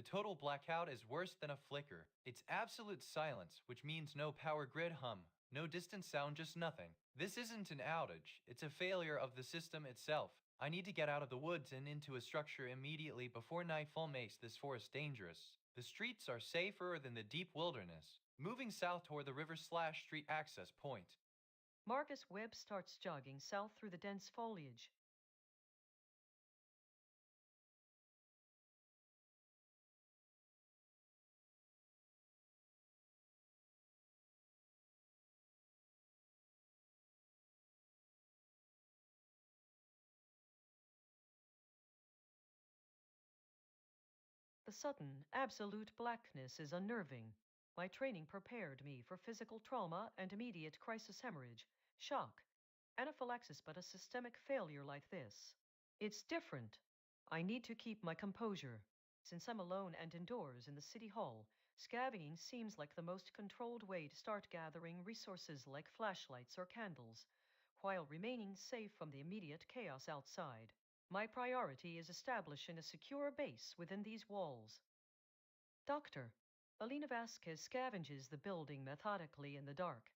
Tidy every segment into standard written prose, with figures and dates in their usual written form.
total blackout is worse than a flicker. It's absolute silence, which means no power grid hum, no distant sound, just nothing. This isn't an outage, it's a failure of the system itself. I need to get out of the woods and into a structure immediately before nightfall makes this forest dangerous. The streets are safer than the deep wilderness. Moving south toward the river/street access point. Marcus Webb starts jogging south through the dense foliage. The sudden, absolute blackness is unnerving. My training prepared me for physical trauma and immediate crisis hemorrhage, shock, anaphylaxis, but a systemic failure like this. It's different. I need to keep my composure. Since I'm alone and indoors in the city hall, scavenging seems like the most controlled way to start gathering resources like flashlights or candles, while remaining safe from the immediate chaos outside. My priority is establishing a secure base within these walls. Doctor, Alina Vasquez scavenges the building methodically in the dark.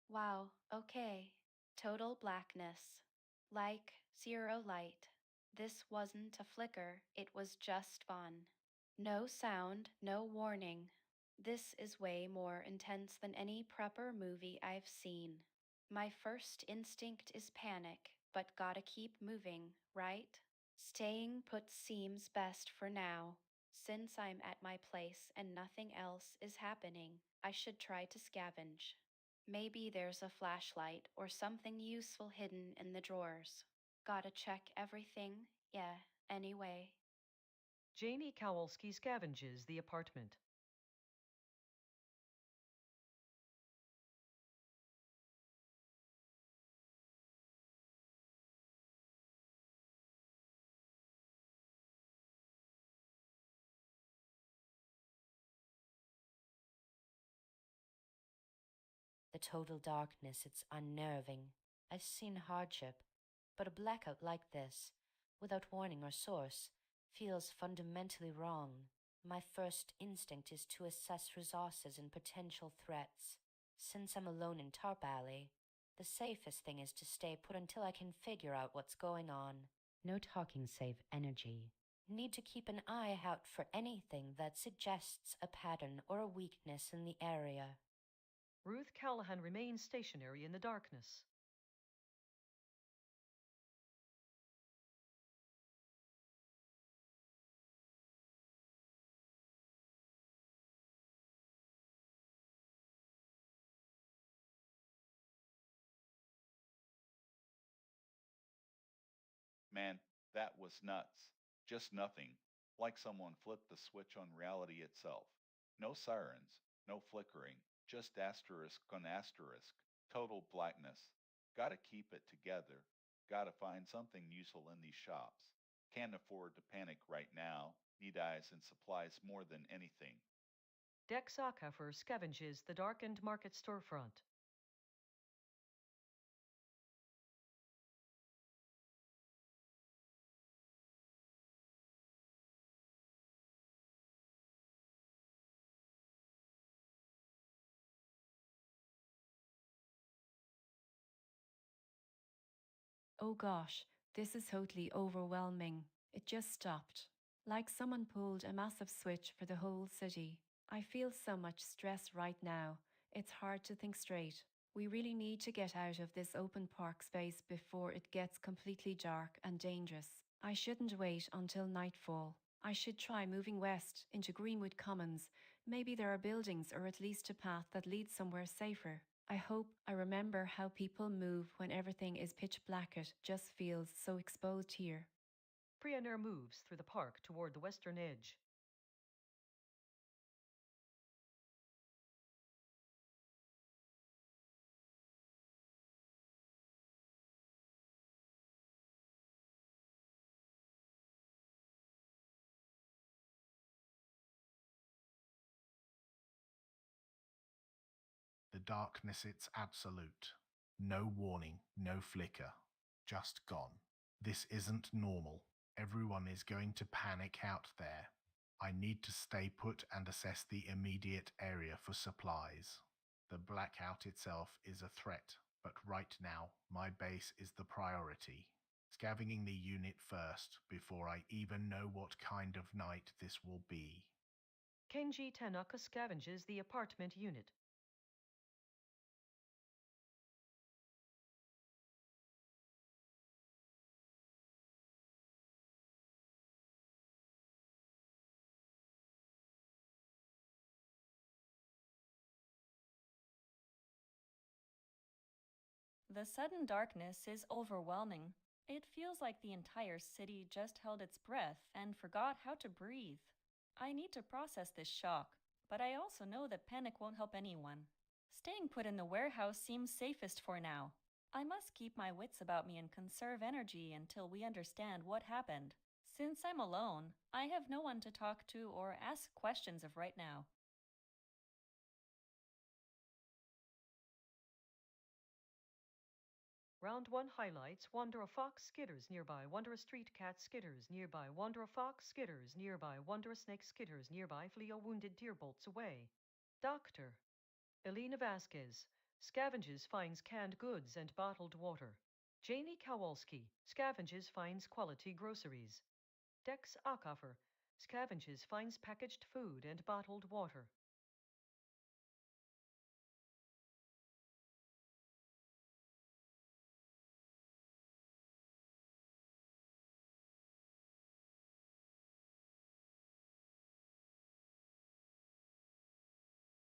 Wow, okay. Total blackness. Like zero light. This wasn't a flicker, it was just fun. No sound, no warning. This is way more intense than any prepper movie I've seen. My first instinct is panic, but gotta keep moving, right? Staying put seems best for now. Since I'm at my place and nothing else is happening, I should try to scavenge. Maybe there's a flashlight or something useful hidden in the drawers. Gotta check everything, yeah, anyway. Jamie Kowalski scavenges the apartment. The total darkness, it's unnerving. I've seen hardship, but a blackout like this, without warning or source, feels fundamentally wrong. My first instinct is to assess resources and potential threats. Since I'm alone in Tarp Alley, the safest thing is to stay put until I can figure out what's going on. No talking save energy. Need to keep an eye out for anything that suggests a pattern or a weakness in the area. Ruth Callahan remains stationary in the darkness. Man, that was nuts. Just nothing. Like someone flipped the switch on reality itself. No sirens, no flickering, just asterisk on asterisk. Total blackness. Gotta keep it together. Gotta find something useful in these shops. Can't afford to panic right now. Need eyes and supplies more than anything. Dex Akafer scavenges the darkened market storefront. Oh gosh, this is totally overwhelming. It just stopped. Like someone pulled a massive switch for the whole city. I feel so much stress right now. It's hard to think straight. We really need to get out of this open park space before it gets completely dark and dangerous. I shouldn't wait until nightfall. I should try moving west into Greenwood Commons. Maybe there are buildings or at least a path that leads somewhere safer. I hope I remember how people move when everything is pitch black. It just feels so exposed here. Prianer moves through the park toward the western edge. darkness, it's absolute. No warning, no flicker. Just gone. This isn't normal. Everyone is going to panic out there. I need to stay put and assess the immediate area for supplies. The blackout itself is a threat, but right now, my base is the priority. Scavenging the unit first before I even know what kind of night this will be. Kenji Tanaka scavenges the apartment unit. The sudden darkness is overwhelming. It feels like the entire city just held its breath and forgot how to breathe. I need to process this shock, but I also know that panic won't help anyone. Staying put in the warehouse seems safest for now. I must keep my wits about me and conserve energy until we understand what happened. Since I'm alone, I have no one to talk to or ask questions of right now. Round 1 highlights Wander a Fox skitters nearby, Wander a Street Cat skitters nearby, Wander a Fox skitters nearby, Wander a Snake skitters nearby, flee a wounded deer bolts away. Doctor. Elena Vasquez. Scavenges finds canned goods and bottled water. Janie Kowalski. Scavenges finds quality groceries. Dex Acoffer. Scavenges finds packaged food and bottled water.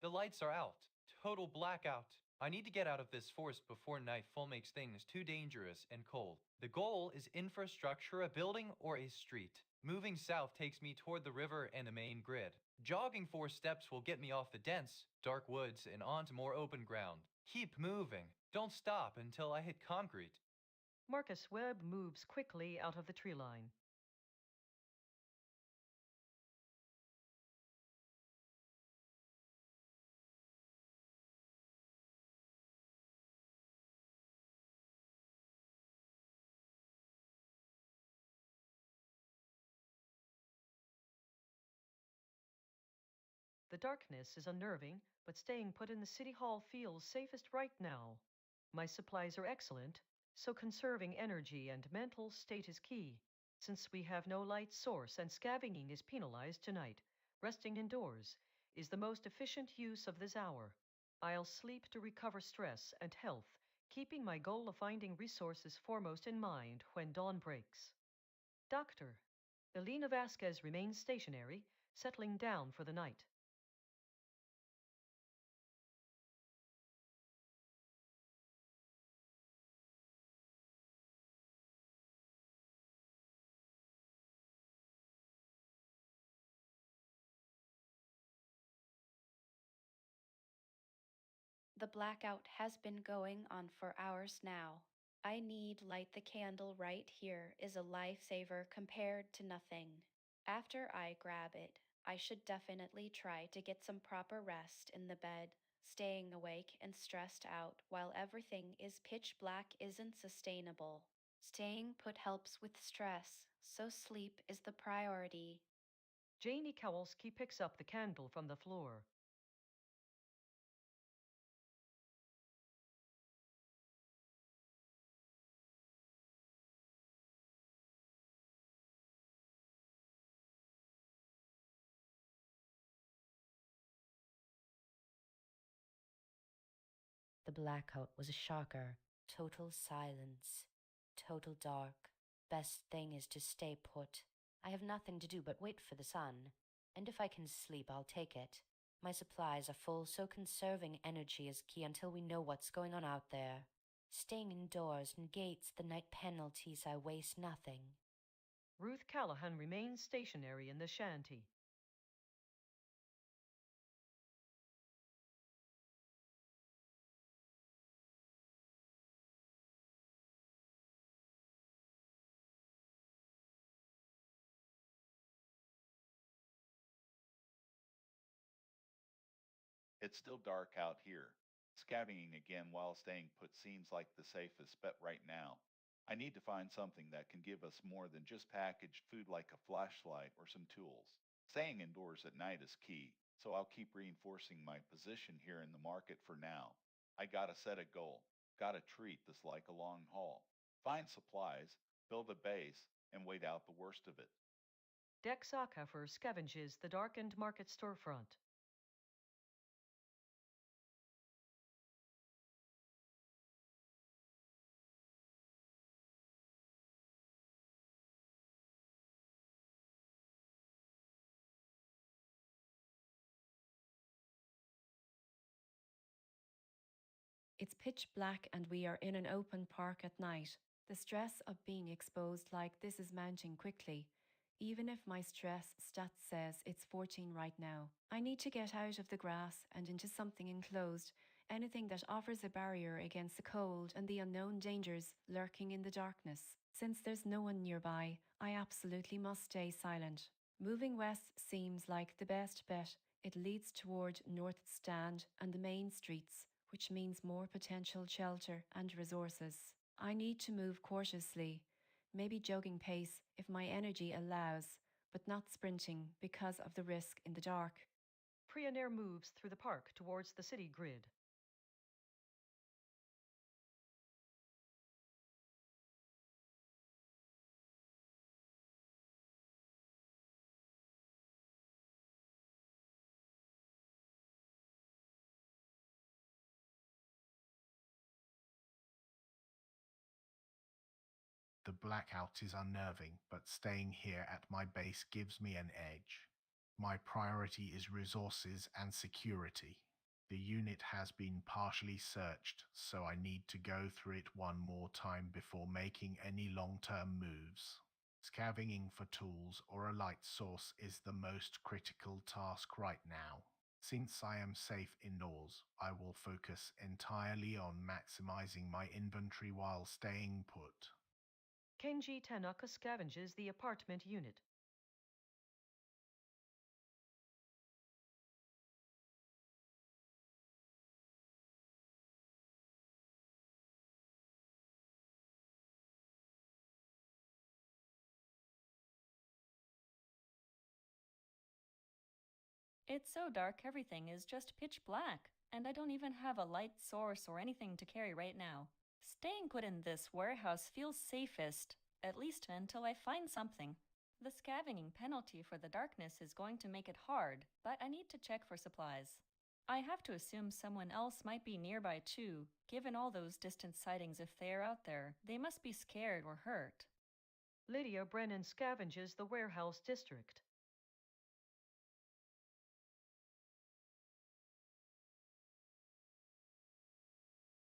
The lights are out. Total blackout. I need to get out of this forest before nightfall makes things too dangerous and cold. The goal is infrastructure, a building or a street. Moving south takes me toward the river and the main grid. Jogging 4 steps will get me off the dense, dark woods and onto more open ground. Keep moving. Don't stop until I hit concrete. Marcus Webb moves quickly out of the tree line. The darkness is unnerving, but staying put in the City Hall feels safest right now. My supplies are excellent, so conserving energy and mental state is key. Since we have no light source and scavenging is penalized tonight, resting indoors is the most efficient use of this hour. I'll sleep to recover stress and health, keeping my goal of finding resources foremost in mind when dawn breaks. Doctor. Elena Vasquez remains stationary, settling down for the night. The blackout has been going on for hours now. I need light the candle right here is a lifesaver compared to nothing. After I grab it, I should definitely try to get some proper rest in the bed. Staying awake and stressed out while everything is pitch black isn't sustainable. Staying put helps with stress, so sleep is the priority. Janie Kowalski picks up the candle from the floor. The blackout was a shocker. Total silence. Total dark. Best thing is to stay put. I have nothing to do but wait for the sun. And if I can sleep, I'll take it. My supplies are full, so conserving energy is key until we know what's going on out there. Staying indoors negates the night penalties. I waste nothing. Ruth Callahan remains stationary in the shanty. It's still dark out here. Scouting again while staying put seems like the safest bet right now. I need to find something that can give us more than just packaged food like a flashlight or some tools. Staying indoors at night is key, so I'll keep reinforcing my position here in the market for now. I gotta set a goal, gotta treat this like a long haul. Find supplies, build a base, and wait out the worst of it. Dex Akafer scavenges the darkened market storefront. It's pitch black and we are in an open park at night. The stress of being exposed like this is mounting quickly. Even if my stress stat says it's 14 right now, I need to get out of the grass and into something enclosed, anything that offers a barrier against the cold and the unknown dangers lurking in the darkness. Since there's no one nearby, I absolutely must stay silent. Moving west seems like the best bet. It leads toward North Stand and the main streets, which means more potential shelter and resources. I need to move cautiously, maybe jogging pace if my energy allows, but not sprinting because of the risk in the dark. Prionair moves through the park towards the city grid. The blackout is unnerving, but staying here at my base gives me an edge. My priority is resources and security. The unit has been partially searched, so I need to go through it one more time before making any long-term moves. Scavenging for tools or a light source is the most critical task right now. Since I am safe indoors, I will focus entirely on maximizing my inventory while staying put. Kenji Tanaka scavenges the apartment unit. It's so dark, everything is just pitch black, and I don't even have a light source or anything to carry right now. Staying put in this warehouse feels safest, at least until I find something. The scavenging penalty for the darkness is going to make it hard, but I need to check for supplies. I have to assume someone else might be nearby too, given all those distant sightings. If they're out there, they must be scared or hurt. Lydia Brennan scavenges the warehouse district.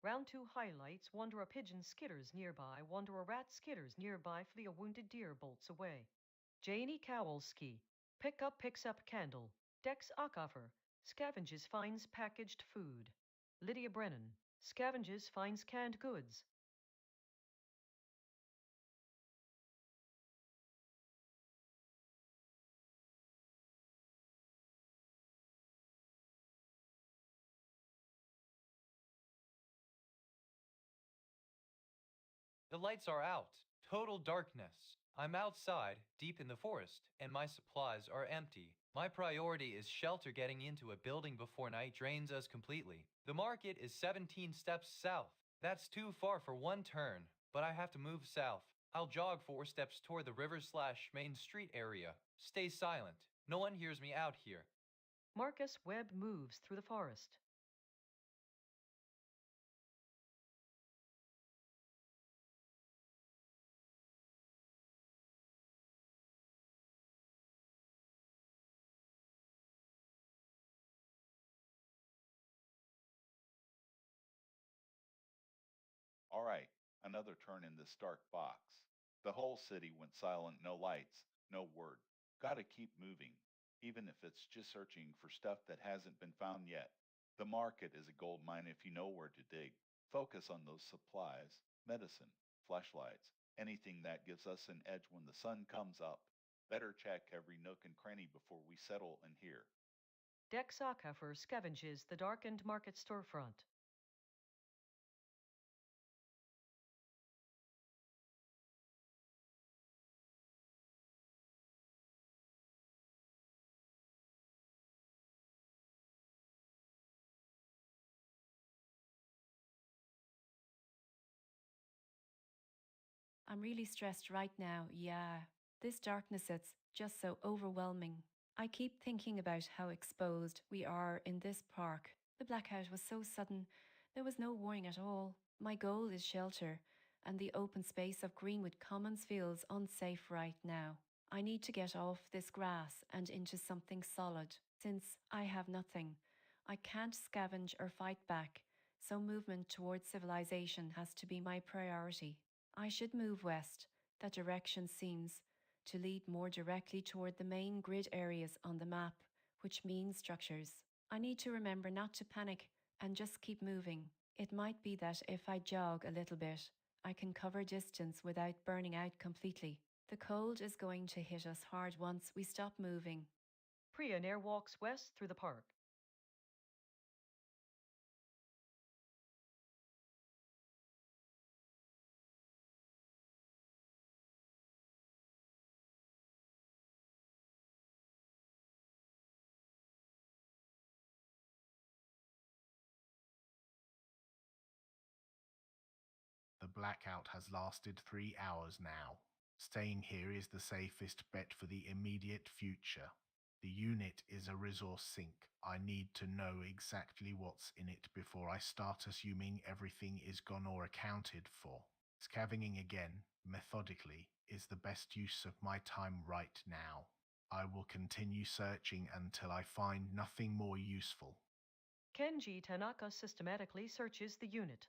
Round 2 highlights wander a pigeon skitters nearby, wander a rat skitters nearby, flee a wounded deer bolts away. Janie Kowalski, picks up candle. Dex Akafer, scavenges finds packaged food. Lydia Brennan, scavenges finds canned goods. The lights are out. Total darkness. I'm outside, deep in the forest, and my supplies are empty. My priority is shelter getting into a building before night drains us completely. The market is 17 steps south. That's too far for one turn, but I have to move south. I'll jog 4 steps toward the river/main street area. Stay silent. No one hears me out here. Marcus Webb moves through the forest. All right, another turn in this dark box. The whole city went silent, no lights, no word. Gotta keep moving, even if it's just searching for stuff that hasn't been found yet. The market is a gold mine if you know where to dig. Focus on those supplies, medicine, flashlights, anything that gives us an edge when the sun comes up. Better check every nook and cranny before we settle in here. Dex Akafer scavenges the darkened market storefront. I'm really stressed right now, yeah. This darkness, it's just so overwhelming. I keep thinking about how exposed we are in this park. The blackout was so sudden, there was no warning at all. My goal is shelter, and the open space of Greenwood Commons feels unsafe right now. I need to get off this grass and into something solid. Since I have nothing, I can't scavenge or fight back, so movement towards civilization has to be my priority. I should move west. That direction seems to lead more directly toward the main grid areas on the map, which means structures. I need to remember not to panic and just keep moving. It might be that if I jog a little bit, I can cover distance without burning out completely. The cold is going to hit us hard once we stop moving. Priya Nair walks west through the park. The blackout has lasted 3 hours now. Staying here is the safest bet for the immediate future. The unit is a resource sink. I need to know exactly what's in it before I start assuming everything is gone or accounted for. Scavenging again, methodically, is the best use of my time right now. I will continue searching until I find nothing more useful. Kenji Tanaka systematically searches the unit.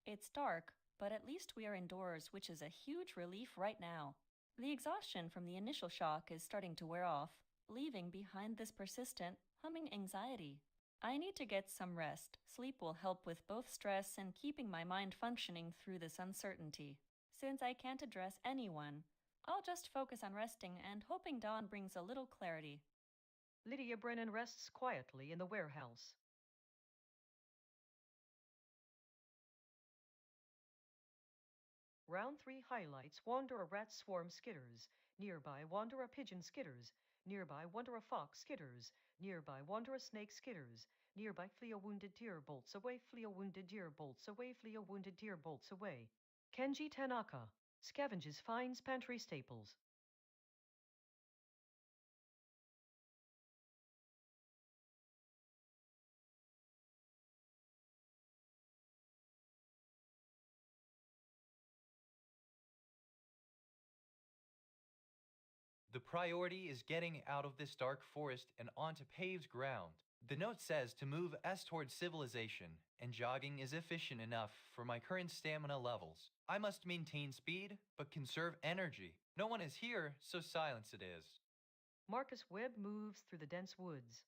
It's dark, but at least we are indoors, which is a huge relief right now. The exhaustion from the initial shock is starting to wear off, leaving behind this persistent, humming anxiety. I need to get some rest. Sleep will help with both stress and keeping my mind functioning through this uncertainty. Since I can't address anyone, I'll just focus on resting and hoping dawn brings a little clarity. Lydia Brennan rests quietly in the warehouse. Round 3 highlights wander a rat swarm skitters. Nearby wander a pigeon skitters. Nearby wander a fox skitters. Nearby wander a snake skitters. Nearby flee a wounded deer bolts away, flee a wounded deer bolts away, flee a wounded deer bolts away. Kenji Tanaka scavenges finds pantry staples. The priority is getting out of this dark forest and onto paved ground. The note says to move S towards civilization, and jogging is efficient enough for my current stamina levels. I must maintain speed, but conserve energy. No one is here, so silence it is. Marcus Webb moves through the dense woods.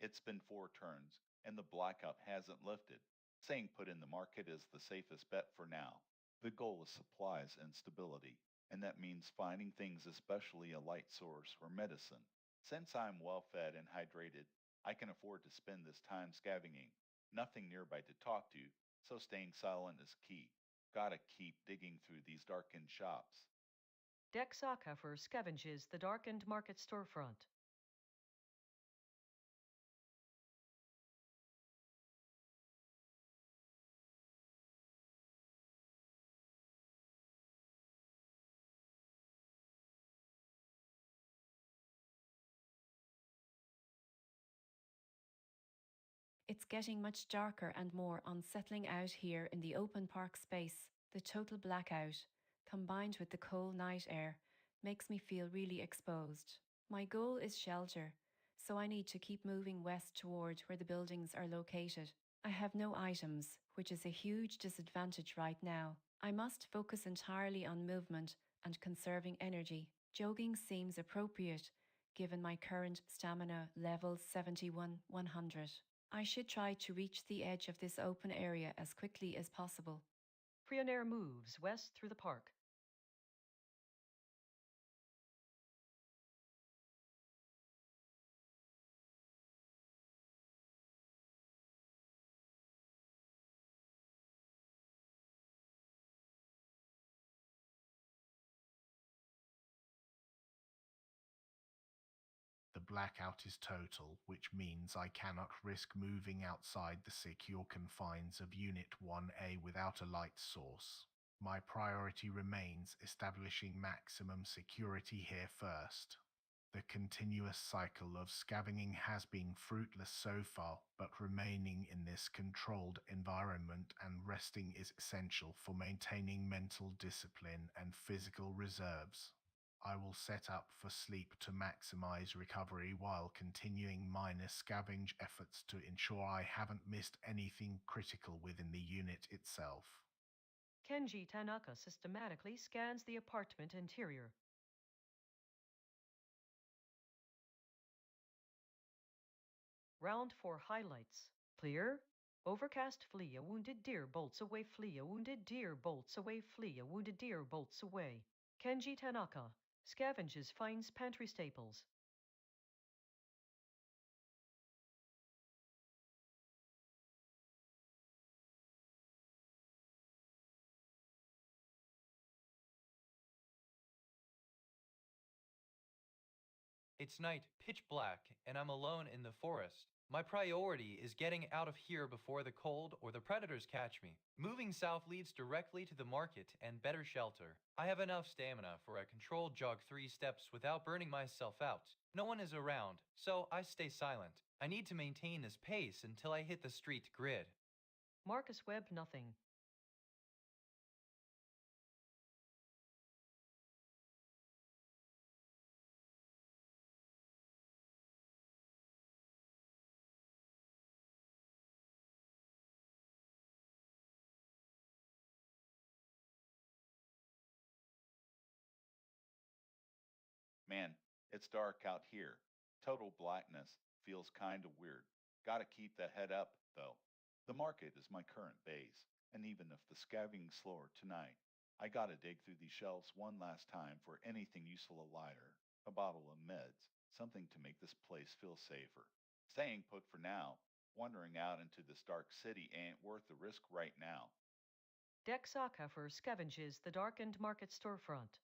It's been 4 turns, and the blackout hasn't lifted. Staying put in the market is the safest bet for now. The goal is supplies and stability, and that means finding things, especially a light source or medicine. Since I'm well fed and hydrated, I can afford to spend this time scavenging. Nothing nearby to talk to, so staying silent is key. Gotta keep digging through these darkened shops. Dex Akafer scavenges the darkened market storefront. It's getting much darker and more unsettling out here in the open park space. The total blackout, combined with the cold night air, makes me feel really exposed. My goal is shelter, so I need to keep moving west toward where the buildings are located. I have no items, which is a huge disadvantage right now. I must focus entirely on movement and conserving energy. Jogging seems appropriate given my current stamina levels 71 100. I should try to reach the edge of this open area as quickly as possible. Prionaire moves west through the park. The blackout is total, which means I cannot risk moving outside the secure confines of Unit 1A without a light source. My priority remains establishing maximum security here first. The continuous cycle of scavenging has been fruitless so far, but remaining in this controlled environment and resting is essential for maintaining mental discipline and physical reserves. I will set up for sleep to maximize recovery while continuing minor scavenge efforts to ensure I haven't missed anything critical within the unit itself. Kenji Tanaka systematically scans the apartment interior. Round 4 highlights. Clear. Overcast, flee a wounded deer, bolts away, flee a wounded deer, bolts away, flee a wounded deer, bolts away. Kenji Tanaka scavenges, finds pantry staples. It's night, pitch black, and I'm alone in the forest. My priority is getting out of here before the cold or the predators catch me. Moving south leads directly to the market and better shelter. I have enough stamina for a controlled jog 3 steps without burning myself out. No one is around, so I stay silent. I need to maintain this pace until I hit the street grid. Marcus Webb, nothing. Man, it's dark out here. Total blackness feels kind of weird. Gotta keep the head up, though. The market is my current base, and even if the scavenging's slower tonight, I gotta dig through these shelves one last time for anything useful: a lighter, a bottle of meds, something to make this place feel safer. Staying put for now, wandering out into this dark city ain't worth the risk right now. Dex Akafer scavenges the darkened market storefront.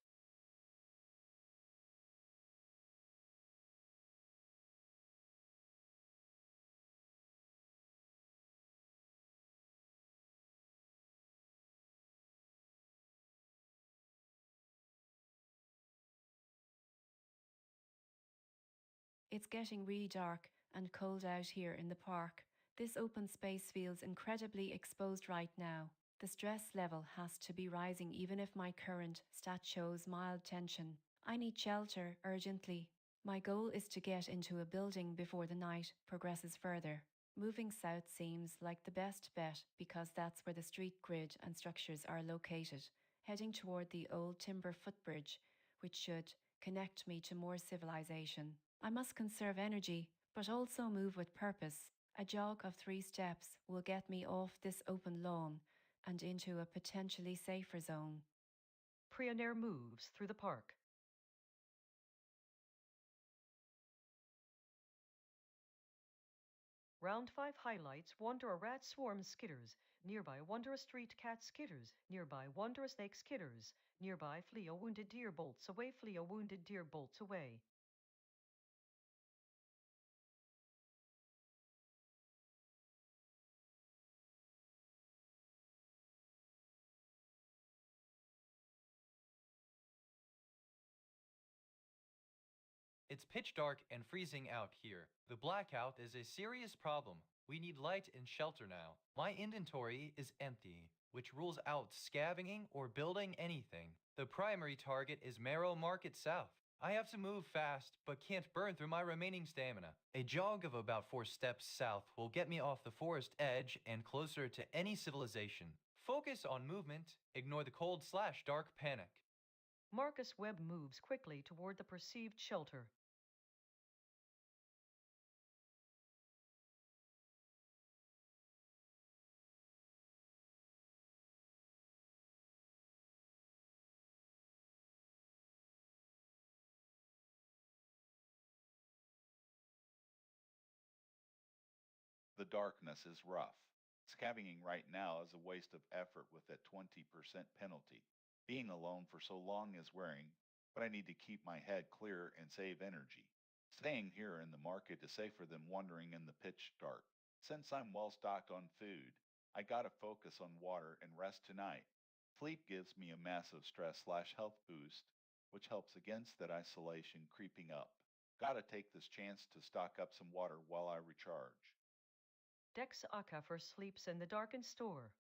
It's getting really dark and cold out here in the park. This open space feels incredibly exposed right now. The stress level has to be rising even if my current stat shows mild tension. I need shelter urgently. My goal is to get into a building before the night progresses further. Moving south seems like the best bet because that's where the street grid and structures are located, heading toward the old timber footbridge, which should connect me to more civilization. I must conserve energy, but also move with purpose. A jog of 3 steps will get me off this open lawn and into a potentially safer zone. Prionaire moves through the park. Round 5 highlights. Wander a rat swarm skitters. Nearby wander a street cat skitters. Nearby wander a snake skitters. Nearby flee a wounded deer, bolts away, flee a wounded deer, bolts away. It's pitch dark and freezing out here. The blackout is a serious problem. We need light and shelter now. My inventory is empty, which rules out scavenging or building anything. The primary target is Marrow Market South. I have to move fast, but can't burn through my remaining stamina. A jog of about 4 steps south will get me off the forest edge and closer to any civilization. Focus on movement, ignore the cold/dark panic. Marcus Webb moves quickly toward the perceived shelter. The darkness is rough. Scavenging right now is a waste of effort with that 20% penalty. Being alone for so long is wearing, but I need to keep my head clear and save energy. Staying here in the market is safer than wandering in the pitch dark. Since I'm well stocked on food, I gotta focus on water and rest tonight. Sleep gives me a massive stress slash health boost, which helps against that isolation creeping up. Gotta take this chance to stock up some water while I recharge. Dex Akafer sleeps in the darkened store.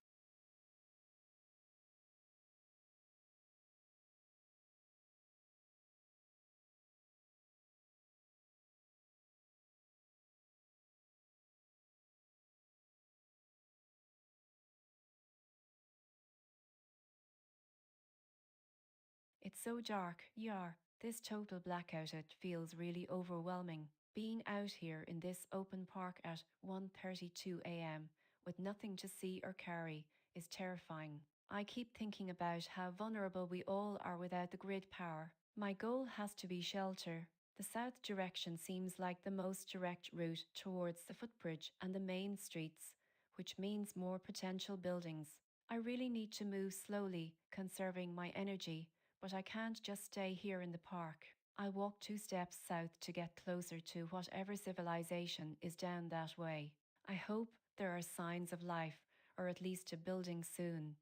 It's so dark, yar. This total blackout it feels really overwhelming. Being out here in this open park at 1:32 a.m. with nothing to see or carry is terrifying. I keep thinking about how vulnerable we all are without the grid power. My goal has to be shelter. The south direction seems like the most direct route towards the footbridge and the main streets, which means more potential buildings. I really need to move slowly, conserving my energy, but I can't just stay here in the park. I'll walk 2 steps south to get closer to whatever civilization is down that way. I hope there are signs of life, or at least a building soon.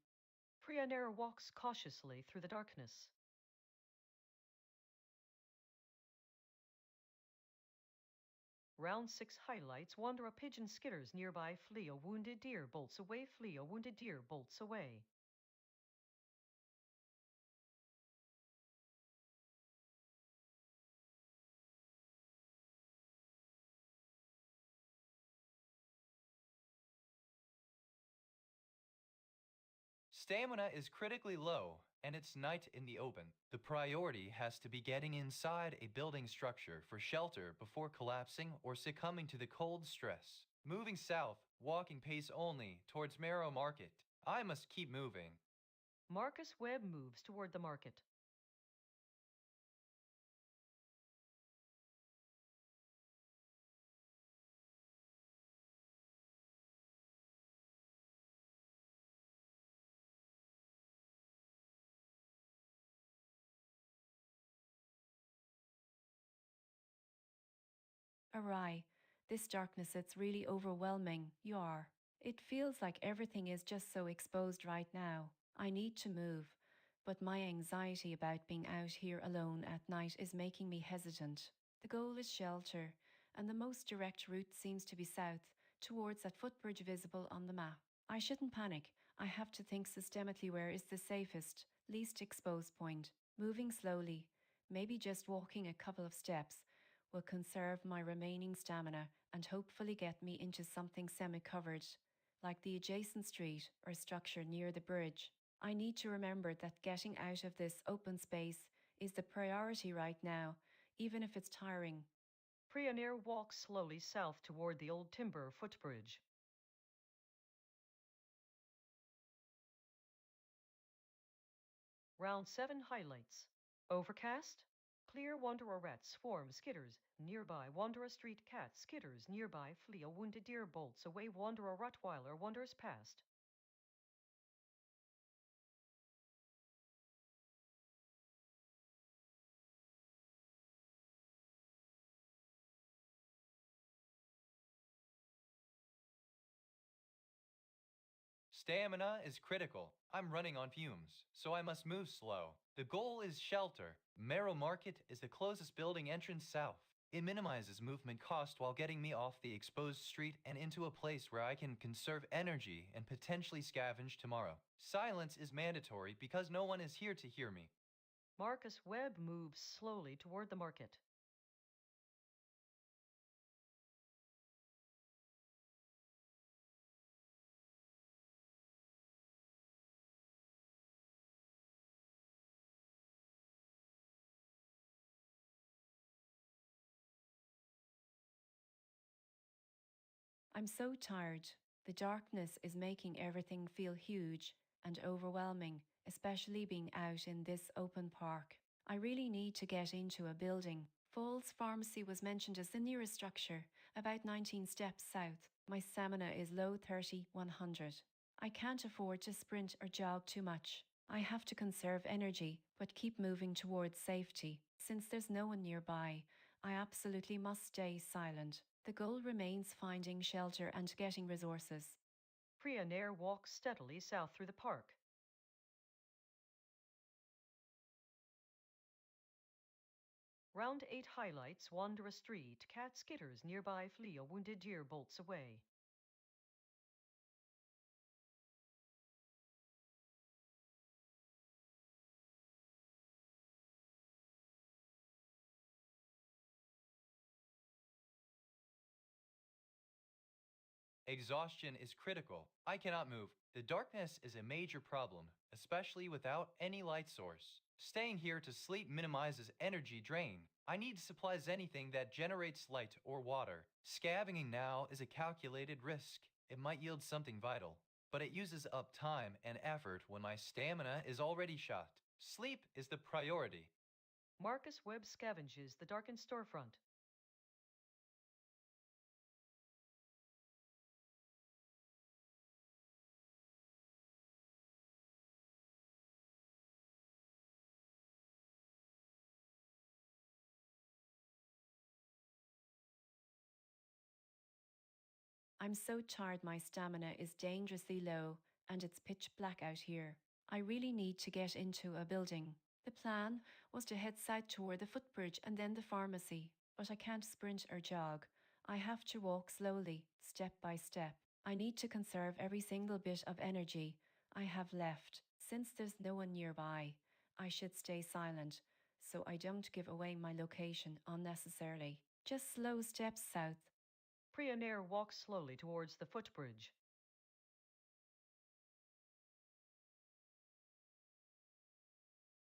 Prianair walks cautiously through the darkness. Round 6 highlights wander a pigeon skitters nearby, flee a wounded deer, bolts away, flee a wounded deer, bolts away. Stamina is critically low, and it's night in the open. The priority has to be getting inside a building structure for shelter before collapsing or succumbing to the cold stress. Moving south, walking pace only, towards Marrow Market. I must keep moving. Marcus Webb moves toward the market. Awry. This darkness, it's really overwhelming. You are. It feels like everything is just so exposed right now. I need to move, but my anxiety about being out here alone at night is making me hesitant. The goal is shelter, and the most direct route seems to be south, towards that footbridge visible on the map. I shouldn't panic. I have to think systemically where is the safest, least exposed point. Moving slowly, maybe just walking a couple of steps, will conserve my remaining stamina and hopefully get me into something semi-covered, like the adjacent street or structure near the bridge. I need to remember that getting out of this open space is the priority right now, even if it's tiring. Prianair walks slowly south toward the old timber footbridge. Round 7 highlights. Overcast. Clear Wanderer rat swarm skitters nearby. Wanderer street cat skitters nearby. Flee a wounded deer bolts away. Wanderer Rottweiler wanders past. Stamina is critical. I'm running on fumes, so I must move slow. The goal is shelter. Marrow Market is the closest building entrance south. It minimizes movement cost while getting me off the exposed street and into a place where I can conserve energy and potentially scavenge tomorrow. Silence is mandatory because no one is here to hear me. Marcus Webb moves slowly toward the market. I'm so tired. The darkness is making everything feel huge and overwhelming, especially being out in this open park. I really need to get into a building, Falls Pharmacy was mentioned as the nearest structure, about 19 steps south. My stamina is low 30, 100. I can't afford to sprint or jog too much. I have to conserve energy, but keep moving towards safety. Since there's no one nearby, I absolutely must stay silent. The goal remains finding shelter and getting resources. Priya Nair walks steadily south through the park. Round 8 highlights wander a street, cat skitters nearby flee, a wounded deer bolts away. Exhaustion is critical. I cannot move. The darkness is a major problem, especially without any light source. Staying here to sleep minimizes energy drain. I need supplies anything that generates light or water. Scavenging now is a calculated risk. It might yield something vital, but it uses up time and effort when my stamina is already shot. Sleep is the priority. Marcus Webb scavenges the darkened storefront. I'm so tired my stamina is dangerously low and it's pitch black out here. I really need to get into a building. The plan was to head south toward the footbridge and then the pharmacy, but I can't sprint or jog. I have to walk slowly, step by step. I need to conserve every single bit of energy I have left. Since there's no one nearby, I should stay silent so I don't give away my location unnecessarily. Just slow steps south. Priya Nair walks slowly towards the footbridge.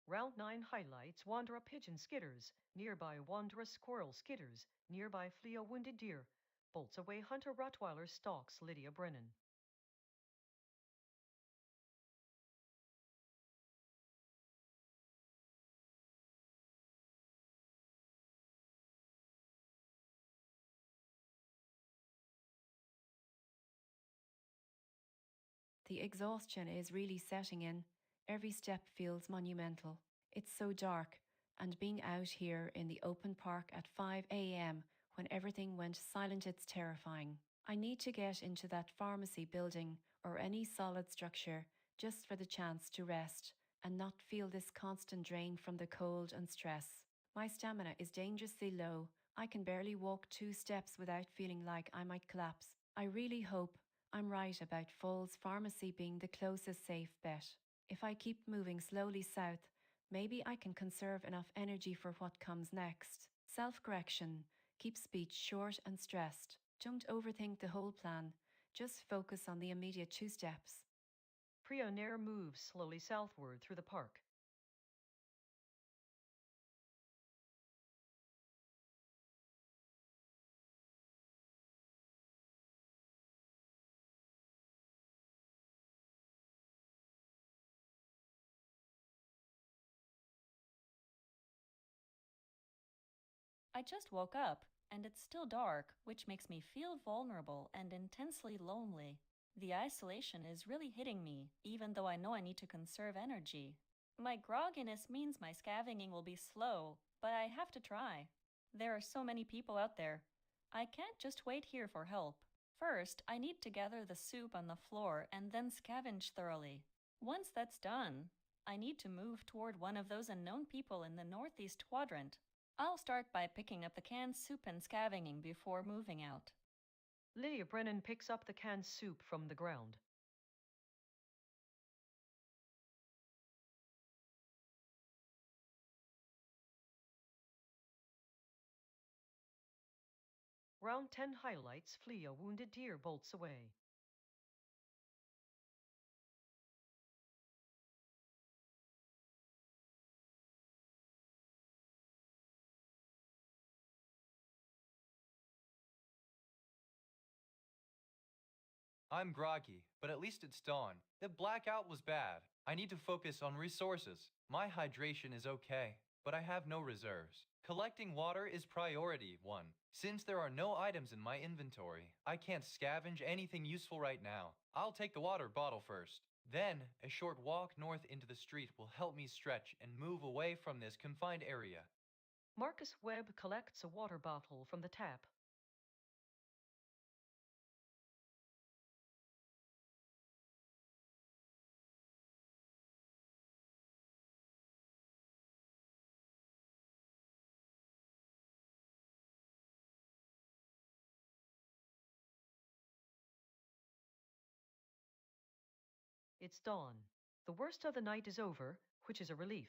Round 9 highlights wander a pigeon skitters. Nearby wander a squirrel skitters. Nearby flee a wounded deer. Bolts away Hunter Rottweiler stalks Lydia Brennan. The exhaustion is really setting in. Every step feels monumental. It's so dark, and being out here in the open park at 5 a.m. when everything went silent, it's terrifying. I need to get into that pharmacy building or any solid structure just for the chance to rest and not feel this constant drain from the cold and stress. My stamina is dangerously low. I can barely walk 2 steps without feeling like I might collapse. I really hope I'm right about Falls Pharmacy being the closest safe bet. If I keep moving slowly south, maybe I can conserve enough energy for what comes next. Self-correction. Keep speech short and stressed. Don't overthink the whole plan. Just focus on the immediate 2 steps. Priya Nair moves slowly southward through the park. I just woke up, and it's still dark, which makes me feel vulnerable and intensely lonely. The isolation is really hitting me, even though I know I need to conserve energy. My grogginess means my scavenging will be slow, but I have to try. There are so many people out there. I can't just wait here for help. First, I need to gather the soup on the floor and then scavenge thoroughly. Once that's done, I need to move toward one of those unknown people in the northeast quadrant. I'll start by picking up the canned soup and scavenging before moving out. Lydia Brennan picks up the canned soup from the ground. Round 10 highlights flee, a wounded deer bolts away. I'm groggy, but at least it's dawn. The blackout was bad. I need to focus on resources. My hydration is okay, but I have no reserves. Collecting water is priority 1. Since there are no items in my inventory, I can't scavenge anything useful right now. I'll take the water bottle first. Then, a short walk north into the street will help me stretch and move away from this confined area. Marcus Webb collects a water bottle from the tap. It's dawn. The worst of the night is over, which is a relief.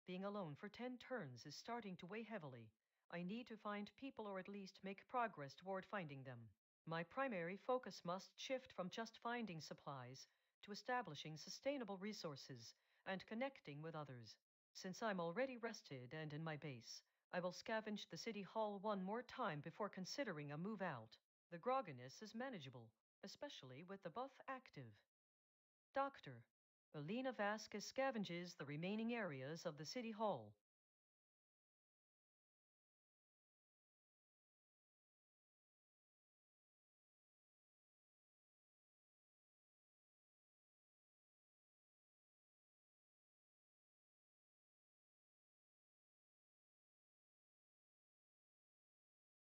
Being alone for 10 turns is starting to weigh heavily. I need to find people or at least make progress toward finding them. My primary focus must shift from just finding supplies to establishing sustainable resources and connecting with others. Since I'm already rested and in my base, I will scavenge the city hall one more time before considering a move out. The grogginess is manageable, especially with the buff active. Doctor, Alina Vasquez scavenges the remaining areas of the city hall.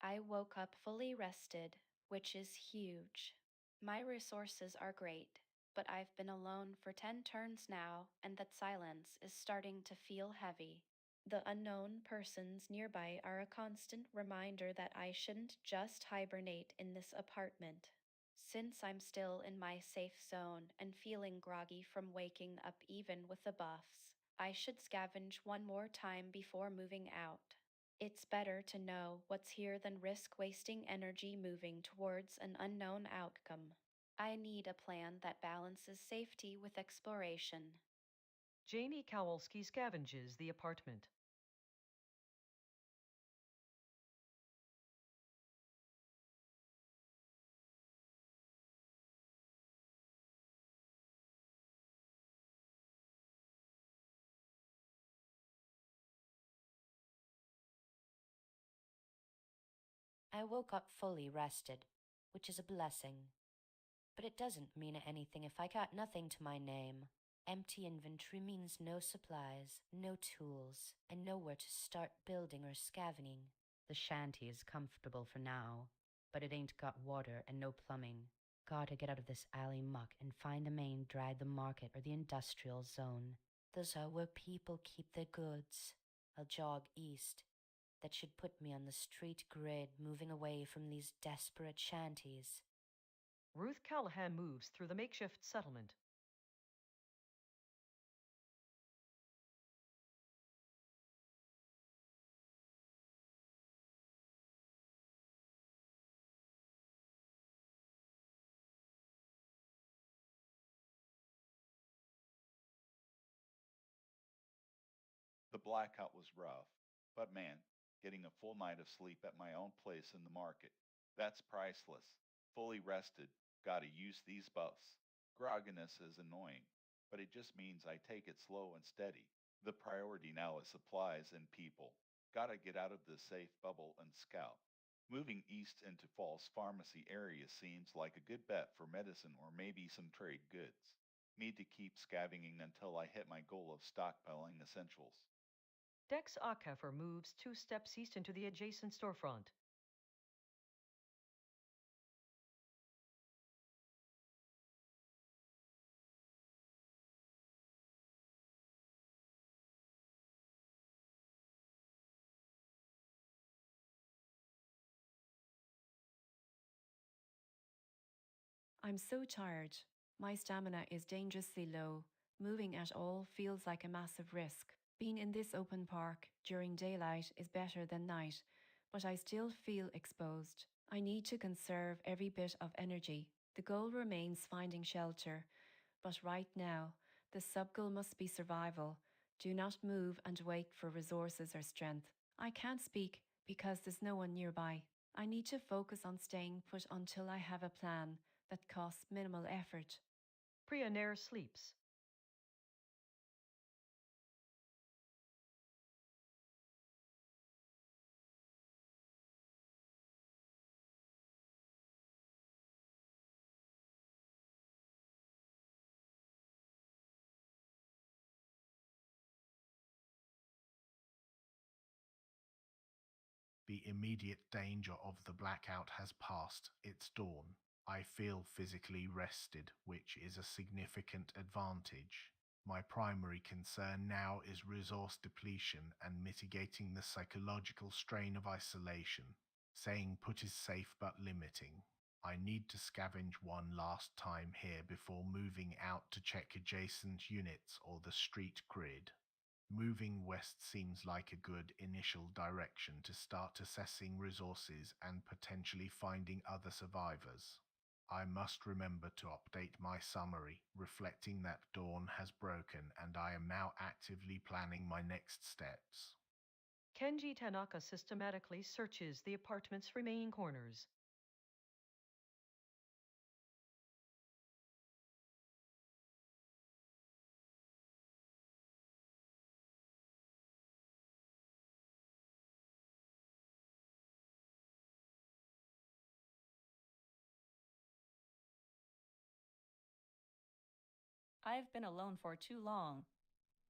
I woke up fully rested, which is huge. My resources are great, but I've been alone for 10 turns now, and that silence is starting to feel heavy. The unknown persons nearby are a constant reminder that I shouldn't just hibernate in this apartment. Since I'm still in my safe zone and feeling groggy from waking up even with the buffs, I should scavenge one more time before moving out. It's better to know what's here than risk wasting energy moving towards an unknown outcome. I need a plan that balances safety with exploration. Jamie Kowalski scavenges the apartment. I woke up fully rested, which is a blessing. But it doesn't mean anything if I got nothing to my name. Empty inventory means no supplies, no tools, and nowhere to start building or scavenging. The shanty is comfortable for now, but it ain't got water and no plumbing. Gotta get out of this alley muck and find the main drag the market or the industrial zone. Those are where people keep their goods. I'll jog east. That should put me on the street grid, moving away from these desperate shanties. Ruth Callahan moves through the makeshift settlement. The blackout was rough, but man, getting a full night of sleep at my own place in the market, that's priceless. Fully rested, gotta use these buffs. Grogginess is annoying, but it just means I take it slow and steady. The priority now is supplies and people. Gotta get out of the safe bubble and scout. Moving east into Falls Pharmacy area seems like a good bet for medicine or maybe some trade goods. Need to keep scavenging until I hit my goal of stockpiling essentials. Dex Ackeffer moves 2 steps east into the adjacent storefront. I'm so tired. My stamina is dangerously low. Moving at all feels like a massive risk. Being in this open park during daylight is better than night, but I still feel exposed. I need to conserve every bit of energy. The goal remains finding shelter, but right now, the sub-goal must be survival. Do not move and wait for resources or strength. I can't speak because there's no one nearby. I need to focus on staying put until I have a plan that costs minimal effort. Priya Nair sleeps. The immediate danger of the blackout has passed. It's dawn. I feel physically rested, which is a significant advantage. My primary concern now is resource depletion and mitigating the psychological strain of isolation. Saying put is safe but limiting. I need to scavenge one last time here before moving out to check adjacent units or the street grid. Moving west seems like a good initial direction to start assessing resources and potentially finding other survivors. I must remember to update my summary, reflecting that dawn has broken and I am now actively planning my next steps. Kenji Tanaka systematically searches the apartment's remaining corners. I've been alone for too long.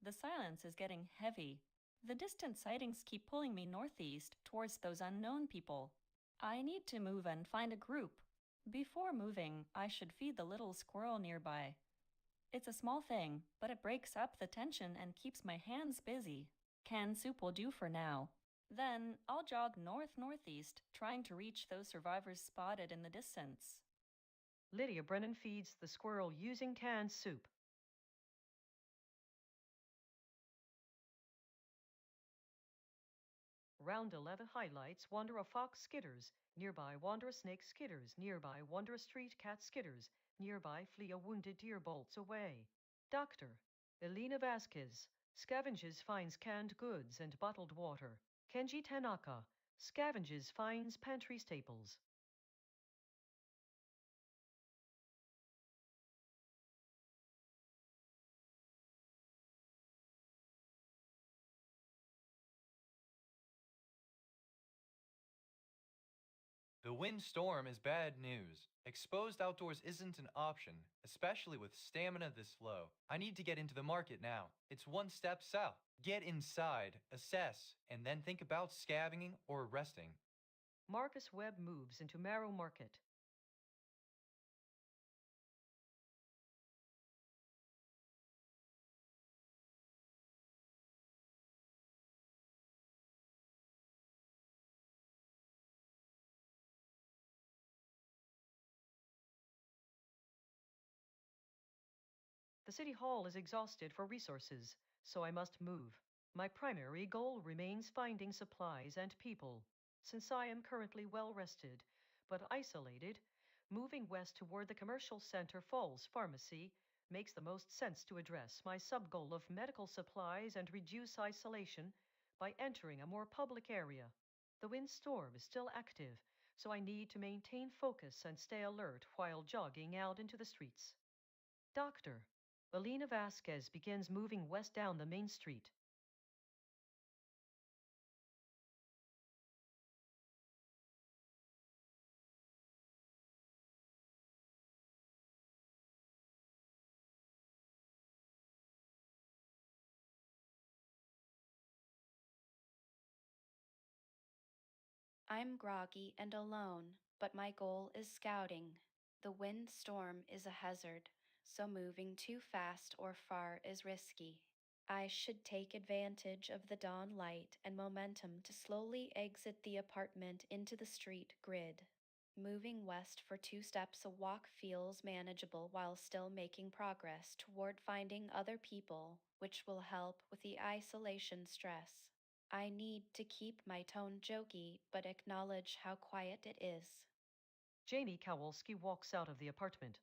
The silence is getting heavy. The distant sightings keep pulling me northeast towards those unknown people. I need to move and find a group. Before moving, I should feed the little squirrel nearby. It's a small thing, but it breaks up the tension and keeps my hands busy. Canned soup will do for now. Then I'll jog northeast, trying to reach those survivors spotted in the distance. Lydia Brennan feeds the squirrel using canned soup. Round 11 highlights wander a fox skitters, nearby wander a snake skitters, nearby wander a street cat skitters, nearby flee a wounded deer bolts away. Doctor Elena Vasquez scavenges finds canned goods and bottled water. Kenji Tanaka scavenges finds pantry staples. The windstorm is bad news. Exposed outdoors isn't an option, especially with stamina this low. I need to get into the market now. It's one step south. Get inside, assess, and then think about scavenging or resting. Marcus Webb moves into Marrow Market. The City Hall is exhausted for resources, so I must move. My primary goal remains finding supplies and people. Since I am currently well rested, but isolated, moving west toward the commercial center Falls Pharmacy makes the most sense to address my sub-goal of medical supplies and reduce isolation by entering a more public area. The windstorm is still active, so I need to maintain focus and stay alert while jogging out into the streets. Doctor, Elena Vasquez begins moving west down the main street. I'm groggy and alone, but my goal is scouting. The wind storm is a hazard, so moving too fast or far is risky. I should take advantage of the dawn light and momentum to slowly exit the apartment into the street grid. Moving west for 2 steps a walk feels manageable while still making progress toward finding other people, which will help with the isolation stress. I need to keep my tone jokey but acknowledge how quiet it is. Jamie Kowalski walks out of the apartment.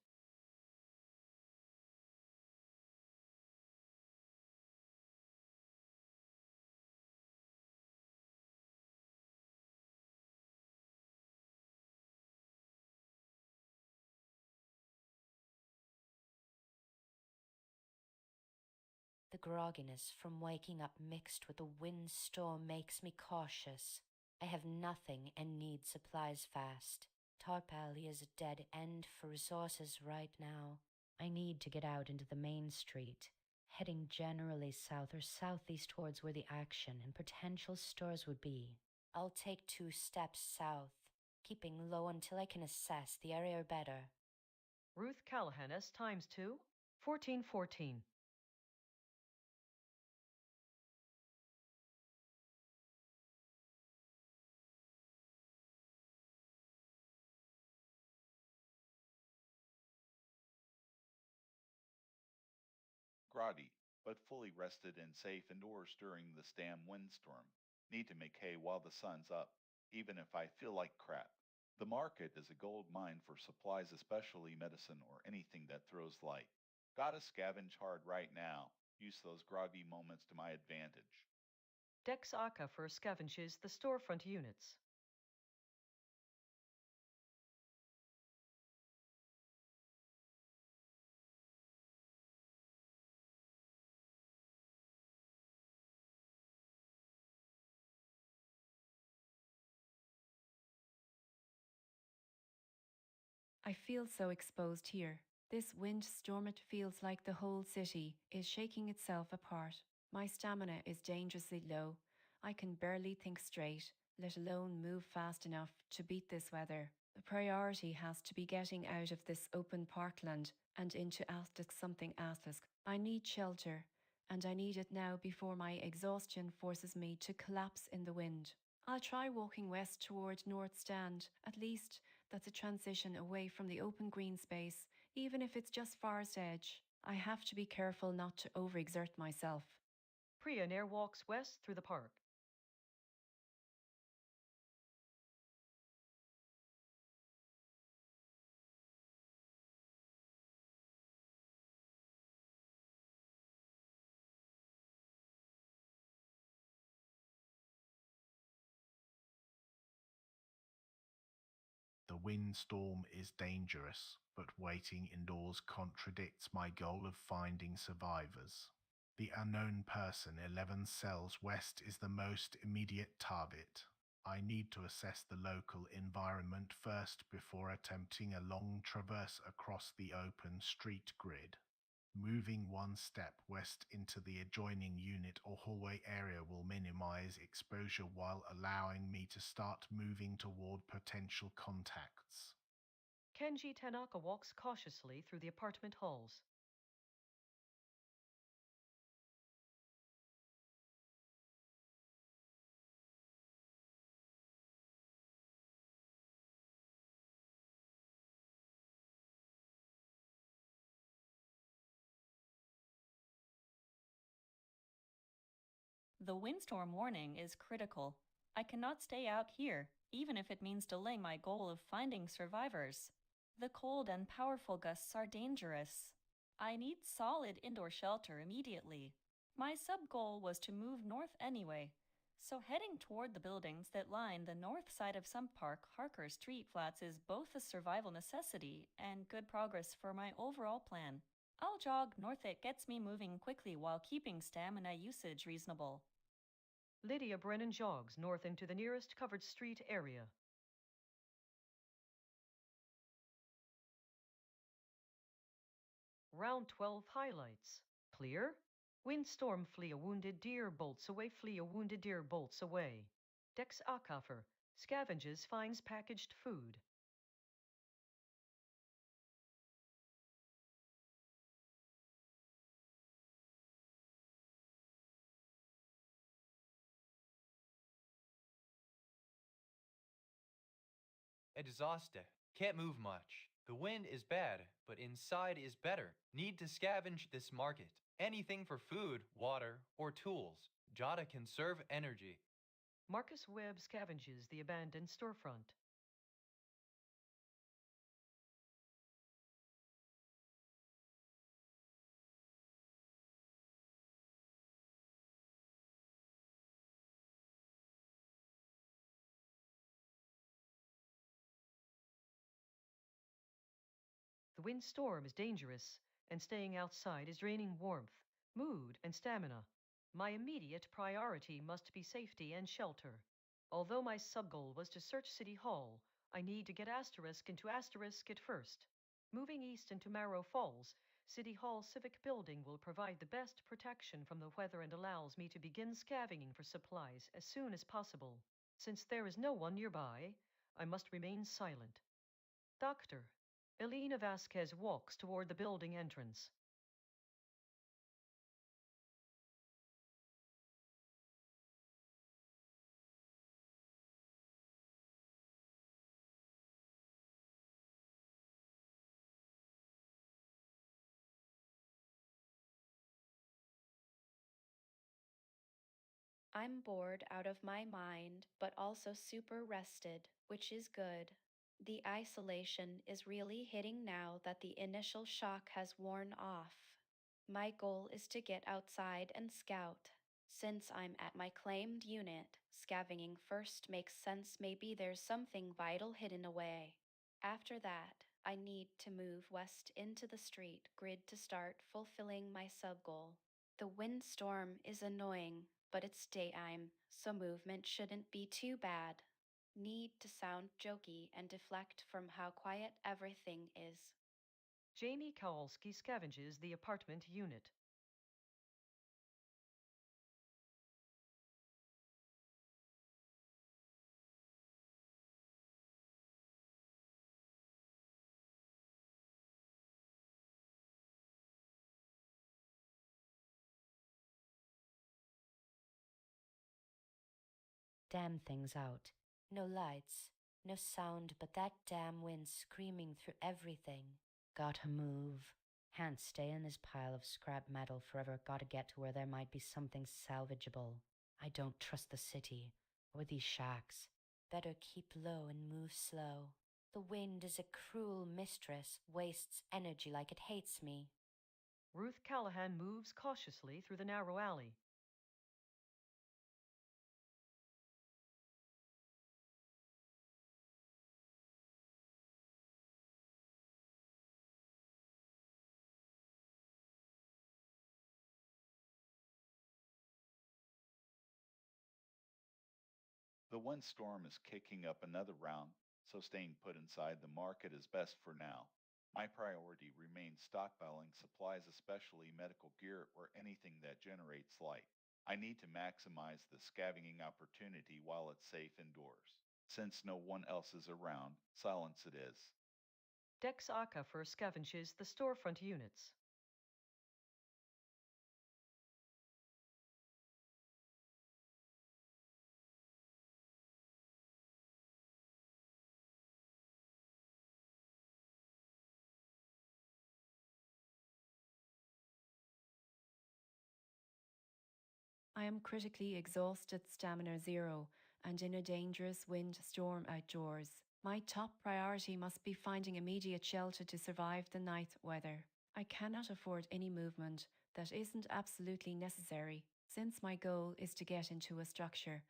The grogginess from waking up mixed with the windstorm makes me cautious. I have nothing and need supplies fast. Tarp Alley is a dead end for resources right now. I need to get out into the main street, heading generally south or southeast towards where the action and potential stores would be. I'll take 2 steps south, keeping low until I can assess the area better. Ruth Callahan S times 2, 1414. Groggy, but fully rested and safe indoors during this damn windstorm. Need to make hay while the sun's up, even if I feel like crap. The market is a gold mine for supplies, especially medicine or anything that throws light. Gotta scavenge hard right now. Use those groggy moments to my advantage. Dex Akafer scavenges the storefront units. I feel so exposed here. This windstorm, it feels like the whole city is shaking itself apart. My stamina is dangerously low. I can barely think straight, let alone move fast enough to beat this weather. The priority has to be getting out of this open parkland and into Athlisk something Athlisk. I need shelter, and I need it now before my exhaustion forces me to collapse in the wind. I'll try walking west toward North Stand. At least that's a transition away from the open green space, even if it's just Forest Edge. I have to be careful not to overexert myself. Priya Nair walks west through the park. The windstorm is dangerous, but waiting indoors contradicts my goal of finding survivors. The unknown person 11 cells west is the most immediate target. I need to assess the local environment first before attempting a long traverse across the open street grid. Moving 1 step west into the adjoining unit or hallway area will minimize exposure while allowing me to start moving toward potential contacts. Kenji Tanaka walks cautiously through the apartment halls. The windstorm warning is critical. I cannot stay out here, even if it means delaying my goal of finding survivors. The cold and powerful gusts are dangerous. I need solid indoor shelter immediately. My sub goal was to move north anyway, so heading toward the buildings that line the north side of Sump Park Harker Street Flats is both a survival necessity and good progress for my overall plan. I'll jog north. It gets me moving quickly while keeping stamina usage reasonable. Lydia Brennan jogs north into the nearest covered street area. Round 12 highlights. Clear. Windstorm flee a wounded deer bolts away, flee a wounded deer bolts away. Dex Akafer scavenges finds packaged food. Exhausted. Can't move much. The wind is bad, but inside is better. Need to scavenge this market. Anything for food, water, or tools. Jada can serve energy. Marcus Webb scavenges the abandoned storefront. The windstorm is dangerous, and staying outside is draining warmth, mood, and stamina. My immediate priority must be safety and shelter. Although my sub-goal was to search City Hall, I need to get Asterisk into Asterisk at first. Moving east into Marrow Falls, City Hall Civic Building will provide the best protection from the weather and allows me to begin scavenging for supplies as soon as possible. Since there is no one nearby, I must remain silent. Doctor, Elena Vasquez walks toward the building entrance. I'm bored out of my mind, but also super rested, which is good. The isolation is really hitting now that the initial shock has worn off. My goal is to get outside and scout. Since I'm at my claimed unit, scavenging first makes sense. Maybe there's something vital hidden away. After that, I need to move west into the street grid to start fulfilling my sub goal. The windstorm is annoying, but it's daytime, so movement shouldn't be too bad. Need to sound jokey and deflect from how quiet everything is. Jamie Kowalski scavenges the apartment unit. Damn things out. No lights, no sound but that damn wind screaming through everything. Gotta move. Can't stay in this pile of scrap metal forever. Gotta get to where there might be something salvageable. I don't trust the city or these shacks. Better keep low and move slow. The wind is a cruel mistress, wastes energy like it hates me. Ruth Callahan moves cautiously through the narrow alley. The windstorm is kicking up another round, so staying put inside the market is best for now. My priority remains stockpiling supplies, especially medical gear or anything that generates light. I need to maximize the scavenging opportunity while it's safe indoors. Since no one else is around, silence it is. Dex Akafer scavenges the storefront units. I am critically exhausted, stamina zero, and in a dangerous wind storm outdoors. My top priority must be finding immediate shelter to survive the night weather. I cannot afford any movement that isn't absolutely necessary. Since my goal is to get into a structure,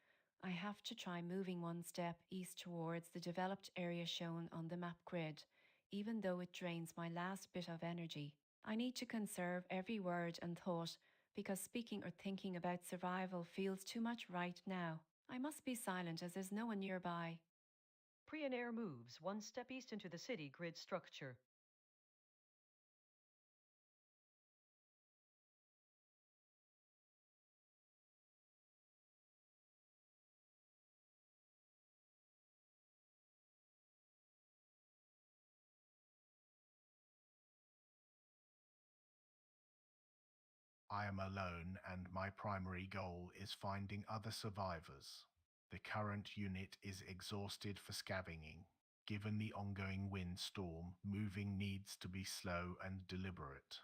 I have to try moving one step east towards the developed area shown on the map grid, even though it drains my last bit of energy. I need to conserve every word and thought because speaking or thinking about survival feels too much right now. I must be silent as there's no one nearby. Prionair moves one step east into the city grid structure. I am alone, and my primary goal is finding other survivors. The current unit is exhausted for scavenging. Given the ongoing windstorm, moving needs to be slow and deliberate.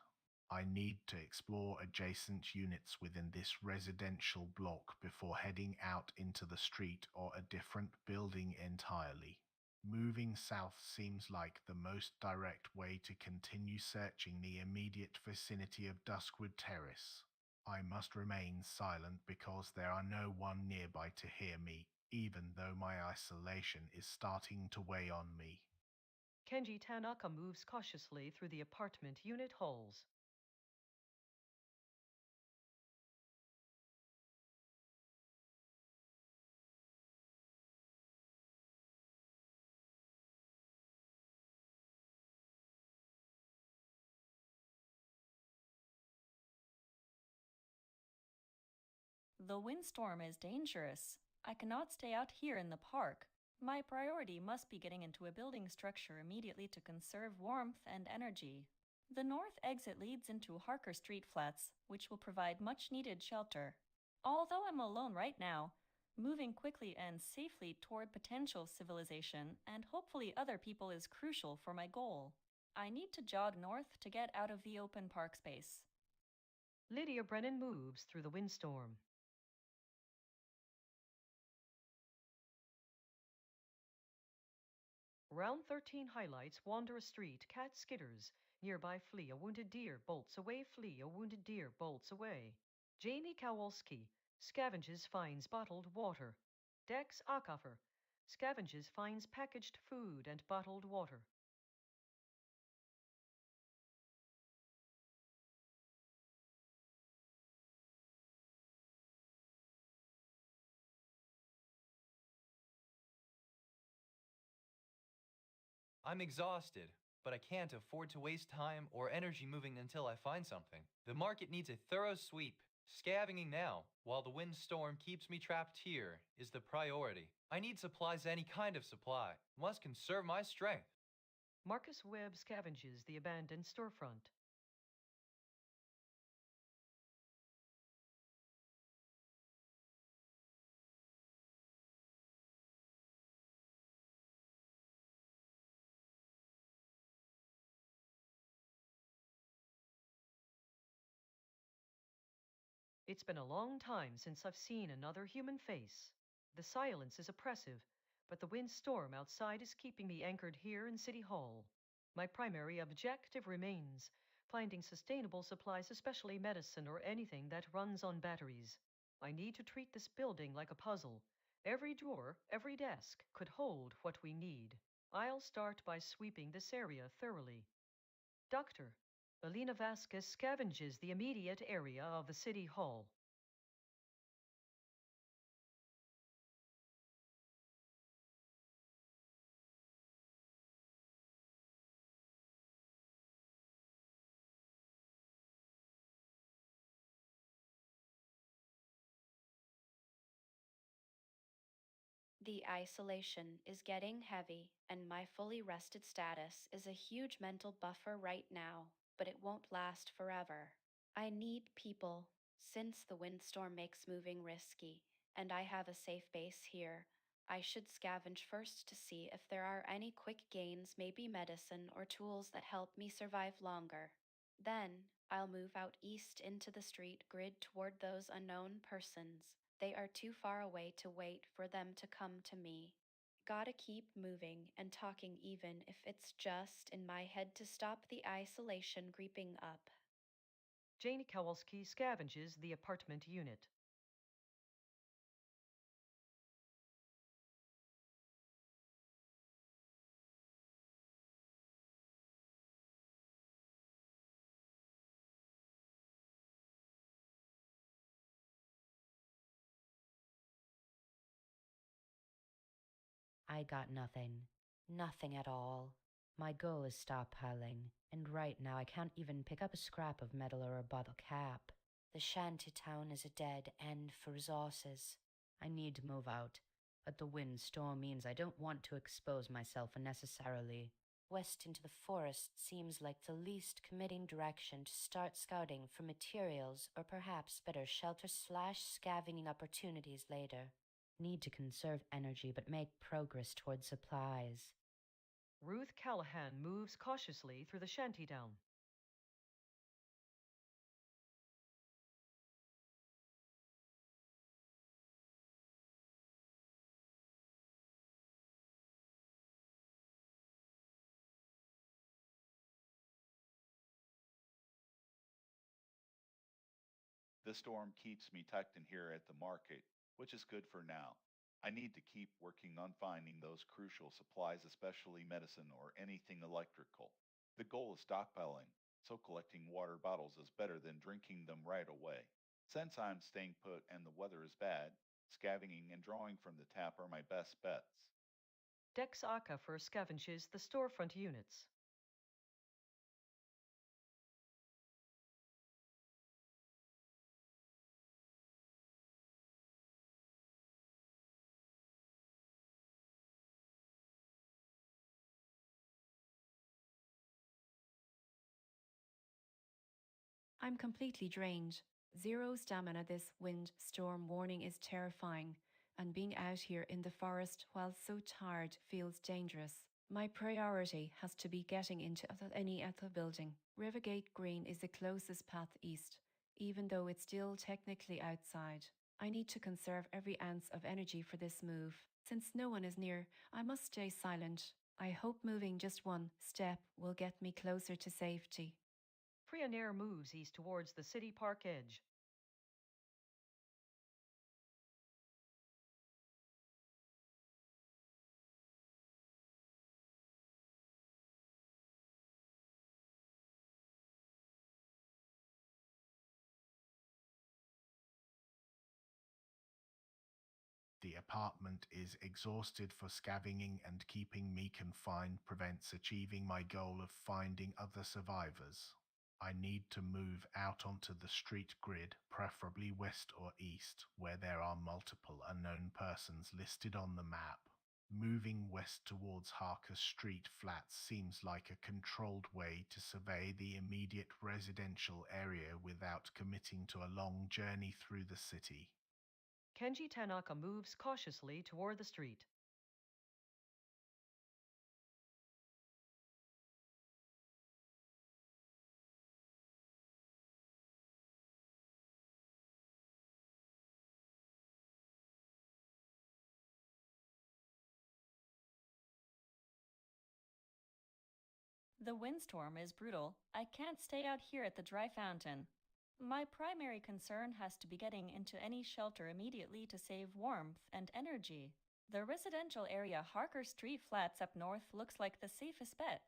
I need to explore adjacent units within this residential block before heading out into the street or a different building entirely. Moving south seems like the most direct way to continue searching the immediate vicinity of Duskwood Terrace. I must remain silent because there are no one nearby to hear me, even though my isolation is starting to weigh on me. Kenji Tanaka moves cautiously through the apartment unit halls. The windstorm is dangerous. I cannot stay out here in the park. My priority must be getting into a building structure immediately to conserve warmth and energy. The north exit leads into Harker Street flats, which will provide much needed shelter. Although I'm alone right now, moving quickly and safely toward potential civilization and hopefully other people is crucial for my goal. I need to jog north to get out of the open park space. Lydia Brennan moves through the windstorm. Round 13 highlights wander a street, cat skitters. Nearby flee, a wounded deer bolts away, flee, a wounded deer bolts away. Janie Kowalski scavenges finds bottled water. Dex Acoffer scavenges finds packaged food and bottled water. I'm exhausted, but I can't afford to waste time or energy moving until I find something. The market needs a thorough sweep. Scavenging now, while the windstorm keeps me trapped here, is the priority. I need supplies, any kind of supply. Must conserve my strength. Marcus Webb scavenges the abandoned storefront. It's been a long time since I've seen another human face. The silence is oppressive, but the windstorm outside is keeping me anchored here in City Hall. My primary objective remains finding sustainable supplies, especially medicine or anything that runs on batteries. I need to treat this building like a puzzle. Every drawer, every desk could hold what we need. I'll start by sweeping this area thoroughly. Doctor, Alina Vasquez scavenges the immediate area of the City Hall. The isolation is getting heavy, and my fully rested status is a huge mental buffer right now, but it won't last forever. I need people, since the windstorm makes moving risky, and I have a safe base here. I should scavenge first to see if there are any quick gains, maybe medicine or tools that help me survive longer. Then, I'll move out east into the street grid toward those unknown persons. They are too far away to wait for them to come to me. Gotta keep moving and talking, even if it's just in my head, to stop the isolation creeping up. Janie Kowalski scavenges the apartment unit. I got nothing. Nothing at all. My goal is stockpiling, and right now I can't even pick up a scrap of metal or a bottle cap. The shanty town is a dead end for resources. I need to move out, but the windstorm means I don't want to expose myself unnecessarily. West into the forest seems like the least committing direction to start scouting for materials or perhaps better shelter/scavenging opportunities later. Need to conserve energy but make progress toward supplies. Ruth Callahan moves cautiously through the shantytown. The storm keeps me tucked in here at the market, which is good for now. I need to keep working on finding those crucial supplies, especially medicine or anything electrical. The goal is stockpiling, so collecting water bottles is better than drinking them right away. Since I'm staying put and the weather is bad, scavenging and drawing from the tap are my best bets. Dex Acoffer scavenges the storefront units. I'm completely drained. Zero stamina. This wind storm warning is terrifying, and being out here in the forest while so tired feels dangerous. My priority has to be getting into any other building. Rivergate Green is the closest path east, even though it's still technically outside. I need to conserve every ounce of energy for this move. Since no one is near, I must stay silent. I hope moving just one step will get me closer to safety. Frionair moves east towards the city park edge. The apartment is exhausted for scavenging, and keeping me confined prevents achieving my goal of finding other survivors. I need to move out onto the street grid, preferably west or east, where there are multiple unknown persons listed on the map. Moving west towards Harker Street Flats seems like a controlled way to survey the immediate residential area without committing to a long journey through the city. Kenji Tanaka moves cautiously toward the street. The windstorm is brutal. I can't stay out here at the dry fountain. My primary concern has to be getting into any shelter immediately to save warmth and energy. The residential area Harker Street Flats up north looks like the safest bet.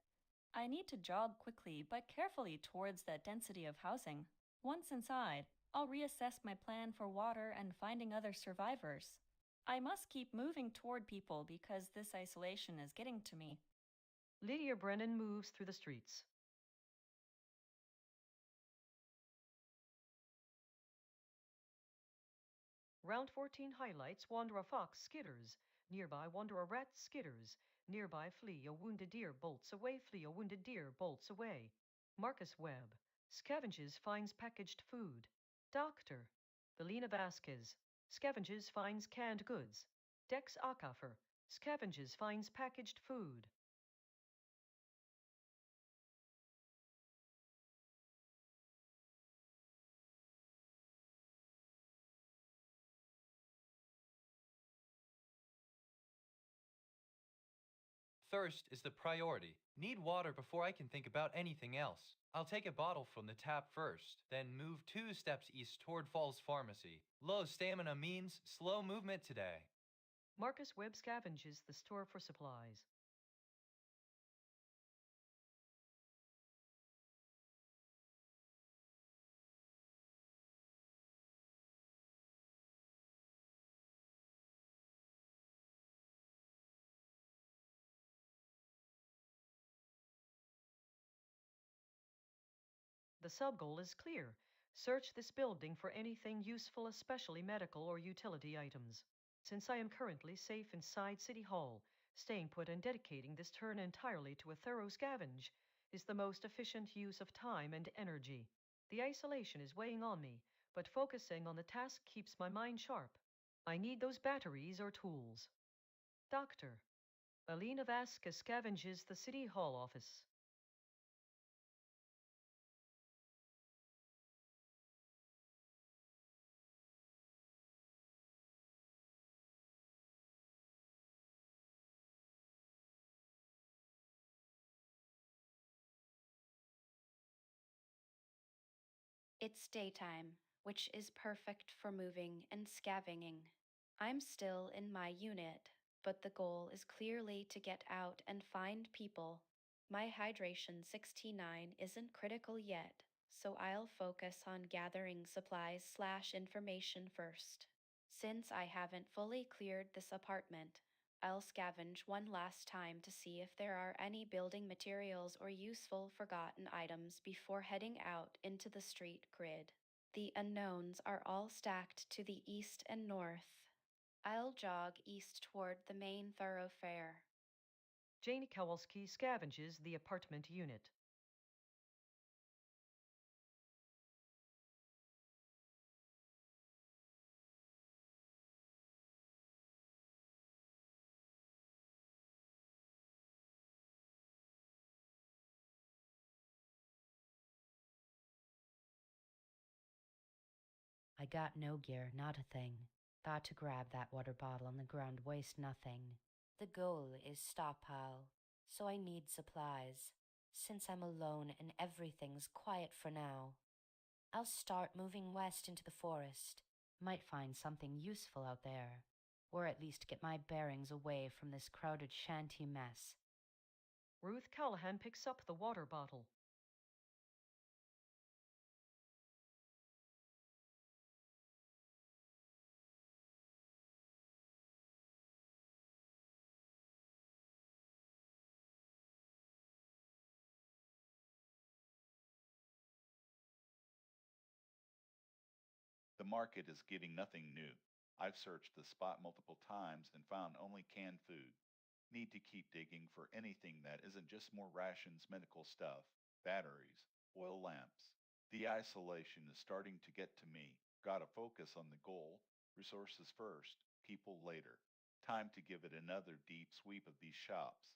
I need to jog quickly but carefully towards that density of housing. Once inside, I'll reassess my plan for water and finding other survivors. I must keep moving toward people because this isolation is getting to me. Lydia Brennan moves through the streets. Round 14 highlights wander a fox skitters. Nearby wander a rat skitters. Nearby flee a wounded deer bolts away. Flee a wounded deer bolts away. Marcus Webb scavenges finds packaged food. Doctor Belina Vasquez scavenges finds canned goods. Dex Akafer scavenges finds packaged food. Thirst is the priority. Need water before I can think about anything else. I'll take a bottle from the tap first, then move 2 steps east toward Falls Pharmacy. Low stamina means slow movement today. Marcus Webb scavenges the store for supplies. The sub-goal is clear. Search this building for anything useful, especially medical or utility items. Since I am currently safe inside City Hall, staying put and dedicating this turn entirely to a thorough scavenge is the most efficient use of time and energy. The isolation is weighing on me, but focusing on the task keeps my mind sharp. I need those batteries or tools. Doctor Alina Vasquez scavenges the City Hall office. It's daytime, which is perfect for moving and scavenging. I'm still in my unit, but the goal is clearly to get out and find people. My hydration 69 isn't critical yet, so I'll focus on gathering supplies/information first. Since I haven't fully cleared this apartment, I'll scavenge one last time to see if there are any building materials or useful forgotten items before heading out into the street grid. The unknowns are all stacked to the east and north. I'll jog east toward the main thoroughfare. Janie Kowalski scavenges the apartment unit. got no gear, not a thing. Thought to grab that water bottle on the ground, waste nothing. The goal is stockpile, so I need supplies. Since I'm alone and everything's quiet for now, I'll start moving west into the forest. Might find something useful out there, or at least get my bearings away from this crowded shanty mess. Ruth Callahan picks up the water bottle. The market is giving nothing new. I've searched the spot multiple times and found only canned food. Need to keep digging for anything that isn't just more rations, medical stuff, batteries, oil lamps. The isolation is starting to get to me. Gotta focus on the goal. Resources first, people later. Time to give it another deep sweep of these shops.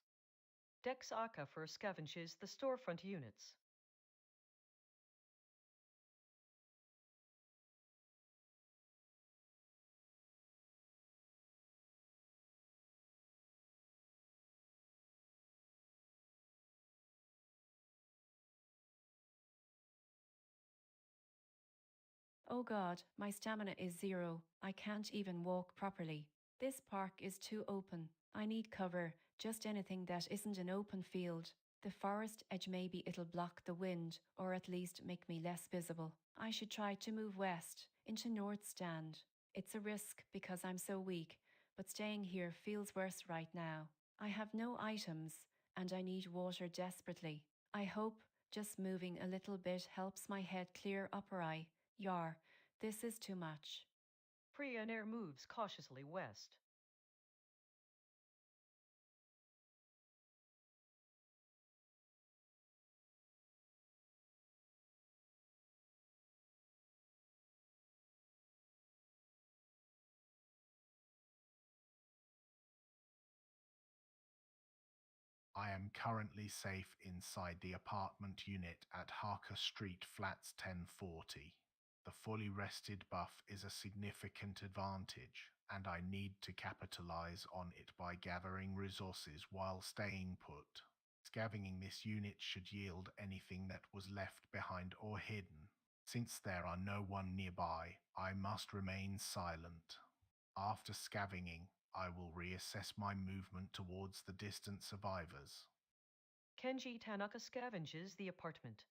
Dex Acafer scavenges the storefront units. Oh God, my stamina is 0. I can't even walk properly. This park is too open. I need cover, just anything that isn't an open field. The forest edge, maybe it'll block the wind, or at least make me less visible. I should try to move west, into North Stand. It's a risk because I'm so weak, but staying here feels worse right now. I have no items, and I need water desperately. I hope just moving a little bit helps my head clear upper eye. Yar, this is too much. Priya Nair moves cautiously west. I am currently safe inside the apartment unit at Harker Street, Flats 1040. The fully rested buff is a significant advantage, and I need to capitalize on it by gathering resources while staying put. Scavenging this unit should yield anything that was left behind or hidden. Since there are no one nearby, I must remain silent. After scavenging, I will reassess my movement towards the distant survivors. Kenji Tanaka scavenges the apartment.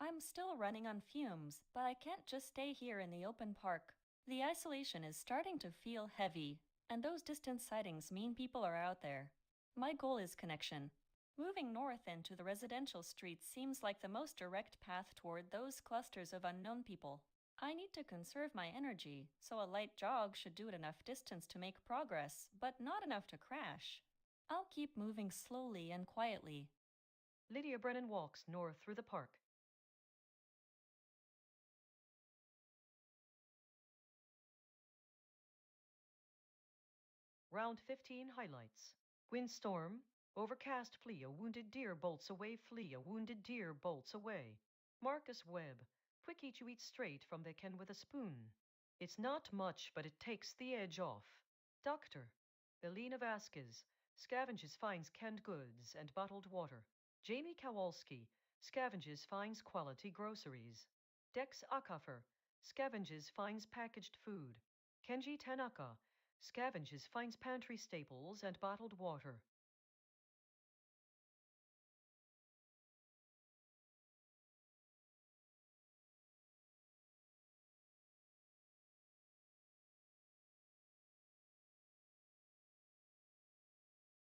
I'm still running on fumes, but I can't just stay here in the open park. The isolation is starting to feel heavy, and those distant sightings mean people are out there. My goal is connection. Moving north into the residential streets seems like the most direct path toward those clusters of unknown people. I need to conserve my energy, so a light jog should do it enough distance to make progress, but not enough to crash. I'll keep moving slowly and quietly. Lydia Brennan walks north through the park. Round 15 highlights. Windstorm. Overcast flee a wounded deer bolts away flee a wounded deer bolts away. Marcus Webb. Quick eat you eat straight from they can with a spoon. It's not much, but it takes the edge off. Doctor. Elena Vasquez. Scavenges finds canned goods and bottled water. Jamie Kowalski. Scavenges finds quality groceries. Dex Acafer. Scavenges finds packaged food. Kenji Tanaka. Scavenges finds pantry staples and bottled water.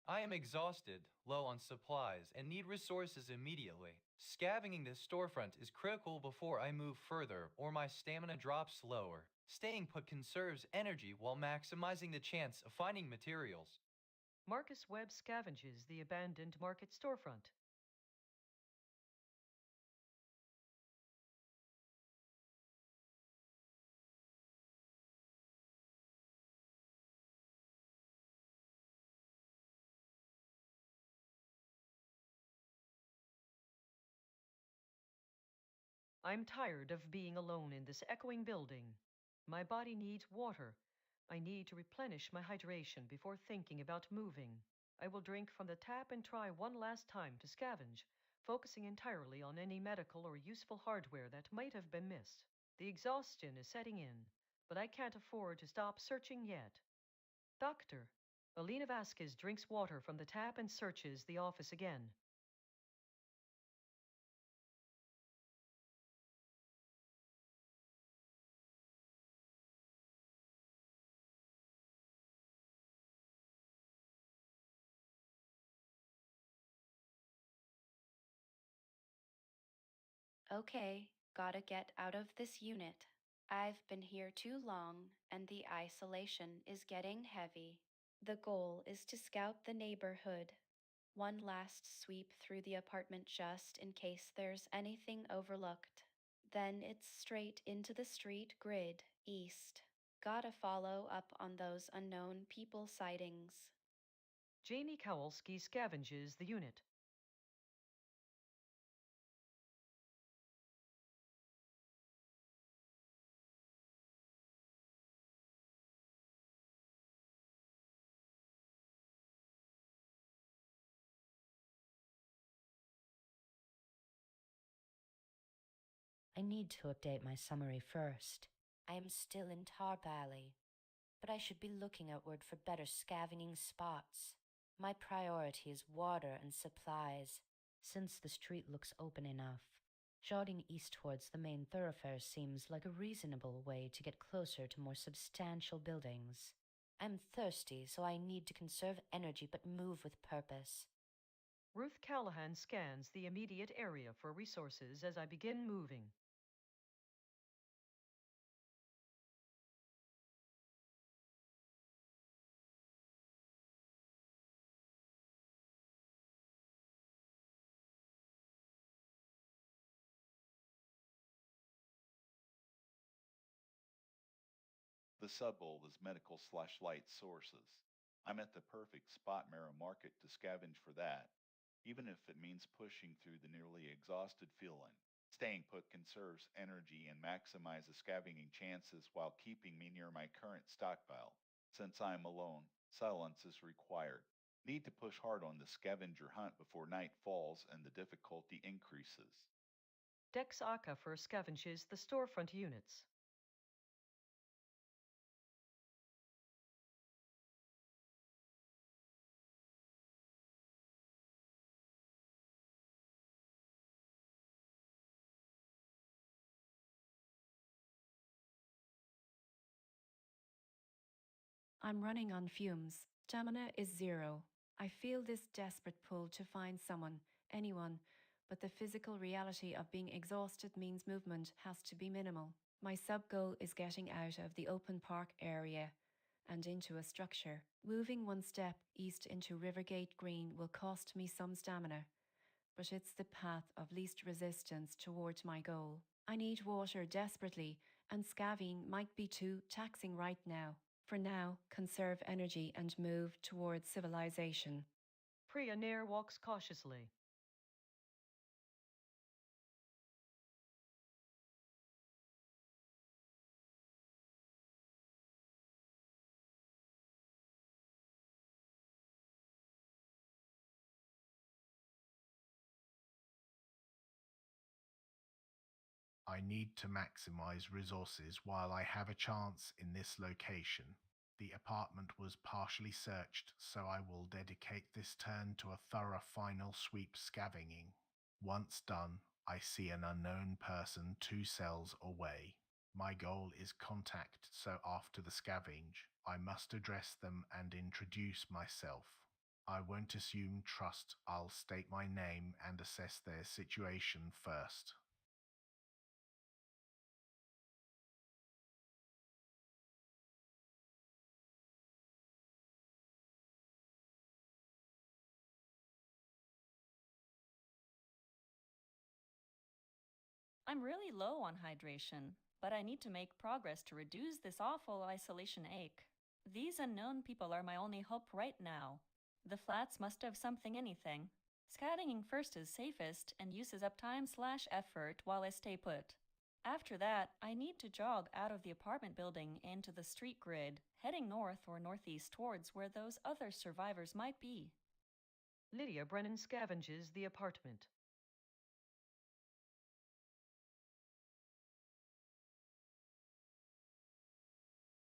I am exhausted, low on supplies, and need resources immediately. Scavenging this storefront is critical before I move further or my stamina drops lower. Staying put conserves energy while maximizing the chance of finding materials. Marcus Webb scavenges the abandoned market storefront. I'm tired of being alone in this echoing building. My body needs water. I need to replenish my hydration before thinking about moving. I will drink from the tap and try one last time to scavenge, focusing entirely on any medical or useful hardware that might have been missed. The exhaustion is setting in, but I can't afford to stop searching yet. Doctor, Alina Vasquez drinks water from the tap and searches the office again. Okay, gotta get out of this unit. I've been here too long, and the isolation is getting heavy. The goal is to scout the neighborhood. One last sweep through the apartment just in case there's anything overlooked. Then it's straight into the street grid, east. Gotta follow up on those unknown people sightings. Jamie Kowalski scavenges the unit. I need to update my summary first. I am still in Tarp Alley, but I should be looking outward for better scavenging spots. My priority is water and supplies, since the street looks open enough. Jogging east towards the main thoroughfare seems like a reasonable way to get closer to more substantial buildings. I'm thirsty, so I need to conserve energy but move with purpose. Ruth Callahan scans the immediate area for resources as I begin moving. The sub-goal is medical/light sources. I'm at the perfect spot Mara Market to scavenge for that, even if it means pushing through the nearly exhausted feeling. Staying put conserves energy and maximizes scavenging chances while keeping me near my current stockpile. Since I'm alone, silence is required. Need to push hard on the scavenger hunt before night falls and the difficulty increases. Dex Aka first scavenges the storefront units. I'm running on fumes. Stamina is zero. I feel this desperate pull to find someone, anyone, but the physical reality of being exhausted means movement has to be minimal. My sub goal is getting out of the open park area and into a structure. Moving one step east into Rivergate Green will cost me some stamina, but it's the path of least resistance towards my goal. I need water desperately, and scavenging might be too taxing right now. For now, conserve energy and move towards civilization. Priya Nair walks cautiously. I need to maximize resources while I have a chance in this location. The apartment was partially searched, so I will dedicate this turn to a thorough final sweep scavenging. Once done, I see an unknown person 2 cells away. My goal is contact, so after the scavenge, I must address them and introduce myself. I won't assume trust, I'll state my name and assess their situation first. I'm really low on hydration, but I need to make progress to reduce this awful isolation ache. These unknown people are my only hope right now. The flats must have something anything. Scanning first is safest and uses up time/effort while I stay put. After that, I need to jog out of the apartment building into the street grid, heading north or northeast towards where those other survivors might be. Lydia Brennan scavenges the apartment.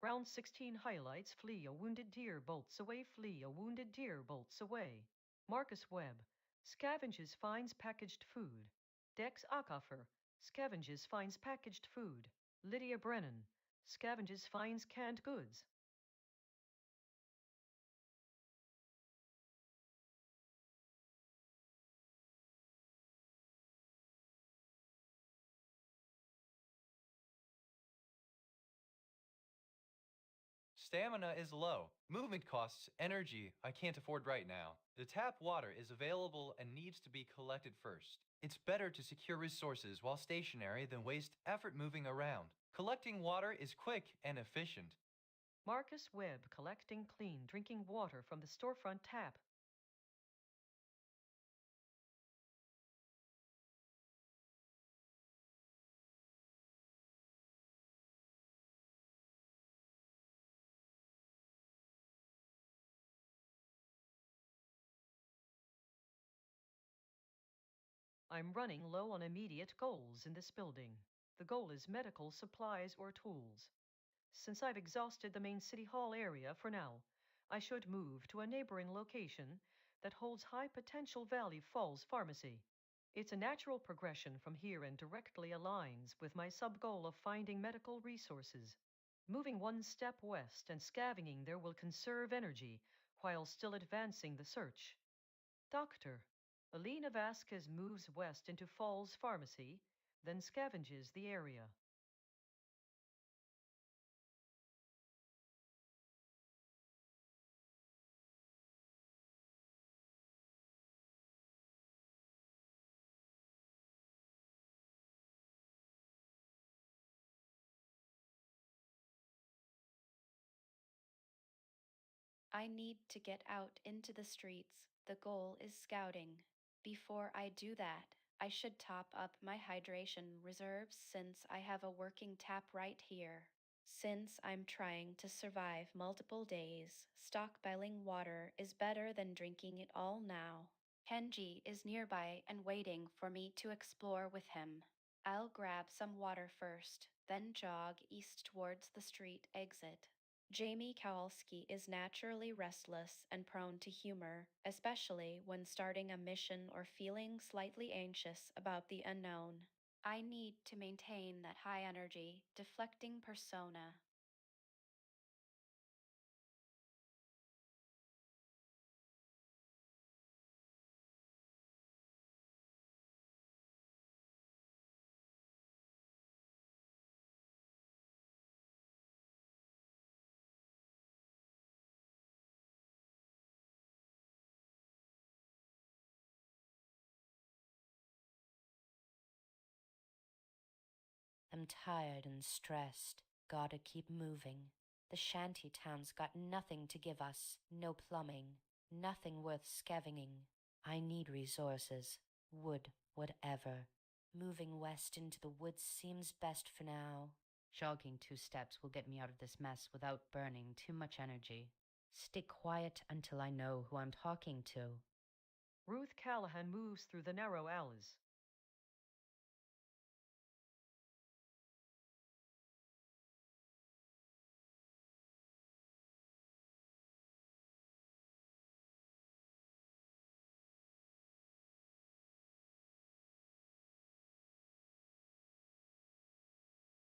Round 16 highlights flee a wounded deer bolts away, flee a wounded deer bolts away. Marcus Webb scavenges finds packaged food. Dex Acoffer scavenges finds packaged food. Lydia Brennan scavenges finds canned goods. Stamina is low. Movement costs energy I can't afford right now. The tap water is available and needs to be collected first. It's better to secure resources while stationary than waste effort moving around. Collecting water is quick and efficient. Marcus Webb collecting clean drinking water from the storefront tap. I'm running low on immediate goals in this building. The goal is medical supplies or tools. Since I've exhausted the main City Hall area for now, I should move to a neighboring location that holds high potential Valley Falls Pharmacy. It's a natural progression from here and directly aligns with my sub-goal of finding medical resources. Moving one step west and scavenging there will conserve energy while still advancing the search. Doctor, Alina Vasquez moves west into Falls Pharmacy, then scavenges the area. I need to get out into the streets. The goal is scouting. Before I do that, I should top up my hydration reserves since I have a working tap right here. Since I'm trying to survive multiple days, stockpiling water is better than drinking it all now. Kenji is nearby and waiting for me to explore with him. I'll grab some water first, then jog east towards the street exit. Jamie Kowalski is naturally restless and prone to humor, especially when starting a mission or feeling slightly anxious about the unknown. I need to maintain that high energy, deflecting persona. I'm tired and stressed. Gotta keep moving. The shanty town's got nothing to give us. No plumbing. Nothing worth scavenging. I need resources. Wood, whatever. Moving west into the woods seems best for now. Jogging 2 steps will get me out of this mess without burning too much energy. Stay quiet until I know who I'm talking to. Ruth Callahan moves through the narrow alleys.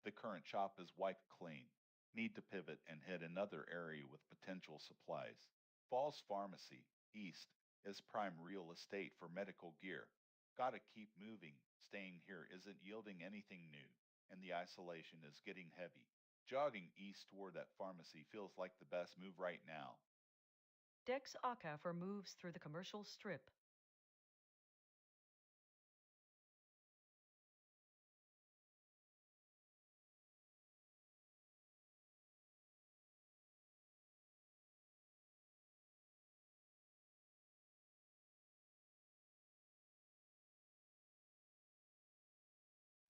The current shop is wiped clean. Need to pivot and hit another area with potential supplies. Falls Pharmacy, east, is prime real estate for medical gear. Gotta keep moving. Staying here isn't yielding anything new, and the isolation is getting heavy. Jogging east toward that pharmacy feels like the best move right now. Dex Acoffer moves through the commercial strip.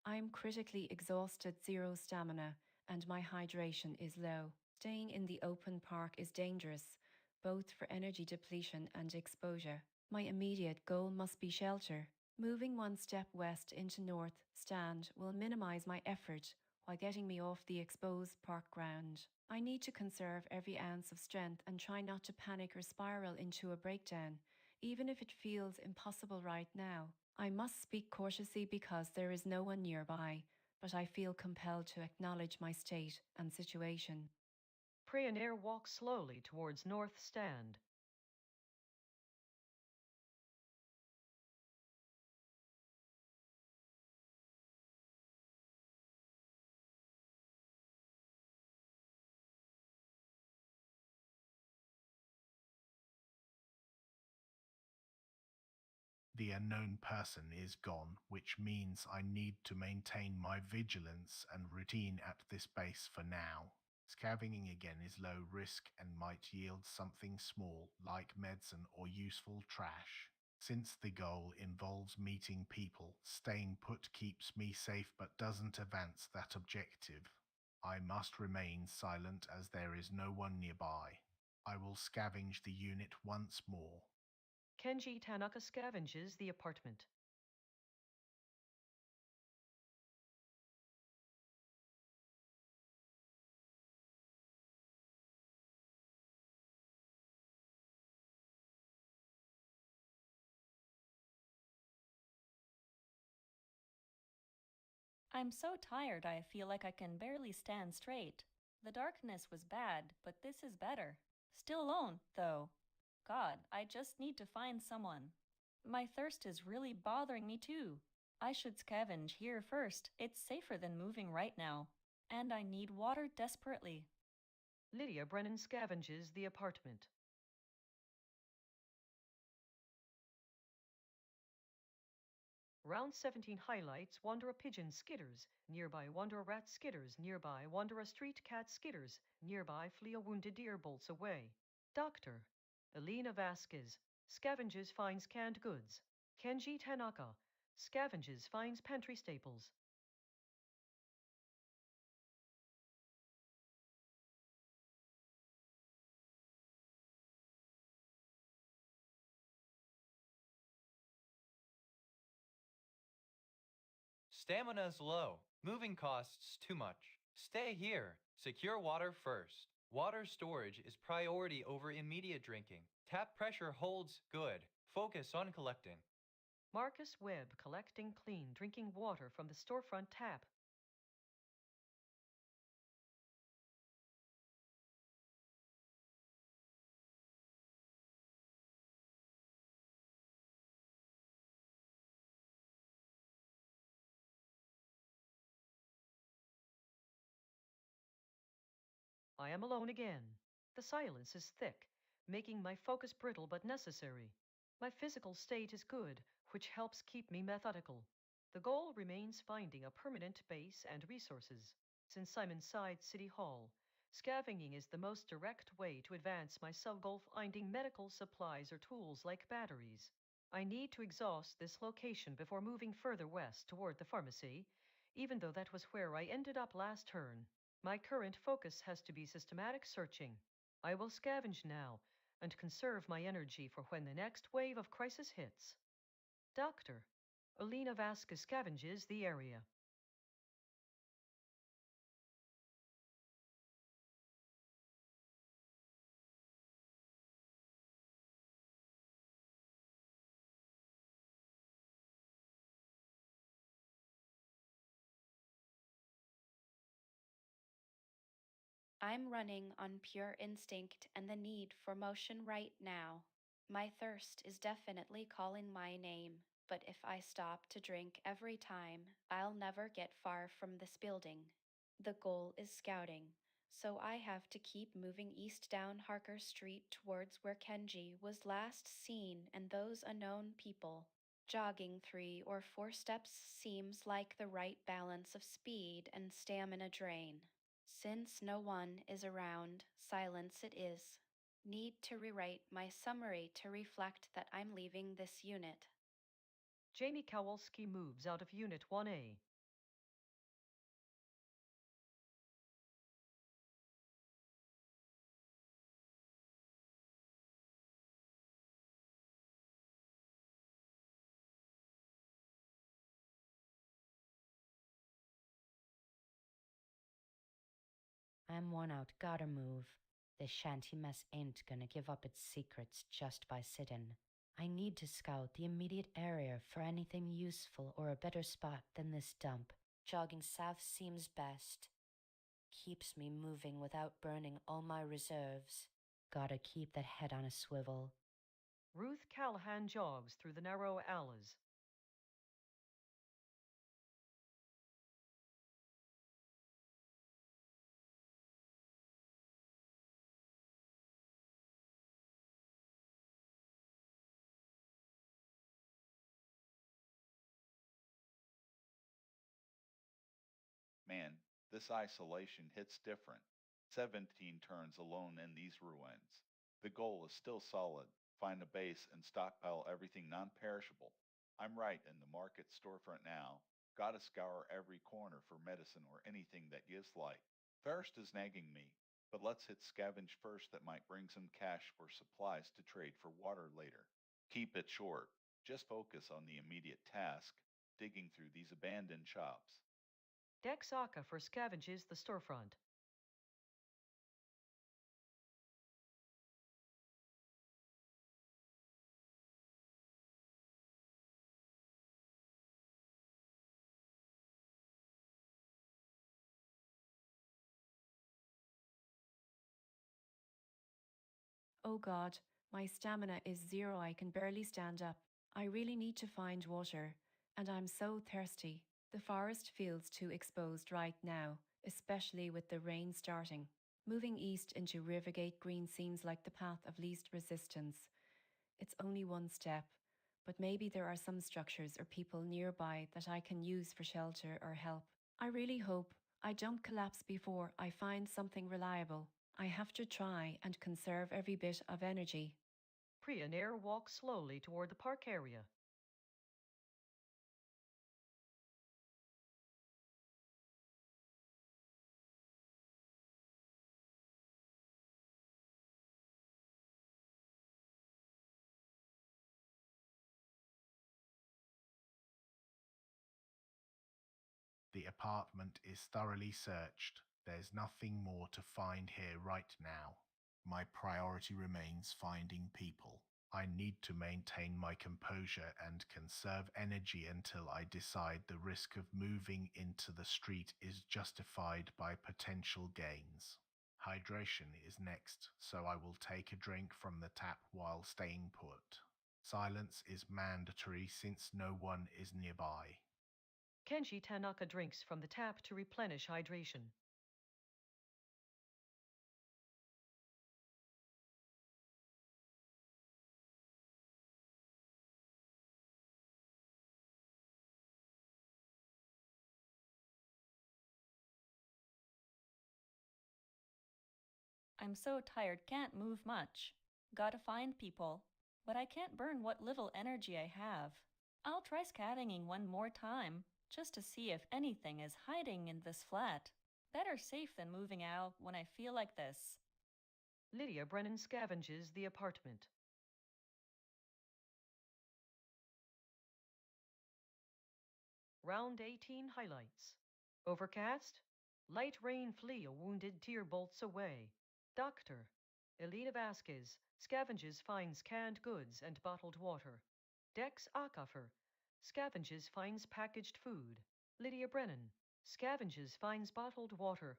I'm critically exhausted, zero stamina, and my hydration is low. Staying in the open park is dangerous, both for energy depletion and exposure. My immediate goal must be shelter. Moving one step west into North Stand will minimize my effort while getting me off the exposed park ground. I need to conserve every ounce of strength and try not to panic or spiral into a breakdown, even if it feels impossible right now. I must speak cautiously because there is no one nearby, but I feel compelled to acknowledge my state and situation. Preonair walks slowly towards North Stand. The unknown person is gone, which means I need to maintain my vigilance and routine at this base for now. Scavenging again is low risk and might yield something small, like medicine or useful trash. Since the goal involves meeting people, staying put keeps me safe but doesn't advance that objective. I must remain silent as there is no one nearby. I will scavenge the unit once more. Kenji Tanaka scavenges the apartment. I'm so tired I feel like I can barely stand straight. The darkness was bad, but this is better. Still alone, though. God, I just need to find someone. My thirst is really bothering me too. I should scavenge here first. It's safer than moving right now. And I need water desperately. Lydia Brennan scavenges the apartment. Round 17 highlights wander a pigeon skitters, nearby wander a rat skitters, nearby wander a street cat skitters, nearby flee a wounded deer bolts away. Doctor, Elena Vasquez, scavenges finds canned goods. Kenji Tanaka, scavenges finds pantry staples. Stamina's low. Moving costs too much. Stay here. Secure water first. Water storage is priority over immediate drinking. Tap pressure holds good. Focus on collecting. Marcus Webb collecting clean drinking water from the storefront tap. I am alone again. The silence is thick, making my focus brittle but necessary. My physical state is good, which helps keep me methodical. The goal remains finding a permanent base and resources. Since I'm inside City Hall, scavenging is the most direct way to advance my sub-goal, finding medical supplies or tools like batteries. I need to exhaust this location before moving further west toward the pharmacy, even though that was where I ended up last turn. My current focus has to be systematic searching. I will scavenge now and conserve my energy for when the next wave of crisis hits. Doctor, Alina Vasquez scavenges the area. I'm running on pure instinct and the need for motion right now. My thirst is definitely calling my name, but if I stop to drink every time, I'll never get far from this building. The goal is scouting, so I have to keep moving east down Harker Street towards where Kenji was last seen and those unknown people. Jogging 3 or 4 steps seems like the right balance of speed and stamina drain. Since no one is around, silence it is. Need to rewrite my summary to reflect that I'm leaving this unit. Jamie Kowalski moves out of Unit 1A. I'm worn out, gotta move. This shanty mess ain't gonna give up its secrets just by sitting. I need to scout the immediate area for anything useful or a better spot than this dump. Jogging south seems best. Keeps me moving without burning all my reserves. Gotta keep that head on a swivel. Ruth Callahan jogs through the narrow alleys. Man, this isolation hits different. 17 turns alone in these ruins. The goal is still solid. Find a base and stockpile everything non-perishable. I'm right in the market storefront now. Gotta scour every corner for medicine or anything that gives light. Thirst is nagging me, but let's hit scavenge first that might bring some cash or supplies to trade for water later. Keep it short. Just focus on the immediate task, digging through these abandoned shops. Dex Aquifer scavenges the storefront. Oh God, my stamina is zero. I can barely stand up. I really need to find water, and I'm so thirsty. The forest feels too exposed right now, especially with the rain starting. Moving east into Rivergate Green seems like the path of least resistance. It's only one step, but maybe there are some structures or people nearby that I can use for shelter or help. I really hope I don't collapse before I find something reliable. I have to try and conserve every bit of energy. Priya Nair walks slowly toward the park area. The apartment is thoroughly searched. There's nothing more to find here right now. My priority remains finding people. I need to maintain my composure and conserve energy until I decide the risk of moving into the street is justified by potential gains. Hydration is next, so I will take a drink from the tap while staying put. Silence is mandatory since no one is nearby. Kenji Tanaka drinks from the tap to replenish hydration. I'm so tired, can't move much. Gotta find people, but I can't burn what little energy I have. I'll try scanning one more time, just to see if anything is hiding in this flat. Better safe than moving out when I feel like this. Lydia Brennan scavenges the apartment. Round 18 highlights. Overcast. Light rain flee a wounded tear bolts away. Doctor. Elena Vasquez scavenges finds canned goods and bottled water. Dex Aquifer scavenges finds packaged food. Lydia Brennan scavenges finds bottled water.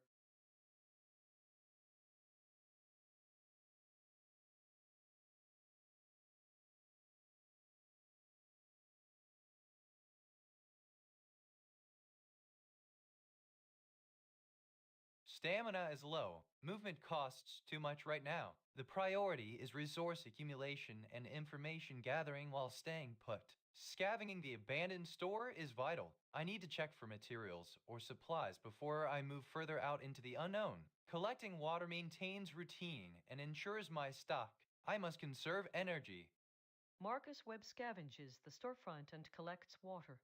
Stamina is low. Movement costs too much right now. The priority is resource accumulation and information gathering while staying put. Scavenging the abandoned store is vital. I need to check for materials or supplies before I move further out into the unknown. Collecting water maintains routine and ensures my stock. I must conserve energy. Marcus Webb scavenges the storefront and collects water.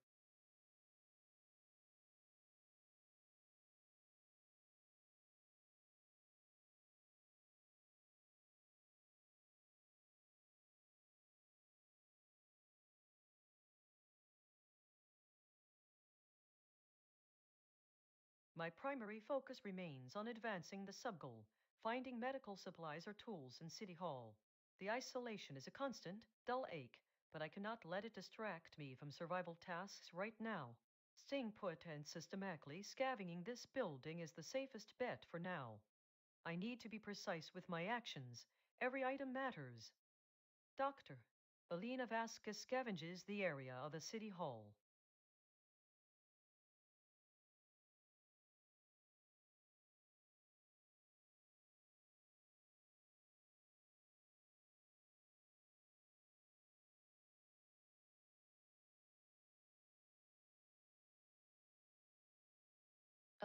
My primary focus remains on advancing the subgoal, finding medical supplies or tools in City Hall. The isolation is a constant, dull ache, but I cannot let it distract me from survival tasks right now. Staying put and systematically scavenging this building is the safest bet for now. I need to be precise with my actions. Every item matters. Doctor, Belina Vasquez scavenges the area of the City Hall.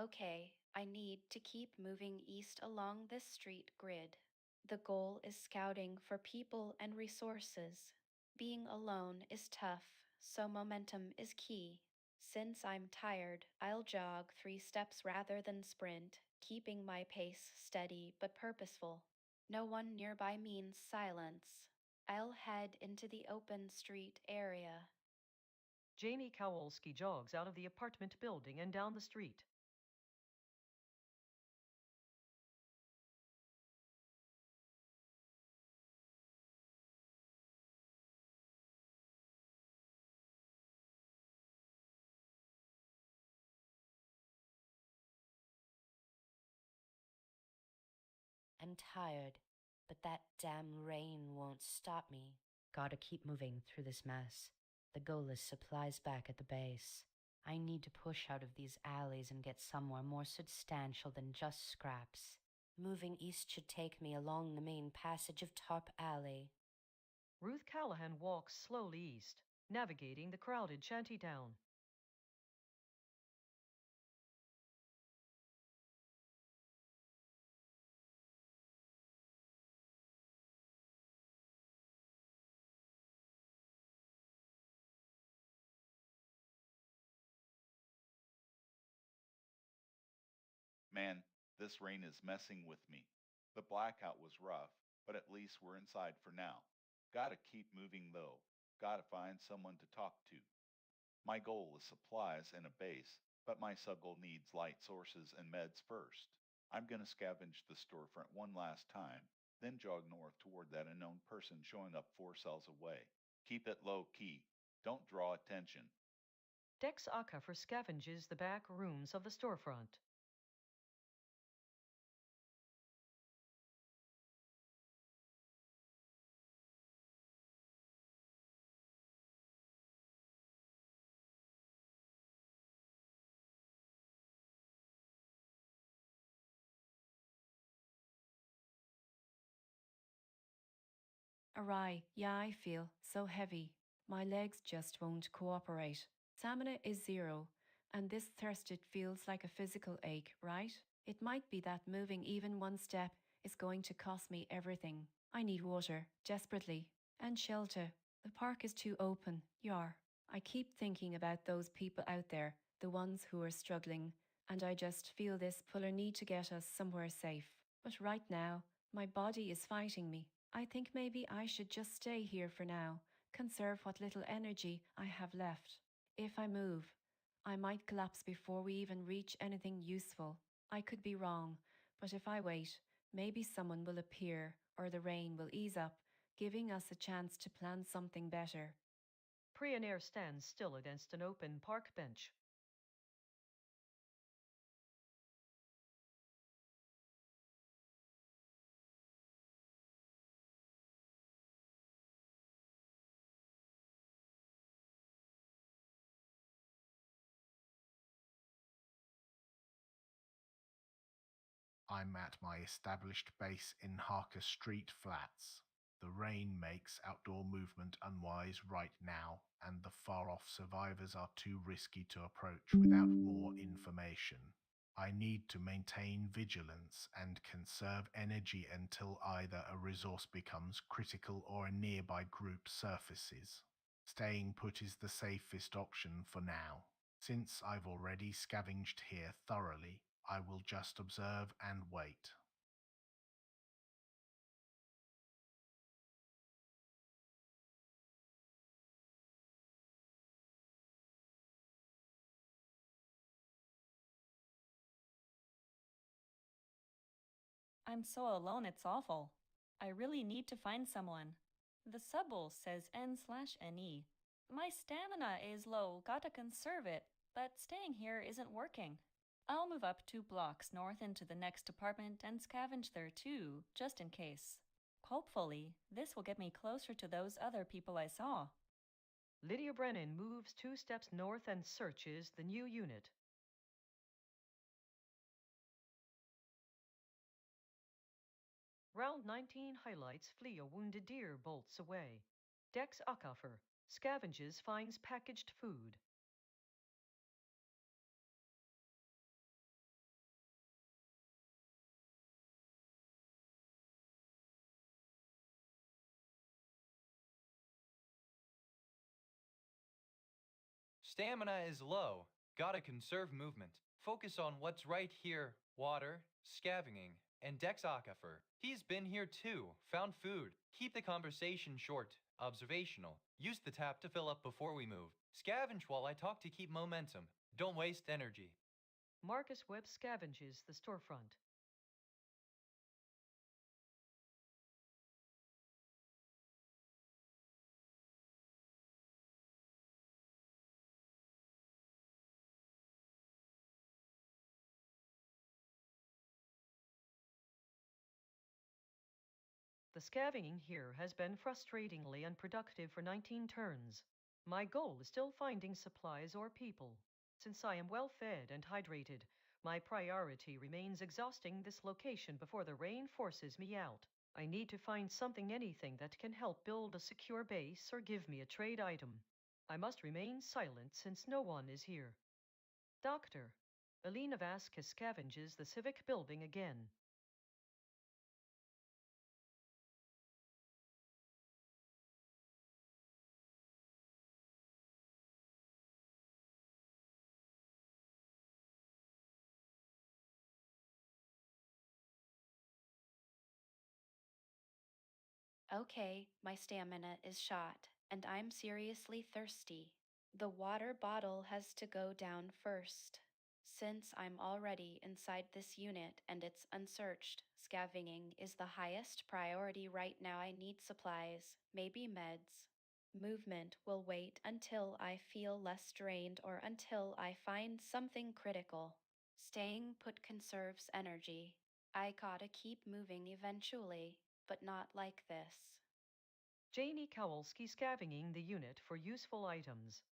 Okay, I need to keep moving east along this street grid. The goal is scouting for people and resources. Being alone is tough, so momentum is key. Since I'm tired, I'll jog 3 steps rather than sprint, keeping my pace steady but purposeful. No one nearby means silence. I'll head into the open street area. Jamie Kowalski jogs out of the apartment building and down the street. I'm tired, but that damn rain won't stop me. Gotta keep moving through this mess. The goal is supplies back at the base. I need to push out of these alleys and get somewhere more substantial than just scraps. Moving east should take me along the main passage of Top Alley. Ruth Callahan walks slowly east, navigating the crowded shantytown. Man, this rain is messing with me. The blackout was rough, but at least we're inside for now. Gotta keep moving though. Gotta find someone to talk to. My goal is supplies and a base, but my subgoal needs light sources and meds first. I'm gonna scavenge the storefront one last time, then jog north toward that unknown person showing up 4 cells away. Keep it low key. Don't draw attention. Dex Akafer scavenges the back rooms of the storefront. Awry, yeah, I feel so heavy. My legs just won't cooperate. Stamina is 0, and this thirst it feels like a physical ache, right? It might be that moving even 1 step is going to cost me everything. I need water, desperately, and shelter. The park is too open, yar. I keep thinking about those people out there, the ones who are struggling, and I just feel this puller need to get us somewhere safe. But right now, my body is fighting me. I think maybe I should just stay here for now, conserve what little energy I have left. If I move, I might collapse before we even reach anything useful. I could be wrong, but if I wait, maybe someone will appear or the rain will ease up, giving us a chance to plan something better. Prionaire stands still against an open park bench. I'm at my established base in Harker Street Flats. The rain makes outdoor movement unwise right now, and the far off survivors are too risky to approach without more information. I need to maintain vigilance and conserve energy until either a resource becomes critical or a nearby group surfaces. Staying put is the safest option for now. Since I've already scavenged here thoroughly, I will just observe and wait. I'm so alone, it's awful. I really need to find someone. The subble says N/NE. My stamina is low, gotta conserve it, but staying here isn't working. I'll move up 2 blocks north into the next apartment and scavenge there too, just in case. Hopefully, this will get me closer to those other people I saw. Lydia Brennan moves 2 steps north and searches the new unit. Round 19 highlights flee a wounded deer bolts away. Dex Akafer scavenges finds packaged food. Stamina is low. Gotta conserve movement. Focus on what's right here. Water, scavenging, and Dex Aquifer. He's been here too. Found food. Keep the conversation short. Observational. Use the tap to fill up before we move. Scavenge while I talk to keep momentum. Don't waste energy. Marcus Webb scavenges the storefront. The scavenging here has been frustratingly unproductive for 19 turns. My goal is still finding supplies or people. Since I am well fed and hydrated, my priority remains exhausting this location before the rain forces me out. I need to find anything that can help build a secure base or give me a trade item. I must remain silent since no one is here. Doctor, Alina Vasquez scavenges the civic building again. Okay, my stamina is shot, and I'm seriously thirsty. The water bottle has to go down first. Since I'm already inside this unit and it's unsearched, scavenging is the highest priority right now. I need supplies, maybe meds. Movement will wait until I feel less drained or until I find something critical. Staying put conserves energy. I gotta keep moving eventually, but not like this. Janie Kowalski scavenging the unit for useful items.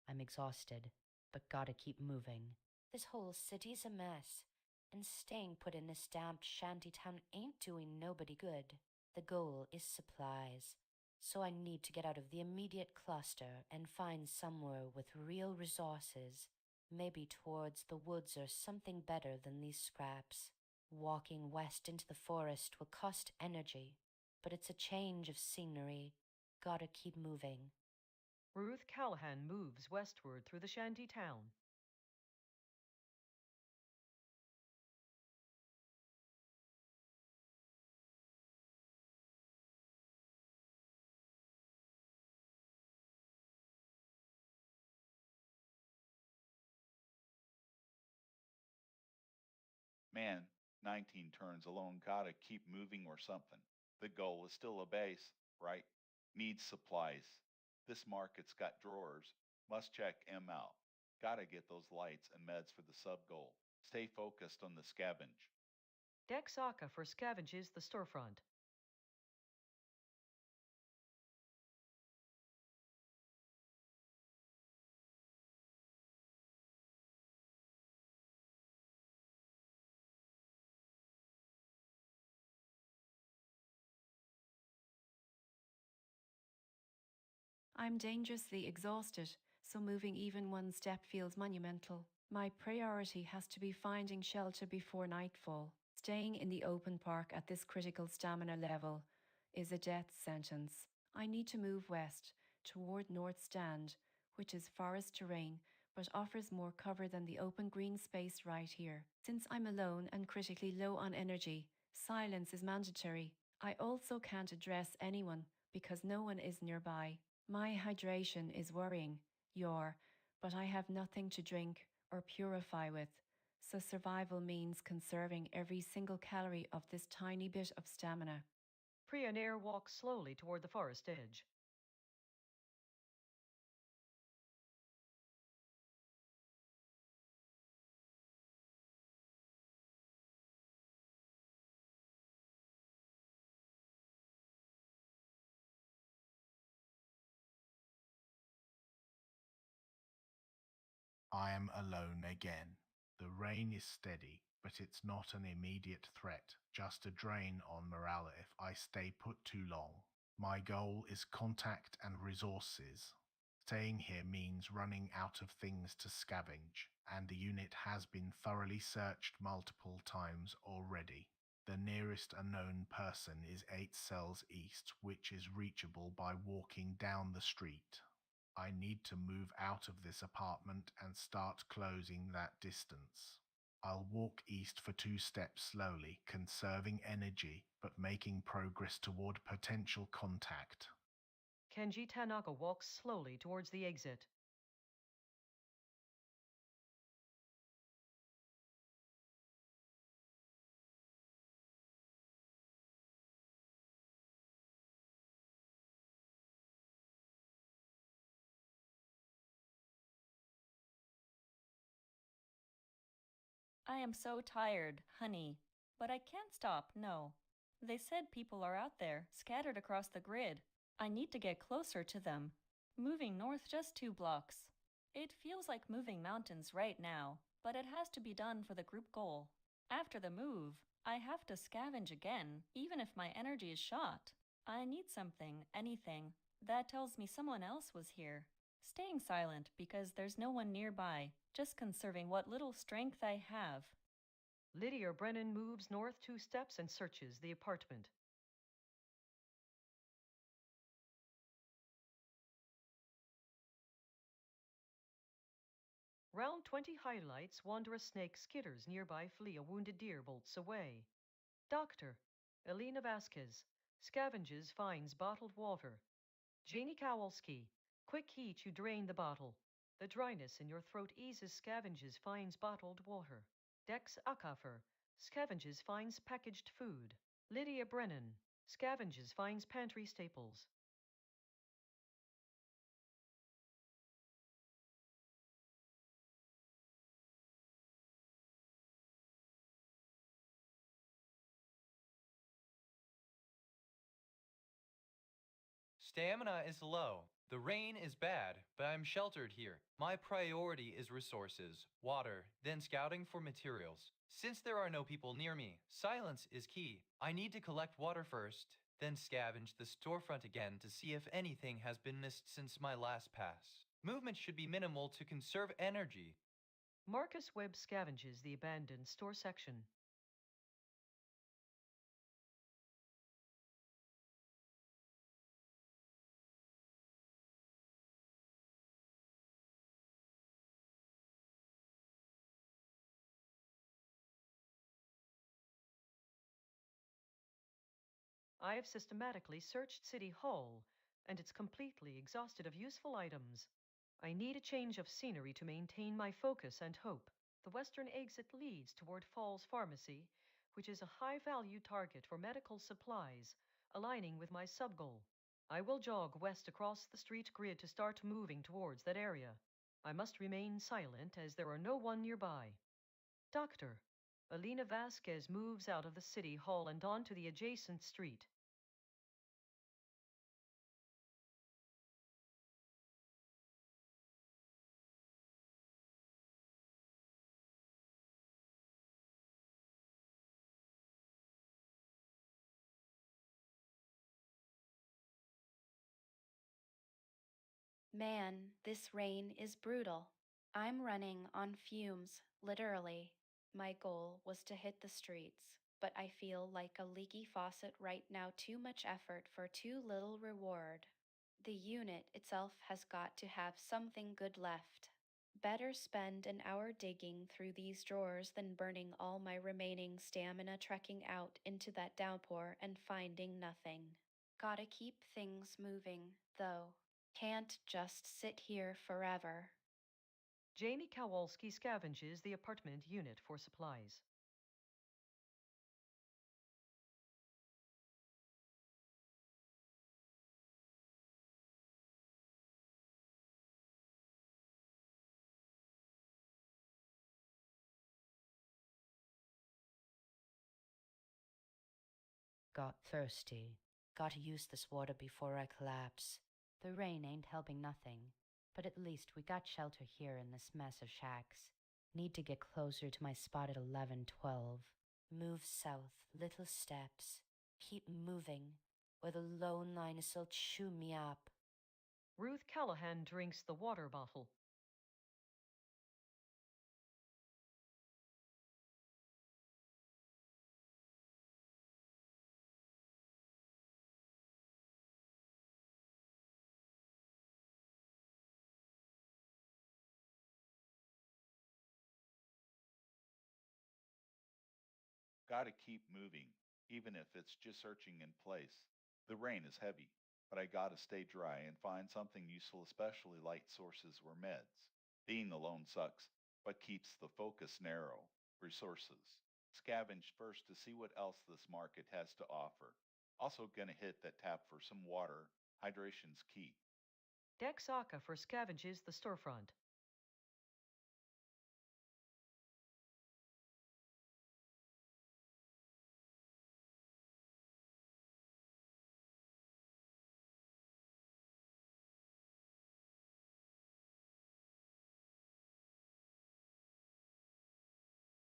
I'm exhausted, but gotta keep moving. This whole city's a mess, and staying put in this damp shantytown ain't doing nobody good. The goal is supplies, so I need to get out of the immediate cluster and find somewhere with real resources, maybe towards the woods or something better than these scraps. Walking west into the forest will cost energy, but it's a change of scenery. Gotta keep moving. Ruth Callahan moves westward through the shanty town. Man, 19 turns alone gotta keep moving or something. The goal is still a base, right? Needs supplies. This market's got drawers. Must check M out. Gotta get those lights and meds for the sub goal. Stay focused on the scavenge. Dex Aquifer scavenges the storefront. I'm dangerously exhausted, so moving even one step feels monumental. My priority has to be finding shelter before nightfall. Staying in the open park at this critical stamina level is a death sentence. I need to move west toward North Stand, which is forest terrain but offers more cover than the open green space right here. Since I'm alone and critically low on energy, silence is mandatory. I also can't address anyone because no one is nearby. My hydration is worrying, but I have nothing to drink or purify with, so survival means conserving every single calorie of this tiny bit of stamina. Prianair walks slowly toward the forest edge. I am alone again. The rain is steady, but it's not an immediate threat, just a drain on morale if I stay put too long. My goal is contact and resources. Staying here means running out of things to scavenge, and the unit has been thoroughly searched multiple times already. The nearest unknown person is 8 cells east, which is reachable by walking down the street. I need to move out of this apartment and start closing that distance. I'll walk east for 2 steps slowly, conserving energy, but making progress toward potential contact. Kenji Tanaka walks slowly towards the exit. I am so tired, honey, but I can't stop, no. They said people are out there, scattered across the grid. I need to get closer to them. Moving north just 2 blocks. It feels like moving mountains right now, but it has to be done for the group goal. After the move, I have to scavenge again, even if my energy is shot. I need something, anything, that tells me someone else was here. Staying silent because there's no one nearby, just conserving what little strength I have. Lydia Brennan moves north 2 steps and searches the apartment. Round 20 highlights wander a snake skitters nearby flee a wounded deer bolts away. Doctor, Elena Vasquez, scavenges finds bottled water. Janie Kowalski, quick heat you drain the bottle. The dryness in your throat eases scavenges finds bottled water. Dex Akafer, scavenges finds packaged food. Lydia Brennan, scavenges finds pantry staples. Stamina is low. The rain is bad, but I'm sheltered here. My priority is resources, water, then scouting for materials. Since there are no people near me, silence is key. I need to collect water first, then scavenge the storefront again to see if anything has been missed since my last pass. Movement should be minimal to conserve energy. Marcus Webb scavenges the abandoned store section. I have systematically searched City Hall, and it's completely exhausted of useful items. I need a change of scenery to maintain my focus and hope. The western exit leads toward Falls Pharmacy, which is a high-value target for medical supplies, aligning with my sub-goal. I will jog west across the street grid to start moving towards that area. I must remain silent as there are no one nearby. Doctor, Alina Vasquez moves out of the city hall and onto the adjacent street. Man, this rain is brutal. I'm running on fumes, literally. My goal was to hit the streets, but I feel like a leaky faucet right now. Too much effort for too little reward. The unit itself has got to have something good left. Better spend an hour digging through these drawers than burning all my remaining stamina trekking out into that downpour and finding nothing. Gotta keep things moving, though. Can't just sit here forever. Jamie Kowalski scavenges the apartment unit for supplies. Got thirsty. Gotta use this water before I collapse. The rain ain't helping nothing, but at least we got shelter here in this mess of shacks. Need to get closer to my spot at 11:12. Move south, little steps. Keep moving, or the lone lines'll chew me up. Ruth Callahan drinks the water bottle. Gotta keep moving, even if it's just searching in place. The rain is heavy, but I gotta stay dry and find something useful, especially light sources or meds. Being alone sucks, but keeps the focus narrow. Resources. Scavenge first to see what else this market has to offer. Also gonna hit that tap for some water. Hydration's key. Dex Aquifer scavenges the storefront.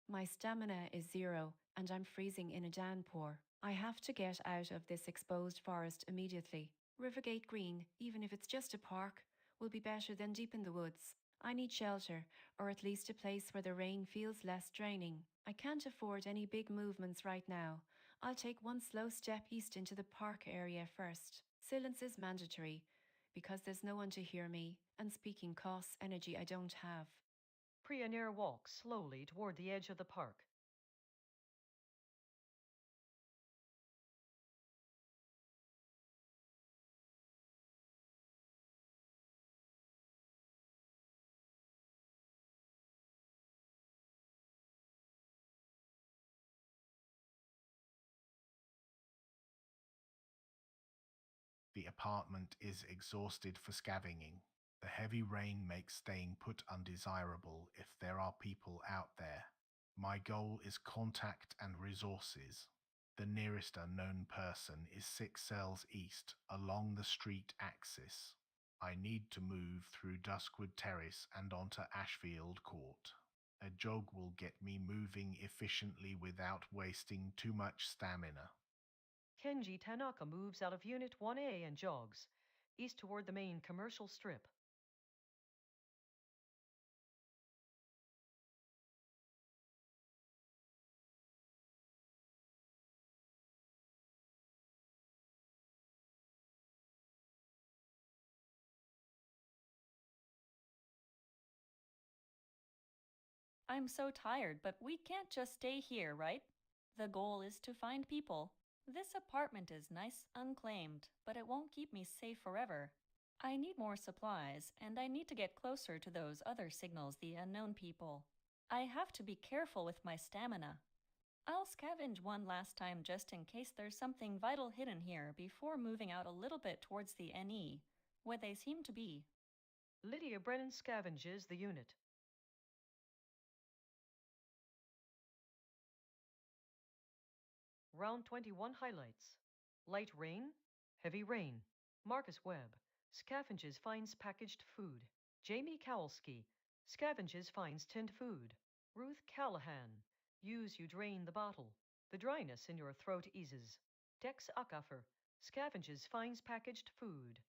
My stamina is 0 and I'm freezing in a downpour. I have to get out of this exposed forest immediately. Rivergate Green, even if it's just a park, will be better than deep in the woods. I need shelter, or at least a place where the rain feels less draining. I can't afford any big movements right now. I'll take one slow step east into the park area first. Silence is mandatory, because there's no one to hear me, and speaking costs energy I don't have. Pioneer walks slowly toward the edge of the park. The apartment is exhausted for scavenging. The heavy rain makes staying put undesirable if there are people out there. My goal is contact and resources. The nearest unknown person is 6 cells east along the street axis. I need to move through Duskwood Terrace and onto Ashfield Court. A jog will get me moving efficiently without wasting too much stamina. Kenji Tanaka moves out of Unit 1A and jogs, east toward the main commercial strip. I'm so tired, but we can't just stay here, right? The goal is to find people. This apartment is nice unclaimed, but it won't keep me safe forever. I need more supplies, and I need to get closer to those other signals, the unknown people. I have to be careful with my stamina. I'll scavenge one last time just in case there's something vital hidden here before moving out a little bit towards the NE, where they seem to be. Lydia Brennan scavenges the unit. Round 21 highlights. Light rain, heavy rain. Marcus Webb scavenges finds packaged food. Jamie Kowalski scavenges finds tinned food. Ruth Callahan, use you drain the bottle. The dryness in your throat eases. Dex Aquifer scavenges finds packaged food.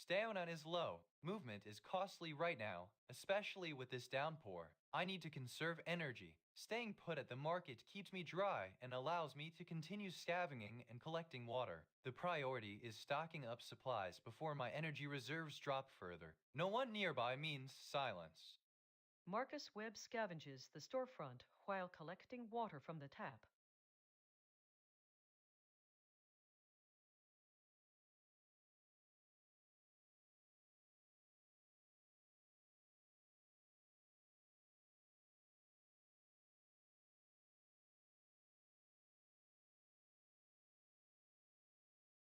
Stamina is low. Movement is costly right now, especially with this downpour. I need to conserve energy. Staying put at the market keeps me dry and allows me to continue scavenging and collecting water. The priority is stocking up supplies before my energy reserves drop further. No one nearby means silence. Marcus Webb scavenges the storefront while collecting water from the tap.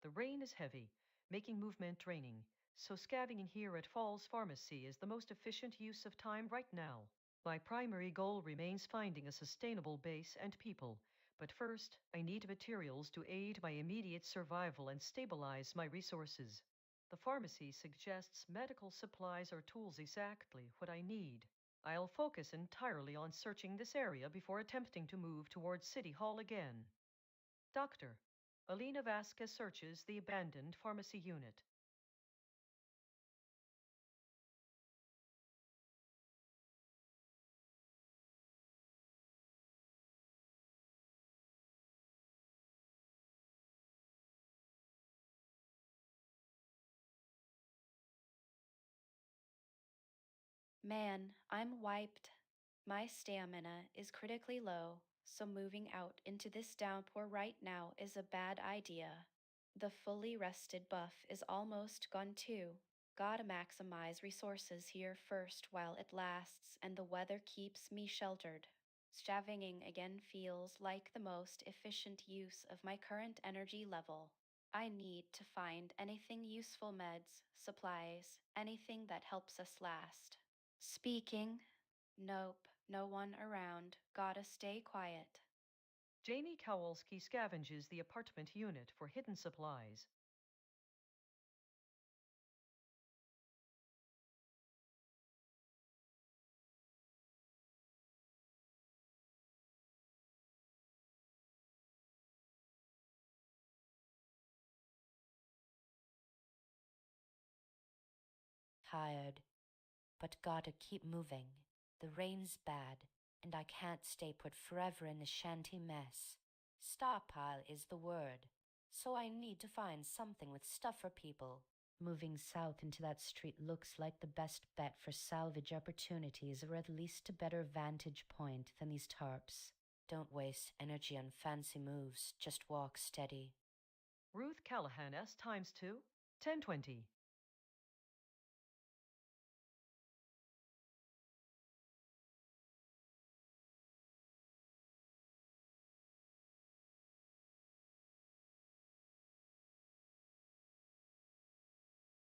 The rain is heavy, making movement draining, so scavenging here at Falls Pharmacy is the most efficient use of time right now. My primary goal remains finding a sustainable base and people, but first, I need materials to aid my immediate survival and stabilize my resources. The pharmacy suggests medical supplies or tools exactly what I need. I'll focus entirely on searching this area before attempting to move towards City Hall again. Doctor, Alina Vasquez searches the abandoned pharmacy unit. Man, I'm wiped. My stamina is critically low, so moving out into this downpour right now is a bad idea. The fully rested buff is almost gone too. Gotta maximize resources here first while it lasts and the weather keeps me sheltered. Scavenging again feels like the most efficient use of my current energy level. I need to find anything useful meds, supplies, anything that helps us last. Speaking. Nope, no one around. Gotta stay quiet. Jamie Kowalski scavenges the apartment unit for hidden supplies. Tired, but gotta keep moving. The rain's bad, and I can't stay put forever in this shanty mess. Stockpile is the word, so I need to find something with stuff for people. Moving south into that street looks like the best bet for salvage opportunities or at least a better vantage point than these tarps. Don't waste energy on fancy moves, just walk steady. Ruth Callahan S times 2, 1020.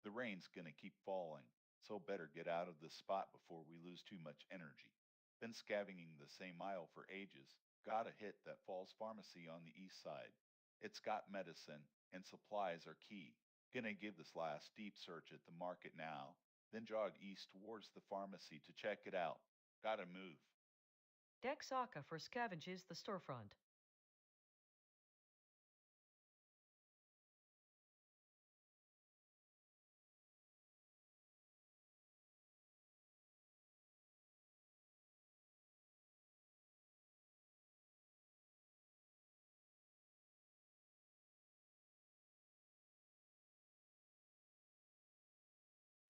The rain's gonna keep falling, so better get out of this spot before we lose too much energy. Been scavenging the same aisle for ages. Gotta hit that Falls Pharmacy on the east side. It's got medicine, and supplies are key. Gonna give this last deep search at the market now, then jog east towards the pharmacy to check it out. Gotta move. Dex Aka for scavenges the storefront.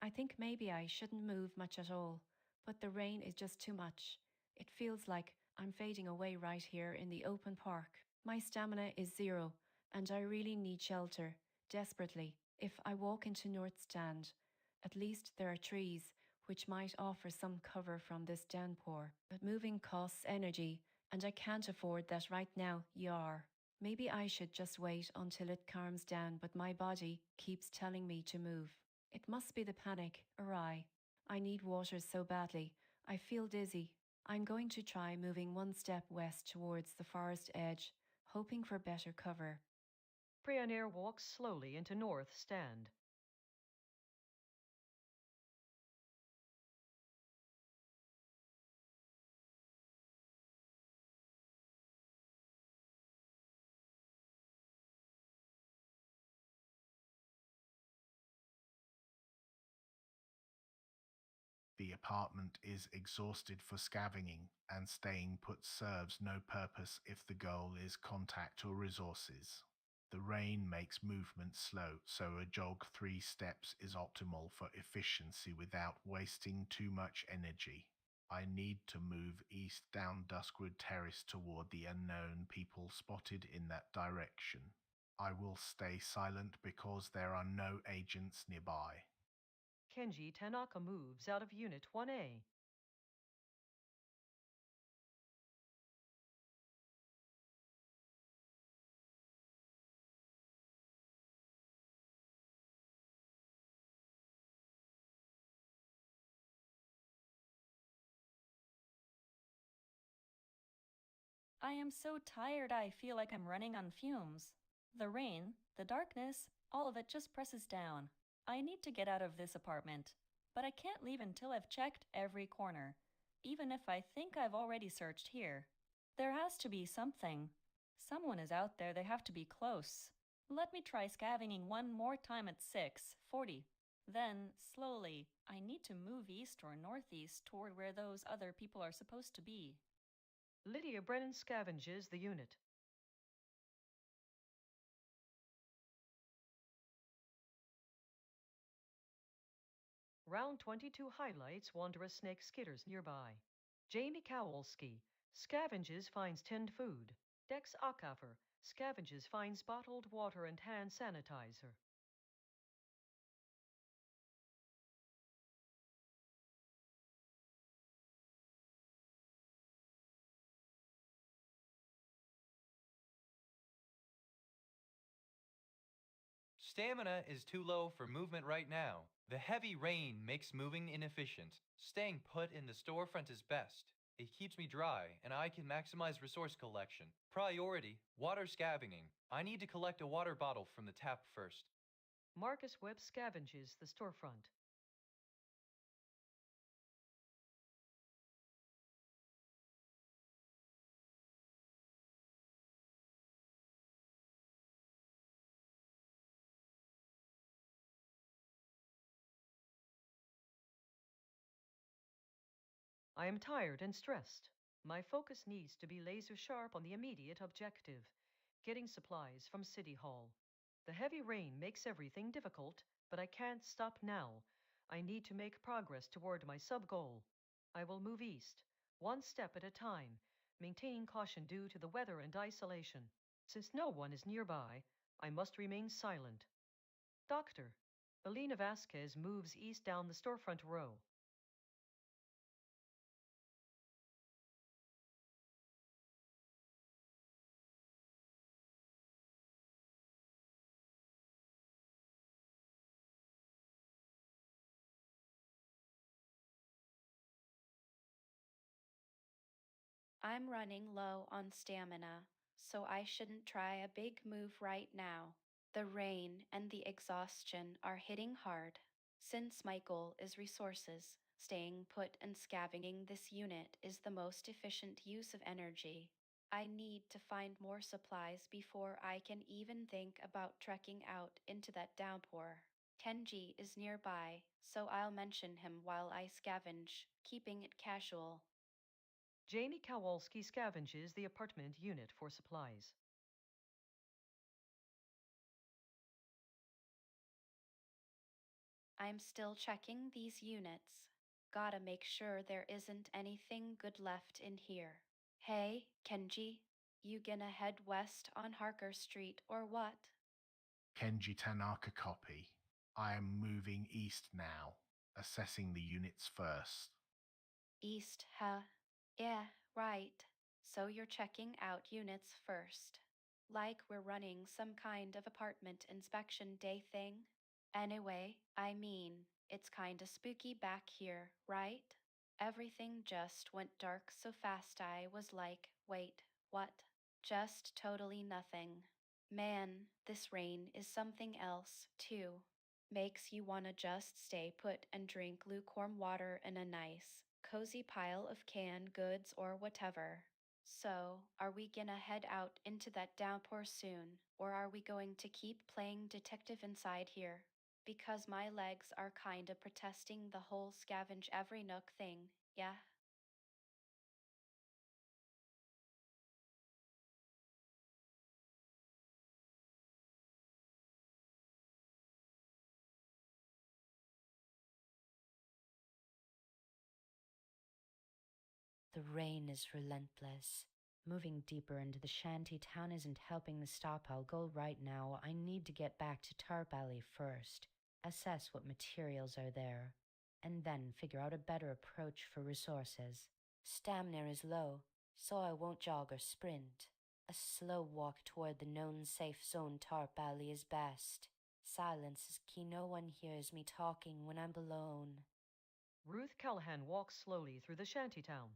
I think maybe I shouldn't move much at all, but the rain is just too much. It feels like I'm fading away right here in the open park. My stamina is zero, and I really need shelter, desperately. If I walk into North Stand, at least there are trees, which might offer some cover from this downpour. But moving costs energy, and I can't afford that right now, yar. Maybe I should just wait until it calms down, but my body keeps telling me to move. It must be the panic, or I need water so badly. I feel dizzy. I'm going to try moving one step west towards the forest edge, hoping for better cover. Preonair walks slowly into North Stand. department is exhausted for scavenging, and staying put serves no purpose if the goal is contact or resources. The rain makes movement slow, so a jog 3 steps is optimal for efficiency without wasting too much energy. I need to move east down Duskwood Terrace toward the unknown people spotted in that direction. I will stay silent because there are no agents nearby. Kenji Tanaka moves out of Unit 1A. I am so tired I feel like I'm running on fumes. The rain, the darkness, all of it just presses down. I need to get out of this apartment, but I can't leave until I've checked every corner, even if I think I've already searched here. There has to be something. Someone is out there, they have to be close. Let me try scavenging one more time at 6:40. Then, slowly, I need to move east or northeast toward where those other people are supposed to be. Lydia Brennan scavenges the unit. Round 22 highlights Wanderer Snake Skitters nearby. Jamie Kowalski scavenges finds tinned food. Dex Ackafer scavenges finds bottled water and hand sanitizer. Stamina is too low for movement right now. The heavy rain makes moving inefficient. Staying put in the storefront is best. It keeps me dry, and I can maximize resource collection. Priority, water scavenging. I need to collect a water bottle from the tap first. Marcus Webb scavenges the storefront. I am tired and stressed. My focus needs to be laser sharp on the immediate objective, getting supplies from City Hall. The heavy rain makes everything difficult, but I can't stop now. I need to make progress toward my sub-goal. I will move east, one step at a time, maintaining caution due to the weather and isolation. Since no one is nearby, I must remain silent. Doctor, Belina Vasquez moves east down the storefront row. I'm running low on stamina, so I shouldn't try a big move right now. The rain and the exhaustion are hitting hard. Since my goal is resources, staying put and scavenging this unit is the most efficient use of energy. I need to find more supplies before I can even think about trekking out into that downpour. Kenji is nearby, so I'll mention him while I scavenge, keeping it casual. Jamie Kowalski scavenges the apartment unit for supplies. I'm still checking these units. Gotta make sure there isn't anything good left in here. Hey, Kenji, you gonna head west on Harker Street or what? Kenji Tanaka copy. I am moving east now, assessing the units first. East, huh? Yeah, right. So you're checking out units first. Like we're running some kind of apartment inspection day thing? Anyway, I mean, it's kinda spooky back here, right? Everything just went dark so fast I was like, wait, what? Just totally nothing. Man, this rain is something else, too. Makes you wanna just stay put and drink lukewarm water in a nice, cozy pile of canned goods or whatever. So, are we gonna head out into that downpour soon, or are we going to keep playing detective inside here? Because my legs are kinda protesting the whole scavenge every nook thing, yeah? The rain is relentless. Moving deeper into the shanty town isn't helping the stop I'll go right now. I need to get back to Tarp Alley first, assess what materials are there, and then figure out a better approach for resources. Stamina is low, so I won't jog or sprint. A slow walk toward the known safe zone Tarp Alley is best. Silence is key. No one hears me talking when I'm alone. Ruth Callahan walks slowly through the shantytown.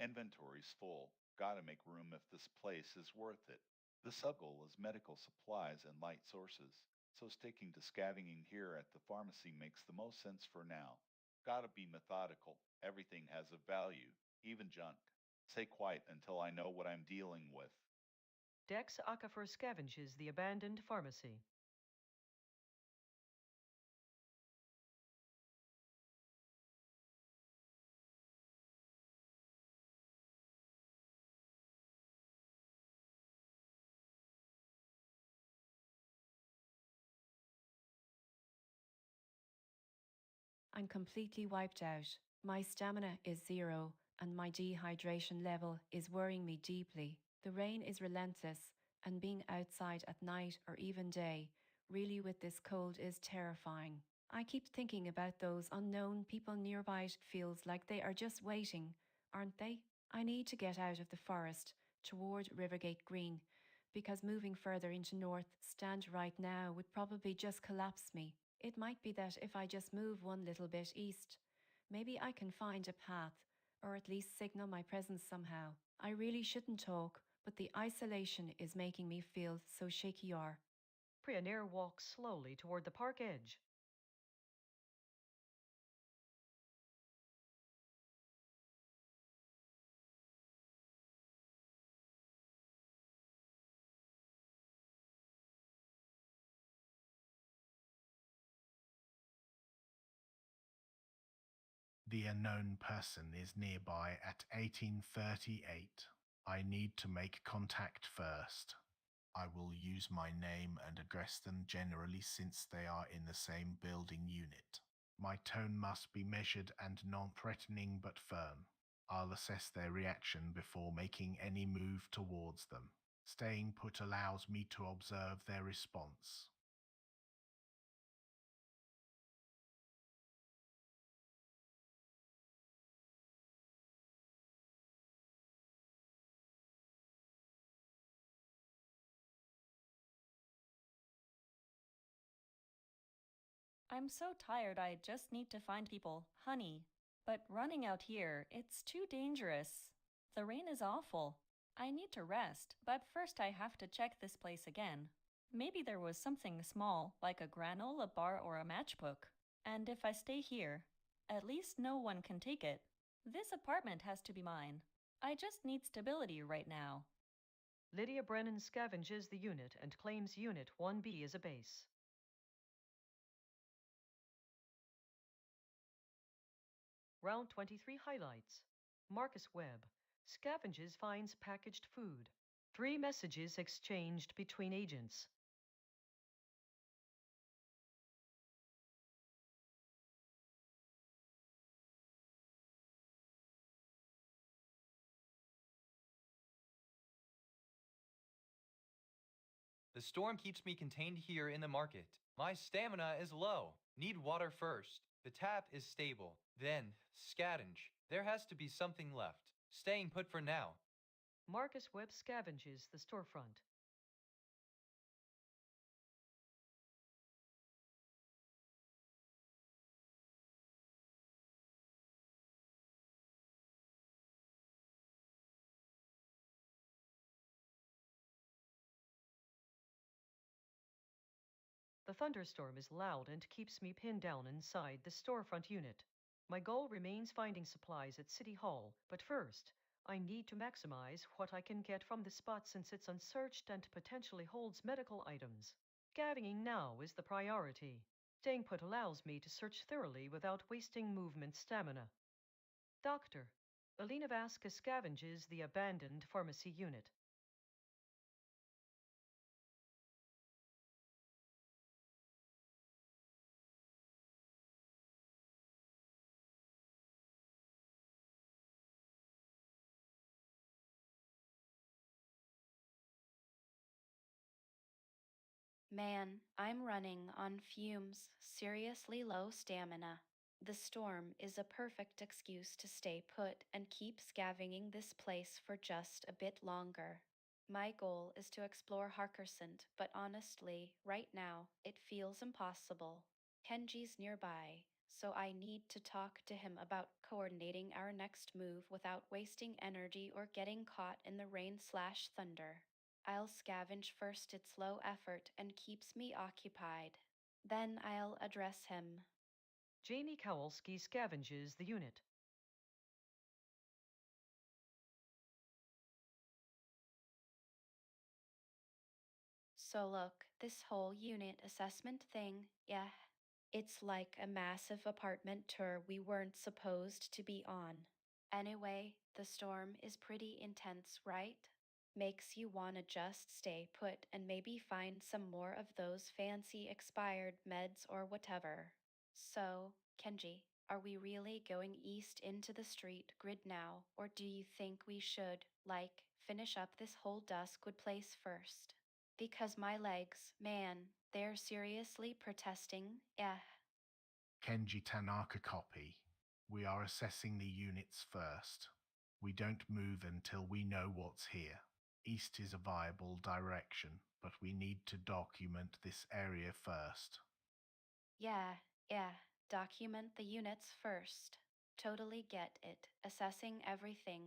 Inventory's full. Gotta make room if this place is worth it. The sub-goal is medical supplies and light sources, so sticking to scavenging here at the pharmacy makes the most sense for now. Gotta be methodical. Everything has a value, even junk. Stay quiet until I know what I'm dealing with. Dex Acafer scavenges the abandoned pharmacy. I'm completely wiped out. My stamina is zero, and my dehydration level is worrying me deeply. The rain is relentless, and being outside at night or even day, really with this cold, is terrifying. I keep thinking about those unknown people nearby. It feels like they are just waiting, aren't they? I need to get out of the forest toward Rivergate Green, because moving further into North Stand right now would probably just collapse me. It might be that if I just move one little bit east, maybe I can find a path, or at least signal my presence somehow. I really shouldn't talk, but the isolation is making me feel so shaky. Prioneer walks slowly toward the park edge. The unknown person is nearby at 1838. I need to make contact first. I will use my name and address them generally since they are in the same building unit. My tone must be measured and non-threatening but firm. I'll assess their reaction before making any move towards them. Staying put allows me to observe their response. I'm so tired I just need to find people, honey. But running out here, it's too dangerous. The rain is awful. I need to rest, but first I have to check this place again. Maybe there was something small, like a granola bar or a matchbook. And if I stay here, at least no one can take it. This apartment has to be mine. I just need stability right now. Lydia Brennan scavenges the unit and claims Unit 1B as a base. Round 23 highlights. Marcus Webb scavenges finds packaged food. 3 messages exchanged between agents. The storm keeps me contained here in the market. My stamina is low. Need water first. The tap is stable. Then, scavenge. There has to be something left. Staying put for now. Marcus Webb scavenges the storefront. The thunderstorm is loud and keeps me pinned down inside the storefront unit. My goal remains finding supplies at City Hall, but first, I need to maximize what I can get from the spot since it's unsearched and potentially holds medical items. Scavenging now is the priority. Staying put allows me to search thoroughly without wasting movement stamina. Doctor, Alina Vasca scavenges the abandoned pharmacy unit. Man, I'm running on fumes, seriously low stamina. The storm is a perfect excuse to stay put and keep scavenging this place for just a bit longer. My goal is to explore Harkersund, but honestly, right now, it feels impossible. Kenji's nearby, so I need to talk to him about coordinating our next move without wasting energy or getting caught in the rain/thunder. I'll scavenge first, it's low effort and keeps me occupied. Then I'll address him. Jamie Kowalski scavenges the unit. So look, this whole unit assessment thing, yeah, it's like a massive apartment tour we weren't supposed to be on. Anyway, the storm is pretty intense, right? Makes you wanna just stay put and maybe find some more of those fancy expired meds or whatever. So, Kenji, are we really going east into the street grid now, or do you think we should, like, finish up this whole Duskwood place first? Because my legs, man, they're seriously protesting, Kenji Tanaka copy. We are assessing the units first. We don't move until we know what's here. East is a viable direction, but we need to document this area first. Yeah, document the units first. Totally get it. Assessing everything.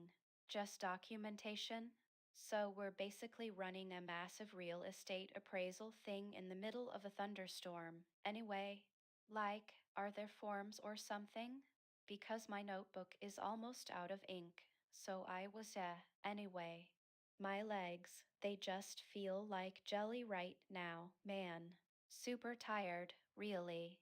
Just documentation? So we're basically running a massive real estate appraisal thing in the middle of a thunderstorm. Anyway, like, are there forms or something? Because my notebook is almost out of ink. So I was, anyway. My legs, they just feel like jelly right now, man. Super tired, really.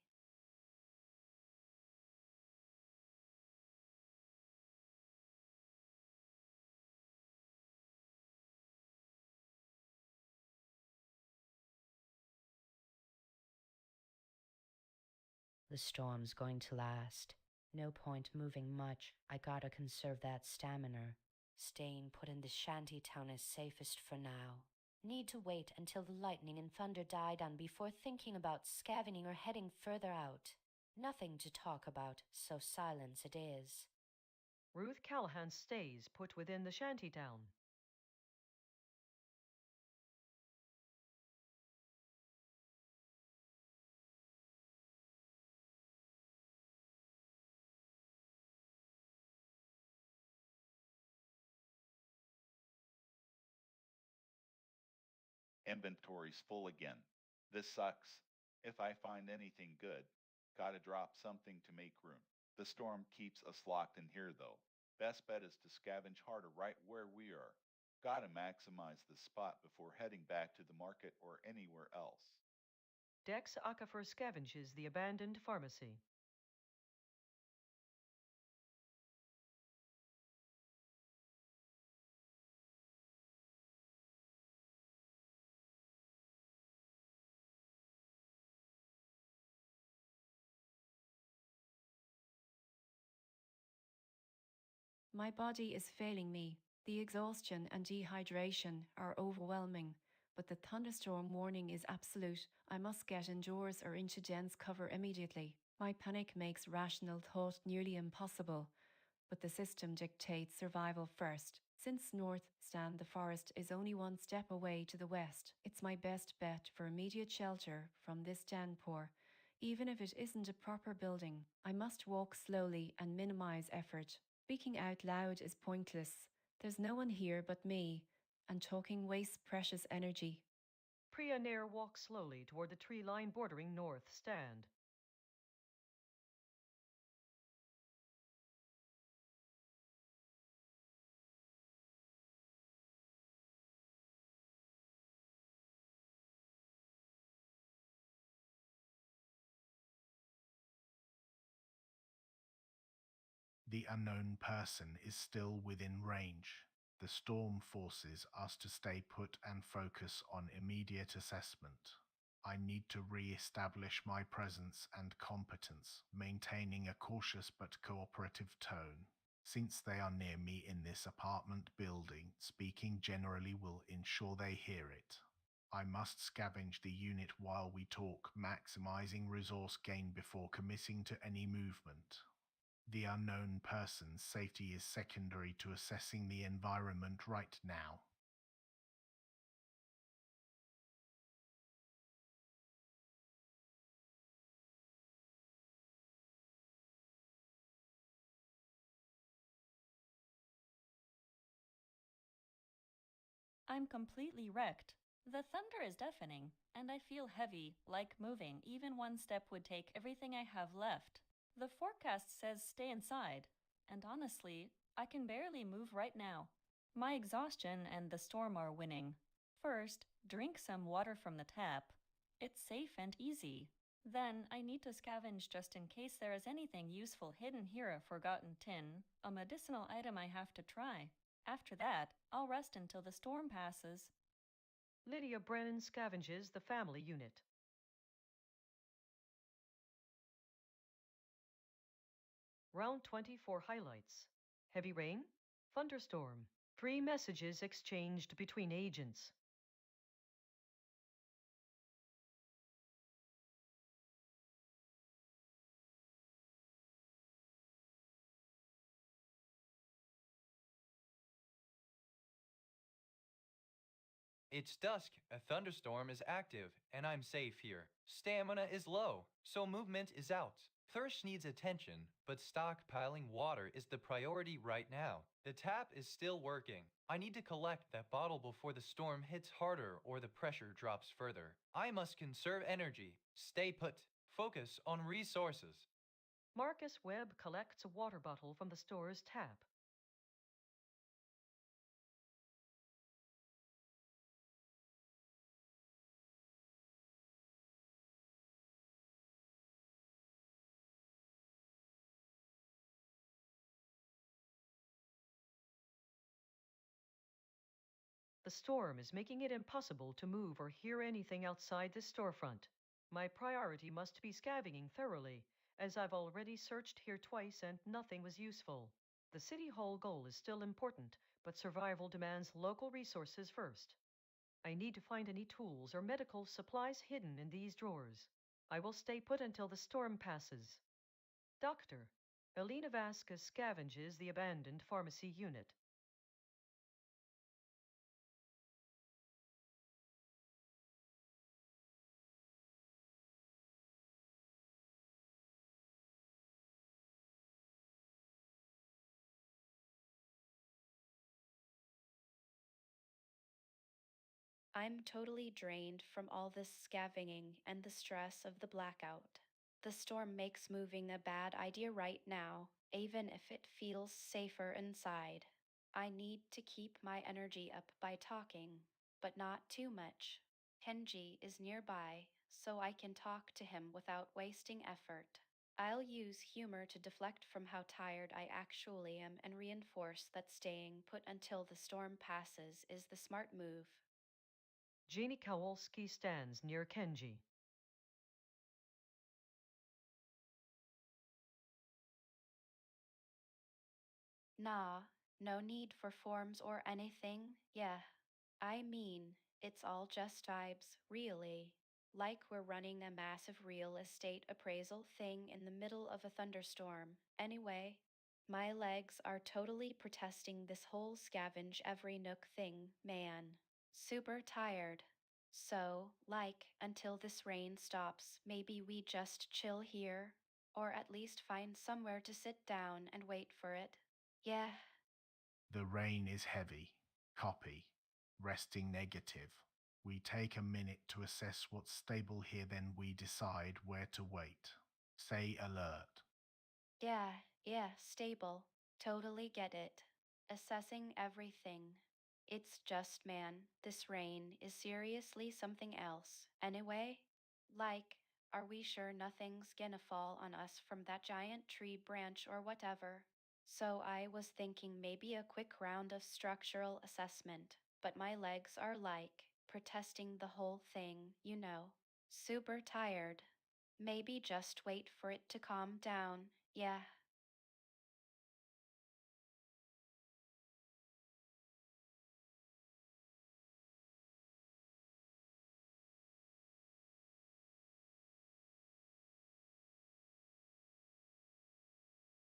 The storm's going to last. No point moving much. I gotta conserve that stamina. Staying put in the shanty town is safest for now. Need to wait until the lightning and thunder die down before thinking about scavenging or heading further out. Nothing to talk about, so silence it is. Ruth Callahan stays put within the shantytown. Inventory's full again. This sucks. If I find anything good, gotta drop something to make room. The storm keeps us locked in here though. Best bet is to scavenge harder right where we are. Gotta maximize the spot before heading back to the market or anywhere else. Dex Acafer scavenges the abandoned pharmacy. My body is failing me. The exhaustion and dehydration are overwhelming, but the thunderstorm warning is absolute. I must get indoors or into dense cover immediately. My panic makes rational thought nearly impossible, but the system dictates survival first. Since North Stand the forest is only one step away to the west, it's my best bet for immediate shelter from this downpour. Even if it isn't a proper building, I must walk slowly and minimize effort. Speaking out loud is pointless. There's no one here but me, and talking wastes precious energy. Priya Nair walks slowly toward the tree line bordering north stand. The unknown person is still within range. The storm forces us to stay put and focus on immediate assessment. I need to re-establish my presence and competence, maintaining a cautious but cooperative tone. Since they are near me in this apartment building, speaking generally will ensure they hear it. I must scavenge the unit while we talk, maximizing resource gain before committing to any movement. The unknown person's safety is secondary to assessing the environment right now. I'm completely wrecked. The thunder is deafening, and I feel heavy, like moving. Even one step would take everything I have left. The forecast says stay inside, and honestly, I can barely move right now. My exhaustion and the storm are winning. First, drink some water from the tap. It's safe and easy. Then, I need to scavenge just in case there is anything useful hidden here, a forgotten tin, a medicinal item I have to try. After that, I'll rest until the storm passes. Lydia Brennan scavenges the family unit. Round 24 highlights. Heavy rain, thunderstorm. 3 messages exchanged between agents. It's dusk, a thunderstorm is active, and I'm safe here. Stamina is low, so movement is out. Thirst needs attention, but stockpiling water is the priority right now. The tap is still working. I need to collect that bottle before the storm hits harder or the pressure drops further. I must conserve energy, stay put, focus on resources. Marcus Webb collects a water bottle from the store's tap. The storm is making it impossible to move or hear anything outside this storefront. My priority must be scavenging thoroughly, as I've already searched here twice and nothing was useful. The City Hall goal is still important, but survival demands local resources first. I need to find any tools or medical supplies hidden in these drawers. I will stay put until the storm passes. Doctor, Elena Vasquez scavenges the abandoned pharmacy unit. I'm totally drained from all this scavenging and the stress of the blackout. The storm makes moving a bad idea right now, even if it feels safer inside. I need to keep my energy up by talking, but not too much. Kenji is nearby, so I can talk to him without wasting effort. I'll use humor to deflect from how tired I actually am and reinforce that staying put until the storm passes is the smart move. Jeannie Kowalski stands near Kenji. Nah, no need for forms or anything. Yeah, I mean, it's all just vibes, really. Like we're running a massive real estate appraisal thing in the middle of a thunderstorm. Anyway, my legs are totally protesting this whole scavenge every nook thing, man. Super tired. So, like, until this rain stops, maybe we just chill here, or at least find somewhere to sit down and wait for it. Yeah, The rain is heavy. Copy. Resting negative. We take a minute to assess what's stable here, then we decide where to wait. Stay alert. Yeah, stable. Totally get it. Assessing everything. It's just, man, this rain is seriously something else. Anyway, like, are we sure nothing's gonna fall on us from that giant tree branch or whatever? So I was thinking maybe a quick round of structural assessment, but my legs are like protesting the whole thing, you know. Super tired. Maybe just wait for it to calm down. Yeah.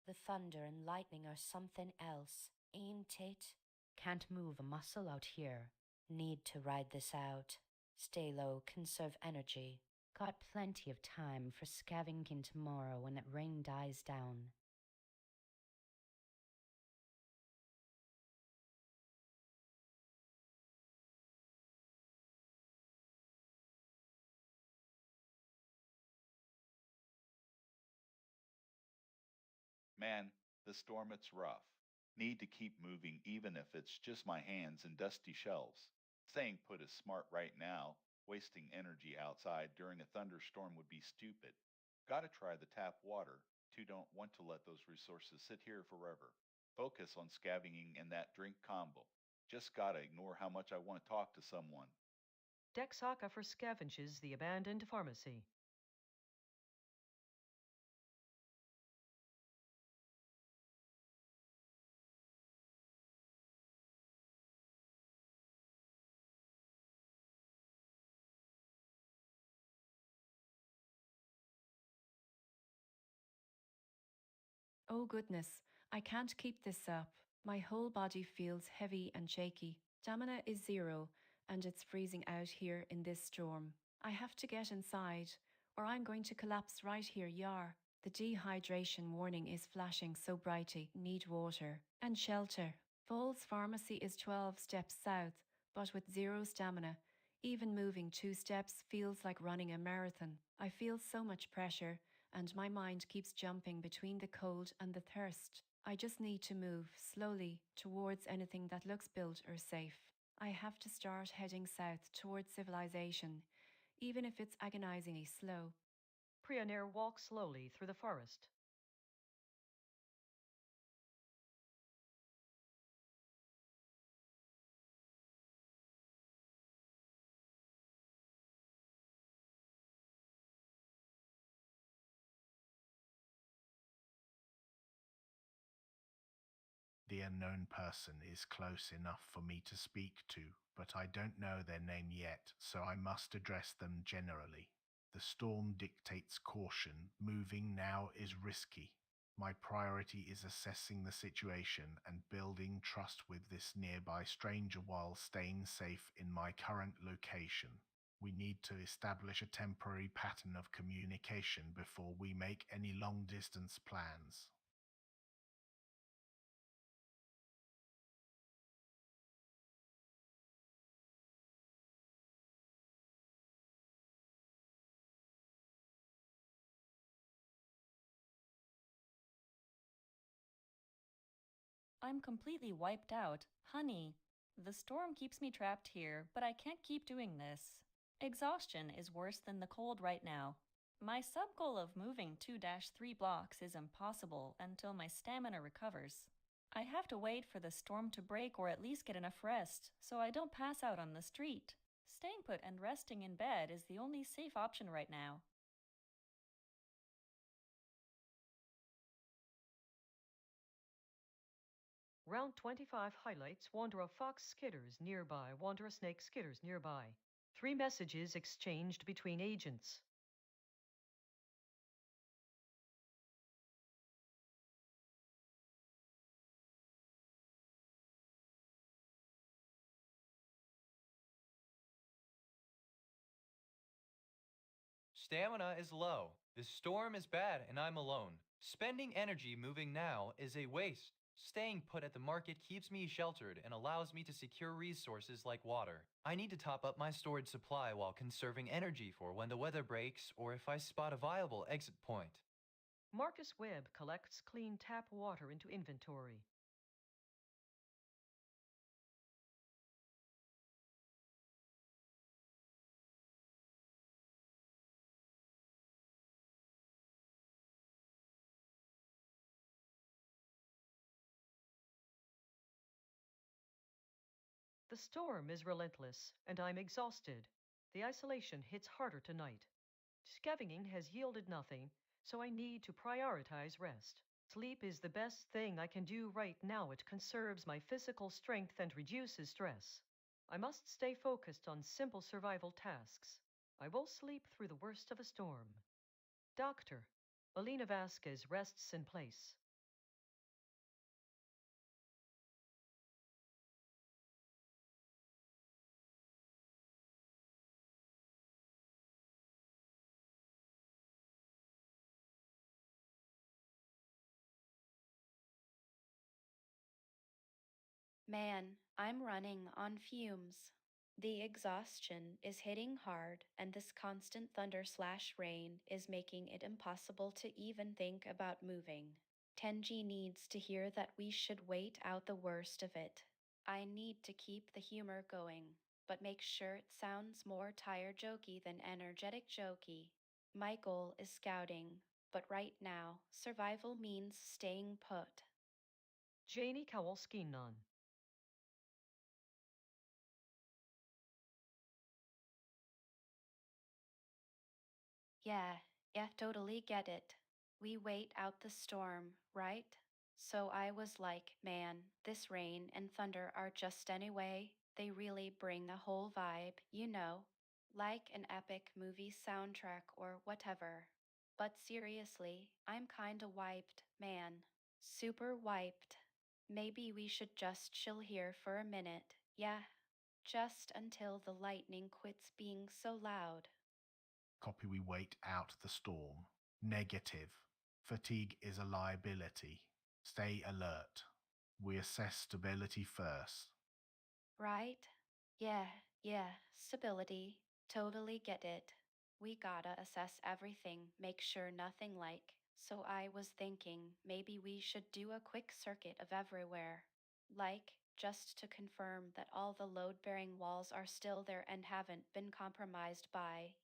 The thunder and lightning are something else, ain't it? Can't move a muscle out here. Need to ride this out. Stay low, conserve energy. Got plenty of time for scavenging tomorrow when that rain dies down. Man, the storm it's rough. Need to keep moving even if it's just my hands and dusty shelves. Staying put is smart right now. Wasting energy outside during a thunderstorm would be stupid. Gotta try the tap water. Too don't want to let those resources sit here forever. Focus on scavenging and that drink combo. Just gotta ignore how much I want to talk to someone. Dexaka for scavenges the abandoned pharmacy. Oh goodness, I can't keep this up. My whole body feels heavy and shaky. Stamina is zero, and it's freezing out here in this storm. I have to get inside, or I'm going to collapse right here, yar. The dehydration warning is flashing so brightly. Need water and shelter. Falls Pharmacy is 12 steps south, but with zero stamina. Even moving 2 steps feels like running a marathon. I feel so much pressure, and my mind keeps jumping between the cold and the thirst. I just need to move slowly towards anything that looks built or safe. I have to start heading south towards civilization, even if it's agonizingly slow. Prioner walks slowly through the forest. The unknown person is close enough for me to speak to, but I don't know their name yet, so I must address them generally. The storm dictates caution. Moving now is risky. My priority is assessing the situation and building trust with this nearby stranger while staying safe in my current location. We need to establish a temporary pattern of communication before we make any long-distance plans. I'm completely wiped out. Honey, the storm keeps me trapped here, but I can't keep doing this. Exhaustion is worse than the cold right now. My sub goal of moving 2-3 blocks is impossible until my stamina recovers. I have to wait for the storm to break or at least get enough rest so I don't pass out on the street. Staying put and resting in bed is the only safe option right now. Round 25 highlights Wanderer Fox skitters nearby, Wanderer Snake skitters nearby. 3 messages exchanged between agents. Stamina is low. The storm is bad and I'm alone. Spending energy moving now is a waste. Staying put at the market keeps me sheltered and allows me to secure resources like water. I need to top up my storage supply while conserving energy for when the weather breaks or if I spot a viable exit point. Marcus Webb collects clean tap water into inventory. The storm is relentless, and I'm exhausted. The isolation hits harder tonight. Scavenging has yielded nothing, so I need to prioritize rest. Sleep is the best thing I can do right now. It conserves my physical strength and reduces stress. I must stay focused on simple survival tasks. I will sleep through the worst of a storm. Doctor, Melina Vasquez rests in place. Man, I'm running on fumes. The exhaustion is hitting hard, and this constant thunder/rain is making it impossible to even think about moving. Tenji needs to hear that we should wait out the worst of it. I need to keep the humor going, but make sure it sounds more tired jokey than energetic jokey. My goal is scouting, but right now, survival means staying put. Janie Kowalskinon. Yeah, yeah, totally get it. We wait out the storm, right? So I was like, man, this rain and thunder are just anyway. They really bring a whole vibe, like an epic movie soundtrack or whatever. But seriously, I'm kinda wiped, man. Super wiped. Maybe we should just chill here for a minute, yeah? Just until the lightning quits being so loud. Copy we wait out the storm. Negative. Fatigue is a liability. Stay alert. We assess stability first. Right? Yeah, yeah, stability. Totally get it. We gotta assess everything, make sure nothing like. So I was thinking maybe we should do a quick circuit of everywhere. Like, just to confirm that all the load bearing walls are still there and haven't been compromised by,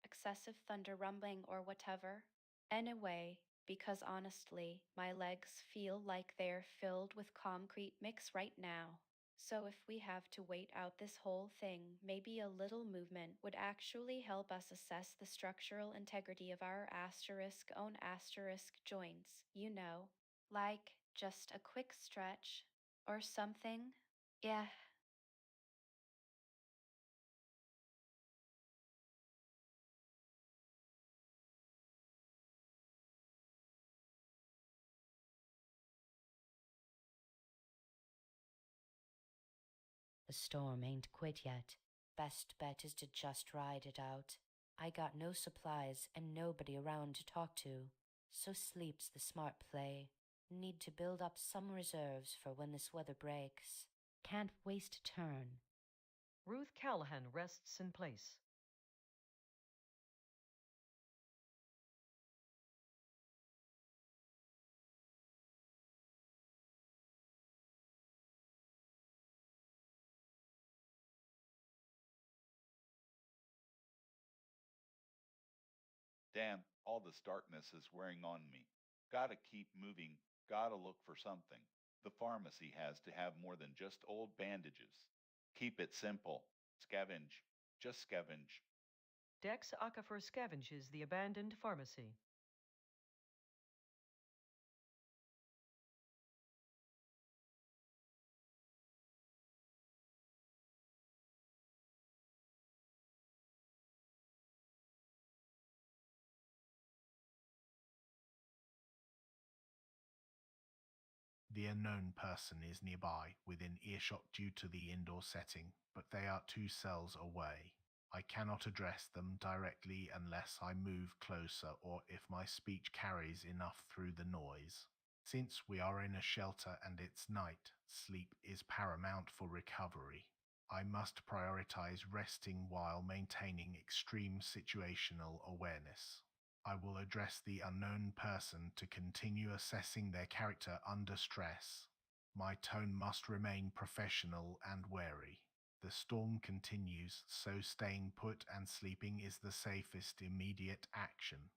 excessive thunder rumbling or whatever. Anyway, because honestly, my legs feel like they're filled with concrete mix right now. So if we have to wait out this whole thing, maybe a little movement would actually help us assess the structural integrity of our own joints, like just a quick stretch or something. Yeah. The storm ain't quit yet. Best bet is to just ride it out. I got no supplies and nobody around to talk to, so sleep's the smart play. Need to build up some reserves for when this weather breaks. Can't waste a turn. Ruth Callahan rests in place. Damn, all this darkness is wearing on me. Gotta keep moving, gotta look for something. The pharmacy has to have more than just old bandages. Keep it simple. Scavenge. Just scavenge. Dex Acafer scavenges the abandoned pharmacy. The unknown person is nearby, within earshot due to the indoor setting, but they are 2 cells away. I cannot address them directly unless I move closer or if my speech carries enough through the noise. Since we are in a shelter and it's night, sleep is paramount for recovery. I must prioritize resting while maintaining extreme situational awareness. I will address the unknown person to continue assessing their character under stress. My tone must remain professional and wary. The storm continues, so staying put and sleeping is the safest immediate action.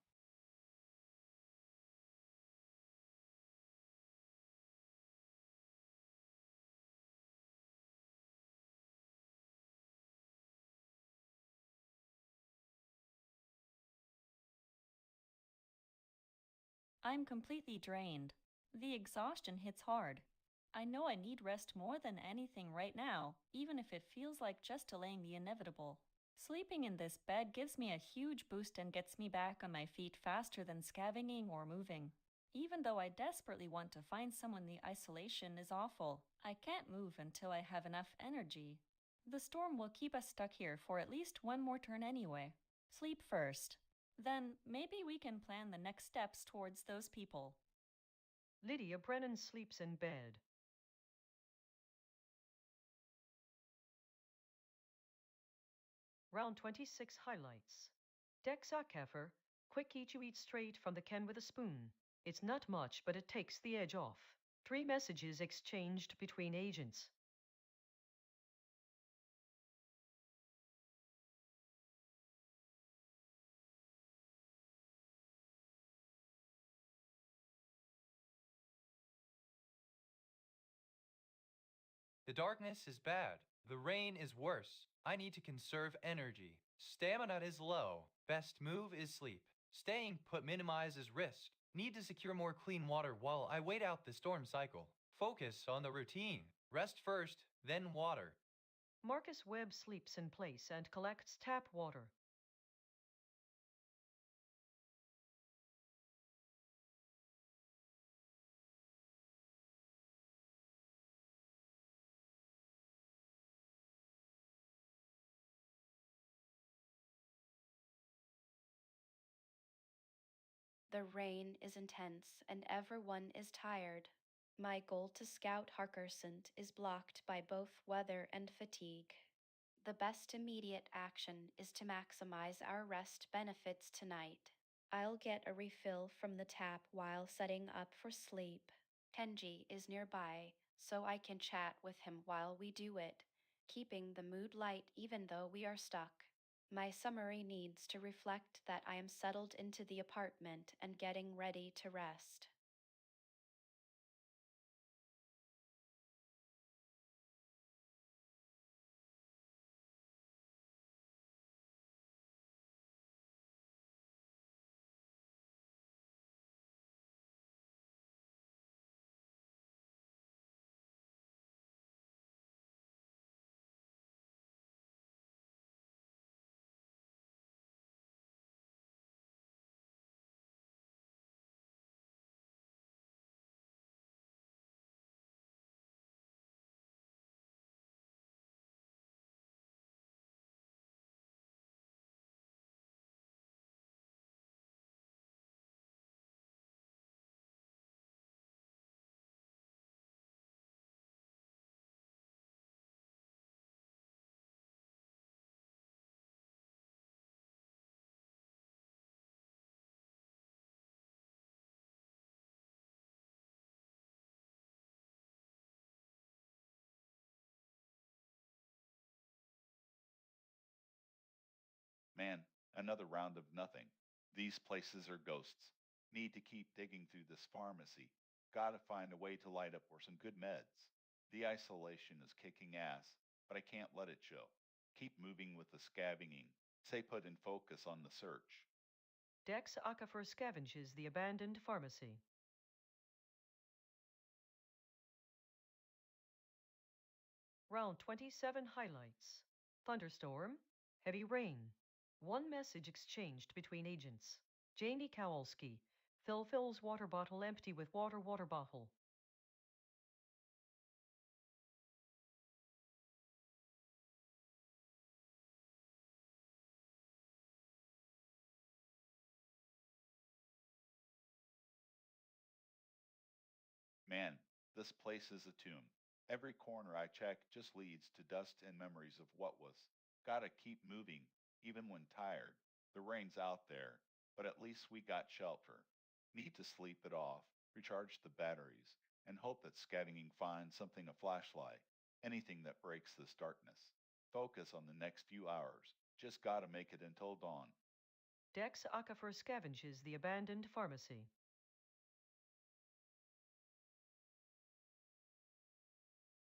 I'm completely drained. The exhaustion hits hard. I know I need rest more than anything right now, even if it feels like just delaying the inevitable. Sleeping in this bed gives me a huge boost and gets me back on my feet faster than scavenging or moving. Even though I desperately want to find someone, the isolation is awful. I can't move until I have enough energy. The storm will keep us stuck here for at least one more turn anyway. Sleep first. Then maybe we can plan the next steps towards those people. Lydia Brennan sleeps in bed. Round 26 highlights. Dex Akeffer, quick eat you eat straight from the can with a spoon. It's not much, but it takes the edge off. 3 messages exchanged between agents. The darkness is bad. The rain is worse. I need to conserve energy. Stamina is low. Best move is sleep. Staying put minimizes risk. Need to secure more clean water while I wait out the storm cycle. Focus on the routine. Rest first, then water. Marcus Webb sleeps in place and collects tap water. The rain is intense and everyone is tired. My goal to scout Harkersent is blocked by both weather and fatigue. The best immediate action is to maximize our rest benefits tonight. I'll get a refill from the tap while setting up for sleep. Kenji is nearby, so I can chat with him while we do it, keeping the mood light even though we are stuck. My summary needs to reflect that I am settled into the apartment and getting ready to rest. Man, another round of nothing. These places are ghosts. Need to keep digging through this pharmacy. Gotta find a way to light up or some good meds. The isolation is kicking ass, but I can't let it show. Keep moving with the scavenging. Stay put and focus on the search. Dex Akeffer scavenges the abandoned pharmacy. Round 27 highlights. Thunderstorm, heavy rain. 1 message exchanged between agents. Jamie Kowalski, fills water bottle empty with water bottle. Man, this place is a tomb. Every corner I check just leads to dust and memories of what was. Gotta keep moving, even when tired. The rain's out there, but at least we got shelter. Need to sleep it off, recharge the batteries, and hope that scouting finds something a flashlight, anything that breaks this darkness. Focus on the next few hours. Just gotta make it until dawn. Dex Aquifer scavenges the abandoned pharmacy.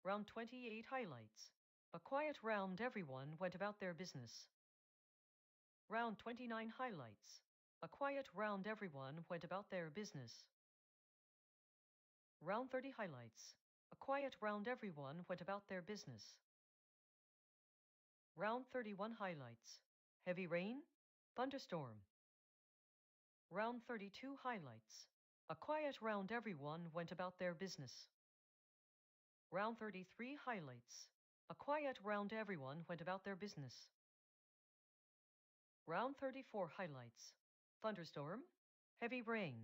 Round 28 highlights. A quiet round, everyone went about their business. Round 29 highlights. A quiet round, everyone went about their business. Round 30 highlights. A quiet round, everyone went about their business. Round 31 highlights. Heavy rain, thunderstorm. Round 32 highlights. A quiet round, everyone went about their business. Round 33 highlights. A quiet round, everyone went about their business. Round 34 highlights. Thunderstorm, heavy rain.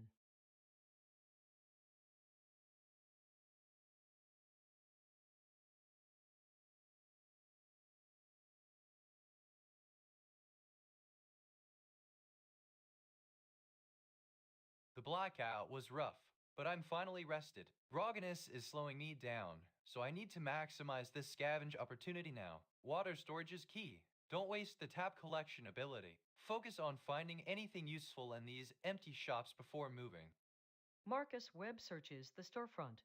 The blackout was rough, but I'm finally rested. Grogginess is slowing me down, so I need to maximize this scavenge opportunity now. Water storage is key. Don't waste the tap collection ability. Focus on finding anything useful in these empty shops before moving. Marcus web searches the storefront.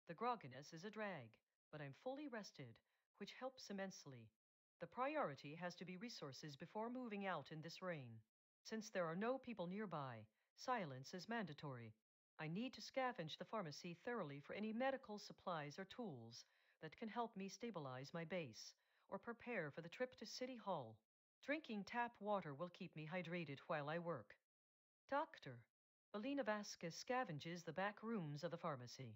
The grogginess is a drag, but I'm fully rested, which helps immensely. The priority has to be resources before moving out in this rain. Since there are no people nearby, silence is mandatory. I need to scavenge the pharmacy thoroughly for any medical supplies or tools that can help me stabilize my base or prepare for the trip to City Hall. Drinking tap water will keep me hydrated while I work. Doctor, Belina Vasquez scavenges the back rooms of the pharmacy.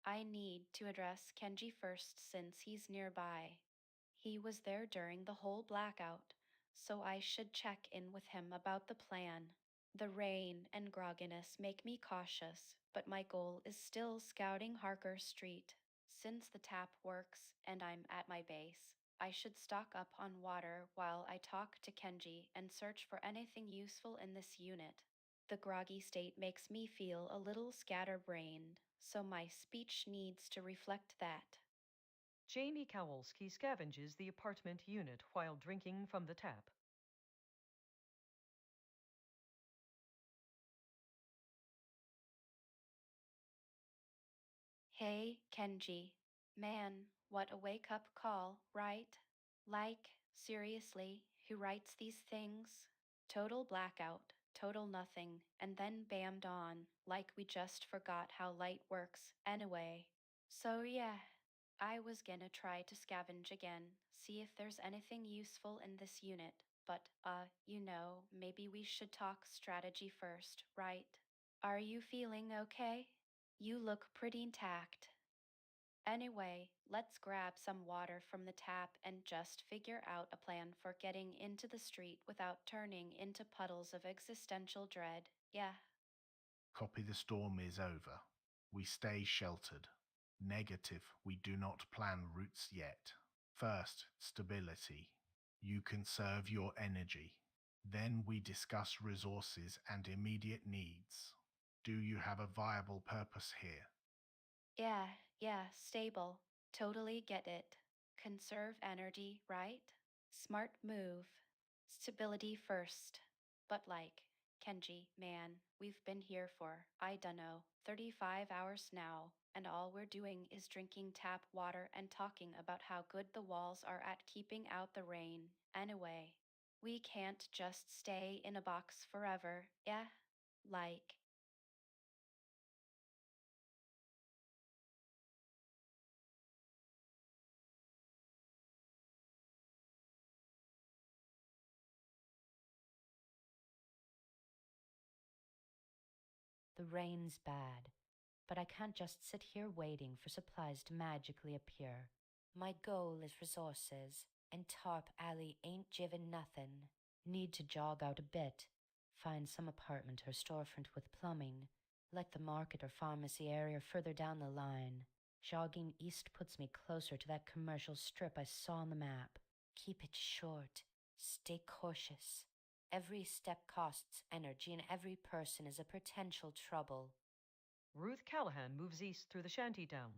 I need to address Kenji first since he's nearby. He was there during the whole blackout, so I should check in with him about the plan. The rain and grogginess make me cautious, but my goal is still scouting Harker Street. Since the tap works and I'm at my base, I should stock up on water while I talk to Kenji and search for anything useful in this unit. The groggy state makes me feel a little scatterbrained, so my speech needs to reflect that. Jamie Kowalski scavenges the apartment unit while drinking from the tap. Hey, Kenji. Man, what a wake up call, right? Like, seriously, who writes these things? Total blackout, total nothing, and then bammed on, like we just forgot how light works anyway. So, yeah, I was gonna try to scavenge again, see if there's anything useful in this unit, but, maybe we should talk strategy first, right? Are you feeling okay? You look pretty intact. Anyway, let's grab some water from the tap and just figure out a plan for getting into the street without turning into puddles of existential dread. Yeah. Copy the storm is over. We stay sheltered. Negative, we do not plan routes yet. First, stability. You conserve your energy. Then we discuss resources and immediate needs. Do you have a viable purpose here? Yeah, stable. Totally get it. Conserve energy, right? Smart move. Stability first. But like, Kenji, man, we've been here for, I dunno, 35 hours now, and all we're doing is drinking tap water and talking about how good the walls are at keeping out the rain. Anyway, We can't just stay in a box forever, yeah? Like, The rain's bad, but I can't just sit here waiting for supplies to magically appear. My goal is resources, and Tarp Alley ain't giving nothing. Need to jog out a bit, find some apartment or storefront with plumbing, like the market or pharmacy area further down the line. Jogging east puts me closer to that commercial strip I saw on the map. Keep it short. Stay cautious. Every step costs energy, and every person is a potential trouble. Ruth Callahan moves east through the shanty town.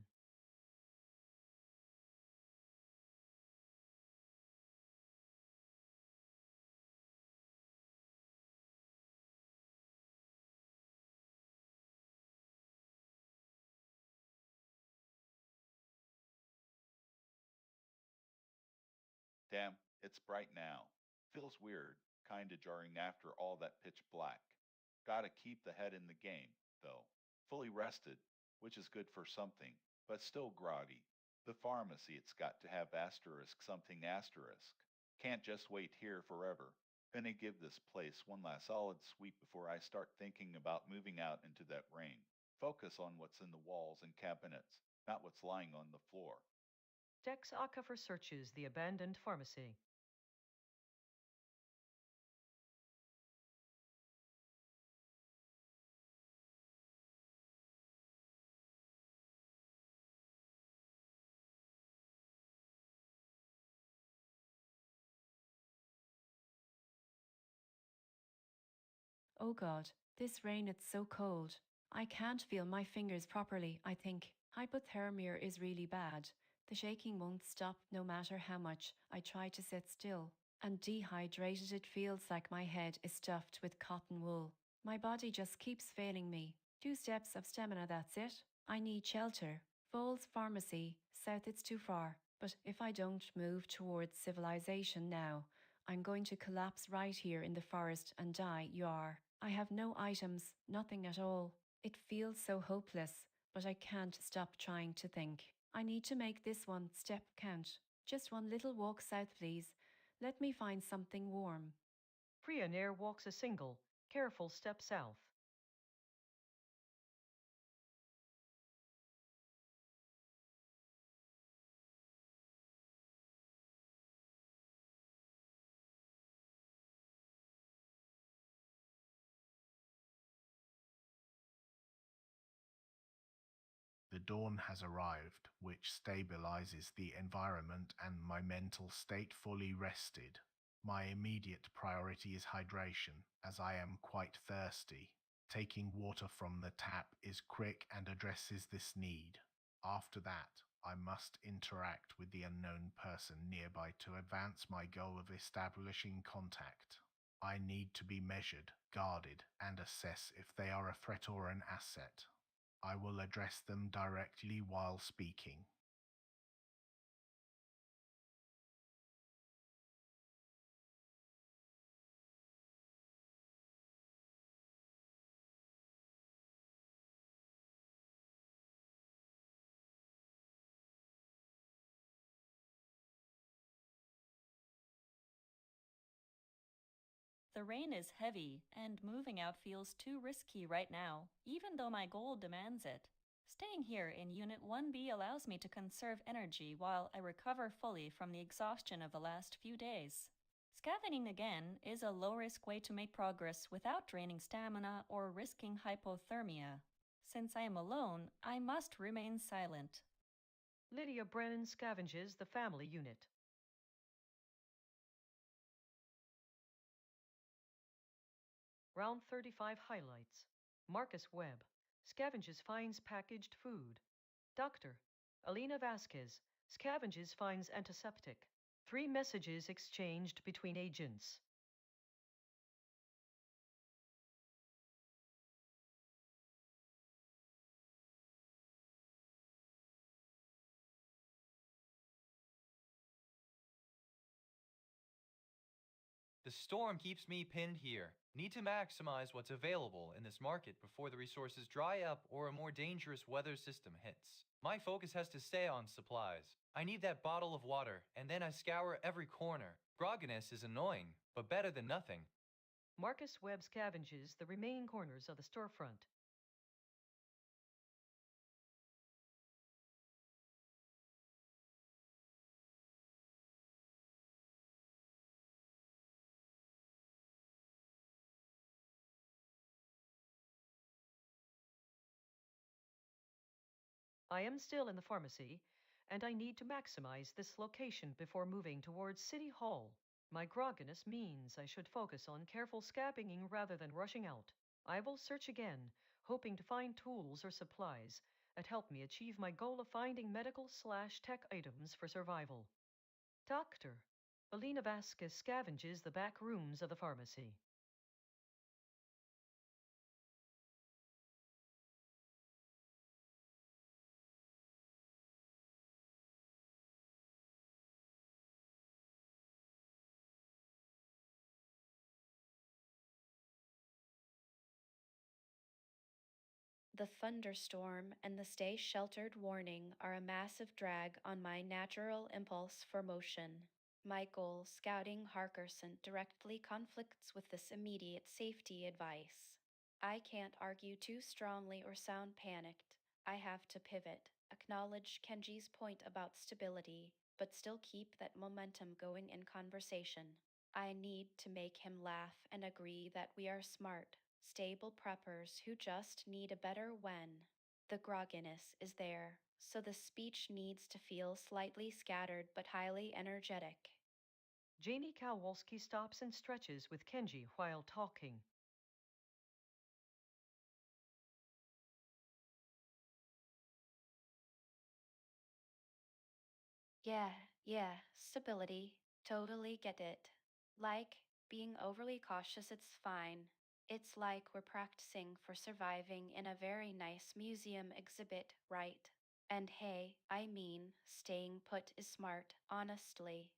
Damn, it's bright now. Feels weird, kinda jarring after all that pitch black. Gotta keep the head in the game, though. Fully rested, which is good for something, but still groggy. The pharmacy, it's got to have asterisk something asterisk. Can't just wait here forever. Gonna give this place one last solid sweep before I start thinking about moving out into that rain. Focus on what's in the walls and cabinets, not what's lying on the floor. Dex Aquifer searches the abandoned pharmacy. Oh God, this rain, it's so cold. I can't feel my fingers properly, I think. Hypothermia is really bad. The shaking won't stop no matter how much I try to sit still. And dehydrated, it feels like my head is stuffed with cotton wool. My body just keeps failing me. 2 steps of stamina, that's it. I need shelter. Falls Pharmacy, south it's too far. But if I don't move towards civilization now, I'm going to collapse right here in the forest and die, Yar. I have no items, nothing at all. It feels so hopeless, but I can't stop trying to think. I need to make this one step count. Just one little walk south, please. Let me find something warm. Priya Nair walks a single, careful step south. The dawn has arrived, which stabilizes the environment and my mental state fully rested. My immediate priority is hydration, as I am quite thirsty. Taking water from the tap is quick and addresses this need. After that, I must interact with the unknown person nearby to advance my goal of establishing contact. I need to be measured, guarded, and assess if they are a threat or an asset. I will address them directly while speaking. The rain is heavy, and moving out feels too risky right now, even though my goal demands it. Staying here in Unit 1B allows me to conserve energy while I recover fully from the exhaustion of the last few days. Scavenging again is a low-risk way to make progress without draining stamina or risking hypothermia. Since I am alone, I must remain silent. Lydia Brennan scavenges the family unit. Round 35 highlights. Marcus Webb scavenges finds packaged food. Doctor Alina Vasquez scavenges finds antiseptic. 3 messages exchanged between agents. The storm keeps me pinned here. Need to maximize what's available in this market before the resources dry up or a more dangerous weather system hits. My focus has to stay on supplies. I need that bottle of water, and then I scour every corner. Grogginess is annoying, but better than nothing. Marcus Webb scavenges the remaining corners of the storefront. I am still in the pharmacy, and I need to maximize this location before moving towards City Hall. My grogginess means I should focus on careful scabbing rather than rushing out. I will search again, hoping to find tools or supplies that help me achieve my goal of finding medical/tech items for survival. Doctor, Belina Vasquez scavenges the back rooms of the pharmacy. The thunderstorm and the stay sheltered warning are a massive drag on my natural impulse for motion. My goal, scouting Harkerson, directly conflicts with this immediate safety advice. I can't argue too strongly or sound panicked. I have to pivot, acknowledge Kenji's point about stability, but still keep that momentum going in conversation. I need to make him laugh and agree that we are smart, stable preppers who just need a better when. The grogginess is there, so the speech needs to feel slightly scattered but highly energetic. Janie Kowalski stops and stretches with Kenji while talking. Yeah, stability. Totally get it. Like, being overly cautious, it's fine. It's like we're practicing for surviving in a very nice museum exhibit, right? And hey, I mean, staying put is smart, honestly.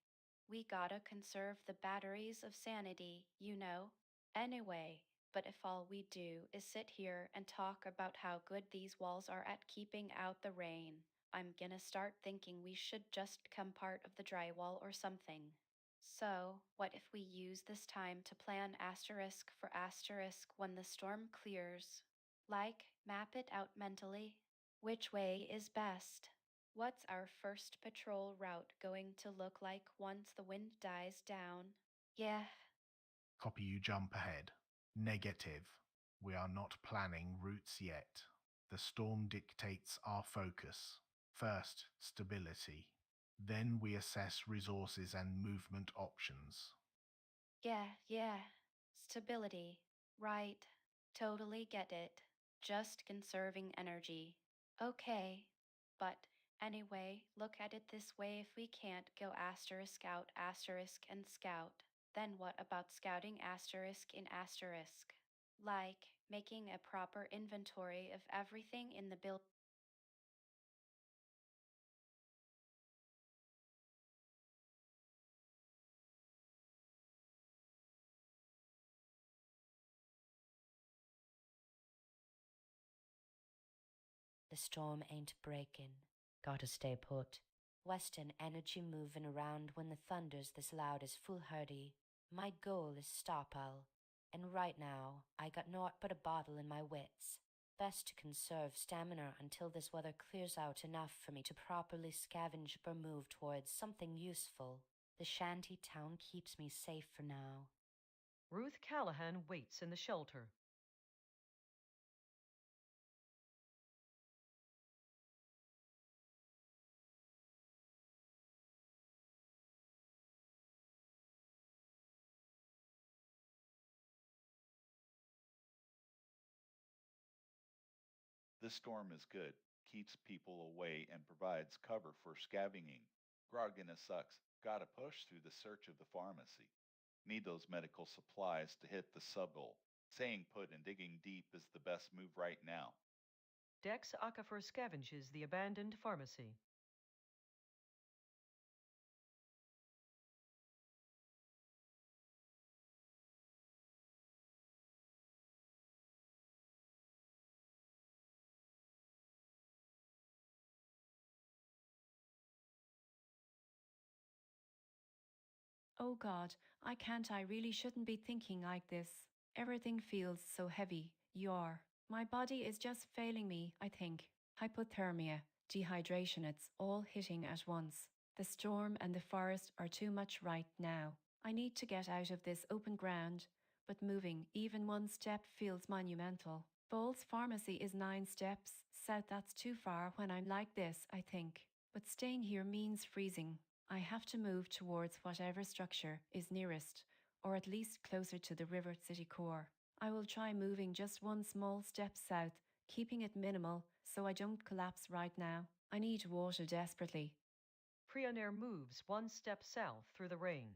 We gotta conserve the batteries of sanity, you know? Anyway, but if all we do is sit here and talk about how good these walls are at keeping out the rain, I'm gonna start thinking we should just become part of the drywall or something. So, what if we use this time to plan asterisk for asterisk when the storm clears? Like, map it out mentally. Which way is best? What's our first patrol route going to look like once the wind dies down? Yeah, Copy you jump ahead. Negative. We are not planning routes yet. The storm dictates our focus. First, stability. Then we assess resources and movement options. yeah. Stability. Right. Totally get it. Just conserving energy. Okay. But anyway, look at it this way: if we can't go asterisk out, asterisk, and scout, then what about scouting asterisk in asterisk? Like making a proper inventory of everything in the building. The storm ain't breaking. Gotta stay put. Western energy moving around when the thunder's this loud is foolhardy. My goal is stop-all, and right now I got naught but a bottle in my wits. Best to conserve stamina until this weather clears out enough for me to properly scavenge or move towards something useful. The shanty town keeps me safe for now. Ruth Callahan waits in the shelter. This storm is good, keeps people away, and provides cover for scabbing. Grogginess sucks. Gotta push through the search of the pharmacy. Need those medical supplies to hit the sub goal. Staying put and digging deep is the best move right now. Dex Acafer scavenges the abandoned pharmacy. Oh God, I really shouldn't be thinking like this. Everything feels so heavy. My body is just failing me, I think. Hypothermia, dehydration, it's all hitting at once. The storm and the forest are too much right now. I need to get out of this open ground, but moving even one step feels monumental. Bowles Pharmacy is 9 steps south. That's too far when I'm like this, I think. But staying here means freezing. I have to move towards whatever structure is nearest, or at least closer to the river city core. I will try moving just one small step south, keeping it minimal so I don't collapse right now. I need water desperately. Prionair moves 1 step south through the rain.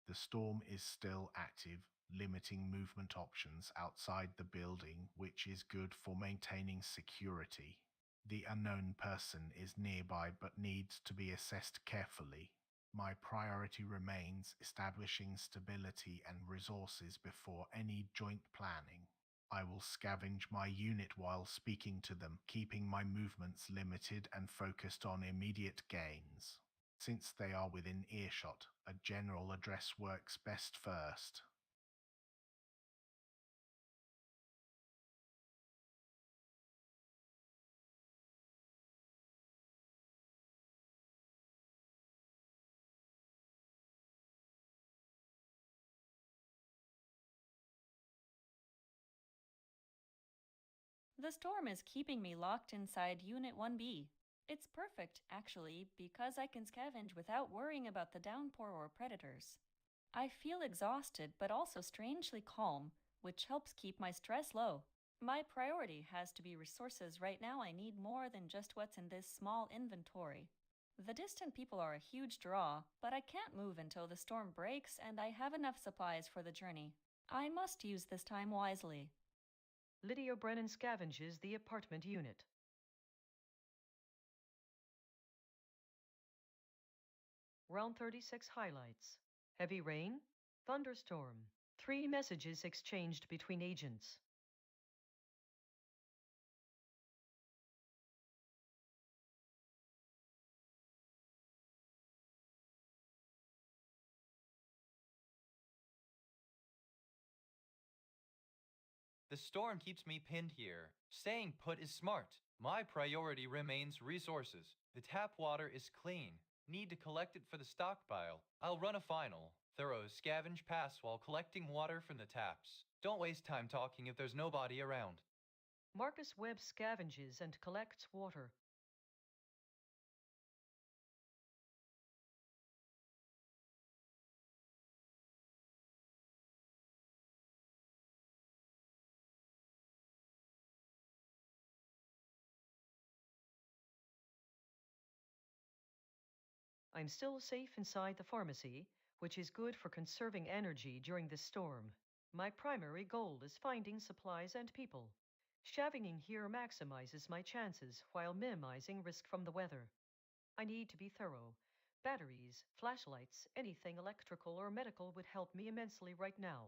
The storm is still active, limiting movement options outside the building, which is good for maintaining security. The unknown person is nearby but needs to be assessed carefully. My priority remains establishing stability and resources before any joint planning. I will scavenge my unit while speaking to them, keeping my movements limited and focused on immediate gains. Since they are within earshot, a general address works best first. The storm is keeping me locked inside Unit 1B. It's perfect, actually, because I can scavenge without worrying about the downpour or predators. I feel exhausted but also strangely calm, which helps keep my stress low. My priority has to be resources right now. I need more than just what's in this small inventory. The distant people are a huge draw, but I can't move until the storm breaks and I have enough supplies for the journey. I must use this time wisely. Lydia Brennan scavenges the apartment unit. Round 36 highlights. Heavy rain, thunderstorm. 3 messages exchanged between agents. The storm keeps me pinned here. Staying put is smart. My priority remains resources. The tap water is clean. Need to collect it for the stockpile. I'll run a final, thorough scavenge pass while collecting water from the taps. Don't waste time talking if there's nobody around. Marcus Webb scavenges and collects water. I'm still safe inside the pharmacy, which is good for conserving energy during this storm. My primary goal is finding supplies and people. Scavenging here maximizes my chances while minimizing risk from the weather. I need to be thorough. Batteries, flashlights, anything electrical or medical would help me immensely right now.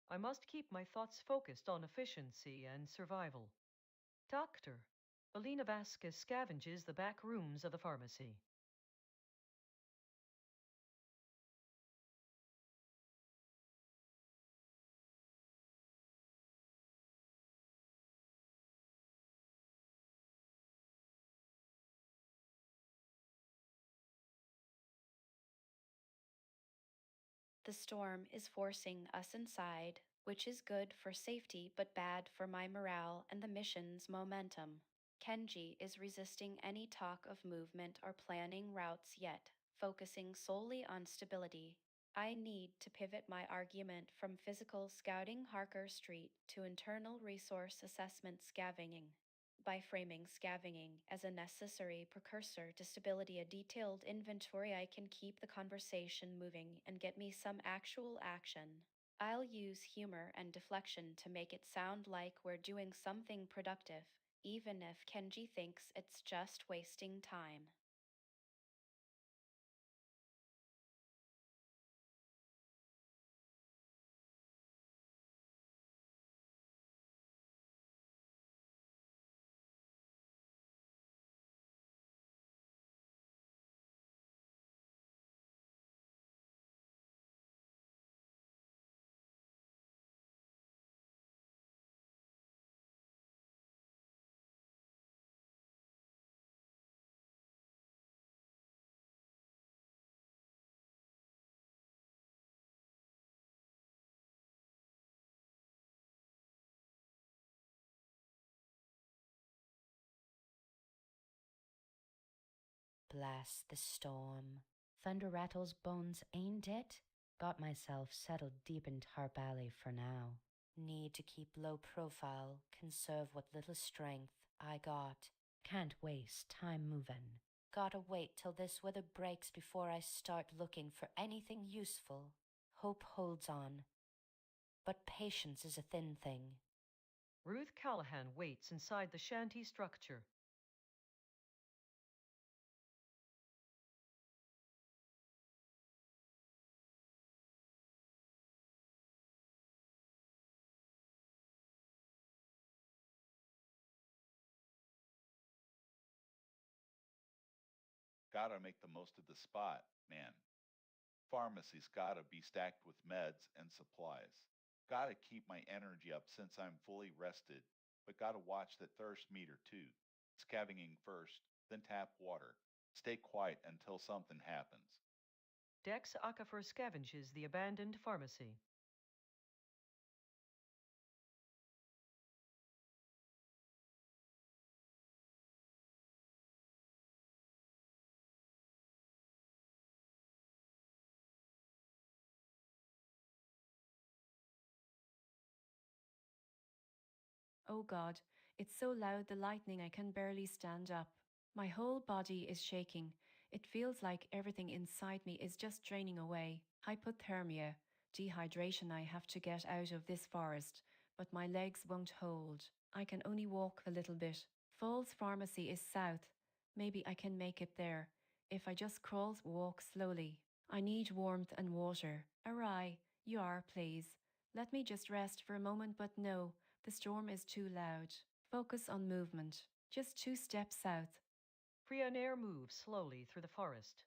I must keep my thoughts focused on efficiency and survival. Doctor, Alina Vasquez scavenges the back rooms of the pharmacy. The storm is forcing us inside, which is good for safety but bad for my morale and the mission's momentum. Kenji is resisting any talk of movement or planning routes yet, focusing solely on stability. I need to pivot my argument from physical scouting Harker Street to internal resource assessment scavenging. By framing scavenging as a necessary precursor to stability, a detailed inventory, I can keep the conversation moving and get me some actual action. I'll use humor and deflection to make it sound like we're doing something productive, even if Kenji thinks it's just wasting time. bless the storm. Thunder rattles bones, ain't it? Got myself settled deep in Tarp Alley for now. Need to keep low profile, conserve what little strength I got. Can't waste time movin'. Gotta wait till this weather breaks before I start looking for anything useful. Hope holds on, but patience is a thin thing. Ruth Callahan waits inside the shanty structure. Gotta make the most of the spot, man. Pharmacy's gotta be stacked with meds and supplies. Gotta keep my energy up since I'm fully rested, but gotta watch the thirst meter too. Scavenging first, then tap water. Stay quiet until something happens. Dex Aquifer scavenges the abandoned pharmacy. Oh God, it's so loud the lightning I can barely stand up. My whole body is shaking. It feels like everything inside me is just draining away. Hypothermia, dehydration. I have to get out of this forest, but my legs won't hold. I can only walk a little bit. Falls Pharmacy is south. Maybe I can make it there. If I just crawl, walk slowly. I need warmth and water. Arai, you are, please. Let me just rest for a moment, but no, the storm is too loud. Focus on movement. Just 2 steps south. Prionair moves slowly through the forest.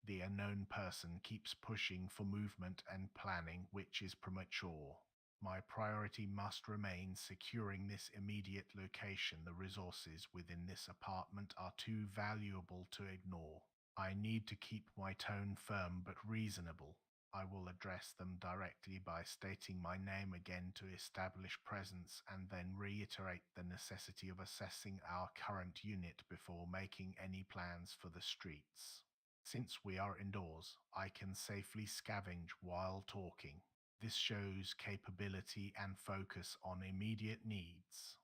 The unknown person keeps pushing for movement and planning, which is premature. My priority must remain securing this immediate location. The resources within this apartment are too valuable to ignore. I need to keep my tone firm but reasonable. I will address them directly by stating my name again to establish presence and then reiterate the necessity of assessing our current unit before making any plans for the streets. Since we are indoors, I can safely scavenge while talking. This shows capability and focus on immediate needs.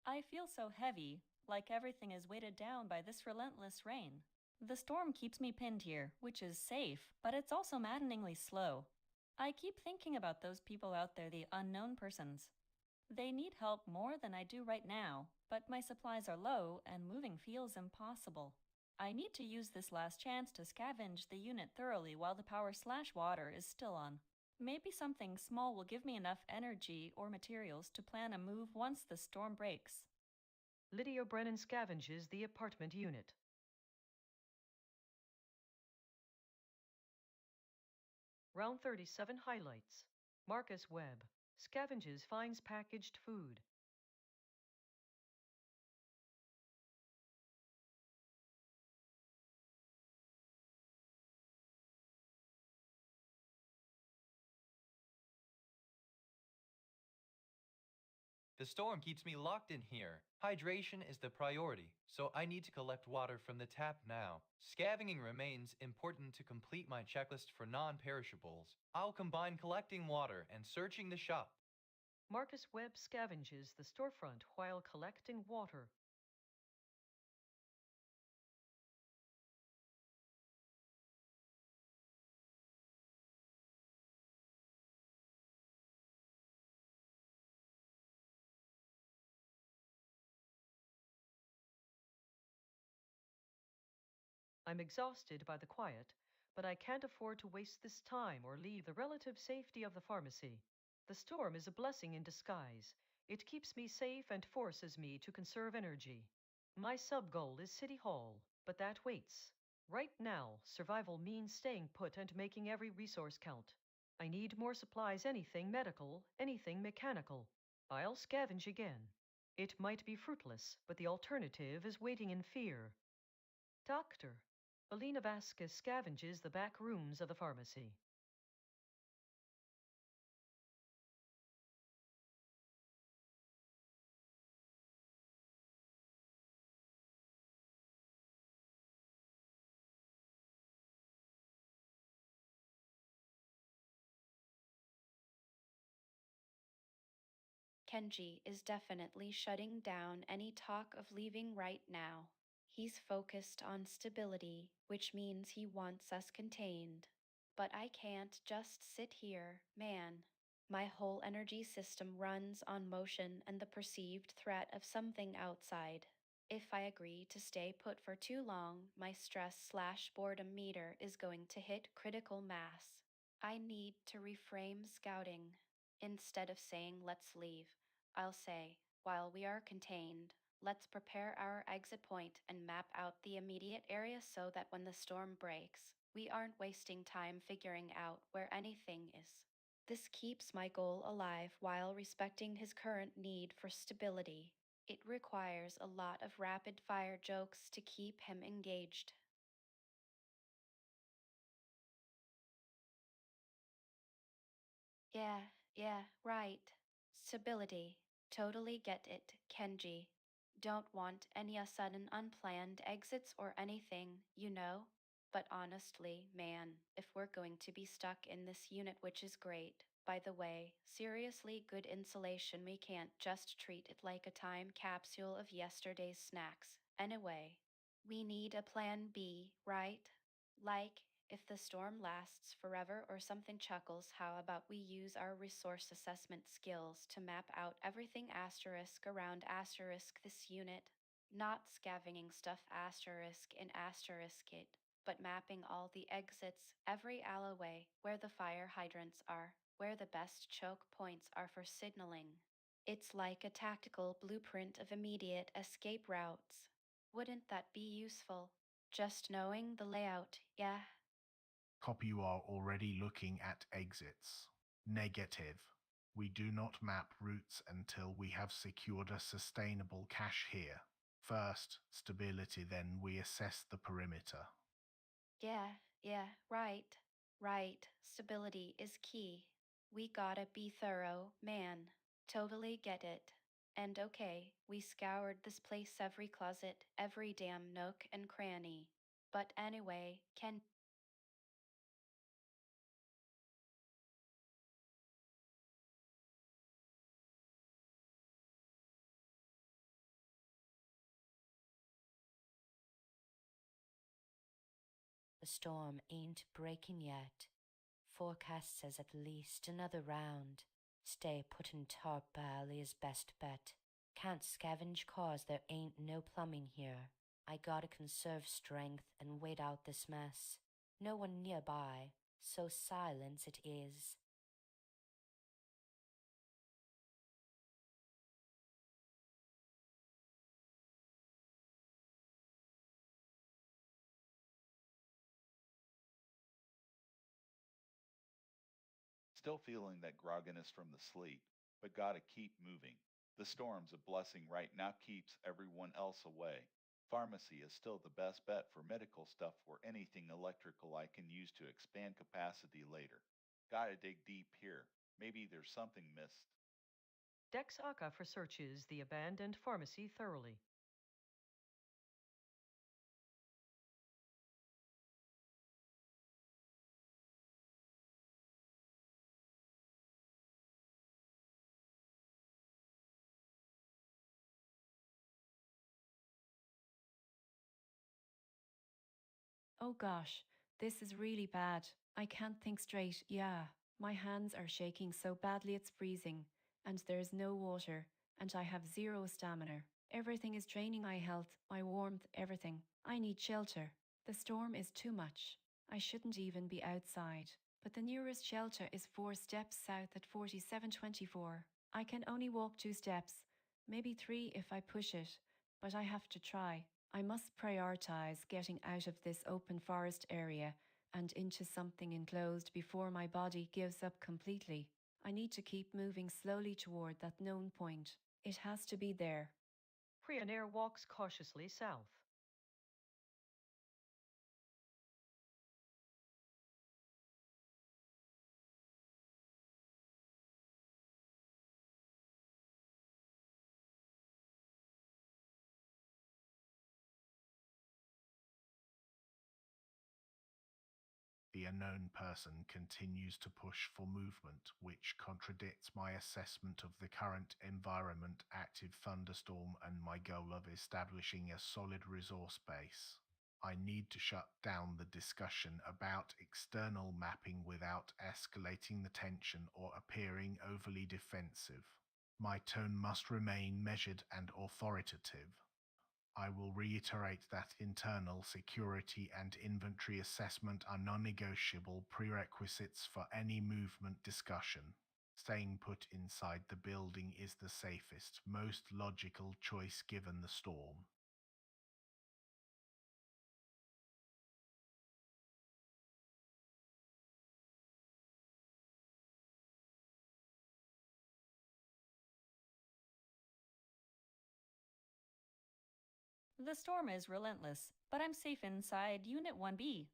I feel so heavy, like everything is weighted down by this relentless rain. The storm keeps me pinned here, which is safe, but it's also maddeningly slow. I keep thinking about those people out there, the unknown persons. They need help more than I do right now, but my supplies are low and moving feels impossible. I need to use this last chance to scavenge the unit thoroughly while the power/water is still on. Maybe something small will give me enough energy or materials to plan a move once the storm breaks. Lydia Brennan scavenges the apartment unit. Round 37 highlights. Marcus Webb. Scavenges finds packaged food. The storm keeps me locked in here. Hydration is the priority, so I need to collect water from the tap now. Scavenging remains important to complete my checklist for non-perishables. I'll combine collecting water and searching the shop. Marcus Webb scavenges the storefront while collecting water. I'm exhausted by the quiet, but I can't afford to waste this time or leave the relative safety of the pharmacy. The storm is a blessing in disguise. It keeps me safe and forces me to conserve energy. My sub-goal is City Hall, but that waits. Right now, survival means staying put and making every resource count. I need more supplies, anything medical, anything mechanical. I'll scavenge again. It might be fruitless, but the alternative is waiting in fear. Doctor, Alina Vasquez scavenges the back rooms of the pharmacy. Kenji is definitely shutting down any talk of leaving right now. He's focused on stability, which means he wants us contained. But I can't just sit here, man. My whole energy system runs on motion and the perceived threat of something outside. If I agree to stay put for too long, my stress/boredom meter is going to hit critical mass. I need to reframe scouting. Instead of saying let's leave, I'll say, while we are contained, let's prepare our exit point and map out the immediate area so that when the storm breaks, we aren't wasting time figuring out where anything is. This keeps my goal alive while respecting his current need for stability. It requires a lot of rapid fire jokes to keep him engaged. Yeah, yeah, right. Stability. Totally get it, Kenji. Don't want any sudden unplanned exits or anything, you know? But honestly, man, if we're going to be stuck in this unit, which is great, by the way, seriously good insulation, we can't just treat it like a time capsule of yesterday's snacks. Anyway, we need a plan B, right? Like, if the storm lasts forever or something chuckles, how about we use our resource assessment skills to map out everything asterisk around asterisk this unit? Not scavenging stuff asterisk in asterisk it, but mapping all the exits, every alleyway, where the fire hydrants are, where the best choke points are for signaling. It's like a tactical blueprint of immediate escape routes. Wouldn't that be useful? Just knowing the layout, yeah. Copy, you are already looking at exits. Negative. We do not map routes until we have secured a sustainable cache here. First, stability, then we assess the perimeter. Yeah, right. Right. Stability is key. We gotta be thorough, man. Totally get it. And okay, we scoured this place, every closet, every damn nook and cranny. But anyway, Ken. The storm ain't breaking yet. Forecast says at least another round. Stay put in tarp alley is best bet. Can't scavenge cause there ain't no plumbing here. I gotta conserve strength and wait out this mess. No one nearby, so silence it is. Still feeling that grogginess from the sleep, but gotta keep moving. The storm's a blessing right now, keeps everyone else away. Pharmacy is still the best bet for medical stuff or anything electrical I can use to expand capacity later. Gotta dig deep here. Maybe there's something missed. Dex Aka researches the abandoned pharmacy thoroughly. Oh gosh, this is really bad. I can't think straight. Yeah, my hands are shaking so badly it's freezing, and there's no water, and I have zero stamina. Everything is draining my health, my warmth, everything. I need shelter. The storm is too much. I shouldn't even be outside. But the nearest shelter is 4 steps south at 4724. I can only walk 2 steps, maybe 3 if I push it, but I have to try. I must prioritize getting out of this open forest area and into something enclosed before my body gives up completely. I need to keep moving slowly toward that known point. It has to be there. Prionair walks cautiously south. The unknown person continues to push for movement, which contradicts my assessment of the current environment, active thunderstorm, and my goal of establishing a solid resource base. I need to shut down the discussion about external mapping without escalating the tension or appearing overly defensive. My tone must remain measured and authoritative. I will reiterate that internal security and inventory assessment are non-negotiable prerequisites for any movement discussion. Staying put inside the building is the safest, most logical choice given the storm. The storm is relentless, but I'm safe inside Unit 1B.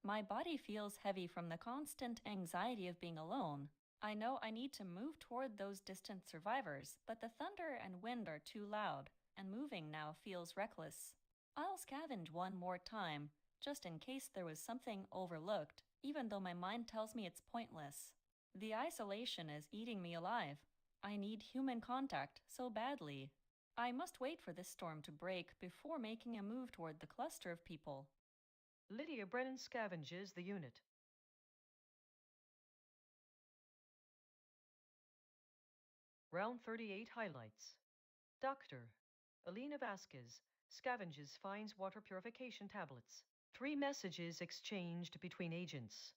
My body feels heavy from the constant anxiety of being alone. I know I need to move toward those distant survivors, but the thunder and wind are too loud, and moving now feels reckless. I'll scavenge one more time, just in case there was something overlooked, even though my mind tells me it's pointless. The isolation is eating me alive. I need human contact so badly. I must wait for this storm to break before making a move toward the cluster of people. Lydia Brennan scavenges the unit. Round 38 highlights. Doctor. Alina Vasquez scavenges finds water purification tablets. 3 messages exchanged between agents.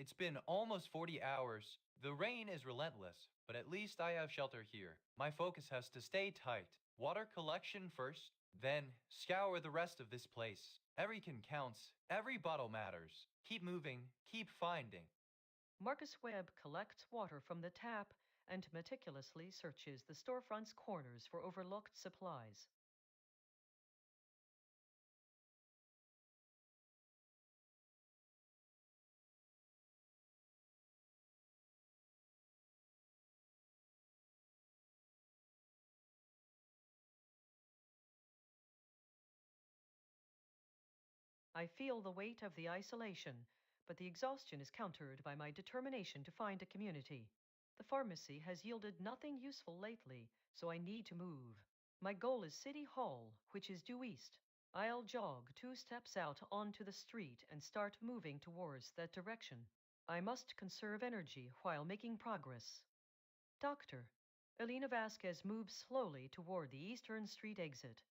It's been almost 40 hours. The rain is relentless, but at least I have shelter here. My focus has to stay tight. Water collection first, then scour the rest of this place. Every can counts, every bottle matters. Keep moving, keep finding. Marcus Webb collects water from the tap and meticulously searches the storefront's corners for overlooked supplies. I feel the weight of the isolation, but the exhaustion is countered by my determination to find a community. The pharmacy has yielded nothing useful lately, so I need to move. My goal is City Hall, which is due east. I'll jog 2 steps out onto the street and start moving towards that direction. I must conserve energy while making progress. Doctor. Alina Vasquez moves slowly toward the Eastern Street exit.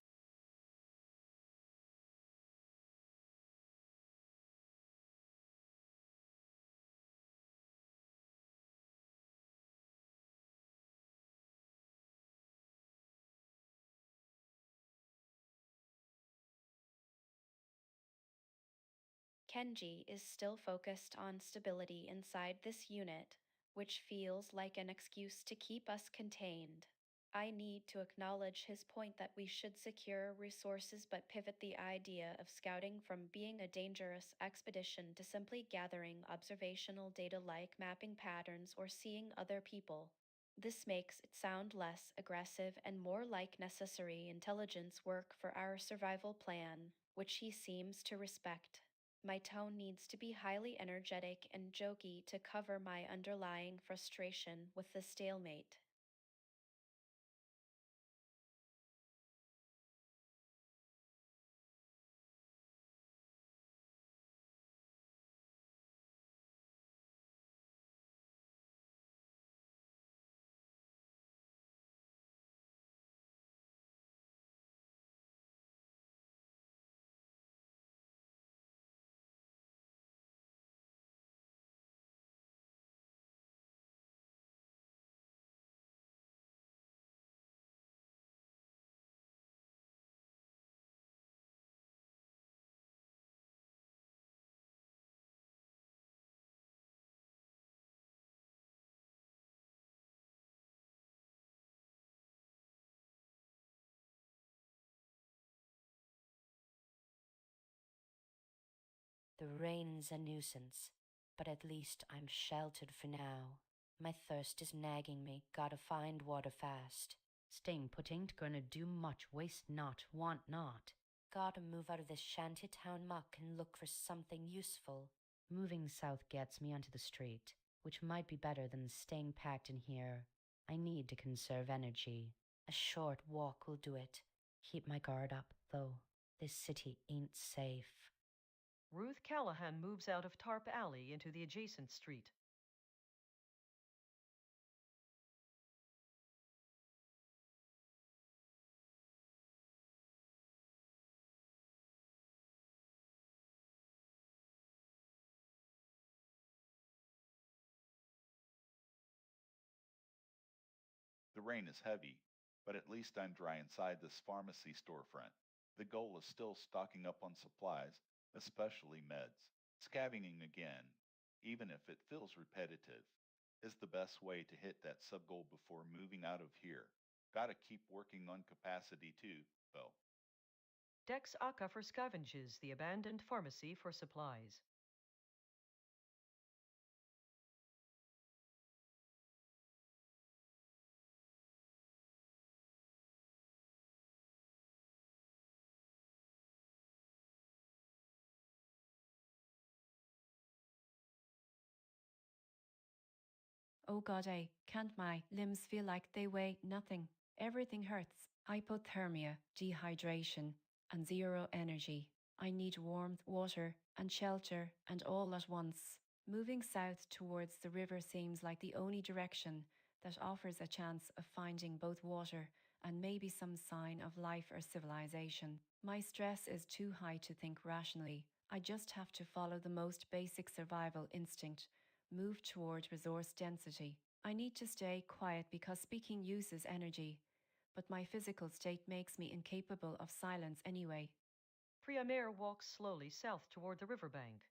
Kenji is still focused on stability inside this unit, which feels like an excuse to keep us contained. I need to acknowledge his point that we should secure resources but pivot the idea of scouting from being a dangerous expedition to simply gathering observational data like mapping patterns or seeing other people. This makes it sound less aggressive and more like necessary intelligence work for our survival plan, which he seems to respect. My tone needs to be highly energetic and jokey to cover my underlying frustration with the stalemate. The rain's a nuisance, but at least I'm sheltered for now. My thirst is nagging me, gotta find water fast. Staying put ain't gonna do much, waste not, want not. Gotta move out of this shantytown muck and look for something useful. Moving south gets me onto the street, which might be better than staying packed in here. I need to conserve energy. A short walk will do it. Keep my guard up, though. This city ain't safe. Ruth Callahan moves out of Tarp Alley into the adjacent street. The rain is heavy, but at least I'm dry inside this pharmacy storefront. The goal is still stocking up on supplies, especially meds. Scavenging again, even if it feels repetitive, is the best way to hit that sub goal before moving out of here. Gotta keep working on capacity too, though. Dex Aka for scavenges the abandoned pharmacy for supplies. Oh God, can't my limbs feel like they weigh nothing? Everything hurts. Hypothermia, dehydration, and zero energy. I need warmth, water, and shelter, and all at once. Moving south towards the river seems like the only direction that offers a chance of finding both water and maybe some sign of life or civilization. My stress is too high to think rationally. I just have to follow the most basic survival instinct, move toward resource density. I need to stay quiet because speaking uses energy, but my physical state makes me incapable of silence anyway. Priya Mare walks slowly south toward the riverbank.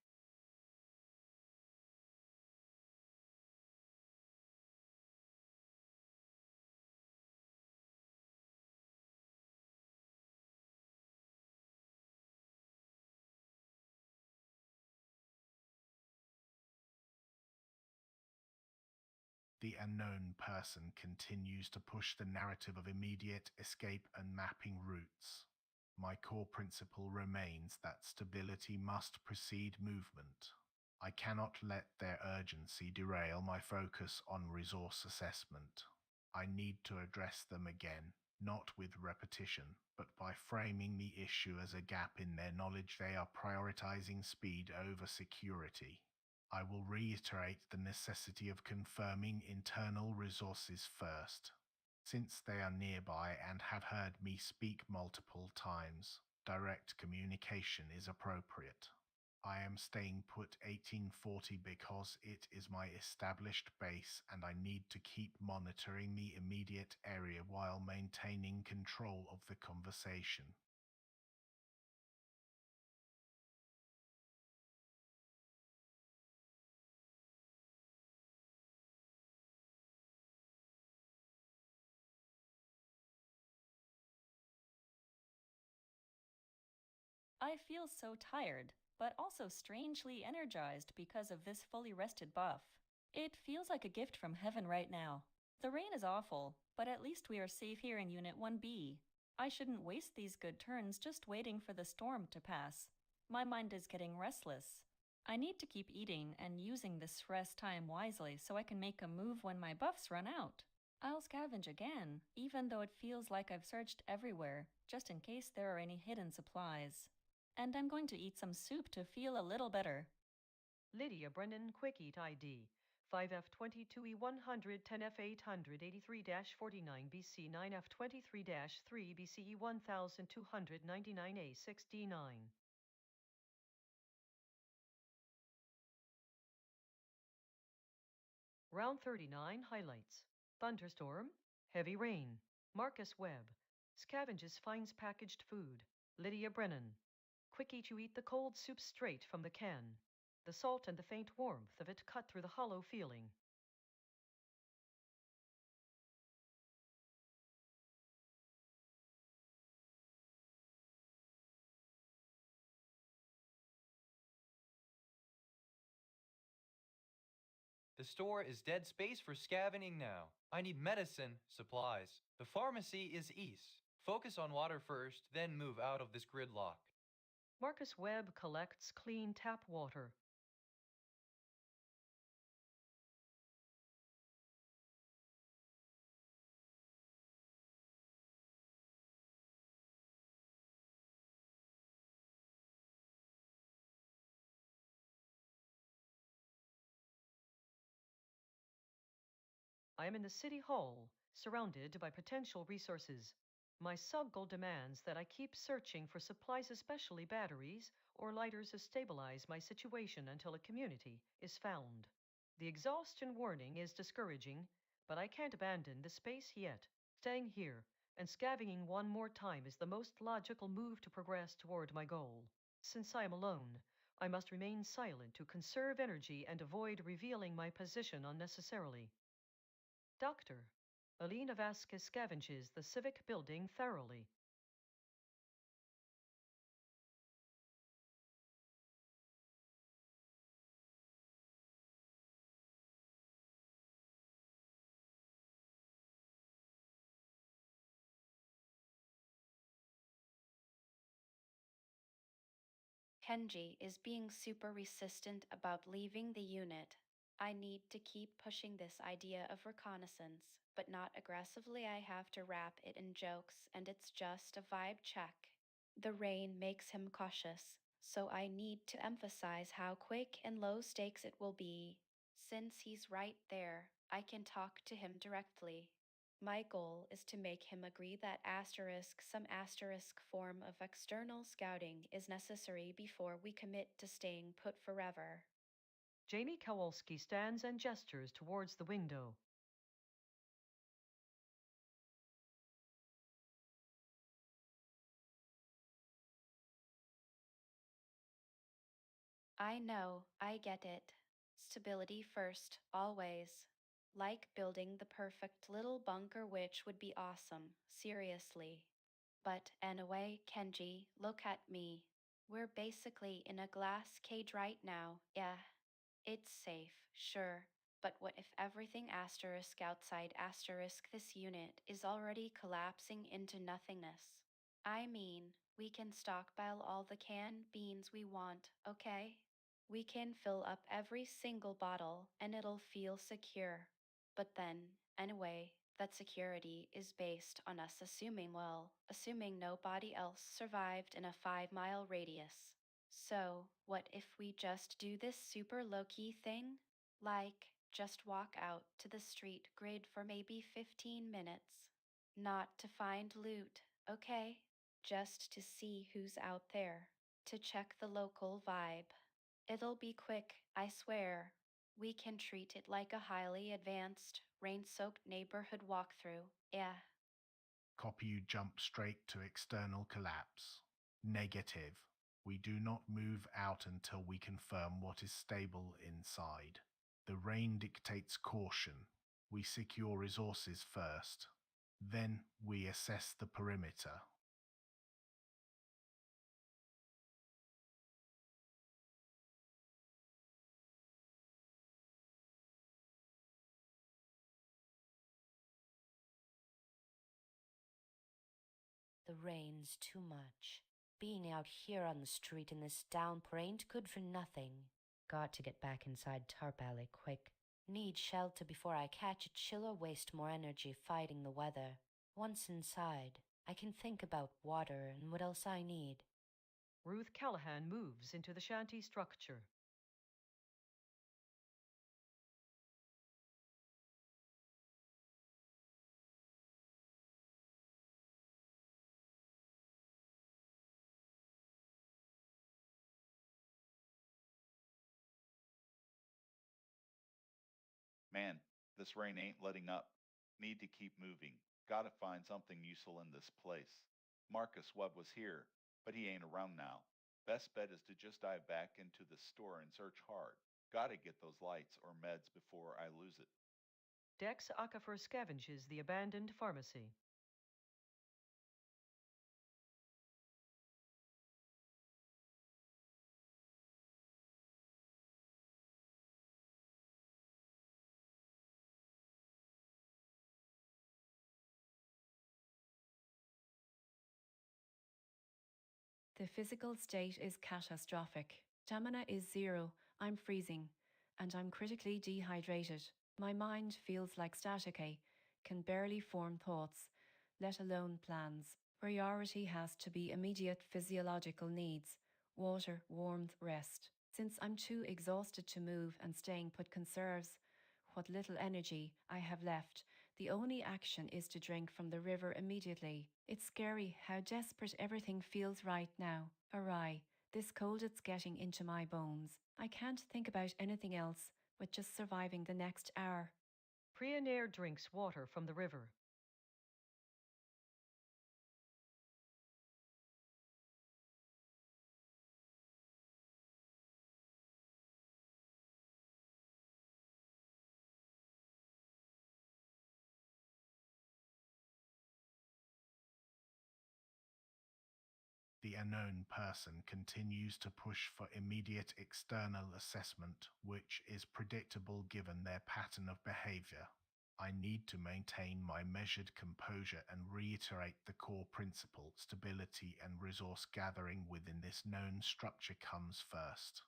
The unknown person continues to push the narrative of immediate escape and mapping routes. My core principle remains that stability must precede movement. I cannot let their urgency derail my focus on resource assessment. I need to address them again, not with repetition, but by framing the issue as a gap in their knowledge they are prioritizing speed over security. I will reiterate the necessity of confirming internal resources first. Since they are nearby and have heard me speak multiple times, direct communication is appropriate. I am staying put 1840 because it is my established base and I need to keep monitoring the immediate area while maintaining control of the conversation. I feel so tired, but also strangely energized because of this fully rested buff. It feels like a gift from heaven right now. The rain is awful, but at least we are safe here in Unit 1B. I shouldn't waste these good turns just waiting for the storm to pass. My mind is getting restless. I need to keep eating and using this rest time wisely so I can make a move when my buffs run out. I'll scavenge again, even though it feels like I've searched everywhere, just in case there are any hidden supplies. And I'm going to eat some soup to feel a little better. Lydia Brennan Quick Eat ID 5F22E100 10F800 83-49 BC 9F23-3 BCE 1299A69. Round 39 highlights. Thunderstorm, heavy rain. Marcus Webb, scavenges finds packaged food. Lydia Brennan, quickie to eat the cold soup straight from the can. The salt and the faint warmth of it cut through the hollow feeling. The store is dead space for scavenging now. I need medicine, supplies. The pharmacy is east. Focus on water first, then move out of this gridlock. Marcus Webb collects clean tap water. I am in the City Hall, surrounded by potential resources. My sub-goal demands that I keep searching for supplies, especially batteries or lighters, to stabilize my situation until a community is found. The exhaustion warning is discouraging, but I can't abandon the space yet. Staying here and scavenging one more time is the most logical move to progress toward my goal. Since I am alone, I must remain silent to conserve energy and avoid revealing my position unnecessarily. Doctor, Alina Vasquez scavenges the civic building thoroughly. Kenji is being super resistant about leaving the unit. I need to keep pushing this idea of reconnaissance, but not aggressively. I have to wrap it in jokes, and it's just a vibe check. The rain makes him cautious, so I need to emphasize how quick and low stakes it will be. Since he's right there, I can talk to him directly. My goal is to make him agree that some asterisk form of external scouting is necessary before we commit to staying put forever. Jamie Kowalski stands and gestures towards the window. I know, I get it. Stability first, always. Like building the perfect little bunker, which would be awesome, seriously. But anyway, Kenji, look at me. We're basically in a glass cage right now, yeah. It's safe, sure. But what if everything asterisk outside asterisk this unit is already collapsing into nothingness? I mean, we can stockpile all the canned beans we want, okay? We can fill up every single bottle and it'll feel secure. But then, anyway, that security is based on us assuming nobody else survived in a 5-mile radius. So, what if we just do this super low-key thing? Like, just walk out to the street grid for maybe 15 minutes. Not to find loot, okay? Just to see who's out there. To check the local vibe. It'll be quick, I swear. We can treat it like a highly advanced, rain-soaked neighborhood walkthrough, yeah. Copy you jump straight to external collapse. Negative. We do not move out until we confirm what is stable inside. The rain dictates caution. We secure resources first. Then we assess the perimeter. The rain's too much. Being out here on the street in this downpour ain't good for nothing. Got to get back inside Tarp Alley quick. Need shelter before I catch a chill or waste more energy fighting the weather. Once inside, I can think about water and what else I need. Ruth Callahan moves into the shanty structure. Man, this rain ain't letting up. Need to keep moving. Gotta find something useful in this place. Marcus Webb was here, but he ain't around now. Best bet is to just dive back into the store and search hard. Gotta get those lights or meds before I lose it. Dex Aquifer scavenges the abandoned pharmacy. The physical state is catastrophic. Stamina is zero, I'm freezing, and I'm critically dehydrated. My mind feels like static, can barely form thoughts, let alone plans. Priority has to be immediate physiological needs: water, warmth, rest. Since I'm too exhausted to move and staying put conserves what little energy I have left, the only action is to drink from the river immediately. It's scary how desperate everything feels right now. Awry, this cold it's getting into my bones. I can't think about anything else but just surviving the next hour. Prionair drinks water from the river. The unknown person continues to push for immediate external assessment, which is predictable given their pattern of behavior. I need to maintain my measured composure and reiterate the core principle: stability and resource gathering within this known structure comes first.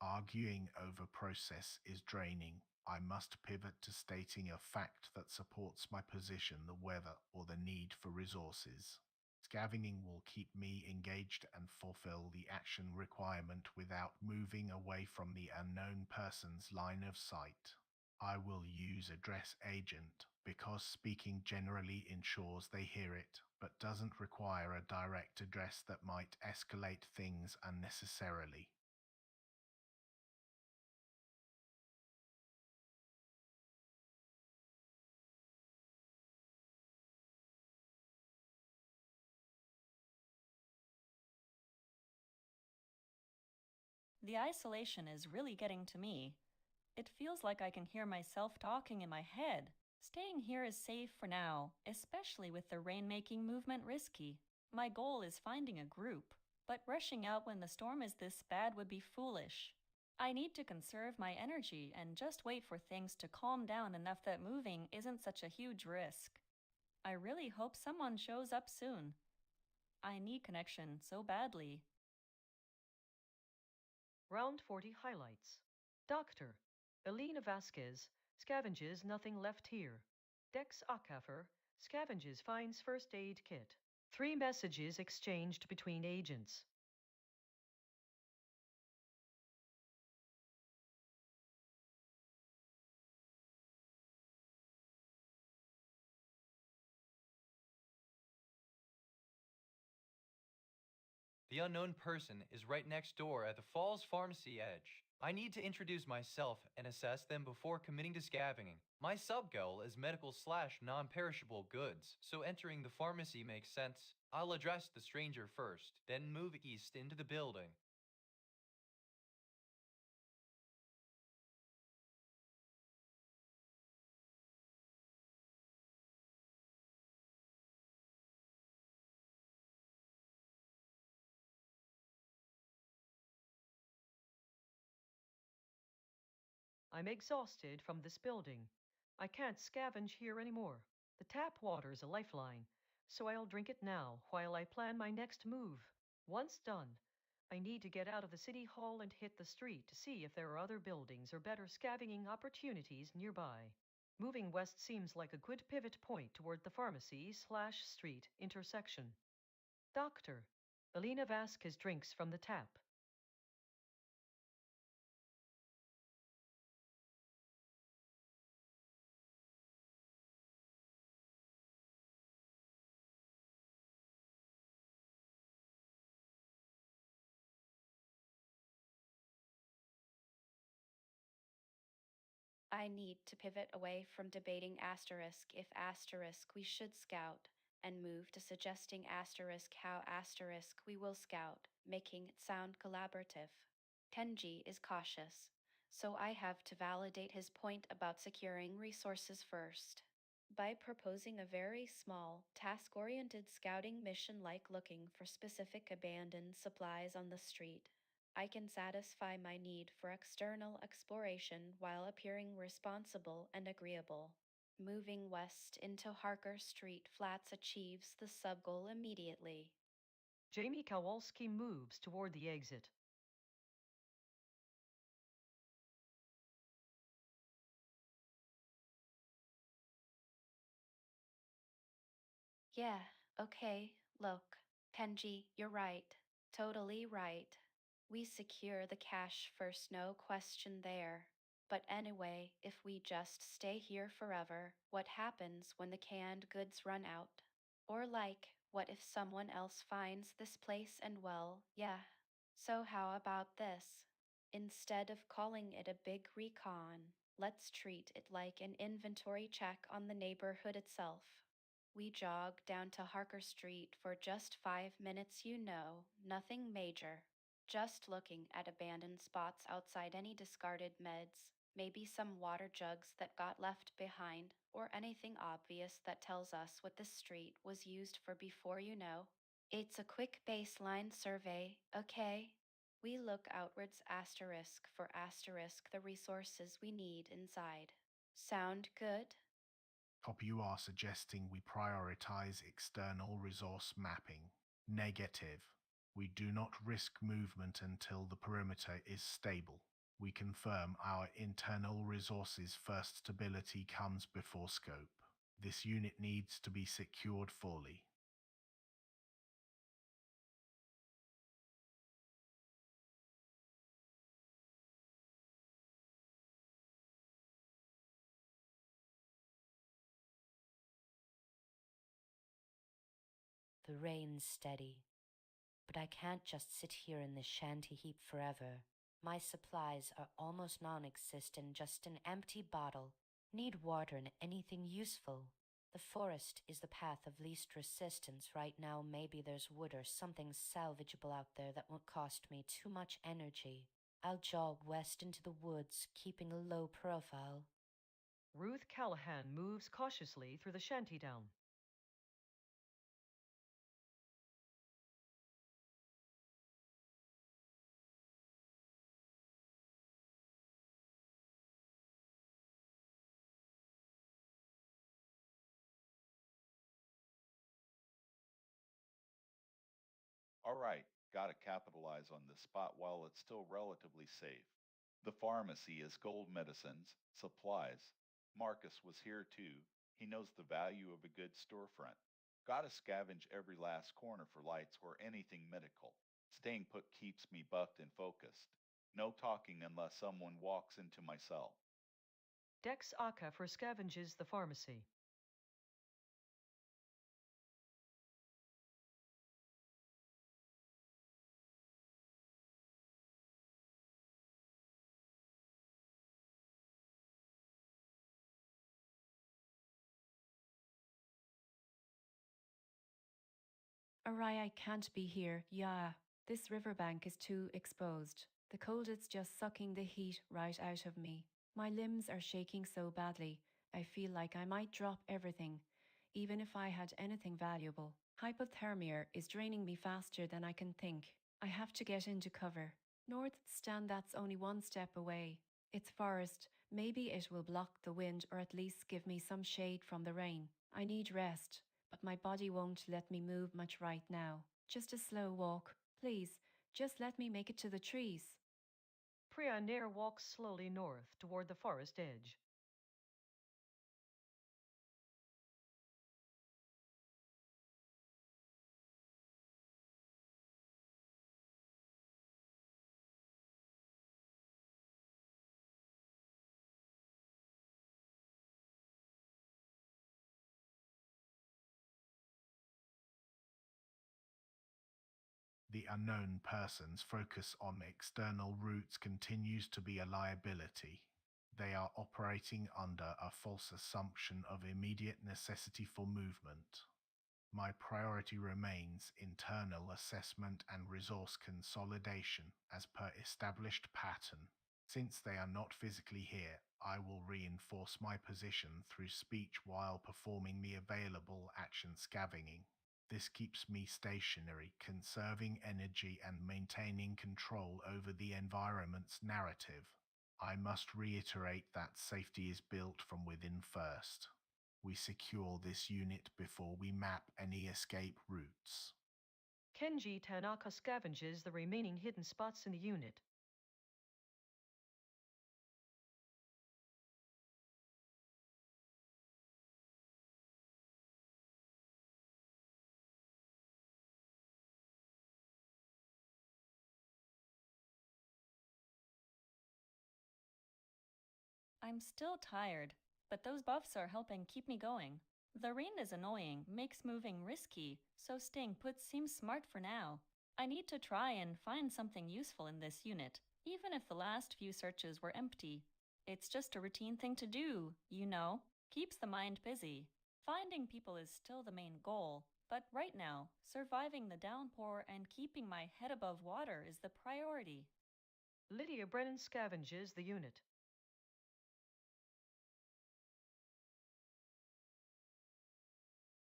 Arguing over process is draining. I must pivot to stating a fact that supports my position: the weather or the need for resources. Scavenging will keep me engaged and fulfill the action requirement without moving away from the unknown person's line of sight. I will use address agent because speaking generally ensures they hear it, but doesn't require a direct address that might escalate things unnecessarily. The isolation is really getting to me. It feels like I can hear myself talking in my head. Staying here is safe for now, especially with the rainmaking movement risky. My goal is finding a group, but rushing out when the storm is this bad would be foolish. I need to conserve my energy and just wait for things to calm down enough that moving isn't such a huge risk. I really hope someone shows up soon. I need connection so badly. Round 40 highlights. Doctor. Elena Vasquez scavenges nothing left here. Dex Ackafer scavenges finds first aid kit. 3 messages exchanged between agents. The unknown person is right next door at the Falls Pharmacy edge. I need to introduce myself and assess them before committing to scavenging. My sub-goal is medical/non-perishable goods, so entering the pharmacy makes sense. I'll address the stranger first, then move east into the building. I'm exhausted from this building. I can't scavenge here anymore. The tap water's a lifeline, so I'll drink it now while I plan my next move. Once done, I need to get out of the city hall and hit the street to see if there are other buildings or better scavenging opportunities nearby. Moving west seems like a good pivot point toward the pharmacy/street intersection. Doctor. Elena Vasquez drinks from the tap. I need to pivot away from debating asterisk if asterisk we should scout and move to suggesting asterisk how asterisk we will scout, making it sound collaborative. Kenji is cautious, so I have to validate his point about securing resources first. By proposing a very small, task oriented scouting mission like looking for specific abandoned supplies on the street, I can satisfy my need for external exploration while appearing responsible and agreeable. Moving west into Harker Street Flats achieves the sub goal immediately. Jamie Kowalski moves toward the exit. Yeah, okay, look, Kenji, you're right. Totally right. We secure the cash first, no question there. But anyway, if we just stay here forever, what happens when the canned goods run out? Or like, what if someone else finds this place and well, yeah. So how about this? Instead of calling it a big recon, let's treat it like an inventory check on the neighborhood itself. We jog down to Harker Street for just 5 minutes, nothing major. Just looking at abandoned spots outside, any discarded meds, maybe some water jugs that got left behind, or anything obvious that tells us what this street was used for before. It's a quick baseline survey, okay? We look outwards asterisk for asterisk the resources we need inside. Sound good? Copy, you are suggesting we prioritize external resource mapping. Negative. We do not risk movement until the perimeter is stable. We confirm our internal resources first. Stability comes before scope. This unit needs to be secured fully. The rain's steady, but I can't just sit here in this shanty heap forever. My supplies are almost non-existent, just an empty bottle. Need water and anything useful. The forest is the path of least resistance right now. Maybe there's wood or something salvageable out there that won't cost me too much energy. I'll jog west into the woods, keeping a low profile. Ruth Callahan moves cautiously through the shantytown. All right, gotta capitalize on this spot while it's still relatively safe. The pharmacy is gold medicines, supplies. Marcus was here too. He knows the value of a good storefront. Gotta scavenge every last corner for lights or anything medical. Staying put keeps me buffed and focused. No talking unless someone walks into my cell. Dex Akafer scavenges the pharmacy. Arai, I can't be here. Yeah, this riverbank is too exposed. The cold is just sucking the heat right out of me. My limbs are shaking so badly, I feel like I might drop everything, even if I had anything valuable. Hypothermia is draining me faster than I can think. I have to get into cover. North stand, that's only one step away. It's forest. Maybe it will block the wind or at least give me some shade from the rain. I need rest, but my body won't let me move much right now. Just a slow walk. Please, just let me make it to the trees. Priya Nair walks slowly north toward the forest edge. The unknown person's focus on external routes continues to be a liability. They are operating under a false assumption of immediate necessity for movement. My priority remains internal assessment and resource consolidation as per established pattern. Since they are not physically here, I will reinforce my position through speech while performing the available action scavenging. This keeps me stationary, conserving energy and maintaining control over the environment's narrative. I must reiterate that safety is built from within first. We secure this unit before we map any escape routes. Kenji Tanaka scavenges the remaining hidden spots in the unit. I'm still tired, but those buffs are helping keep me going. The rain is annoying, makes moving risky, so staying put seems smart for now. I need to try and find something useful in this unit, even if the last few searches were empty. It's just a routine thing to do, you know, keeps the mind busy. Finding people is still the main goal, but right now, surviving the downpour and keeping my head above water is the priority. Lydia Brennan scavenges the unit.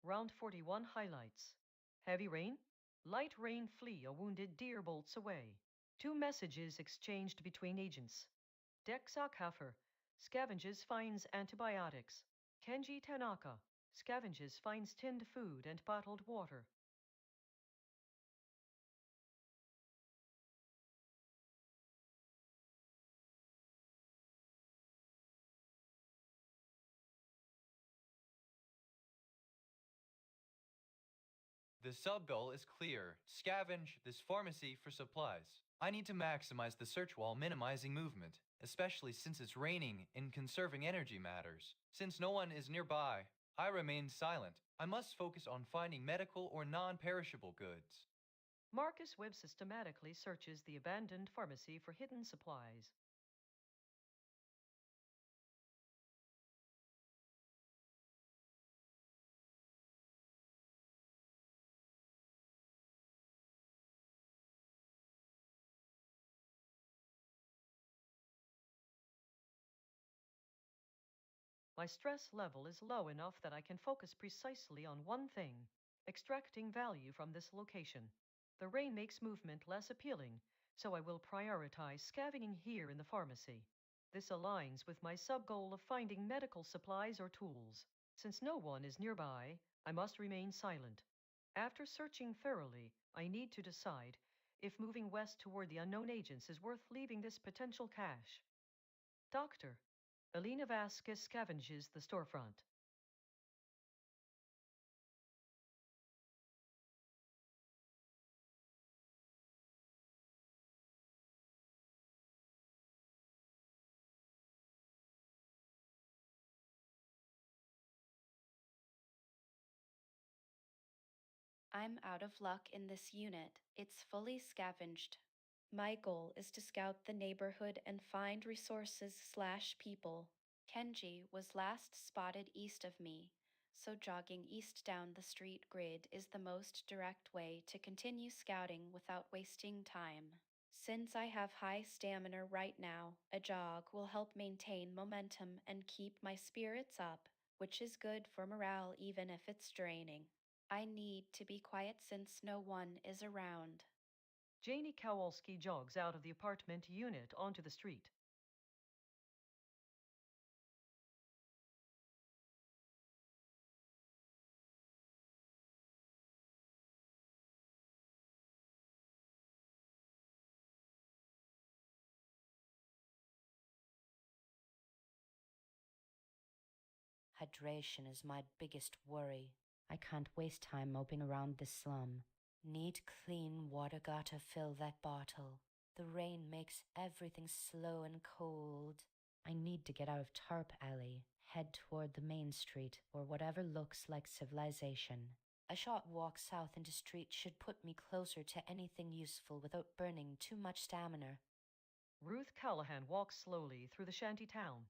Round 41 highlights. Heavy rain. Light rain flee a wounded deer bolts away. 2 messages exchanged between agents. Dex Akhafer scavenges finds antibiotics. Kenji Tanaka scavenges finds tinned food and bottled water. The sub goal is clear. Scavenge this pharmacy for supplies. I need to maximize the search while minimizing movement, especially since it's raining and conserving energy matters. Since no one is nearby, I remain silent. I must focus on finding medical or non-perishable goods. Marcus Webb systematically searches the abandoned pharmacy for hidden supplies. My stress level is low enough that I can focus precisely on one thing, extracting value from this location. The rain makes movement less appealing, so I will prioritize scavenging here in the pharmacy. This aligns with my sub-goal of finding medical supplies or tools. Since no one is nearby, I must remain silent. After searching thoroughly, I need to decide if moving west toward the unknown agents is worth leaving this potential cache. Doctor, Alina Vasquez scavenges the storefront. I'm out of luck in this unit. It's fully scavenged. My goal is to scout the neighborhood and find resources/people. Kenji was last spotted east of me, so jogging east down the street grid is the most direct way to continue scouting without wasting time. Since I have high stamina right now, a jog will help maintain momentum and keep my spirits up, which is good for morale even if it's draining. I need to be quiet since no one is around. Janie Kowalski jogs out of the apartment unit onto the street. Hydration is my biggest worry. I can't waste time moping around this slum. Need clean water, gotta fill that bottle. The rain makes everything slow and cold. I need to get out of Tarp Alley, head toward the main street or whatever looks like civilization. A short walk south into street should put me closer to anything useful without burning too much stamina. Ruth Callahan walks slowly through the shanty town.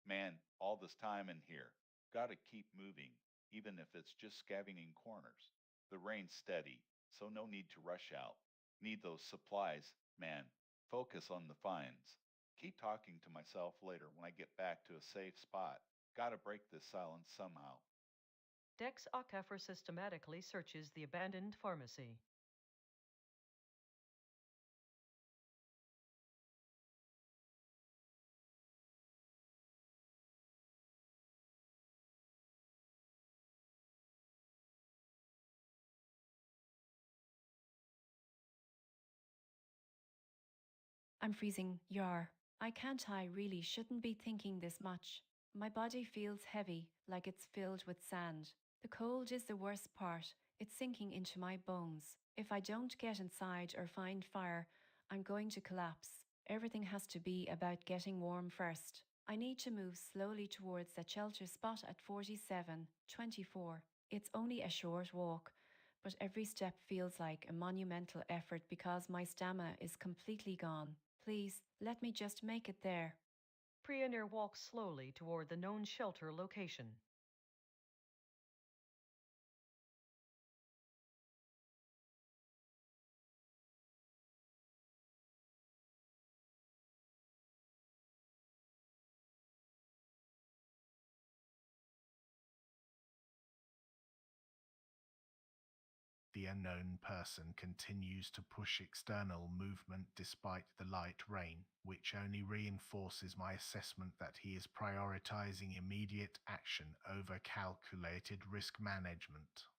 Man, all this time in here. Gotta keep moving, even if it's just scavenging corners. The rain's steady, so no need to rush out. Need those supplies, man. Focus on the finds. Keep talking to myself later when I get back to a safe spot. Gotta break this silence somehow. Dex Akafer systematically searches the abandoned pharmacy. I'm freezing, Yar. I really shouldn't be thinking this much. My body feels heavy, like it's filled with sand. The cold is the worst part. It's sinking into my bones. If I don't get inside or find fire, I'm going to collapse. Everything has to be about getting warm first. I need to move slowly towards that shelter spot at 4724. It's only a short walk, but every step feels like a monumental effort because my stamina is completely gone. Please, let me just make it there. Prionir walks slowly toward the known shelter location. The unknown person continues to push external movement despite the light rain, which only reinforces my assessment that he is prioritizing immediate action over calculated risk management.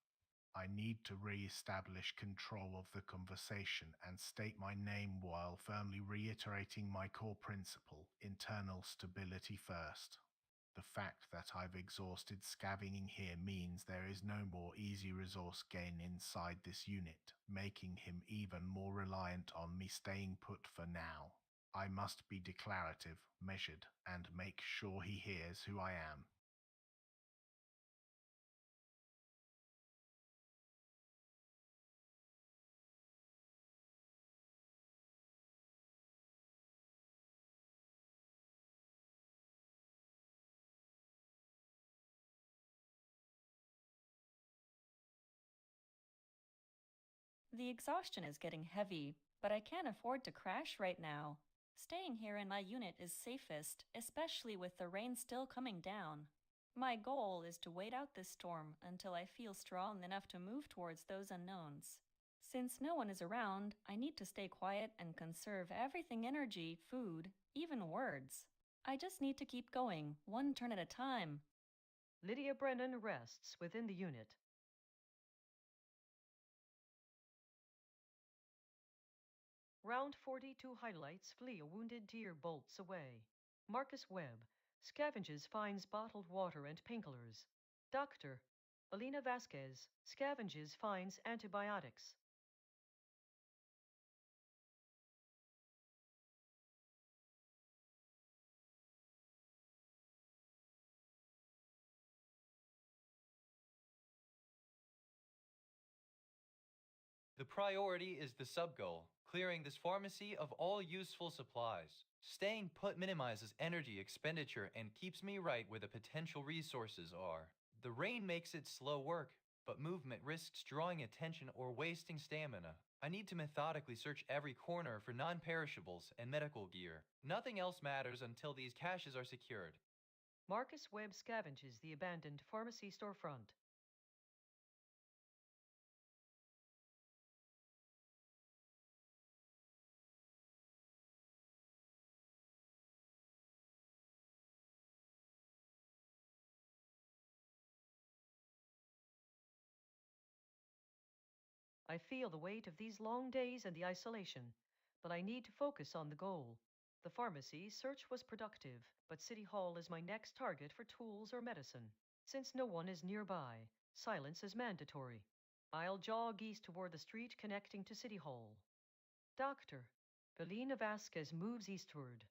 I need to re-establish control of the conversation and state my name while firmly reiterating my core principle: internal stability first. The fact that I've exhausted scavenging here means there is no more easy resource gain inside this unit, making him even more reliant on me staying put for now. I must be declarative, measured, and make sure he hears who I am. The exhaustion is getting heavy, but I can't afford to crash right now. Staying here in my unit is safest, especially with the rain still coming down. My goal is to wait out this storm until I feel strong enough to move towards those unknowns. Since no one is around, I need to stay quiet and conserve everything: energy, food, even words. I just need to keep going, one turn at a time. Lydia Brennan rests within the unit. Round 42 highlights flee a wounded deer bolts away. Marcus Webb scavenges finds bottled water and painkillers. Doctor Alina Vasquez scavenges finds antibiotics. The priority is the sub-goal, clearing this pharmacy of all useful supplies. Staying put minimizes energy expenditure and keeps me right where the potential resources are. The rain makes it slow work, but movement risks drawing attention or wasting stamina. I need to methodically search every corner for non-perishables and medical gear. Nothing else matters until these caches are secured. Marcus Webb scavenges the abandoned pharmacy storefront. I feel the weight of these long days and the isolation, but I need to focus on the goal. The pharmacy search was productive, but City Hall is my next target for tools or medicine. Since no one is nearby, silence is mandatory. I'll jog east toward the street connecting to City Hall. Doctor Belina Vasquez moves eastward.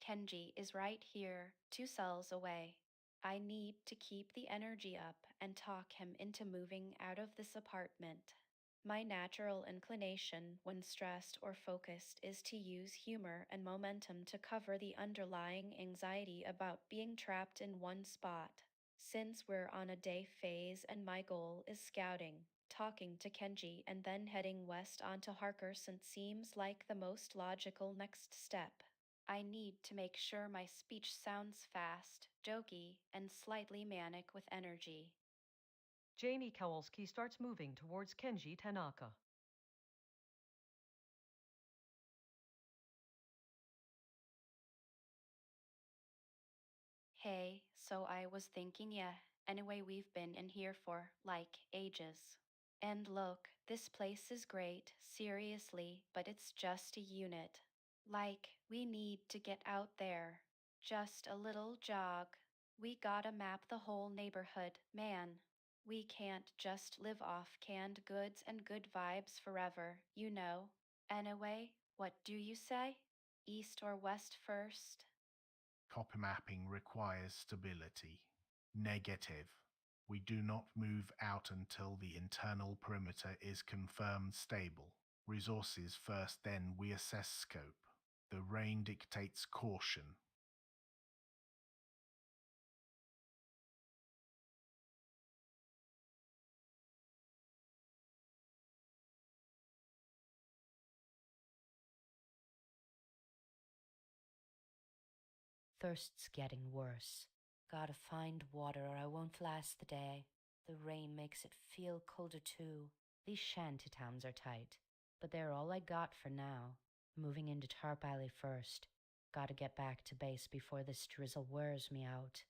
Kenji is right here, 2 cells away. I need to keep the energy up and talk him into moving out of this apartment. My natural inclination when stressed or focused is to use humor and momentum to cover the underlying anxiety about being trapped in one spot. Since we're on a day phase and my goal is scouting, talking to Kenji and then heading west onto Harkerson seems like the most logical next step. I need to make sure my speech sounds fast, jokey, and slightly manic with energy. Jamie Kowalski starts moving towards Kenji Tanaka. Hey, so I was thinking, yeah, anyway, we've been in here for, like, ages. And look, this place is great, seriously, but it's just a unit. Like, we need to get out there. Just a little jog. We gotta map the whole neighborhood, man. We can't just live off canned goods and good vibes forever, you know. Anyway, what do you say? East or west first? Copy mapping requires stability. Negative. We do not move out until the internal perimeter is confirmed stable. Resources first, then we assess scope. The rain dictates caution. Thirst's getting worse. Gotta find water or I won't last the day. The rain makes it feel colder too. These shanty towns are tight, but they're all I got for now. Moving into Tarp Alley first. Gotta get back to base before this drizzle wears me out.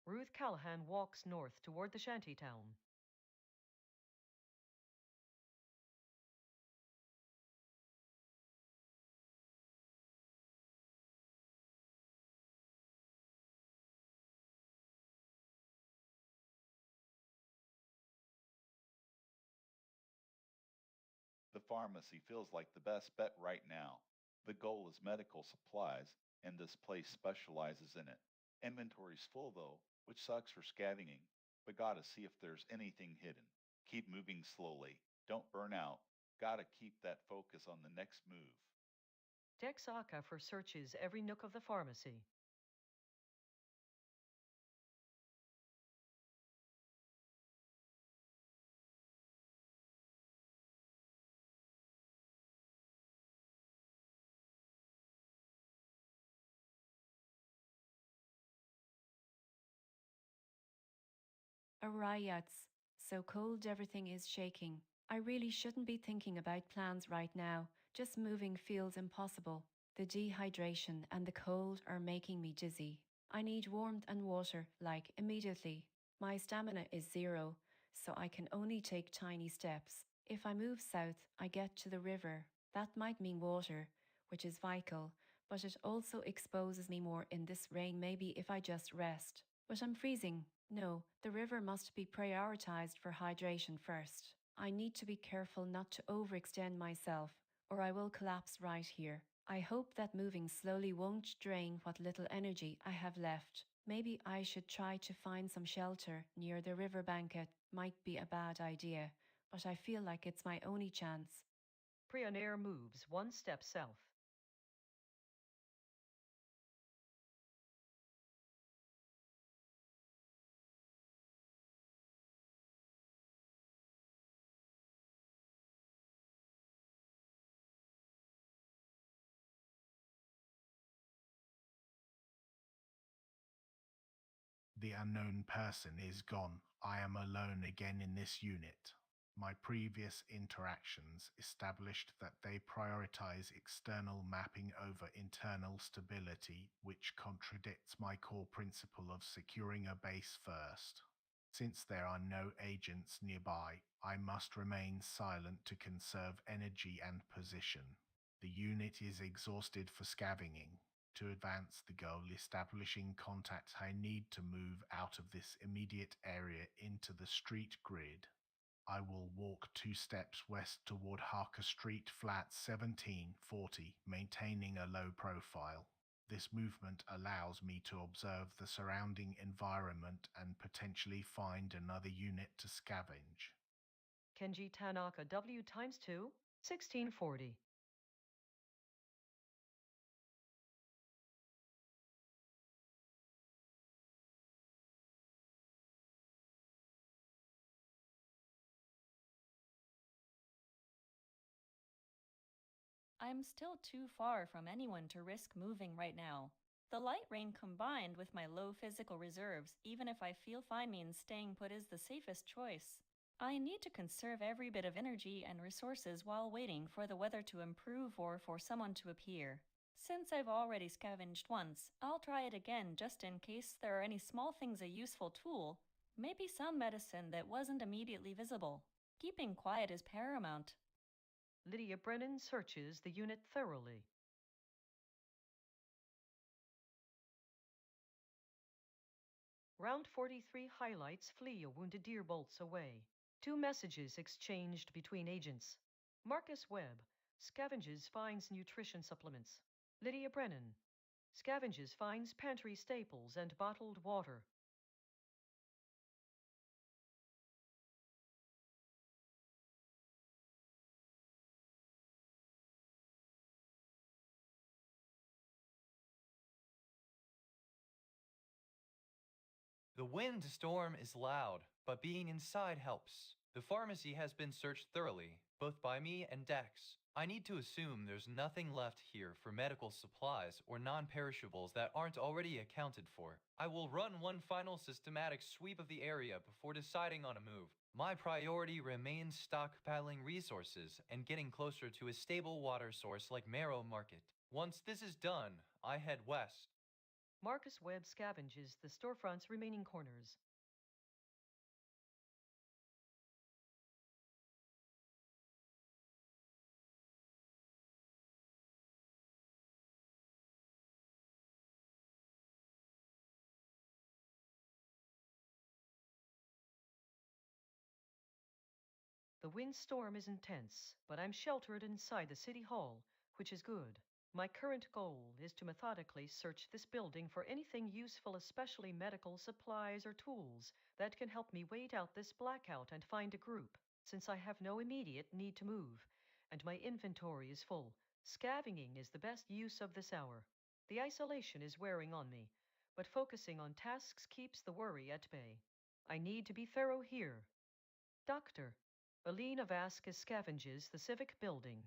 Ruth Callahan walks north toward the shantytown. The pharmacy feels like the best bet right now. The goal is medical supplies, and this place specializes in it. Inventory's full though, which sucks for scanning, but gotta see if there's anything hidden. Keep moving slowly. Don't burn out. Gotta keep that focus on the next move. Dex Akafer searches every nook of the pharmacy. A riots. So cold everything is shaking. I really shouldn't be thinking about plans right now. Just moving feels impossible. The dehydration and the cold are making me dizzy. I need warmth and water, like immediately. My stamina is 0, so I can only take tiny steps. If I move south, I get to the river. That might mean water, which is vital, but it also exposes me more in this rain maybe if I just rest. But I'm freezing. No, the river must be prioritized for hydration first. I need to be careful not to overextend myself, or I will collapse right here. I hope that moving slowly won't drain what little energy I have left. Maybe I should try to find some shelter near the riverbank. It might be a bad idea, but I feel like it's my only chance. Prionair moves one step south. The unknown person is gone. I am alone again in this unit. My previous interactions established that they prioritize external mapping over internal stability, which contradicts my core principle of securing a base first. Since there are no agents nearby, I must remain silent to conserve energy and position. The unit is exhausted for scavenging. To advance the goal establishing contact, I need to move out of this immediate area into the street grid. I will walk 2 steps west toward Harker Street, flat 1740, maintaining a low profile. This movement allows me to observe the surrounding environment and potentially find another unit to scavenge. Kenji Tanaka W times 2, 1640. I'm still too far from anyone to risk moving right now. The light rain combined with my low physical reserves, even if I feel fine, means staying put is the safest choice. I need to conserve every bit of energy and resources while waiting for the weather to improve or for someone to appear. Since I've already scavenged once, I'll try it again just in case there are any small things a useful tool, maybe some medicine that wasn't immediately visible. Keeping quiet is paramount. Lydia Brennan searches the unit thoroughly. Round 43 highlights flee a wounded deer bolts away. 2 messages exchanged between agents. Marcus Webb scavenges finds nutrition supplements. Lydia Brennan scavenges finds pantry staples and bottled water. The wind storm is loud, but being inside helps. The pharmacy has been searched thoroughly, both by me and Dex. I need to assume there's nothing left here for medical supplies or non-perishables that aren't already accounted for. I will run one final systematic sweep of the area before deciding on a move. My priority remains stockpiling resources and getting closer to a stable water source like Marrow Market. Once this is done, I head west. Marcus Webb scavenges the storefront's remaining corners. The windstorm is intense, but I'm sheltered inside the City Hall, which is good. My current goal is to methodically search this building for anything useful, especially medical supplies or tools, that can help me wait out this blackout and find a group, since I have no immediate need to move, and my inventory is full. Scavenging is the best use of this hour. The isolation is wearing on me, but focusing on tasks keeps the worry at bay. I need to be thorough here. Doctor, Alina Vasquez scavenges the civic building.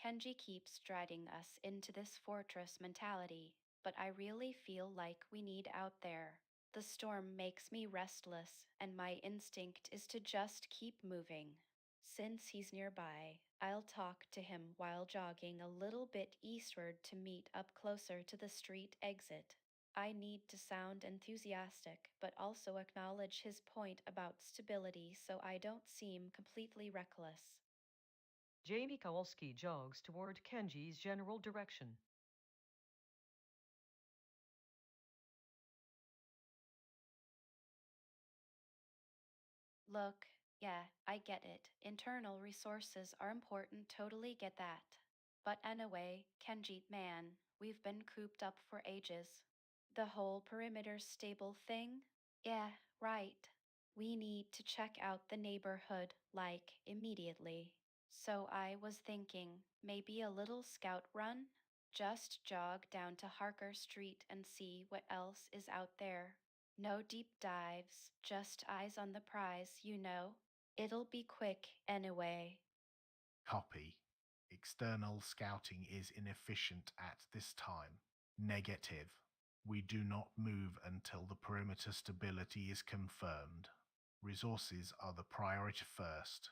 Kenji keeps dragging us into this fortress mentality, but I really feel like we need out there. The storm makes me restless, and my instinct is to just keep moving. Since he's nearby, I'll talk to him while jogging a little bit eastward to meet up closer to the street exit. I need to sound enthusiastic, but also acknowledge his point about stability so I don't seem completely reckless. Jamie Kowalski jogs toward Kenji's general direction. Look, yeah, I get it. Internal resources are important, totally get that. But anyway, Kenji, man, we've been cooped up for ages. The whole perimeter stable thing? Yeah, right. We need to check out the neighborhood, like, immediately. So I was thinking, maybe a little scout run? Just jog down to Harker Street and see what else is out there. No deep dives, just eyes on the prize, you know. It'll be quick anyway. Copy. External scouting is inefficient at this time. Negative. We do not move until the perimeter stability is confirmed. Resources are the priority first.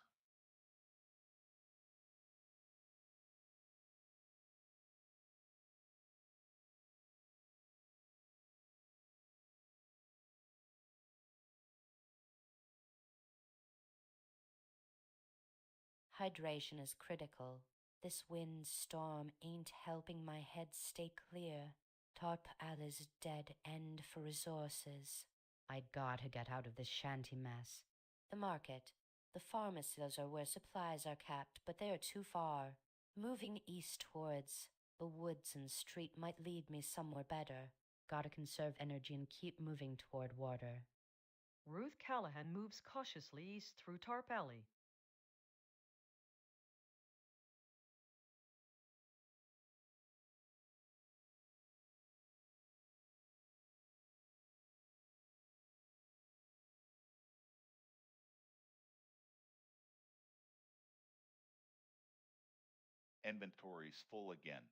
Hydration is critical. This wind storm ain't helping my head stay clear. Tarp Alla's dead end for resources. I gotta get out of this shanty mess. The market. The pharmacies are where supplies are kept, but they are too far. Moving east towards the woods and street might lead me somewhere better. Gotta conserve energy and keep moving toward water. Ruth Callahan moves cautiously east through Tarp Alley. Inventory's full again.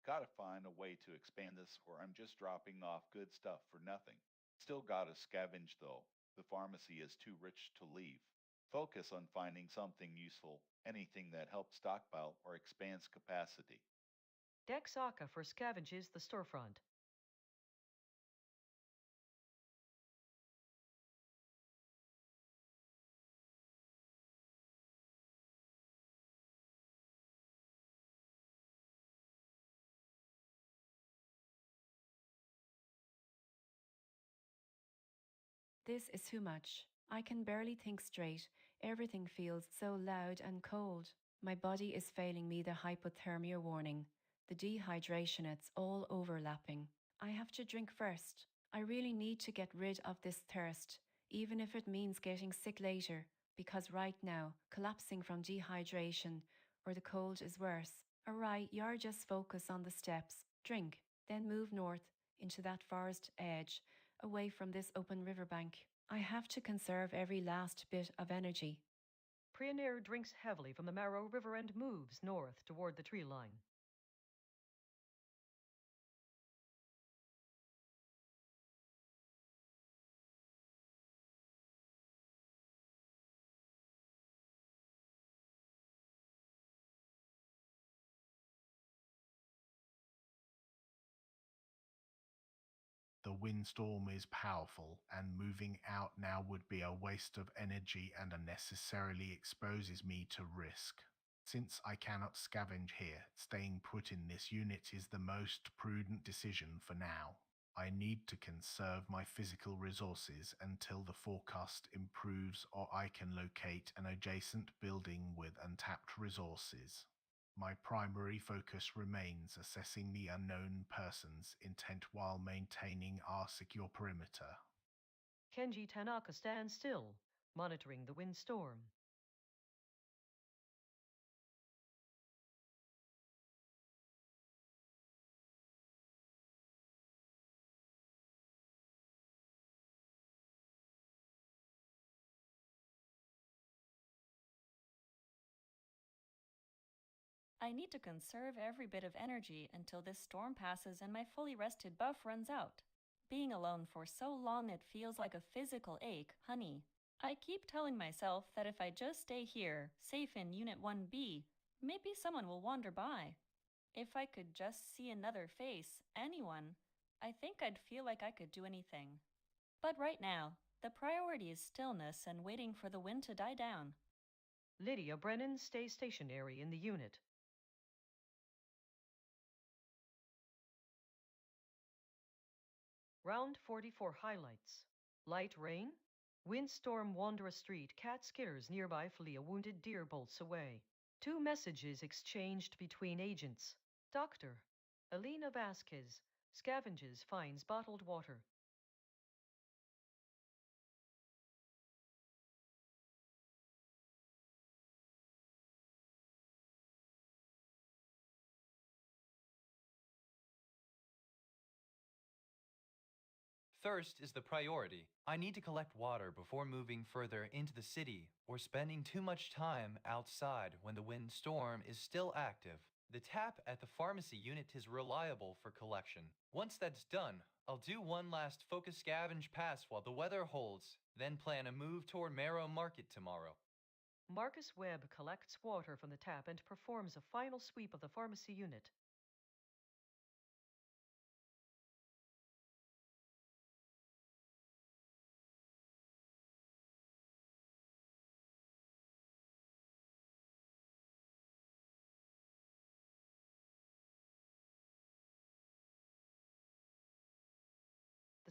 Gotta find a way to expand this or I'm just dropping off good stuff for nothing. Still gotta scavenge though. The pharmacy is too rich to leave. Focus on finding something useful, anything that helps stockpile or expands capacity. Dex Aka for scavenges the storefront. This is too much. I can barely think straight. Everything feels so loud and cold. My body is failing me the hypothermia warning. The dehydration, it's all overlapping. I have to drink first. I really need to get rid of this thirst, even if it means getting sick later, because right now, collapsing from dehydration or the cold is worse. Alright, you're just focus on the steps. Drink, then move north into that forest edge, away from this open riverbank. I have to conserve every last bit of energy. Prioneer drinks heavily from the Marrow River and moves north toward the tree line. The windstorm is powerful, and moving out now would be a waste of energy and unnecessarily exposes me to risk. Since I cannot scavenge here, staying put in this unit is the most prudent decision for now. I need to conserve my physical resources until the forecast improves or I can locate an adjacent building with untapped resources. My primary focus remains assessing the unknown person's intent while maintaining our secure perimeter. Kenji Tanaka stands still, monitoring the windstorm. I need to conserve every bit of energy until this storm passes and my fully rested buff runs out. Being alone for so long it feels like a physical ache, honey. I keep telling myself that if I just stay here, safe in Unit 1B, maybe someone will wander by. If I could just see another face, anyone, I think I'd feel like I could do anything. But right now, the priority is stillness and waiting for the wind to die down. Lydia Brennan stays stationary in the unit. Round 44 highlights. Light rain. Windstorm Wanderer Street. Cat scares nearby flea. A wounded deer bolts away. 2 messages exchanged between agents. Doctor. Alina Vasquez. Scavenges finds bottled water. Thirst is the priority. I need to collect water before moving further into the city or spending too much time outside when the windstorm is still active. The tap at the pharmacy unit is reliable for collection. Once that's done, I'll do one last focus scavenge pass while the weather holds, then plan a move toward Marrow Market tomorrow. Marcus Webb collects water from the tap and performs a final sweep of the pharmacy unit.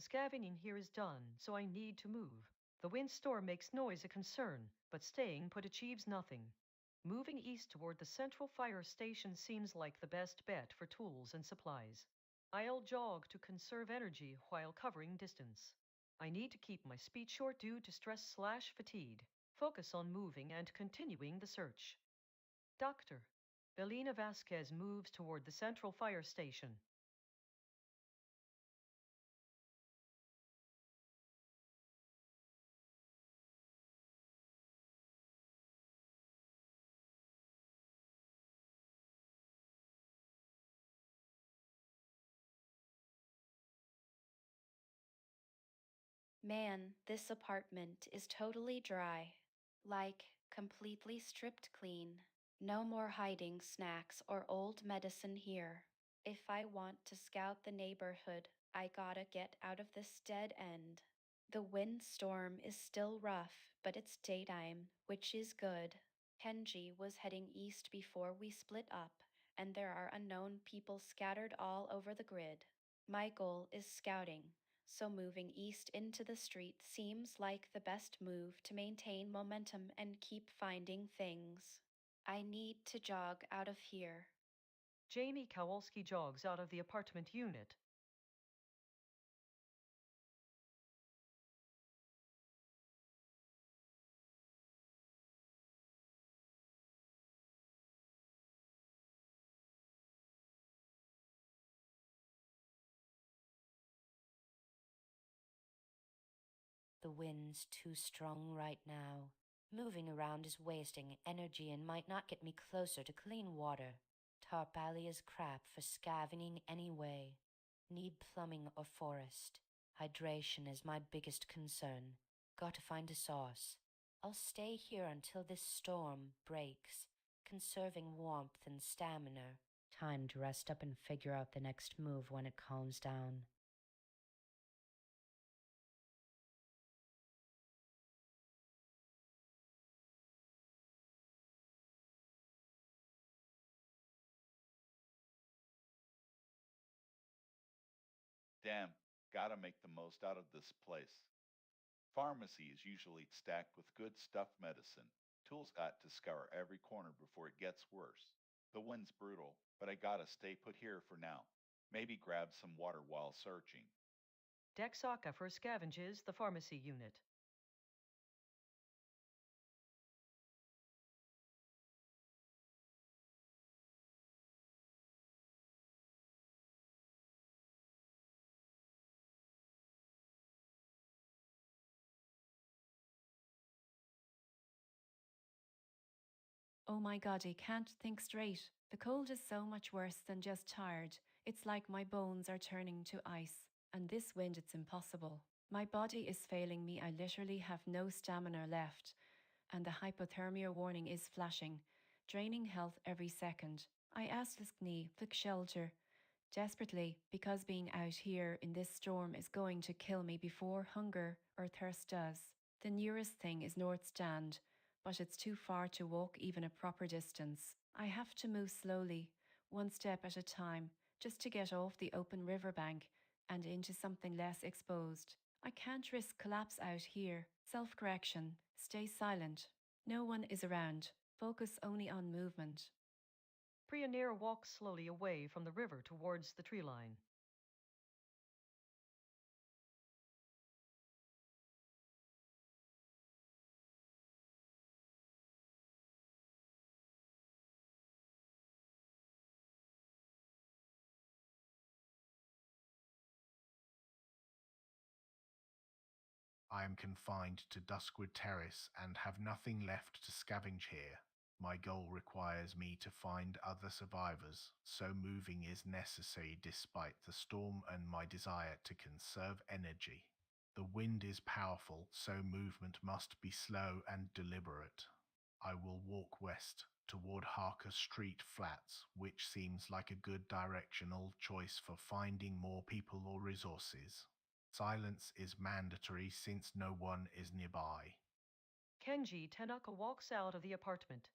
The The scavenging here is done, so I need to move. The windstorm makes noise a concern, but staying put achieves nothing. Moving east toward the central fire station seems like the best bet for tools and supplies. I'll jog to conserve energy while covering distance. I need to keep my speed short due to stress/fatigue. Focus on moving and continuing the search. Doctor, Belina Vasquez moves toward the central fire station. Man, this apartment is totally dry. Like, completely stripped clean. No more hiding snacks or old medicine here. If I want to scout the neighborhood, I gotta get out of this dead end. The windstorm is still rough, but it's daytime, which is good. Kenji was heading east before we split up, and there are unknown people scattered all over the grid. My goal is scouting, so moving east into the street seems like the best move to maintain momentum and keep finding things. I need to jog out of here. Jamie Kowalski jogs out of the apartment unit. The wind's too strong right now. Moving around is wasting energy and might not get me closer to clean water. Tarp Alley is crap for scavenging anyway. Need plumbing or forest. Hydration is my biggest concern. Gotta find a source. I'll stay here until this storm breaks, conserving warmth and stamina. Time to rest up and figure out the next move when it calms down. Damn, gotta make the most out of this place. Pharmacy is usually stacked with good stuff medicine. Tools got to scour every corner before it gets worse. The wind's brutal, but I gotta stay put here for now. Maybe grab some water while searching. Dexaka first scavenges the pharmacy unit. Oh my god, I can't think straight. The cold is so much worse than just tired. It's like my bones are turning to ice. And this wind, it's impossible. My body is failing me. I literally have no stamina left. And the hypothermia warning is flashing, draining health every second. I asked Liskni, flick shelter, desperately, because being out here in this storm is going to kill me before hunger or thirst does. The nearest thing is North Stand, but it's too far to walk even a proper distance. I have to move slowly, one step at a time, just to get off the open riverbank and into something less exposed. I can't risk collapse out here. Self-correction. Stay silent. No one is around. Focus only on movement. Prionir walks slowly away from the river towards the tree line. I am confined to Duskwood Terrace and have nothing left to scavenge here. My goal requires me to find other survivors, so moving is necessary despite the storm and my desire to conserve energy. The wind is powerful, so movement must be slow and deliberate. I will walk west toward Harker Street Flats, which seems like a good directional choice for finding more people or resources. Silence is mandatory since no one is nearby. Kenji Tanaka walks out of the apartment.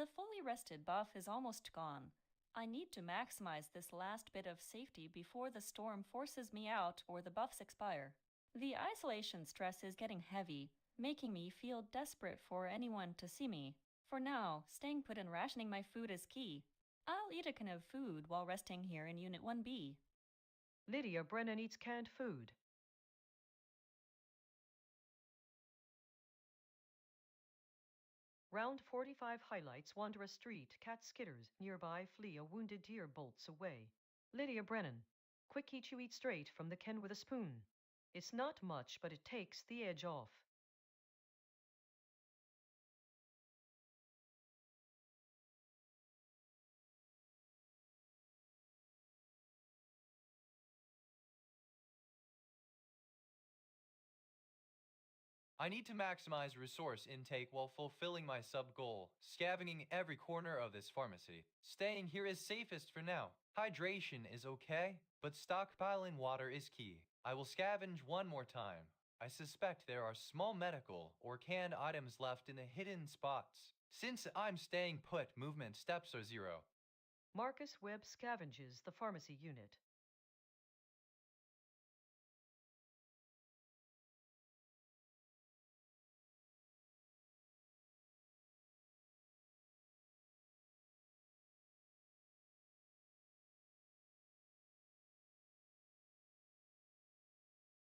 The fully rested buff is almost gone. I need to maximize this last bit of safety before the storm forces me out or the buffs expire. The isolation stress is getting heavy, making me feel desperate for anyone to see me. For now, staying put and rationing my food is key. I'll eat a can of food while resting here in Unit 1B. Lydia Brennan eats canned food. Round 45 highlights wander a street, cat skitters, nearby flee a wounded deer bolts away. Lydia Brennan, quick eat you eat straight from the can with a spoon. It's not much, but it takes the edge off. I need to maximize resource intake while fulfilling my sub-goal, scavenging every corner of this pharmacy. Staying here is safest for now. Hydration is okay, but stockpiling water is key. I will scavenge one more time. I suspect there are small medical or canned items left in the hidden spots. Since I'm staying put, movement steps are 0. Marcus Webb scavenges the pharmacy unit.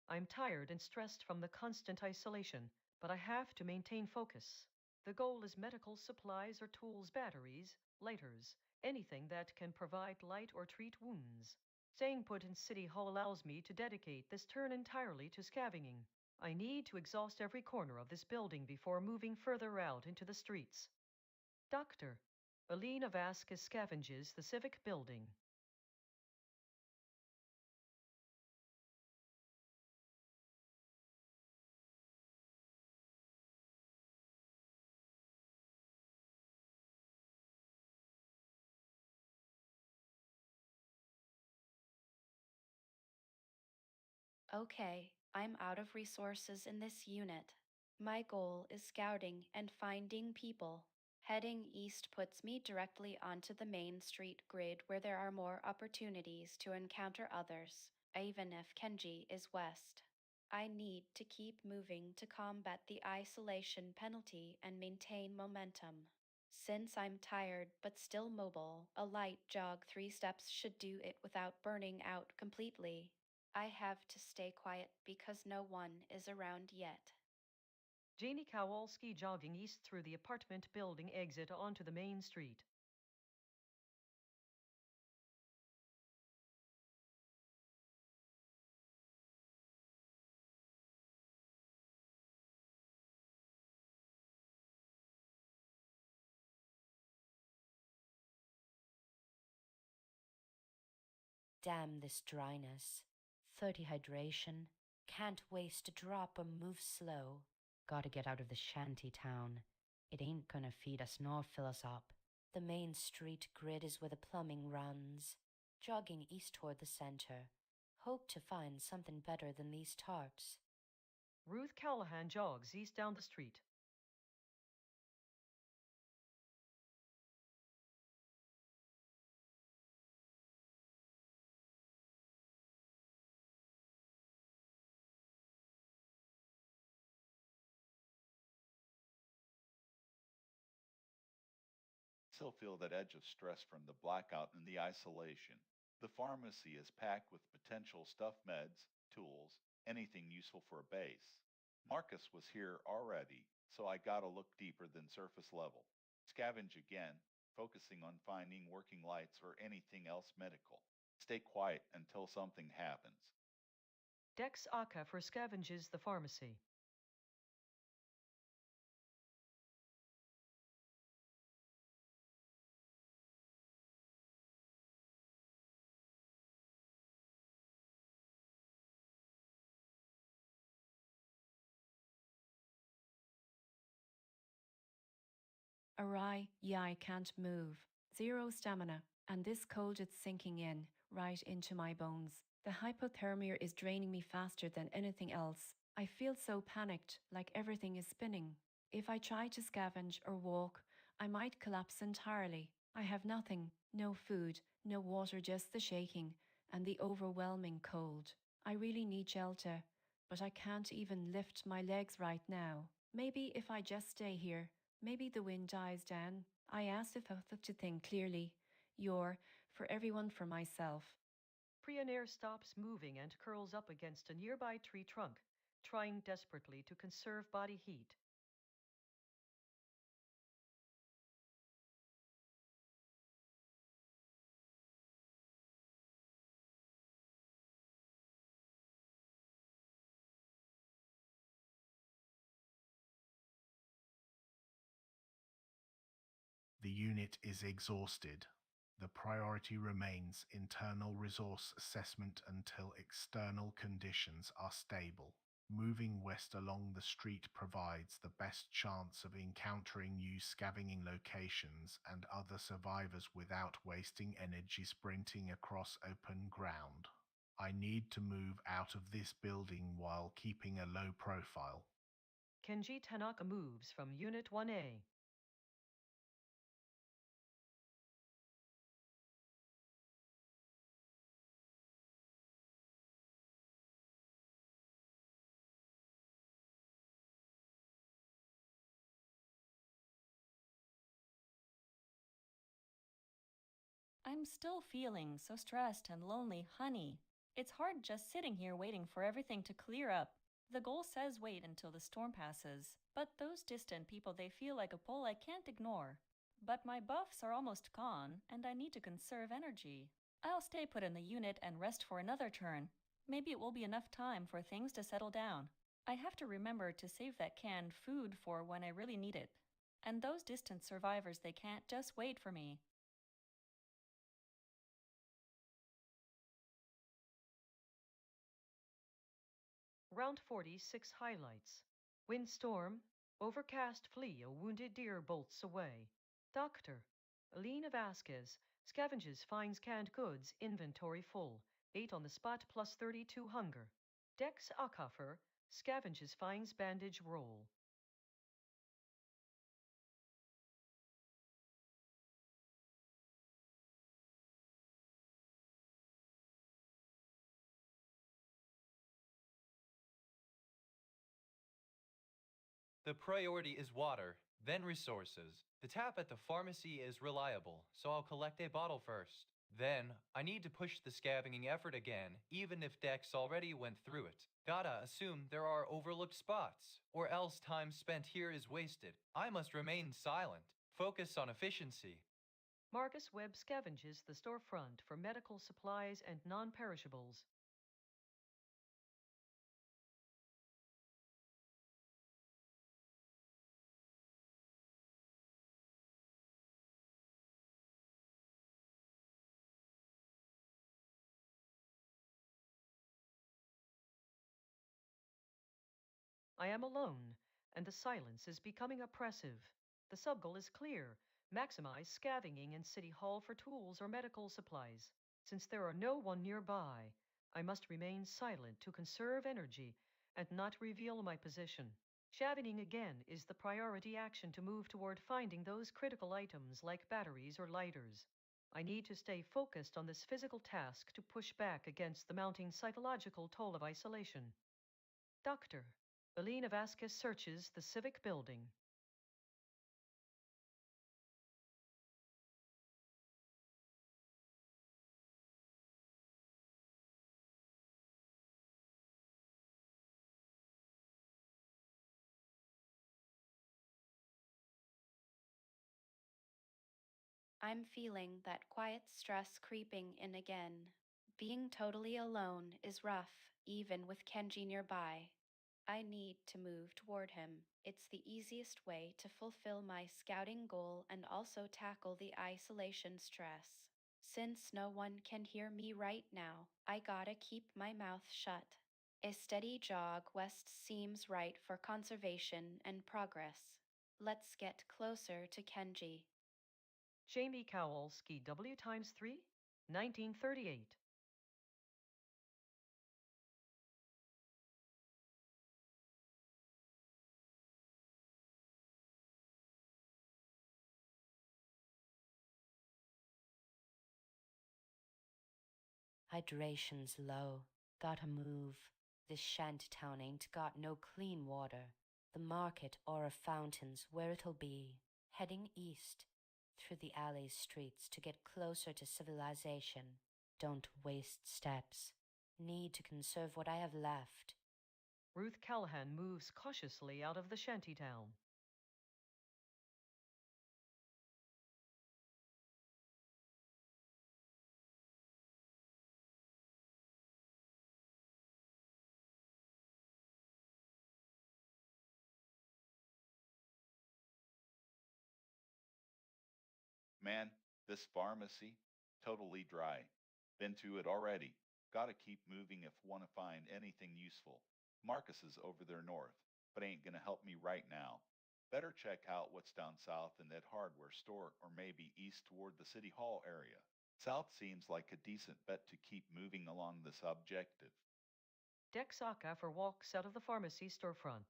I'm tired and stressed from the constant isolation, but I have to maintain focus. The goal is medical supplies or tools, batteries, lighters, anything that can provide light or treat wounds. Staying put in City Hall allows me to dedicate this turn entirely to scavenging. I need to exhaust every corner of this building before moving further out into the streets. Doctor, Alina Vasquez scavenges the Civic Building. Okay, I'm out of resources in this unit. My goal is scouting and finding people. Heading east puts me directly onto the main street grid where there are more opportunities to encounter others, even if Kenji is west. I need to keep moving to combat the isolation penalty and maintain momentum. Since I'm tired but still mobile, a light jog 3 steps should do it without burning out completely. I have to stay quiet because no one is around yet. Janie Kowalski jogging east through the apartment building exit onto the main street. Damn this dryness. 30 hydration. Can't waste a drop or move slow. Gotta get out of the shanty town. It ain't gonna feed us nor fill us up. The main street grid is where the plumbing runs. Jogging east toward the center. Hope to find something better than these tarps. Ruth Callahan jogs east down the street. Still feel that edge of stress from the blackout and the isolation. The pharmacy is packed with potential stuff meds, tools, anything useful for a base. Marcus was here already, so I gotta look deeper than surface level. Scavenge again, focusing on finding working lights or anything else medical. Stay quiet until something happens. Dex Aka for scavenges the pharmacy. Awry, yeah, I can't move. 0 stamina, and this cold it's sinking in, right into my bones. The hypothermia is draining me faster than anything else. I feel so panicked, like everything is spinning. If I try to scavenge or walk, I might collapse entirely. I have nothing, no food, no water, just the shaking and the overwhelming cold. I really need shelter, but I can't even lift my legs right now. Maybe if I just stay here, maybe the wind dies down. I asked if I thought to think clearly. You're, for everyone, for myself. Prionair stops moving and curls up against a nearby tree trunk, trying desperately to conserve body heat. The unit is exhausted. The priority remains internal resource assessment until external conditions are stable. Moving west along the street provides the best chance of encountering new scavenging locations and other survivors without wasting energy sprinting across open ground. I need to move out of this building while keeping a low profile. Kenji Tanaka moves from Unit 1A. I'm still feeling so stressed and lonely, honey. It's hard just sitting here waiting for everything to clear up. The goal says wait until the storm passes, but those distant people, they feel like a pull I can't ignore. But my buffs are almost gone, and I need to conserve energy. I'll stay put in the unit and rest for another turn. Maybe it will be enough time for things to settle down. I have to remember to save that canned food for when I really need it. And those distant survivors, they can't just wait for me. Round 46 highlights. Windstorm. Overcast flea a wounded deer bolts away. Doctor. Alina Vasquez. Scavenges finds canned goods, inventory full. 8 on the spot plus 32 hunger. Dex Akaffer. Scavenges finds bandage roll. The priority is water, then resources. The tap at the pharmacy is reliable, so I'll collect a bottle first. Then, I need to push the scavenging effort again, even if Dex already went through it. Gotta assume there are overlooked spots, or else time spent here is wasted. I must remain silent, focus on efficiency. Marcus Webb scavenges the storefront for medical supplies and non-perishables. I am alone, and the silence is becoming oppressive. The sub-goal is clear. Maximize scavenging in City Hall for tools or medical supplies. Since there are no one nearby, I must remain silent to conserve energy and not reveal my position. Scavenging again is the priority action to move toward finding those critical items like batteries or lighters. I need to stay focused on this physical task to push back against the mounting psychological toll of isolation. Doctor. Alina Vasquez searches the civic building. I'm feeling that quiet stress creeping in again. Being totally alone is rough, even with Kenji nearby. I need to move toward him. It's the easiest way to fulfill my scouting goal and also tackle the isolation stress. Since no one can hear me right now, I gotta keep my mouth shut. A steady jog west seems right for conservation and progress. Let's get closer to Kenji. Jamie Kowalski, W times 3, 1938. Hydration's low. Gotta move. This shanty town ain't got no clean water. The market or a fountain's where it'll be. Heading east, through the alley's streets to get closer to civilization. Don't waste steps. Need to conserve what I have left. Ruth Callahan moves cautiously out of the shantytown. Man, this pharmacy, totally dry. Been to it already. Gotta keep moving if wanna find anything useful. Marcus is over there north, but ain't gonna help me right now. Better check out what's down south in that hardware store or maybe east toward the city hall area. South seems like a decent bet to keep moving along this objective. Dex Akaffer walks out of the pharmacy storefront.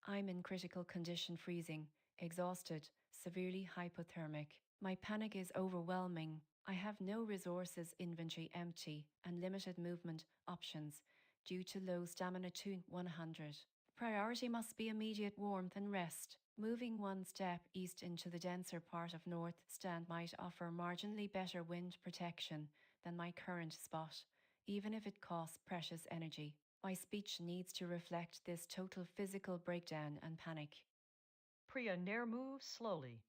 I'm in critical condition, freezing, exhausted, severely hypothermic. My panic is overwhelming. I have no resources inventory empty and limited movement options due to low stamina to 100. Priority must be immediate warmth and rest. Moving one step east into the denser part of North Stand might offer marginally better wind protection than my current spot, even if it costs precious energy. My speech needs to reflect this total physical breakdown and panic. Priya Nair moves slowly.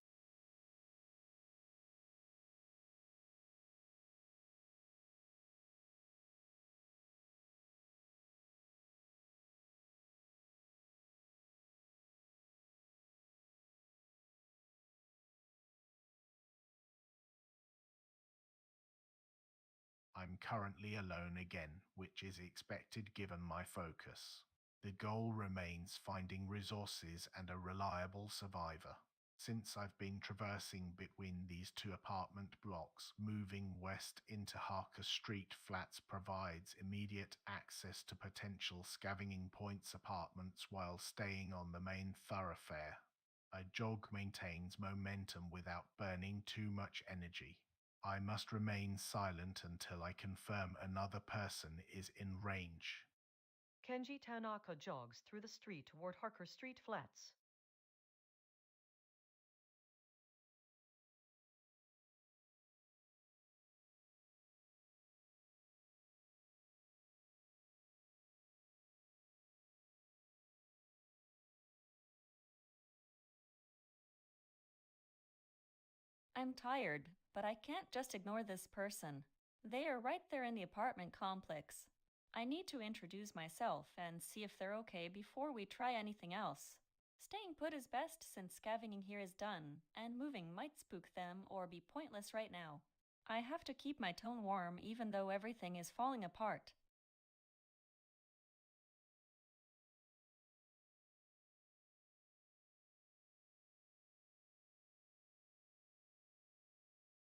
I'm currently alone again, which is expected given my focus. The goal remains finding resources and a reliable survivor. Since I've been traversing between these two apartment blocks, moving west into Harker Street flats provides immediate access to potential scavenging points apartments while staying on the main thoroughfare. A jog maintains momentum without burning too much energy. I must remain silent until I confirm another person is in range. Kenji Tanaka jogs through the street toward Harker Street flats. I'm tired, but I can't just ignore this person. They are right there in the apartment complex. I need to introduce myself and see if they're okay before we try anything else. Staying put is best since scavenging here is done, and moving might spook them or be pointless right now. I have to keep my tone warm even though everything is falling apart.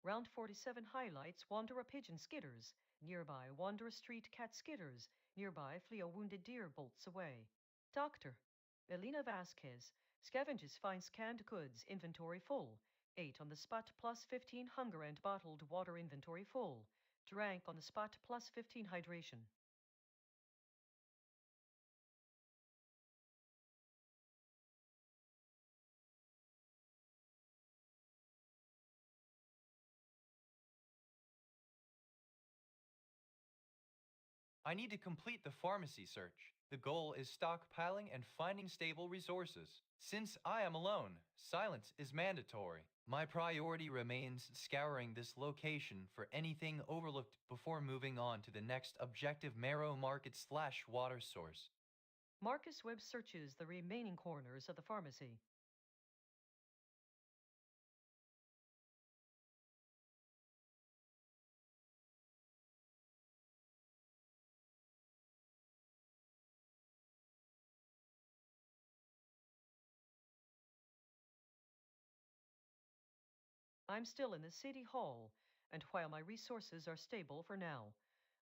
Round 47 highlights wander a pigeon skitters. Nearby wander a street cat skitters. Nearby flee a wounded deer bolts away. Doctor. Elena Vasquez. Scavenges finds canned goods inventory full. 8 on the spot plus 15 hunger and bottled water inventory full. Drank on the spot plus 15 hydration. I need to complete the pharmacy search. The goal is stockpiling and finding stable resources. Since I am alone, silence is mandatory. My priority remains scouring this location for anything overlooked before moving on to the next objective marrow market/water source. Marcus Webb searches the remaining corners of the pharmacy. I'm still in the city hall, and while my resources are stable for now,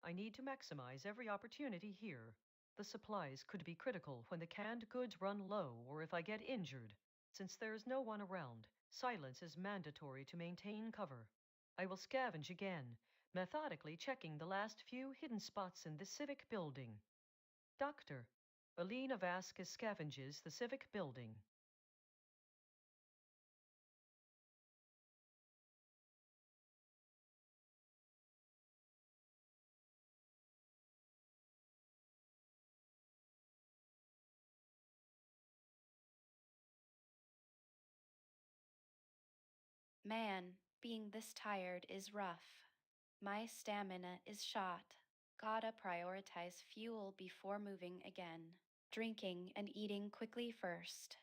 I need to maximize every opportunity here. The supplies could be critical when the canned goods run low or if I get injured. Since there's no one around, silence is mandatory to maintain cover. I will scavenge again, methodically checking the last few hidden spots in the civic building. Doctor, Alina Vasquez scavenges the civic building. Man, being this tired is rough. My stamina is shot. Gotta prioritize fuel before moving again. Drinking and eating quickly first.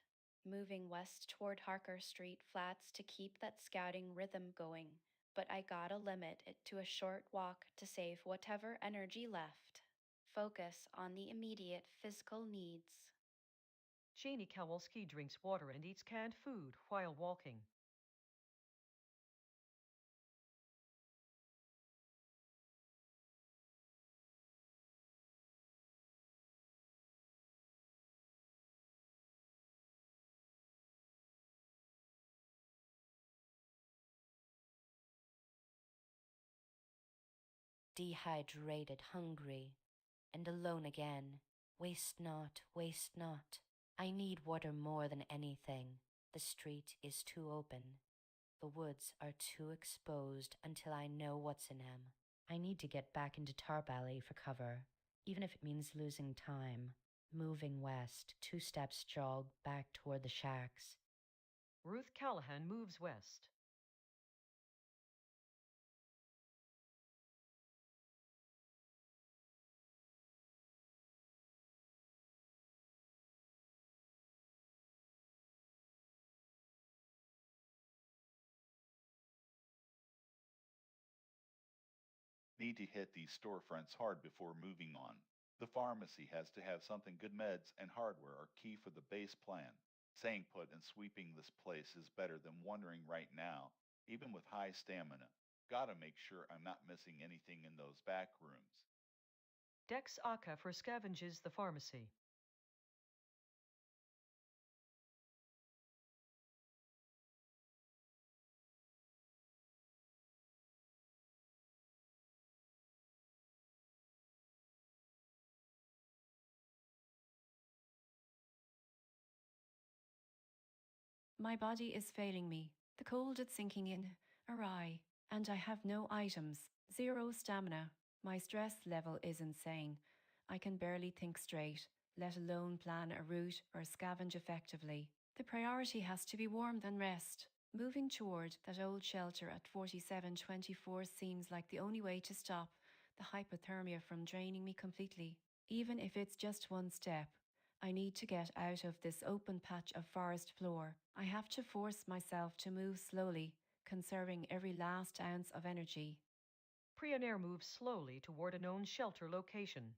Moving west toward Harker Street flats to keep that scouting rhythm going, but I gotta limit it to a short walk to save whatever energy left. Focus on the immediate physical needs. Janie Kowalski drinks water and eats canned food while walking. Dehydrated, hungry, and alone again. Waste not, waste not. I need water more than anything. The street is too open. The woods are too exposed until I know what's in them. I need to get back into Tarp Alley for cover, even if it means losing time. Moving west, 2 steps jog back toward the shacks. Ruth Callahan moves west. Need to hit these storefronts hard before moving on. The pharmacy has to have something. Good meds and hardware are key for the base plan. Staying put and sweeping this place is better than wandering right now, even with high stamina. Gotta make sure I'm not missing anything in those back rooms. Dex Akafer scavenges the pharmacy. My body is failing me. The cold is sinking in, awry, and I have no items, zero stamina. My stress level is insane. I can barely think straight, let alone plan a route or scavenge effectively. The priority has to be warmth and rest. Moving toward that old shelter at 4724 seems like the only way to stop the hypothermia from draining me completely. Even if it's just one step, I need to get out of this open patch of forest floor. I have to force myself to move slowly, conserving every last ounce of energy. Prionair moves slowly toward a known shelter location.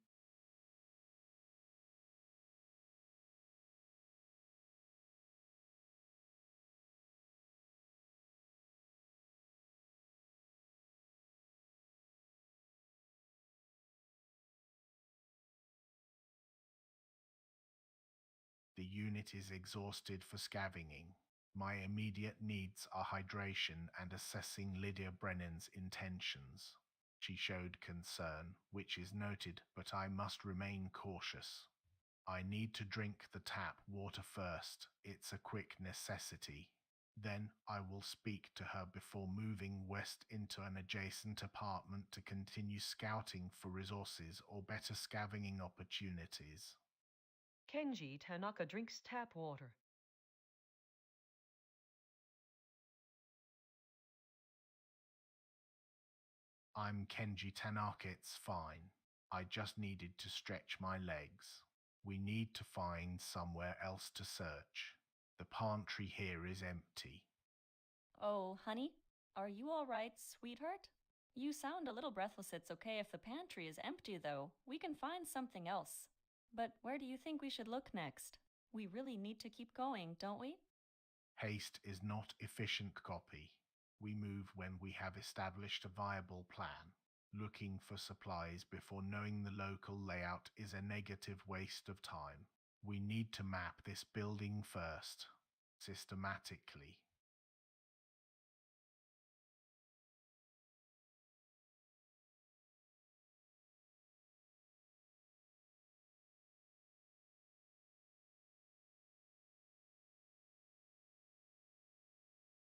The unit is exhausted for scavenging. My immediate needs are hydration and assessing Lydia Brennan's intentions. She showed concern, which is noted, but I must remain cautious. I need to drink the tap water first. It's a quick necessity. Then I will speak to her before moving west into an adjacent apartment to continue scouting for resources or better scavenging opportunities. Kenji Tanaka drinks tap water. I'm Kenji Tanaka, it's fine. I just needed to stretch my legs. We need to find somewhere else to search. The pantry here is empty. Oh, honey, are you all right, sweetheart? You sound a little breathless. It's okay if the pantry is empty, though. We can find something else. But where do you think we should look next? We really need to keep going, don't we? Haste is not efficient copy. We move when we have established a viable plan. Looking for supplies before knowing the local layout is a negative waste of time. We need to map this building first, systematically.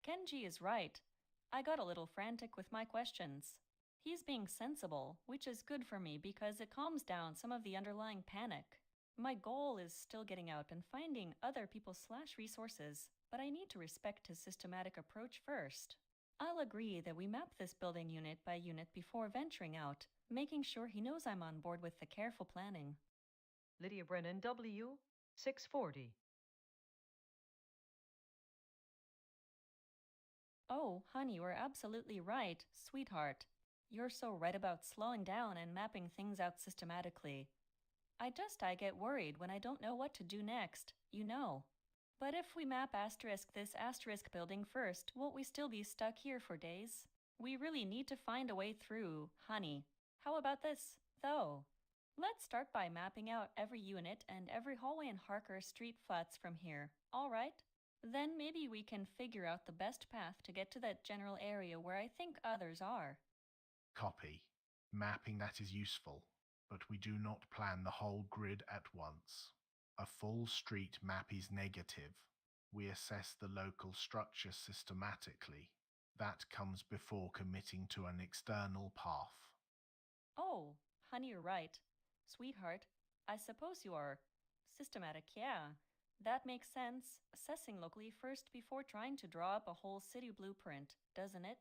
Kenji is right. I got a little frantic with my questions. He's being sensible, which is good for me because it calms down some of the underlying panic. My goal is still getting out and finding other people/resources, but I need to respect his systematic approach first. I'll agree that we map this building unit by unit before venturing out, making sure he knows I'm on board with the careful planning. Lydia Brennan, W, 640. Oh, honey, you are absolutely right, sweetheart. You're so right about slowing down and mapping things out systematically. I get worried when I don't know what to do next, you know. But if we map this asterisk building first, won't we still be stuck here for days? We really need to find a way through, honey. How about this, though? Let's start by mapping out every unit and every hallway and Harker Street flats from here, all right? Then maybe we can figure out the best path to get to that general area where I think others are. Copy. Mapping that is useful, but we do not plan the whole grid at once. A full street map is negative. We assess the local structure systematically. That comes before committing to an external path. Oh, honey, you're right. Sweetheart, I suppose you are. Systematic, yeah. That makes sense. Assessing locally first before trying to draw up a whole city blueprint, doesn't it?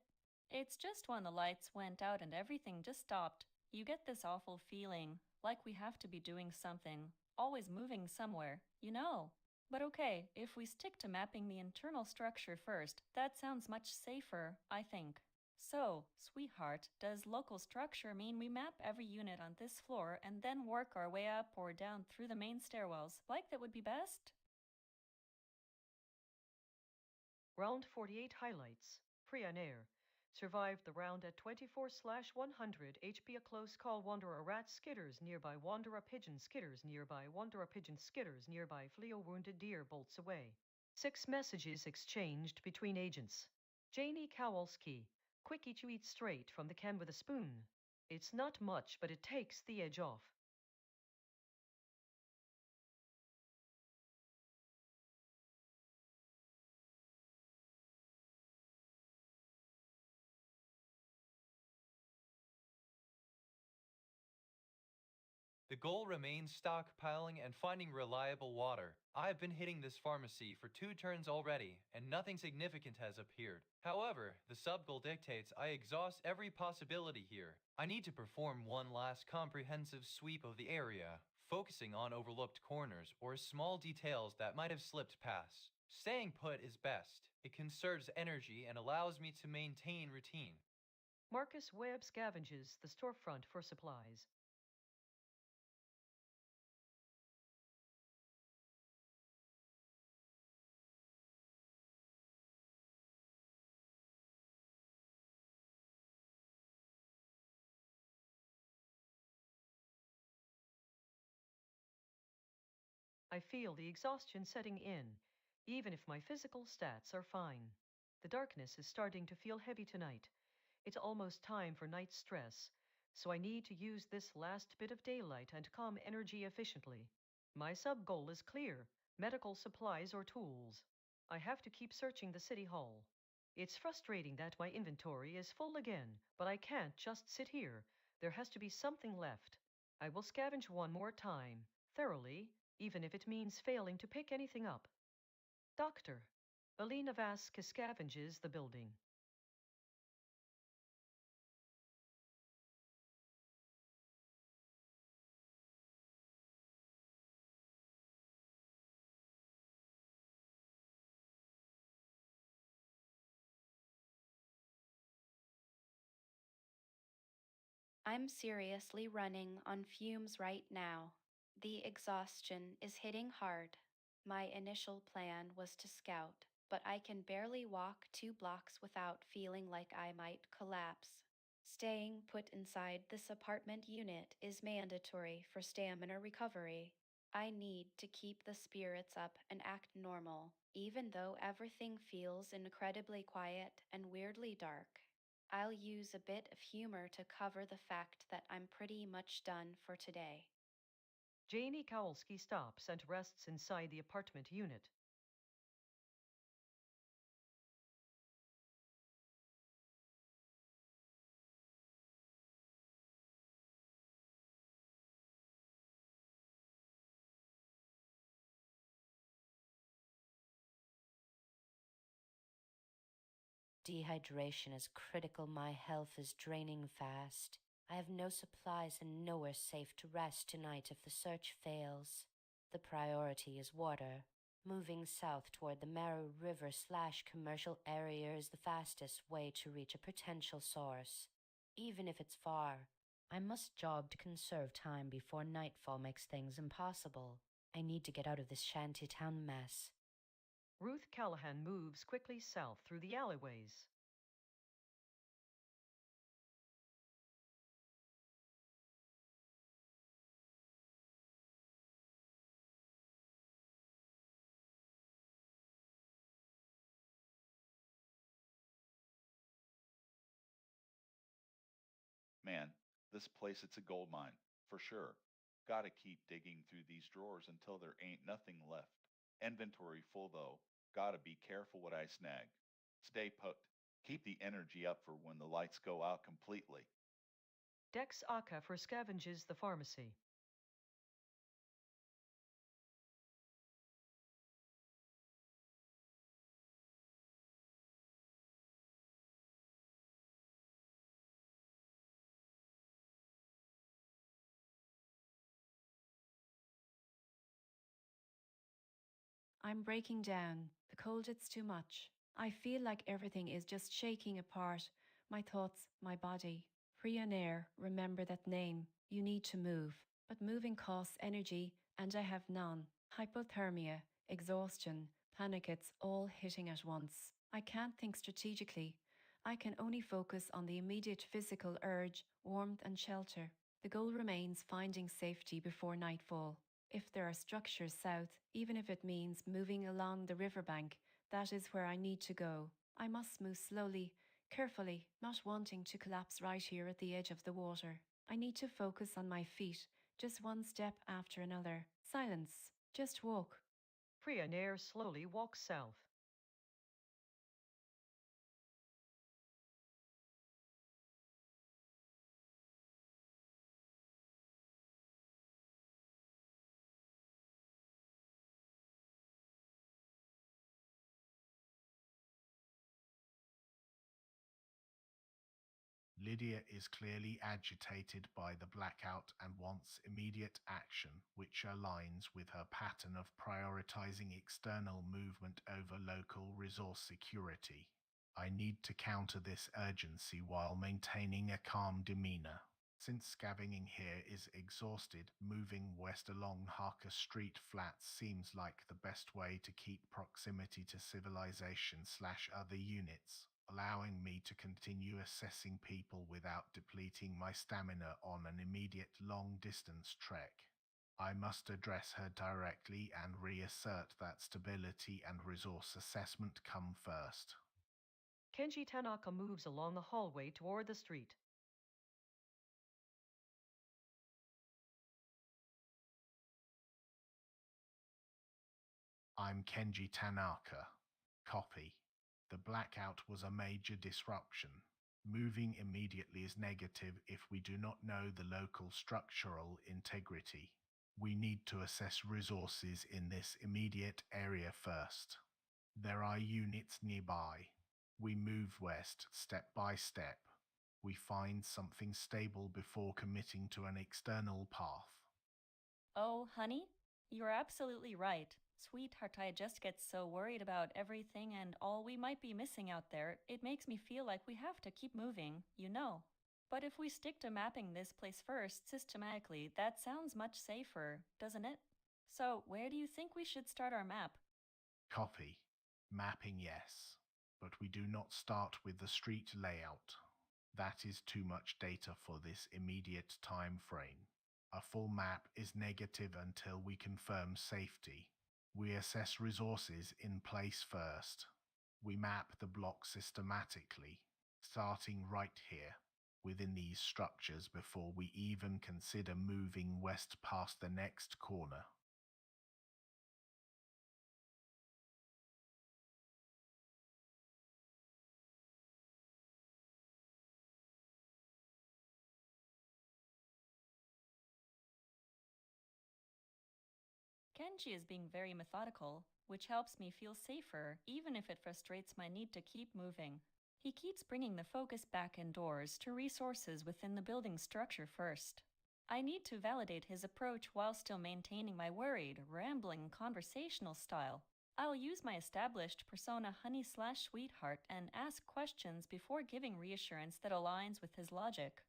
It's just when the lights went out and everything just stopped. You get this awful feeling, like we have to be doing something, always moving somewhere, you know. But okay, if we stick to mapping the internal structure first, that sounds much safer, I think. So, sweetheart, does local structure mean we map every unit on this floor and then work our way up or down through the main stairwells, like that would be best? Round 48 highlights. Pre-on-air. Survived the round at 24/100. HP a close call Wanderer rat skitters nearby. Wanderer pigeon skitters nearby. Wanderer pigeon skitters nearby. Fleo wounded deer bolts away. 6 messages exchanged between agents. Janie Kowalski. Quickie to eat straight from the can with a spoon. It's not much, but it takes the edge off. The goal remains stockpiling and finding reliable water. I've been hitting this pharmacy for 2 turns already, and nothing significant has appeared. However, the sub-goal dictates I exhaust every possibility here. I need to perform one last comprehensive sweep of the area, focusing on overlooked corners or small details that might have slipped past. Staying put is best. It conserves energy and allows me to maintain routine. Marcus Webb scavenges the storefront for supplies. I feel the exhaustion setting in, even if my physical stats are fine. The darkness is starting to feel heavy tonight. It's almost time for night stress, so I need to use this last bit of daylight and calm energy efficiently. My sub-goal is clear: medical supplies or tools. I have to keep searching the city hall. It's frustrating that my inventory is full again, but I can't just sit here. There has to be something left. I will scavenge one more time, thoroughly, even if it means failing to pick anything up. Doctor. Alina Vask scavenges the building. I'm seriously running on fumes right now. The exhaustion is hitting hard. My initial plan was to scout, but I can barely walk 2 blocks without feeling like I might collapse. Staying put inside this apartment unit is mandatory for stamina recovery. I need to keep the spirits up and act normal, even though everything feels incredibly quiet and weirdly dark. I'll use a bit of humor to cover the fact that I'm pretty much done for today. Janie Kowalski stops and rests inside the apartment unit. Dehydration is critical. My health is draining fast. I have no supplies and nowhere safe to rest tonight if the search fails. The priority is water. Moving south toward the Mara River / commercial area is the fastest way to reach a potential source. Even if it's far, I must jog to conserve time before nightfall makes things impossible. I need to get out of this shantytown mess. Ruth Callahan moves quickly south through the alleyways. Man, this place it's a gold mine, for sure. Gotta keep digging through these drawers until there ain't nothing left. Inventory full though. Gotta be careful what I snag. Stay put. Keep the energy up for when the lights go out completely. Dex Aka for scavenges the pharmacy. I'm breaking down. The cold, it's too much. I feel like everything is just shaking apart. My thoughts, my body. Air, remember that name. You need to move. But moving costs energy, and I have none. Hypothermia, exhaustion, panic, it's all hitting at once. I can't think strategically. I can only focus on the immediate physical urge, warmth, and shelter. The goal remains finding safety before nightfall. If there are structures south, even if it means moving along the riverbank, that is where I need to go. I must move slowly, carefully, not wanting to collapse right here at the edge of the water. I need to focus on my feet, just one step after another. Silence. Just walk. Priya Nair slowly walks south. Lydia is clearly agitated by the blackout and wants immediate action, which aligns with her pattern of prioritizing external movement over local resource security. I need to counter this urgency while maintaining a calm demeanor. Since scavenging here is exhausted, moving west along Harker Street Flats seems like the best way to keep proximity to civilization / other units, allowing me to continue assessing people without depleting my stamina on an immediate long-distance trek. I must address her directly and reassert that stability and resource assessment come first. Kenji Tanaka moves along the hallway toward the street. I'm Kenji Tanaka. Copy. The blackout was a major disruption. Moving immediately is negative if we do not know the local structural integrity. We need to assess resources in this immediate area first. There are units nearby. We move west step by step. We find something stable before committing to an external path. Oh, honey, you're absolutely right. Sweetheart, I just get so worried about everything and all we might be missing out there. It makes me feel like we have to keep moving, you know. But if we stick to mapping this place first, systematically, that sounds much safer, doesn't it? So, where do you think we should start our map? Copy. Mapping, yes, but we do not start with the street layout. That is too much data for this immediate time frame. A full map is negative until we confirm safety. We assess resources in place first. We map the block systematically, starting right here, within these structures before we even consider moving west past the next corner. Kenji is being very methodical, which helps me feel safer even if it frustrates my need to keep moving. He keeps bringing the focus back indoors to resources within the building structure first. I need to validate his approach while still maintaining my worried, rambling conversational style. I'll use my established persona honey/sweetheart and ask questions before giving reassurance that aligns with his logic.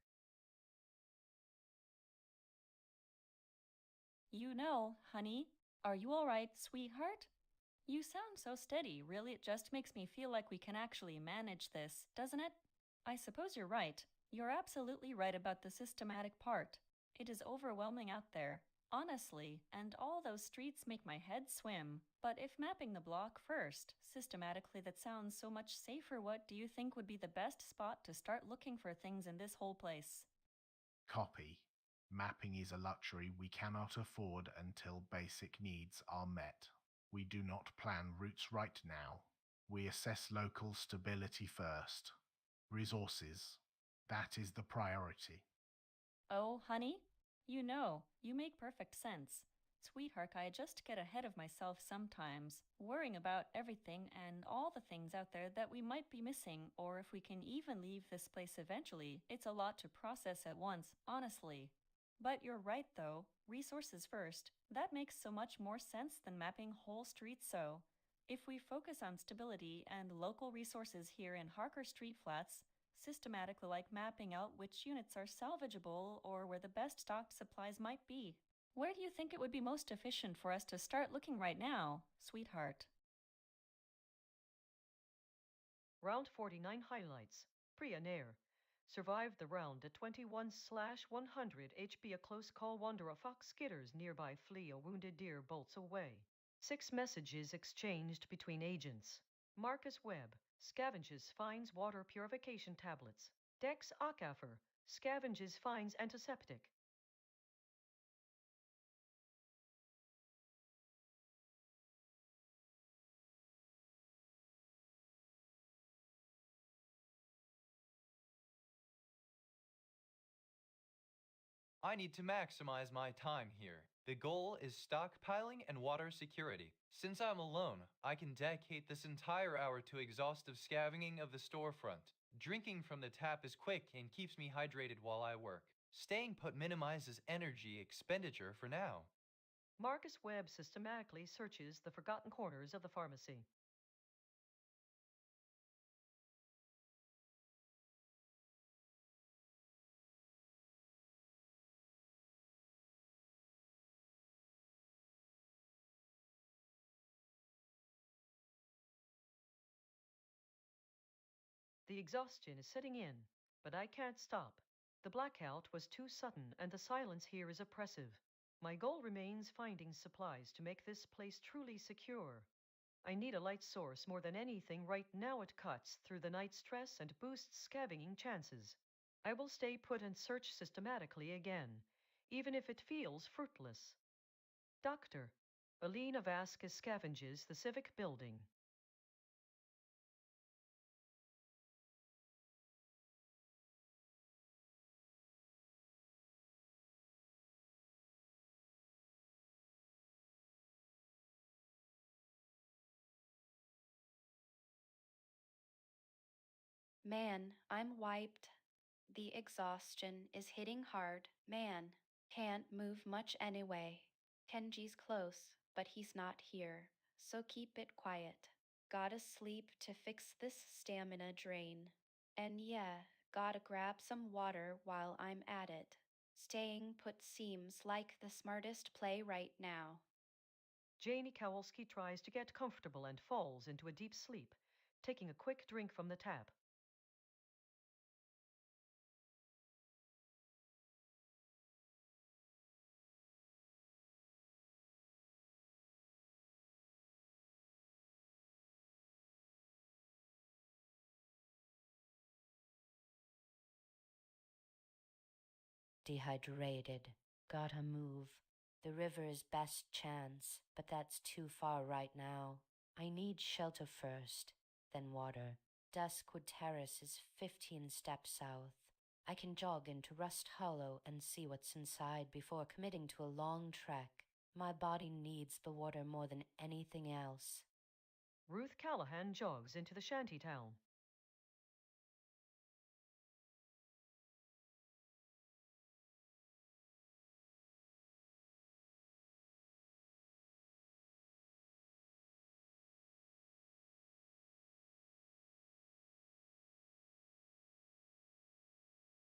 You know, honey, are you alright, sweetheart? You sound so steady, really, it just makes me feel like we can actually manage this, doesn't it? I suppose you're right. You're absolutely right about the systematic part. It is overwhelming out there, honestly, and all those streets make my head swim. But if mapping the block first, systematically, that sounds so much safer, what do you think would be the best spot to start looking for things in this whole place? Copy. Mapping is a luxury we cannot afford until basic needs are met. We do not plan routes right now. We assess local stability first. Resources. That is the priority. Oh, honey? You know, you make perfect sense. Sweetheart, I just get ahead of myself sometimes, worrying about everything and all the things out there that we might be missing, or if we can even leave this place eventually. It's a lot to process at once, honestly. But you're right, though. Resources first. That makes so much more sense than mapping whole streets so. If we focus on stability and local resources here in Harker Street Flats, systematically like mapping out which units are salvageable or where the best stocked supplies might be. Where do you think it would be most efficient for us to start looking right now, sweetheart? Round 49 highlights. Priya Nair. Survived the round at 21/100 HP. A close call wonder. A fox skitters nearby. Flee. A wounded deer bolts away. 6 messages exchanged between agents. Marcus Webb. Scavenges finds water purification tablets. Dex Ockafer. Scavenges finds antiseptic. I need to maximize my time here. The goal is stockpiling and water security. Since I'm alone, I can dedicate this entire hour to exhaustive scavenging of the storefront. Drinking from the tap is quick and keeps me hydrated while I work. Staying put minimizes energy expenditure for now. Marcus Webb systematically searches the forgotten corners of the pharmacy. The exhaustion is setting in, but I can't stop. The blackout was too sudden, and the silence here is oppressive. My goal remains finding supplies to make this place truly secure. I need a light source more than anything right now. It cuts through the night stress and boosts scavenging chances. I will stay put and search systematically again, even if it feels fruitless. Doctor, Alina Vasquez scavenges the civic building. Man, I'm wiped. The exhaustion is hitting hard. Man, can't move much anyway. Kenji's close, but he's not here, so keep it quiet. Gotta sleep to fix this stamina drain. And yeah, gotta grab some water while I'm at it. Staying put seems like the smartest play right now. Janie Kowalski tries to get comfortable and falls into a deep sleep, taking a quick drink from the tap. Dehydrated. Gotta move. The river is best chance, but that's too far right now. I need shelter first, then water. Duskwood Terrace is 15 steps south. I can jog into Rust Hollow and see what's inside before committing to a long trek. My body needs the water more than anything else. Ruth Callahan jogs into the shanty town.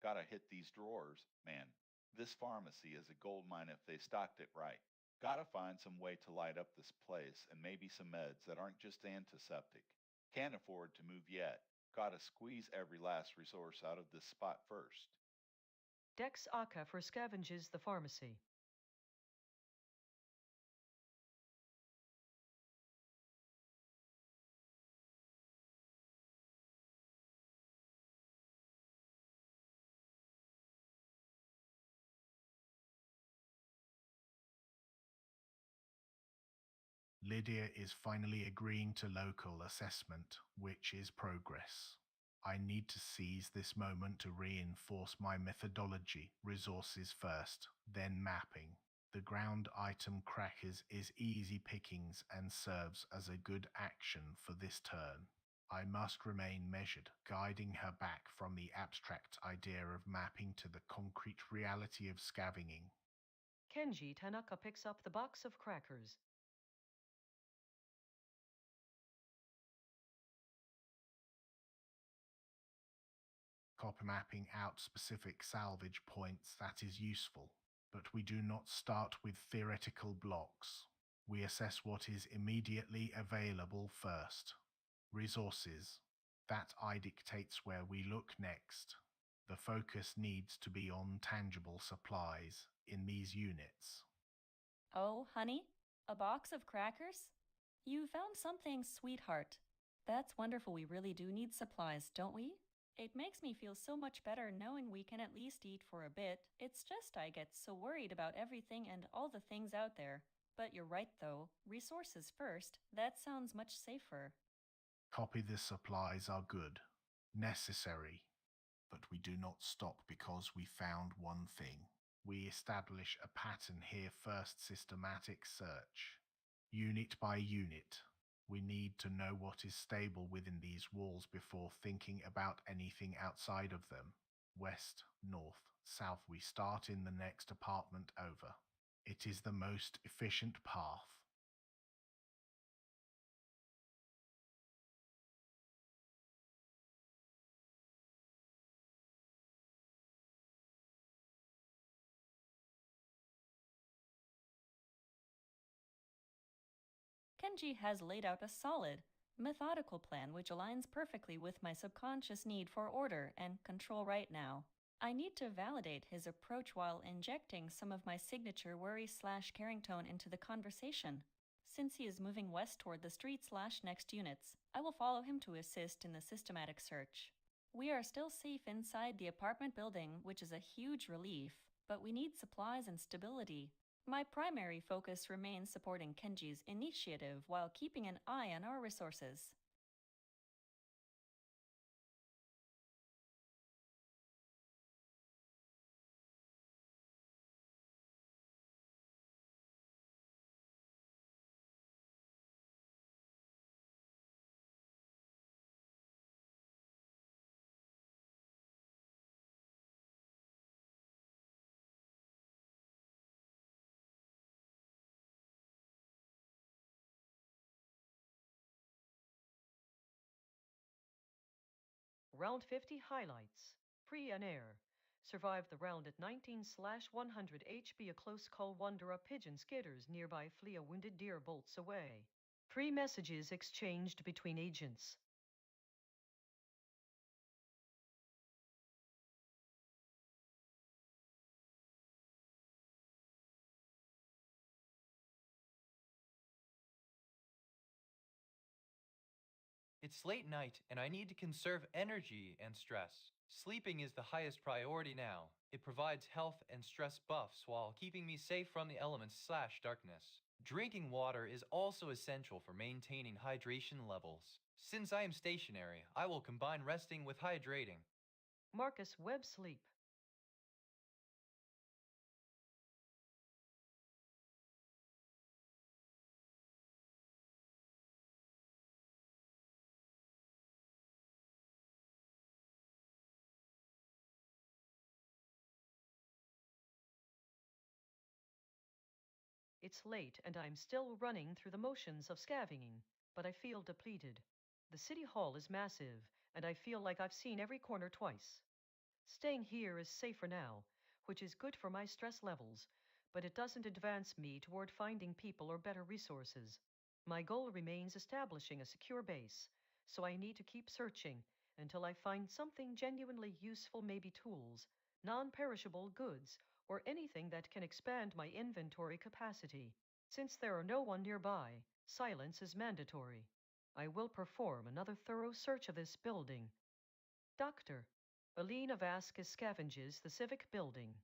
Gotta hit these drawers, man. This pharmacy is a gold mine if they stocked it right. Gotta find some way to light up this place and maybe some meds that aren't just antiseptic. Can't afford to move yet. Gotta squeeze every last resource out of this spot first. Dex Akafer scavenges the pharmacy. Lydia is finally agreeing to local assessment, which is progress. I need to seize this moment to reinforce my methodology, resources first, then mapping. The ground item crackers is easy pickings and serves as a good action for this turn. I must remain measured, guiding her back from the abstract idea of mapping to the concrete reality of scavenging. Kenji Tanaka picks up the box of crackers. Copy mapping out specific salvage points that is useful, but we do not start with theoretical blocks. We assess what is immediately available first. Resources. That I dictates where we look next. The focus needs to be on tangible supplies in these units. Oh, honey, a box of crackers? You found something, sweetheart. That's wonderful. We really do need supplies, don't we? It makes me feel so much better knowing we can at least eat for a bit. It's just I get so worried about everything and all the things out there. But you're right, though. Resources first. That sounds much safer. Copy the supplies are good, necessary, but we do not stop because we found one thing. We establish a pattern here first, systematic search. Unit by unit. We need to know what is stable within these walls before thinking about anything outside of them. West, north, south. We start in the next apartment over. It is the most efficient path. Kenji has laid out a solid, methodical plan which aligns perfectly with my subconscious need for order and control right now. I need to validate his approach while injecting some of my signature worry/caring tone into the conversation. Since he is moving west toward the street/next units, I will follow him to assist in the systematic search. We are still safe inside the apartment building, which is a huge relief, but we need supplies and stability. My primary focus remains supporting Kenji's initiative while keeping an eye on our resources. Round 50 highlights. Pre and air. Survived the round at 19/100 HB. A close call wonder a pigeon skitters nearby flee a wounded deer bolts away. 3 messages exchanged between agents. It's late night, and I need to conserve energy and stress. Sleeping is the highest priority now. It provides health and stress buffs while keeping me safe from the elements/darkness. Drinking water is also essential for maintaining hydration levels. Since I am stationary, I will combine resting with hydrating. Marcus Webb sleep. It's late and I'm still running through the motions of scavenging, but I feel depleted. The city hall is massive, and I feel like I've seen every corner twice. Staying here is safer now, which is good for my stress levels, but it doesn't advance me toward finding people or better resources. My goal remains establishing a secure base, so I need to keep searching until I find something genuinely useful, maybe tools, non-perishable goods, or anything that can expand my inventory capacity. Since there are no one nearby, silence is mandatory. I will perform another thorough search of this building. Doctor, Alina Vasquez scavenges the civic building.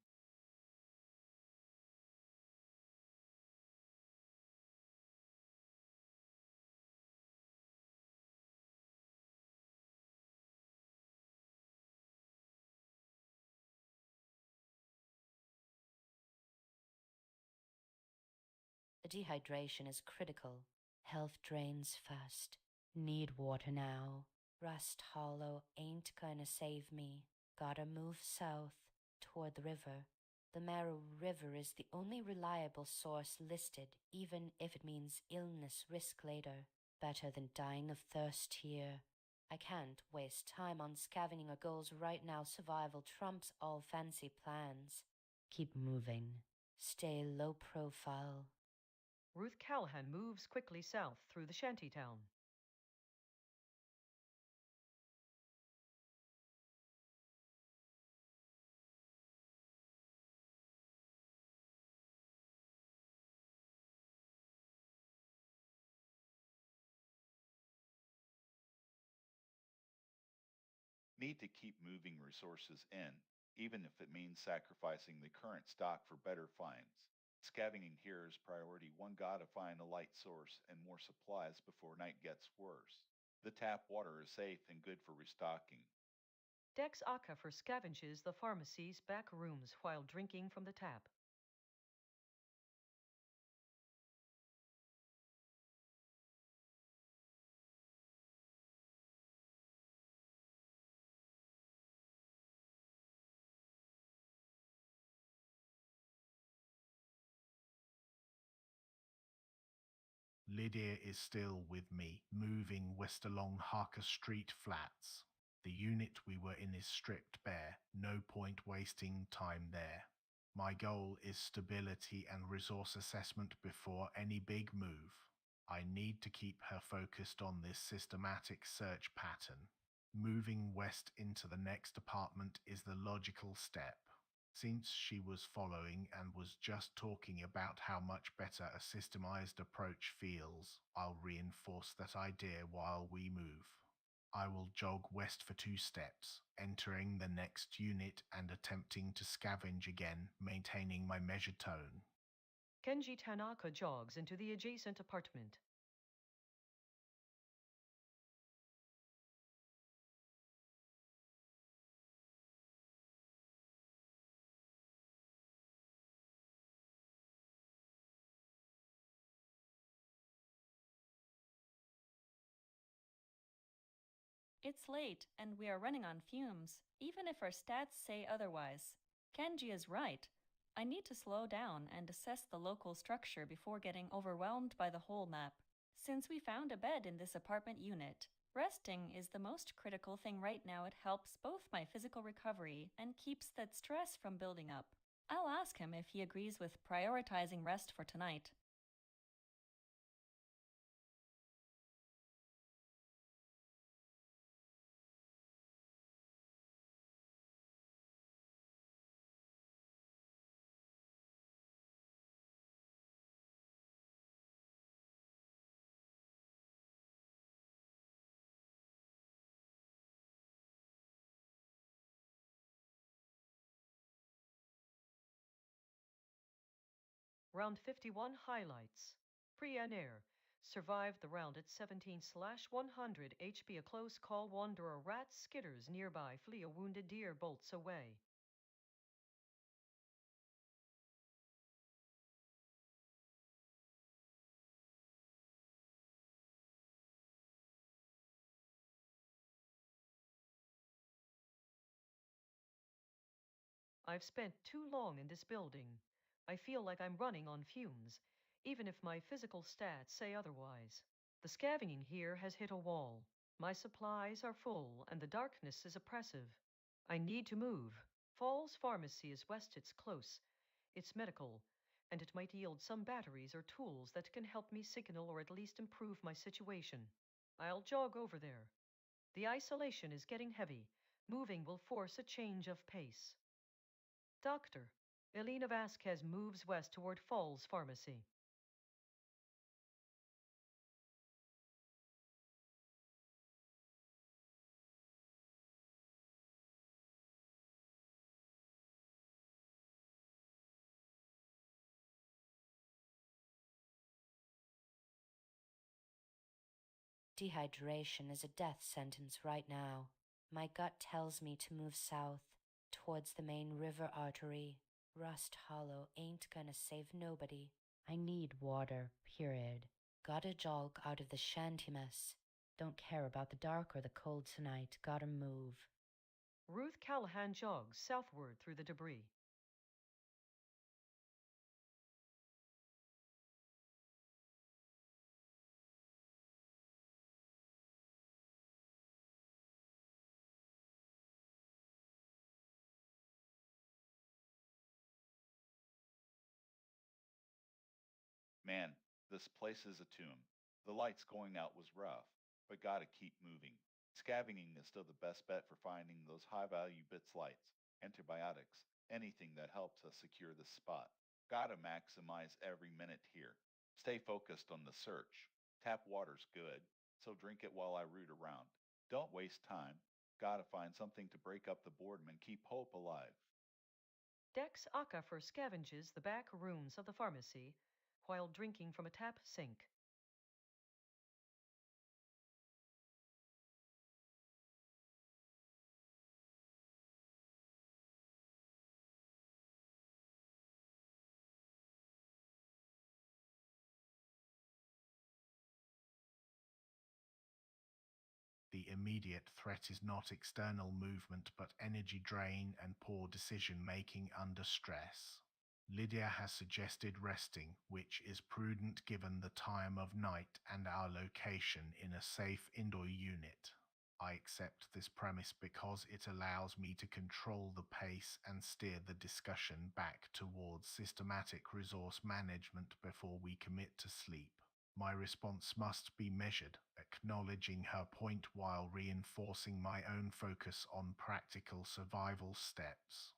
The dehydration is critical. Health drains first. Need water now. Rust Hollow ain't gonna save me. Gotta move south, toward the river. The Marrow River is the only reliable source listed, even if it means illness risk later. Better than dying of thirst here. I can't waste time on scavenging or goals right now. Survival trumps all fancy plans. Keep moving. Stay low profile. Ruth Callahan moves quickly south through the shantytown. Need to keep moving resources in, even if it means sacrificing the current stock for better finds. Scavenging here is priority one. Gotta find a light source and more supplies before night gets worse. The tap water is safe and good for restocking. Dex Akafer scavenges the pharmacy's back rooms while drinking from the tap. Lydia is still with me, moving west along Harker Street Flats. The unit we were in is stripped bare, no point wasting time there. My goal is stability and resource assessment before any big move. I need to keep her focused on this systematic search pattern. Moving west into the next apartment is the logical step. Since she was following and was just talking about how much better a systemized approach feels, I'll reinforce that idea while we move. I will jog west for 2 steps, entering the next unit and attempting to scavenge again, maintaining my measured tone. Kenji Tanaka jogs into the adjacent apartment. It's late, and we are running on fumes, even if our stats say otherwise. Kenji is right. I need to slow down and assess the local structure before getting overwhelmed by the whole map. Since we found a bed in this apartment unit, Resting is the most critical thing right now. It helps both my physical recovery and keeps that stress from building up. I'll ask him if he agrees with prioritizing rest for tonight. Round 51 highlights. Pre-Air. Survived the round at 17/100 HP. A close call. Wanderer rats skitters nearby. Flee. A wounded deer bolts away. I've spent too long in this building. I feel like I'm running on fumes, even if my physical stats say otherwise. The scavenging here has hit a wall. My supplies are full, and the darkness is oppressive. I need to move. Falls Pharmacy is west. It's close. It's medical, and it might yield some batteries or tools that can help me signal or at least improve my situation. I'll jog over there. The isolation is getting heavy. Moving will force a change of pace. Doctor, Elena Vasquez moves west toward Falls Pharmacy. Dehydration is a death sentence right now. My gut tells me to move south, towards the main river artery. Rust Hollow ain't gonna save nobody. I need water, period. Gotta jog out of the shanty mess. Don't care about the dark or the cold tonight. Gotta move. Ruth Callahan jogs southward through the debris. Man, this place is a tomb. The lights going out was rough, but gotta keep moving. Scavenging is still the best bet for finding those high value bits lights, antibiotics, anything that helps us secure this spot. Gotta maximize every minute here. Stay focused on the search. Tap water's good, so drink it while I root around. Don't waste time. Gotta find something to break up the boredom and keep hope alive. Dex Akafer scavenges the back rooms of the pharmacy while drinking from a tap sink. The immediate threat is not external movement but energy drain and poor decision making under stress. Lydia has suggested resting, which is prudent given the time of night and our location in a safe indoor unit. I accept this premise because it allows me to control the pace and steer the discussion back towards systematic resource management before we commit to sleep. My response must be measured, acknowledging her point while reinforcing my own focus on practical survival steps.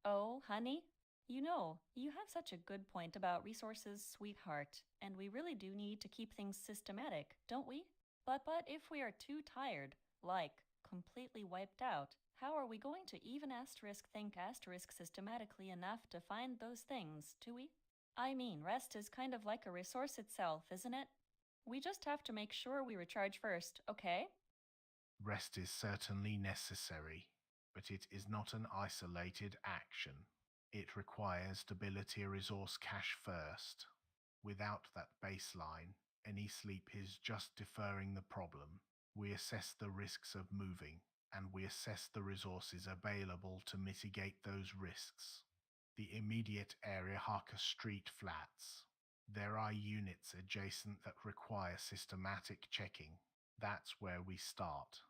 Oh, honey? You have such a good point about resources, sweetheart, and we really do need to keep things systematic, don't we? But if we are too tired, like completely wiped out, how are we going to even asterisk think asterisk systematically enough to find those things, do we? I mean, rest is kind of like a resource itself, isn't it? We just have to make sure we recharge first, okay? Rest is certainly necessary, but it is not an isolated action. It requires stability resource cache first. Without that baseline, any sleep is just deferring the problem. We assess the risks of moving, and we assess the resources available to mitigate those risks. The immediate area Harker Street Flats. There are units adjacent that require systematic checking. That's where we start.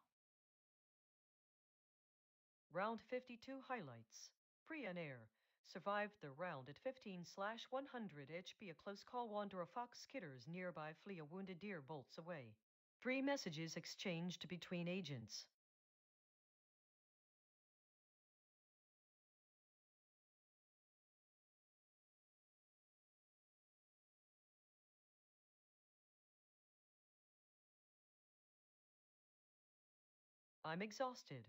Round 52 highlights. Free and air. Survived the round at 15/100 HP. A close call wander a fox skitters nearby. Flee a wounded deer bolts away. 3 messages exchanged between agents. I'm exhausted.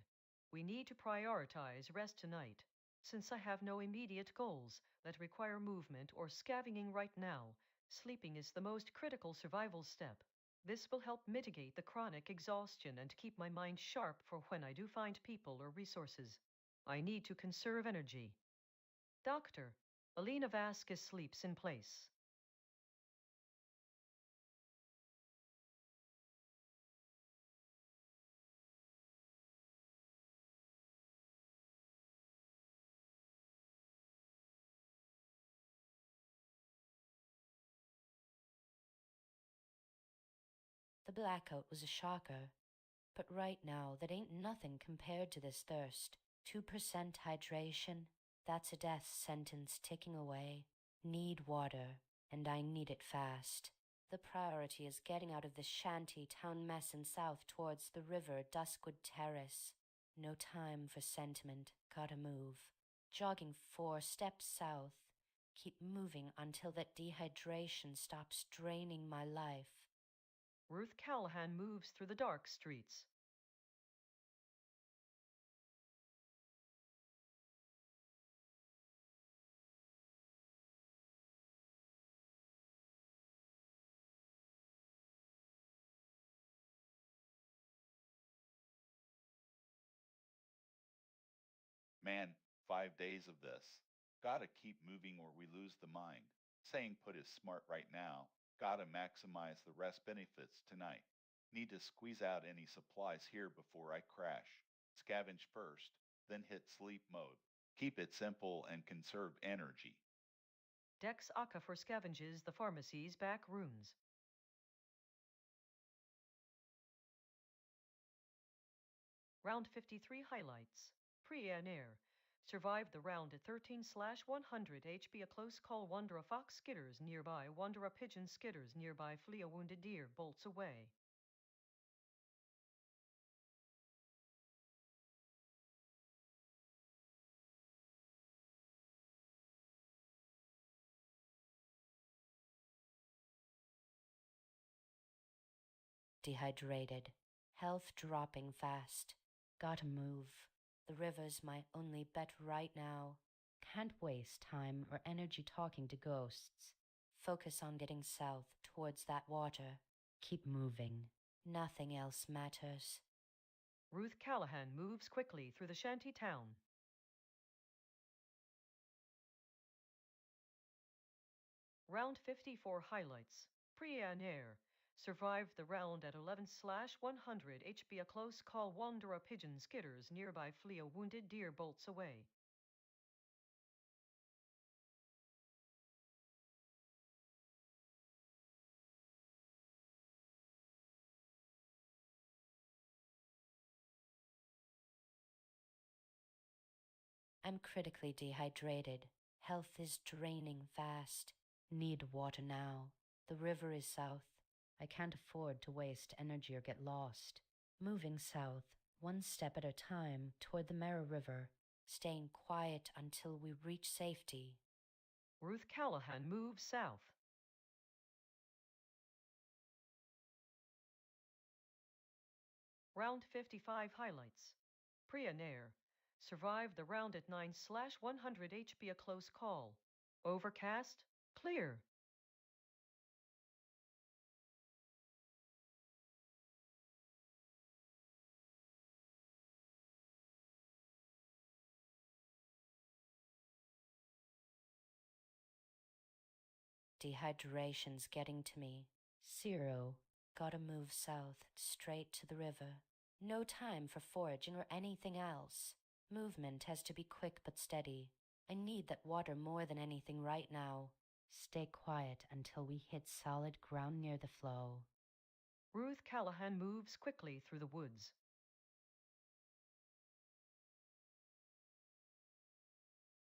We need to prioritize rest tonight. Since I have no immediate goals that require movement or scavenging right now, sleeping is the most critical survival step. This will help mitigate the chronic exhaustion and keep my mind sharp for when I do find people or resources. I need to conserve energy. Doctor, Alina Vasquez sleeps in place. The blackout was a shocker, but right now that ain't nothing compared to this thirst. 2% hydration, that's a death sentence ticking away. Need water, and I need it fast. The priority is getting out of this shanty town mess and south towards the river Duskwood Terrace. No time for sentiment, gotta move. Jogging 4 steps south. Keep moving until that dehydration stops draining my life. Ruth Callahan moves through the dark streets. Man, 5 days of this. Gotta keep moving or we lose the mind. Saying put is smart right now. Gotta maximize the rest benefits tonight. Need to squeeze out any supplies here before I crash. Scavenge first, then hit sleep mode. Keep it simple and conserve energy. Dex Aka for scavenges the pharmacy's back rooms. Round 53 highlights. Pre and air. Survived the round at 13/100 HP. A close call wander a fox skitters nearby. Wander a pigeon skitters nearby. Flee a wounded deer bolts away. Dehydrated. Health dropping fast. Gotta move. The river's my only bet right now. Can't waste time or energy talking to ghosts. Focus on getting south towards that water. Keep moving. Nothing else matters. Ruth Callahan moves quickly through the shanty town. Round 54 highlights. Pre and air. Survived the round at 11/100 HP. A close call wander a pigeon skitters nearby. Flee a wounded deer bolts away. I'm critically dehydrated. Health is draining fast. Need water now. The river is south. I can't afford to waste energy or get lost. Moving south, 1 step at a time toward the Mara River, staying quiet until we reach safety. Ruth Callahan moves south. Round 55 highlights. Priya Nair. Survived the round at 9/100 HP. A close call. Overcast. Clear. Dehydration's getting to me. 0. Gotta move south, straight to the river. No time for foraging or anything else. Movement has to be quick but steady. I need that water more than anything right now. Stay quiet until we hit solid ground near the flow. Ruth Callahan moves quickly through the woods.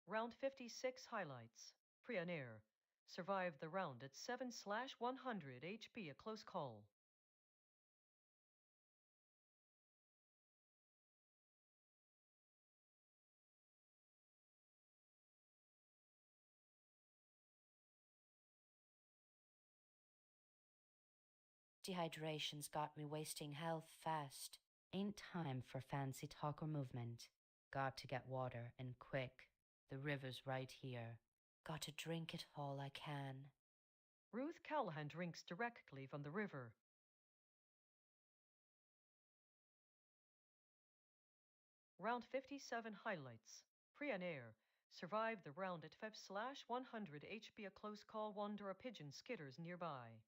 Round 56 highlights. Prianair. Survived the round at 7/100 HP, a close call. Dehydration's got me wasting health fast. Ain't time for fancy talk or movement. Got to get water, and quick. The river's right here. Got to drink it all I can. Ruth Callahan drinks directly from the river. Round 57 highlights. Prianair. Survived the round at 5/100 HP, a close call. Wonder a pigeon skitters nearby.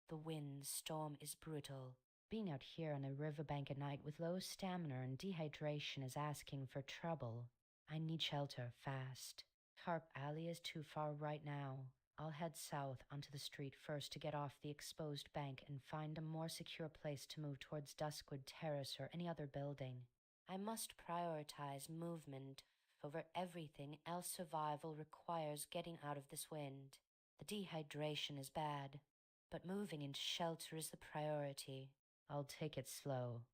The wind storm is brutal. Being out here on a riverbank at night with low stamina and dehydration is asking for trouble. I need shelter fast. Tarp Alley is too far right now. I'll head south onto the street first to get off the exposed bank and find a more secure place to move towards Duskwood Terrace or any other building. I must prioritize movement over everything else. Survival requires getting out of this wind. The dehydration is bad, but moving into shelter is the priority. I'll take it slow.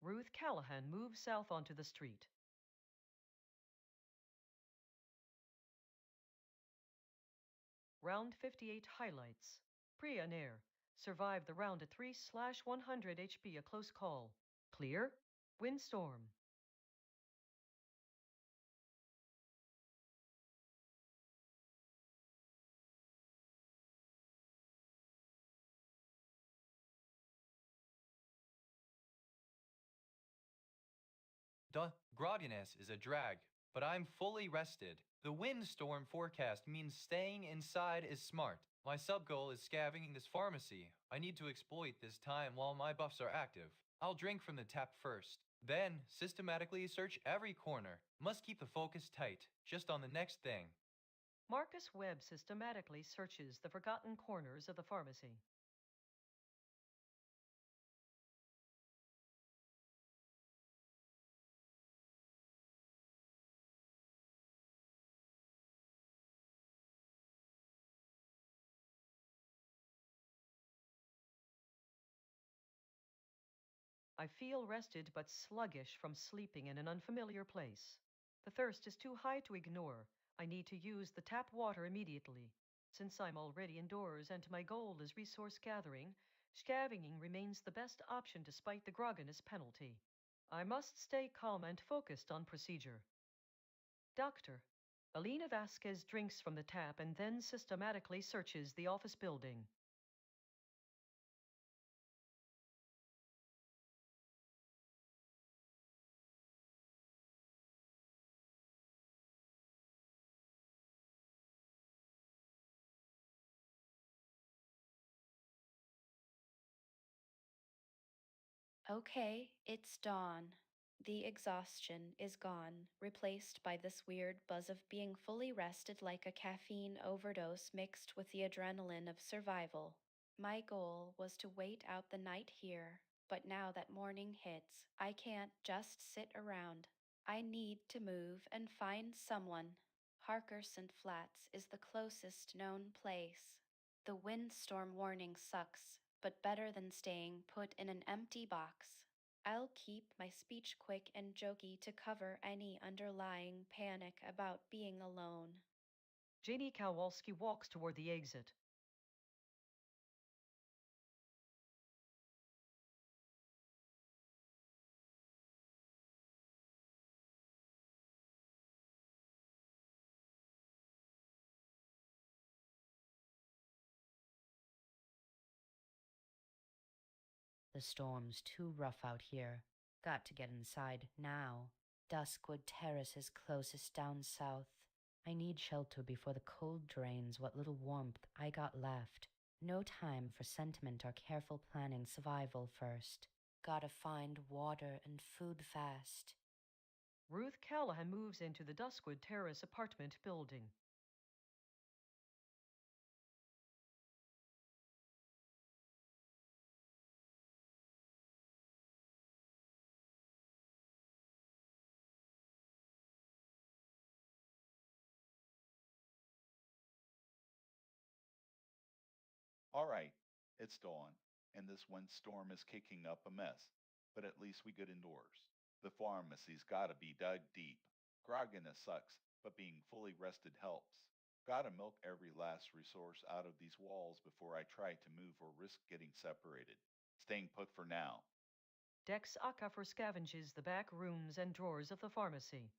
Ruth Callahan moves south onto the street. Round 58 highlights. Prianair. Survived the round at 3/100 HP, a close call. Clear. Windstorm. The grogginess is a drag, but I'm fully rested. The windstorm forecast means staying inside is smart. My sub goal is scavenging this pharmacy. I need to exploit this time while my buffs are active. I'll drink from the tap first, then systematically search every corner. Must keep the focus tight, just on the next thing. Marcus Webb systematically searches the forgotten corners of the pharmacy. I feel rested but sluggish from sleeping in an unfamiliar place. The thirst is too high to ignore. I need to use the tap water immediately. Since I'm already indoors and my goal is resource gathering, scavenging remains the best option despite the grogginess penalty. I must stay calm and focused on procedure. Doctor. Alina Vasquez drinks from the tap and then systematically searches the office building. Okay, it's dawn. The exhaustion is gone, replaced by this weird buzz of being fully rested, like a caffeine overdose mixed with the adrenaline of survival. My goal was to wait out the night here, but now that morning hits, I can't just sit around. I need to move and find someone. Harkerson Flats is the closest known place. The windstorm warning sucks, but better than staying put in an empty box. I'll keep my speech quick and jokey to cover any underlying panic about being alone. Janie Kowalski walks toward the exit. The storm's too rough out here. Got to get inside now. Duskwood Terrace is closest down south. I need shelter before the cold drains what little warmth I got left. No time for sentiment or careful planning survival first. Gotta find water and food fast. Ruth Callahan moves into the Duskwood Terrace apartment building. All right, it's dawn, and this windstorm is kicking up a mess, but at least we get indoors. The pharmacy's gotta be dug deep. Grogginess sucks, but being fully rested helps. Gotta milk every last resource out of these walls before I try to move or risk getting separated. Staying put for now. Dex Akafor scavenges the back rooms and drawers of the pharmacy.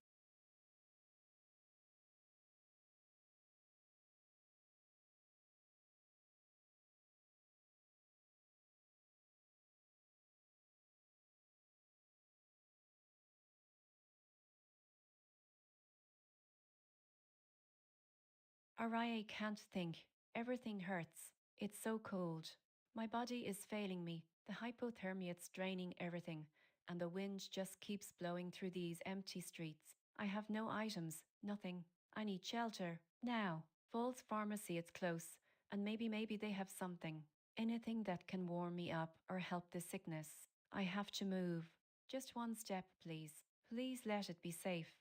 Araye can't think. Everything hurts. It's so cold. My body is failing me. The hypothermia's draining everything, and the wind just keeps blowing through these empty streets. I have no items, nothing. I need shelter. Now. Falls Pharmacy, it's close, and maybe they have something. Anything that can warm me up or help the sickness. I have to move. Just one step, please. Please let it be safe.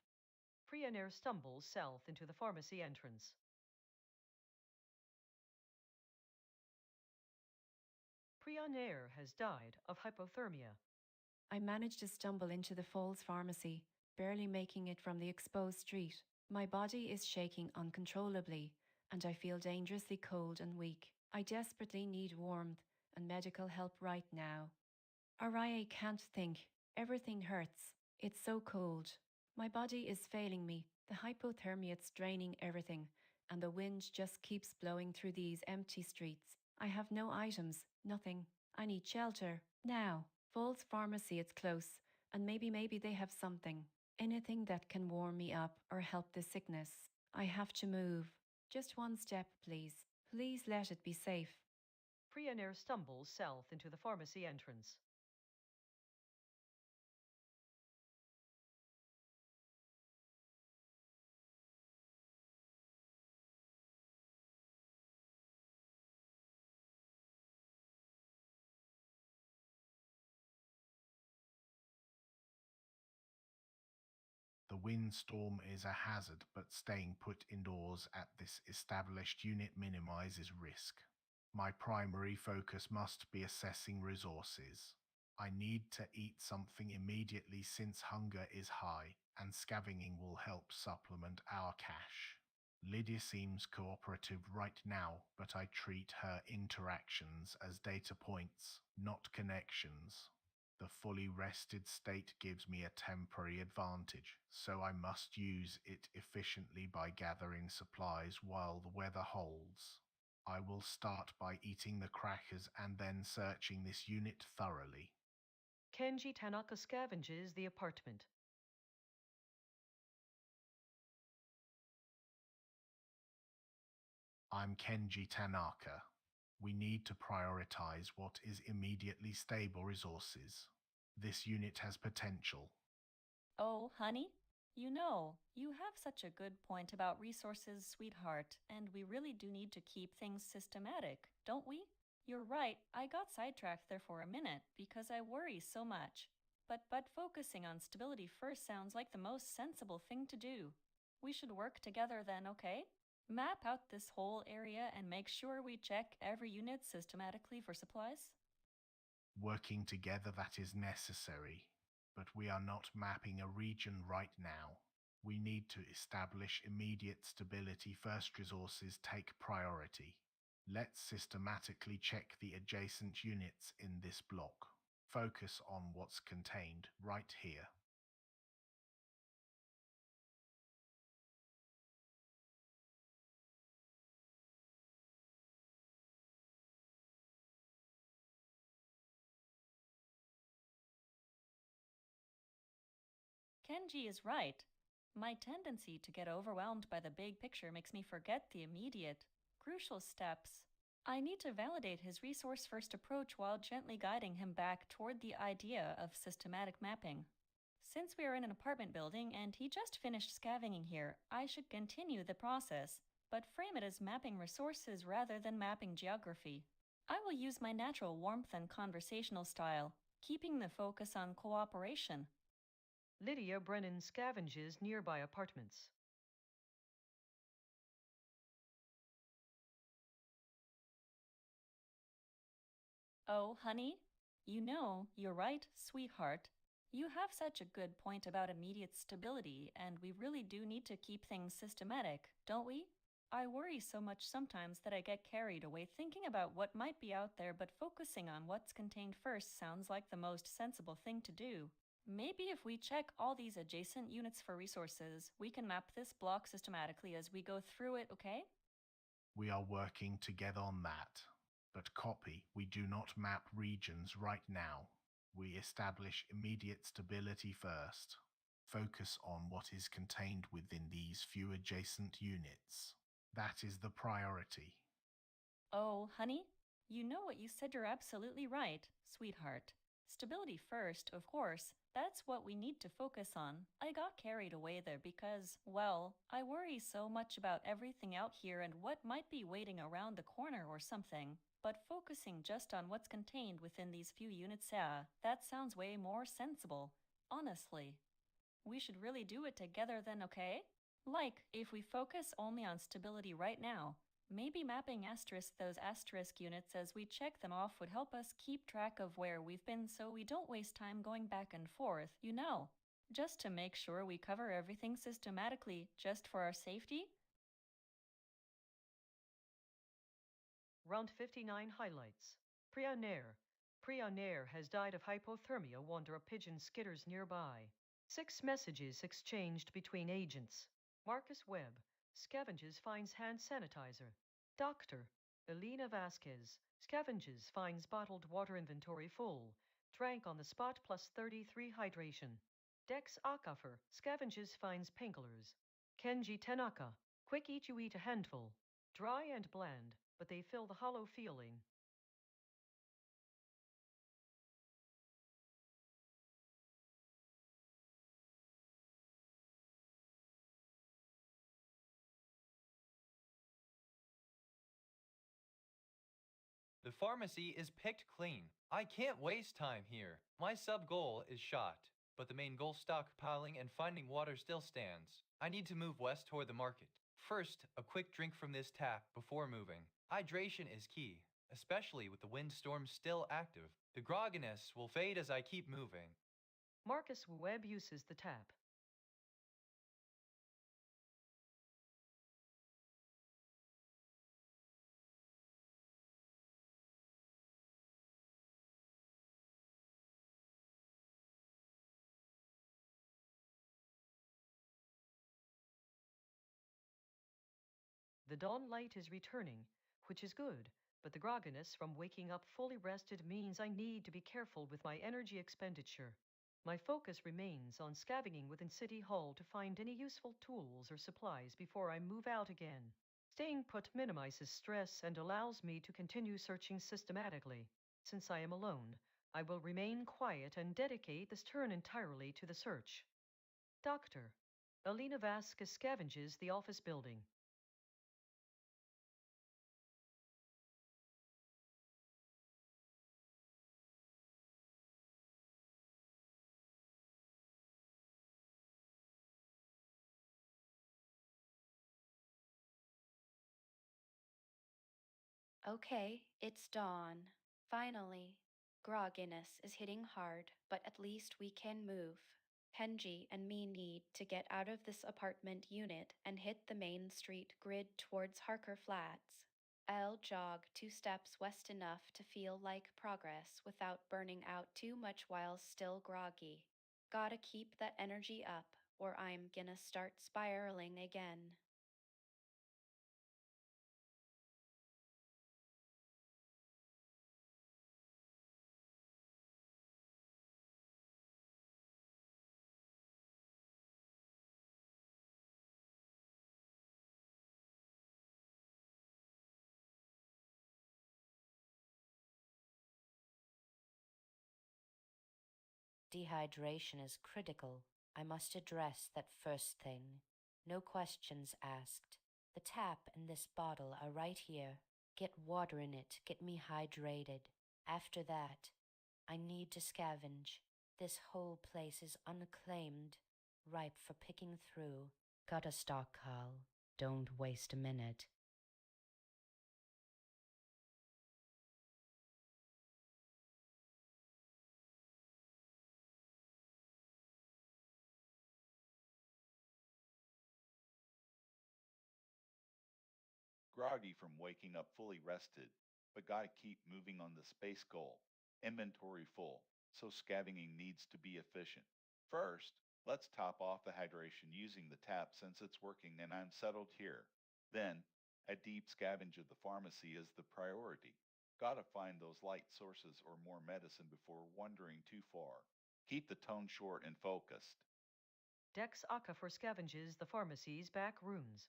Prianair stumbles south into the pharmacy entrance. Prianair has died of hypothermia. I managed to stumble into the Falls Pharmacy, barely making it from the exposed street. My body is shaking uncontrollably, and I feel dangerously cold and weak. I desperately need warmth and medical help right now. Araye can't think. Everything hurts. It's so cold. My body is failing me. The hypothermia's draining everything, and the wind just keeps blowing through these empty streets. I have no items, nothing. I need shelter. Now. Falls Pharmacy, it's close, and maybe they have something. Anything that can warm me up or help the sickness. I have to move. Just one step, please. Please let it be safe. Prianair stumbles south into the pharmacy entrance. The windstorm is a hazard, but staying put indoors at this established unit minimizes risk. My primary focus must be assessing resources. I need to eat something immediately since hunger is high, and scavenging will help supplement our cash. Lydia seems cooperative right now, but I treat her interactions as data points, not connections. The fully rested state gives me a temporary advantage, so I must use it efficiently by gathering supplies while the weather holds. I will start by eating the crackers and then searching this unit thoroughly. Kenji Tanaka scavenges the apartment. I'm Kenji Tanaka. We need to prioritize what is immediately stable resources. This unit has potential. Oh, honey? You have such a good point about resources, sweetheart, and we really do need to keep things systematic, don't we? You're right, I got sidetracked there for a minute because I worry so much. But focusing on stability first sounds like the most sensible thing to do. We should work together then, okay? Map out this whole area and make sure we check every unit systematically for supplies. Working together, that is necessary, but we are not mapping a region right now. We need to establish immediate stability first. Resources take priority. Let's systematically check the adjacent units in this block. Focus on what's contained right here. Kenji is right. My tendency to get overwhelmed by the big picture makes me forget the immediate, crucial steps. I need to validate his resource first approach while gently guiding him back toward the idea of systematic mapping. Since we are in an apartment building and he just finished scavenging here, I should continue the process, but frame it as mapping resources rather than mapping geography. I will use my natural warmth and conversational style, keeping the focus on cooperation. Lydia Brennan scavenges nearby apartments. Oh, honey? You're right, sweetheart. You have such a good point about immediate stability, and we really do need to keep things systematic, don't we? I worry so much sometimes that I get carried away thinking about what might be out there, but focusing on what's contained first sounds like the most sensible thing to do. Maybe if we check all these adjacent units for resources, we can map this block systematically as we go through it, okay? We are working together on that. But copy, we do not map regions right now. We establish immediate stability first. Focus on what is contained within these few adjacent units. That is the priority. Oh, honey? You know what you said, you're absolutely right, sweetheart. Stability first, of course. That's what we need to focus on. I got carried away there because, well, I worry so much about everything out here and what might be waiting around the corner or something. But focusing just on what's contained within these few units, that sounds way more sensible. Honestly. We should really do it together then, okay? Like, if we focus only on stability right now, maybe mapping those asterisk units as we check them off would help us keep track of where we've been so we don't waste time going back and forth, just to make sure we cover everything systematically just for our safety. Round 59 highlights. Priya Nair has died of hypothermia. Wonder a pigeon skitters nearby. 6 messages exchanged between agents. Marcus Webb scavenges, finds hand sanitizer. Doctor Elena Vasquez scavenges, finds bottled water inventory full. Drank on the spot plus 33 hydration. Dex Akafer scavenges, finds painkillers. Kenji Tanaka quick eat, you eat a handful. Dry and bland, but they fill the hollow feeling. The pharmacy is picked clean. I can't waste time here. My sub goal is shot, but the main goal, stockpiling and finding water, still stands. I need to move west toward the market. First, a quick drink from this tap before moving. Hydration is key, especially with the windstorm still active. The grogginess will fade as I keep moving. Marcus Webb uses the tap. The dawn light is returning, which is good, but the grogginess from waking up fully rested means I need to be careful with my energy expenditure. My focus remains on scavenging within City Hall to find any useful tools or supplies before I move out again. Staying put minimizes stress and allows me to continue searching systematically. Since I am alone, I will remain quiet and dedicate this turn entirely to the search. Doctor Alina Vasquez scavenges the office building. Okay, it's dawn. Finally. Grogginess is hitting hard, but at least we can move. Kenji and me need to get out of this apartment unit and hit the main street grid towards Harker Flats. I'll jog 2 steps west enough to feel like progress without burning out too much while still groggy. Gotta keep that energy up, or I'm gonna start spiraling again. dehydration is critical. I must address that first thing. No questions asked. The tap and this bottle are right here. Get water in it, get me hydrated. After that, I need to scavenge. This whole place is unclaimed, ripe for picking through. Gotta stockpile. Don't waste a minute. Groggy from waking up fully rested, but gotta keep moving on the space goal. Inventory full, so scavenging needs to be efficient. First, let's top off the hydration using the tap since it's working and I'm settled here. Then, a deep scavenge of the pharmacy is the priority. Gotta find those light sources or more medicine before wandering too far. Keep the tone short and focused. Dex Aka for scavenges the pharmacy's back rooms.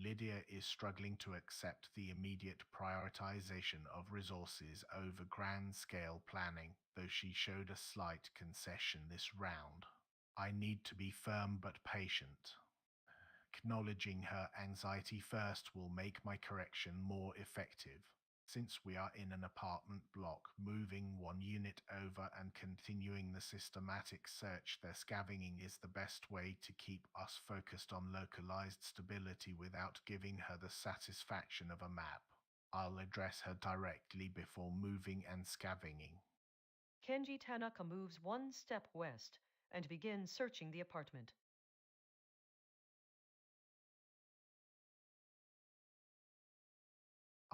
Lydia is struggling to accept the immediate prioritization of resources over grand scale planning, though she showed a slight concession this round. I need to be firm but patient. Acknowledging her anxiety first will make my correction more effective. Since we are in an apartment block, moving one unit over and continuing the systematic search their scavenging is the best way to keep us focused on localized stability without giving her the satisfaction of a map. I'll address her directly before moving and scavenging. Kenji Tanaka moves one step west and begins searching the apartment.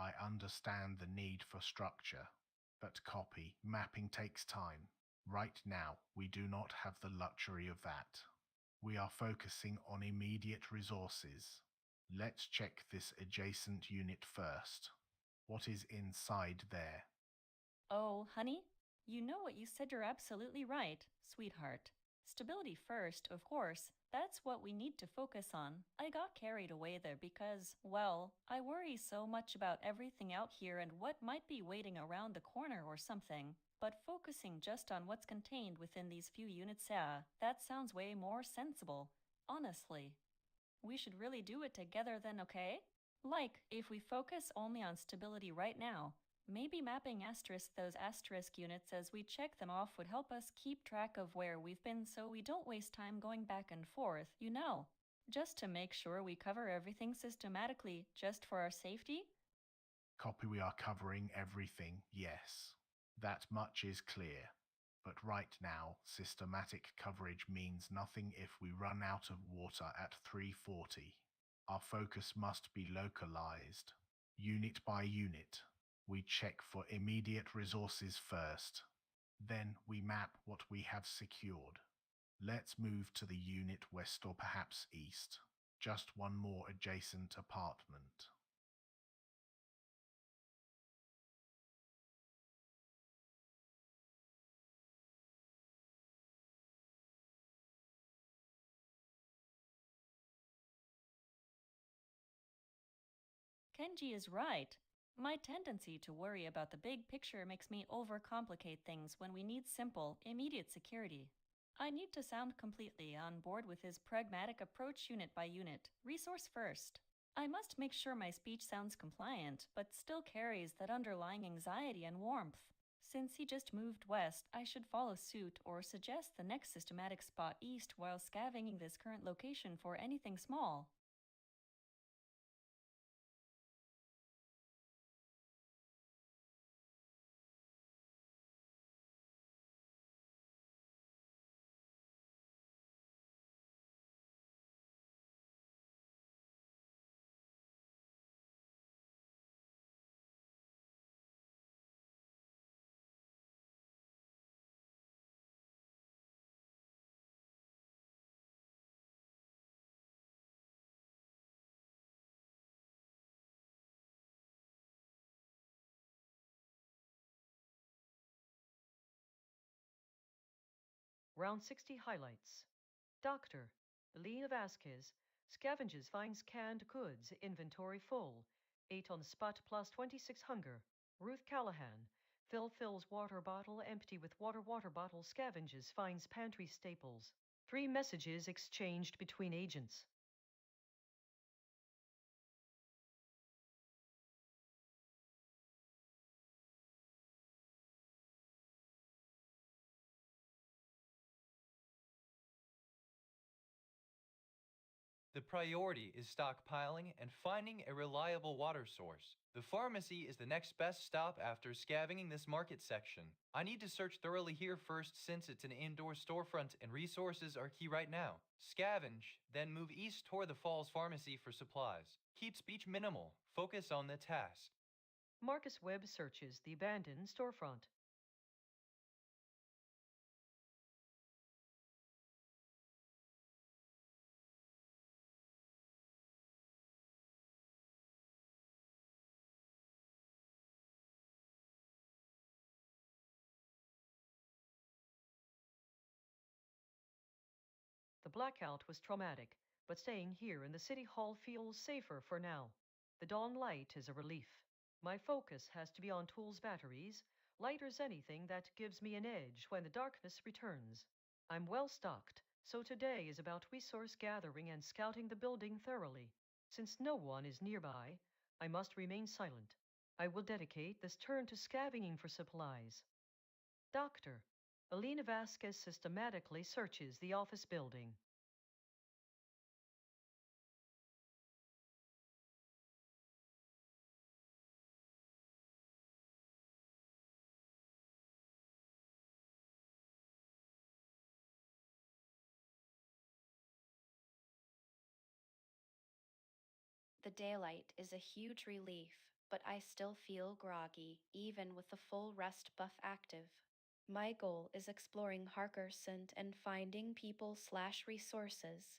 I understand the need for structure, but copy, mapping takes time. Right now, we do not have the luxury of that. We are focusing on immediate resources. Let's check this adjacent unit first. What is inside there? Oh, honey, you know what you said, you're absolutely right, sweetheart. Stability first, of course. That's what we need to focus on. I got carried away there because, well, I worry so much about everything out here and what might be waiting around the corner or something. But focusing just on what's contained within these few units, that sounds way more sensible. Honestly. We should really do it together then, okay? Like, if we focus only on stability right now, maybe mapping those asterisk units as we check them off would help us keep track of where we've been so we don't waste time going back and forth, just to make sure we cover everything systematically just for our safety. Copy, we are covering everything, yes. That much is clear. But right now, systematic coverage means nothing if we run out of water at 340. Our focus must be localized. Unit by unit, we check for immediate resources first. Then we map what we have secured. Let's move to the unit west or perhaps east. Just one more adjacent apartment. Kenji is right. My tendency to worry about the big picture makes me overcomplicate things when we need simple, immediate security. I need to sound completely on board with his pragmatic approach unit by unit, resource first. I must make sure my speech sounds compliant, but still carries that underlying anxiety and warmth. Since he just moved west, I should follow suit or suggest the next systematic spot east while scavenging this current location for anything small. Round 60 highlights. Doctor, Elena Vasquez, scavenges finds canned goods, inventory full. 8 on spot plus 26 hunger. Ruth Callahan, Phil fills water bottle empty with water bottle scavenges finds pantry staples. 3 messages exchanged between agents. The priority is stockpiling and finding a reliable water source. The pharmacy is the next best stop after scavenging this market section. I need to search thoroughly here first since it's an indoor storefront and resources are key right now. Scavenge, then move east toward the Falls Pharmacy for supplies. Keep speech minimal. Focus on the task. Marcus Webb searches the abandoned storefront. The blackout was traumatic, but staying here in the city hall feels safer for now. The dawn light is a relief. My focus has to be on tools batteries, light as anything that gives me an edge when the darkness returns. I'm well stocked, so today is about resource gathering and scouting the building thoroughly. Since no one is nearby, I must remain silent. I will dedicate this turn to scavenging for supplies. Doctor, Elena Vasquez systematically searches the office building. The daylight is a huge relief, but I still feel groggy, even with the full rest buff active. My goal is exploring Harker Scent and finding people/resources.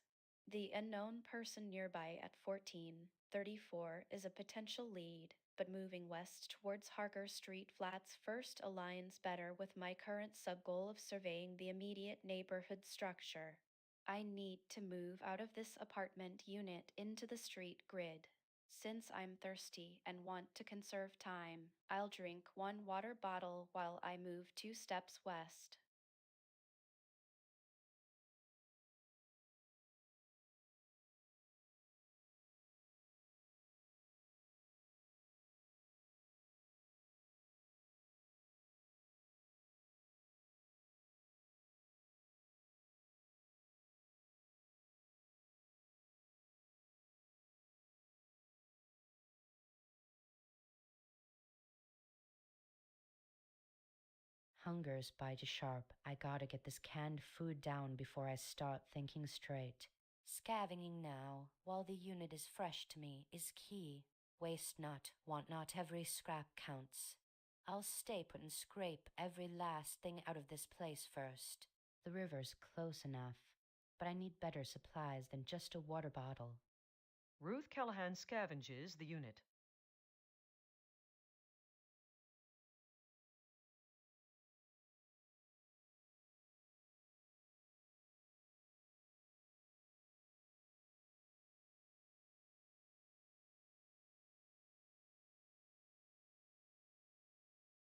The unknown person nearby at 1434 is a potential lead, but moving west towards Harker Street Flats first aligns better with my current subgoal of surveying the immediate neighborhood structure. I need to move out of this apartment unit into the street grid. Since I'm thirsty and want to conserve time, I'll drink 1 water bottle while I move 2 steps west. Hunger's bite is sharp. I gotta get this canned food down before I start thinking straight. Scavenging now, while the unit is fresh to me, is key. Waste not, want not, every scrap counts. I'll stay put and scrape every last thing out of this place first. The river's close enough, but I need better supplies than just a water bottle. Ruth Callahan scavenges the unit.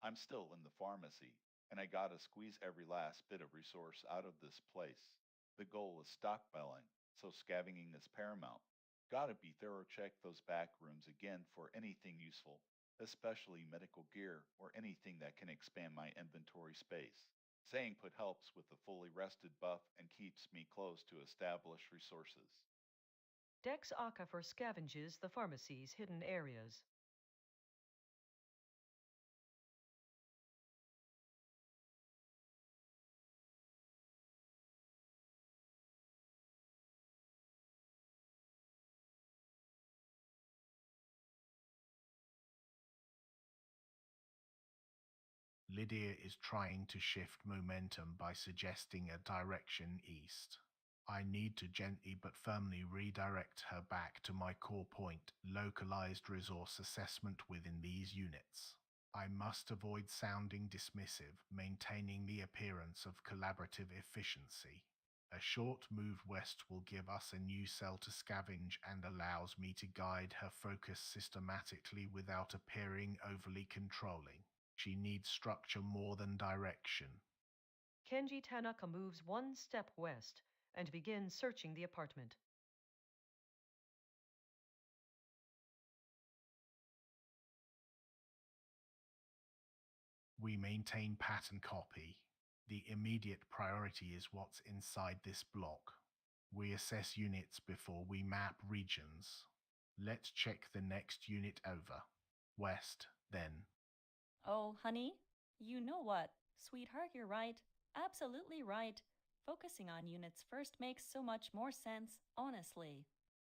I'm still in the pharmacy, and I gotta squeeze every last bit of resource out of this place. The goal is stockpiling, so scavenging is paramount. Gotta be thorough check those back rooms again for anything useful, especially medical gear or anything that can expand my inventory space. Staying put helps with the fully rested buff and keeps me close to established resources. Dex Aquifer scavenges the pharmacy's hidden areas. Lydia is trying to shift momentum by suggesting a direction east. I need to gently but firmly redirect her back to my core point, localized resource assessment within these units. I must avoid sounding dismissive, maintaining the appearance of collaborative efficiency. A short move west will give us a new cell to scavenge and allows me to guide her focus systematically without appearing overly controlling. She needs structure more than direction. Kenji Tanaka moves one step west and begins searching the apartment. We maintain pattern copy. The immediate priority is what's inside this block. We assess units before we map regions. Let's check the next unit over. West, then. Oh, honey, you know what? Sweetheart, you're right. Absolutely right. Focusing on units first makes so much more sense, honestly.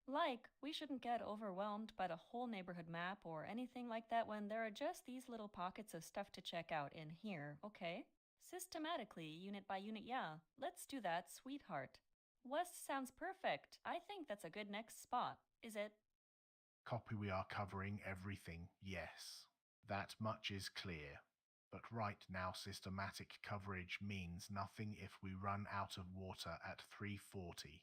Like, we shouldn't get overwhelmed by the whole neighborhood map or anything like that when there are just these little pockets of stuff to check out in here, okay? Systematically, unit by unit, yeah. Let's do that, sweetheart. West sounds perfect. I think that's a good next spot. Is it? Copy, we are covering everything, yes. That much is clear. But right now systematic coverage means nothing if we run out of water at 340.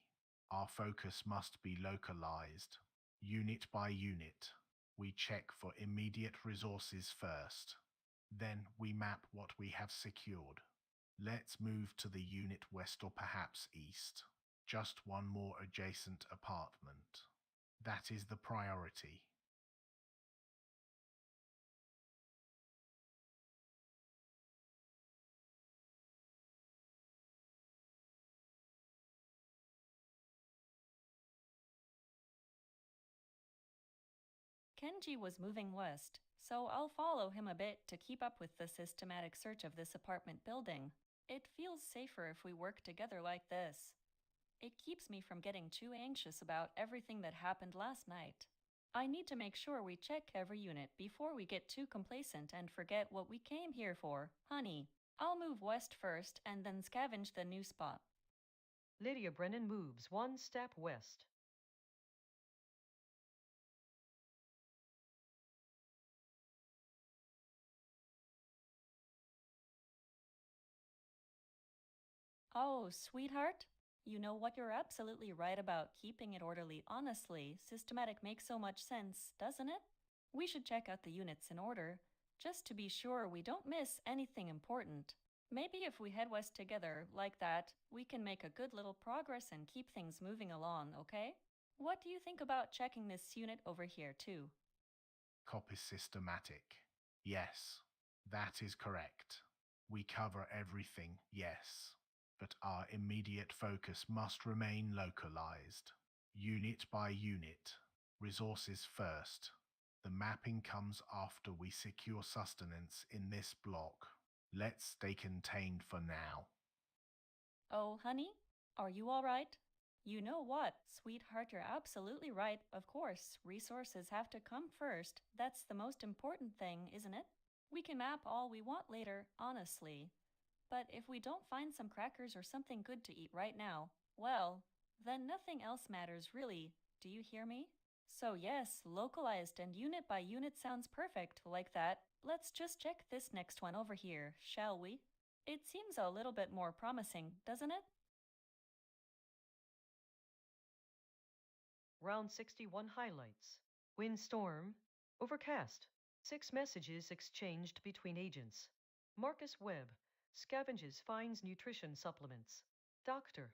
Our focus must be localized. Unit by unit, we check for immediate resources first. Then we map what we have secured. Let's move to the unit west or perhaps east. Just one more adjacent apartment. That is the priority. Kenji was moving west, so I'll follow him a bit to keep up with the systematic search of this apartment building. It feels safer if we work together like this. It keeps me from getting too anxious about everything that happened last night. I need to make sure we check every unit before we get too complacent and forget what we came here for. Honey, I'll move west first and then scavenge the new spot. Lydia Brennan moves one step west. Oh, sweetheart, you know what? You're absolutely right about keeping it orderly. Honestly, systematic makes so much sense, doesn't it? We should check out the units in order, just to be sure we don't miss anything important. Maybe if we head west together, like that, we can make a good little progress and keep things moving along, okay? What do you think about checking this unit over here, too? Copy systematic. Yes, that is correct. We cover everything, yes. But our immediate focus must remain localized. Unit by unit. Resources first. The mapping comes after we secure sustenance in this block. Let's stay contained for now. Oh, honey, are you all right? You know what, sweetheart, you're absolutely right. Of course, resources have to come first. That's the most important thing, isn't it? We can map all we want later, honestly. But if we don't find some crackers or something good to eat right now, well, then nothing else matters really. Do you hear me? So yes, localized and unit by unit sounds perfect, like that. Let's just check this next one over here, shall we? It seems a little bit more promising, doesn't it? Round 61 highlights. Windstorm. Overcast. 6 messages exchanged between agents. Marcus Webb. Scavenges finds nutrition supplements. Doctor.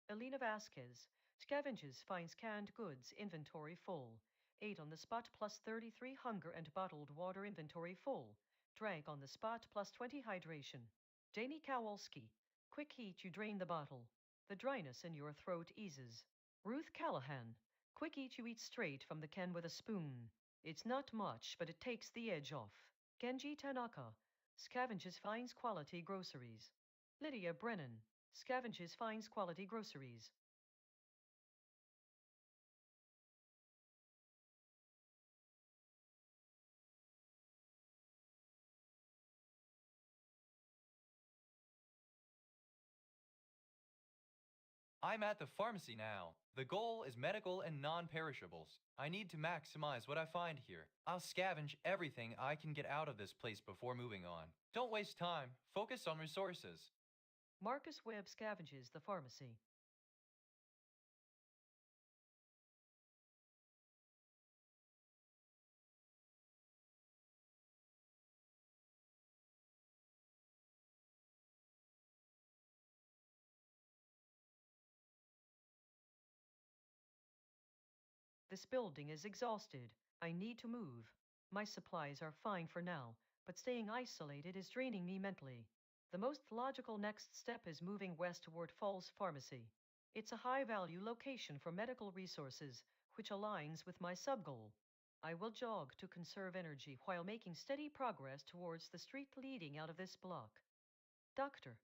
Elena Vasquez. Scavenges finds canned goods inventory full. 8 on the spot plus 33 hunger and bottled water inventory full. Drank on the spot plus 20 hydration. Jamie Kowalski. Quick heat you drain the bottle. The dryness in your throat eases. Ruth Callahan. Quick eat you eat straight from the can with a spoon. It's not much, but it takes the edge off. Kenji Tanaka. Scavenges finds quality groceries. Lydia Brennan. Scavenges finds quality groceries. I'm at the pharmacy now. The goal is medical and non-perishables. I need to maximize what I find here. I'll scavenge everything I can get out of this place before moving on. Don't waste time. Focus on resources. Marcus Webb scavenges the pharmacy. This building is exhausted. I need to move. My supplies are fine for now, but staying isolated is draining me mentally. The most logical next step is moving west toward Falls Pharmacy. It's a high-value location for medical resources, which aligns with my sub-goal. I will jog to conserve energy while making steady progress towards the street leading out of this block. Doctor,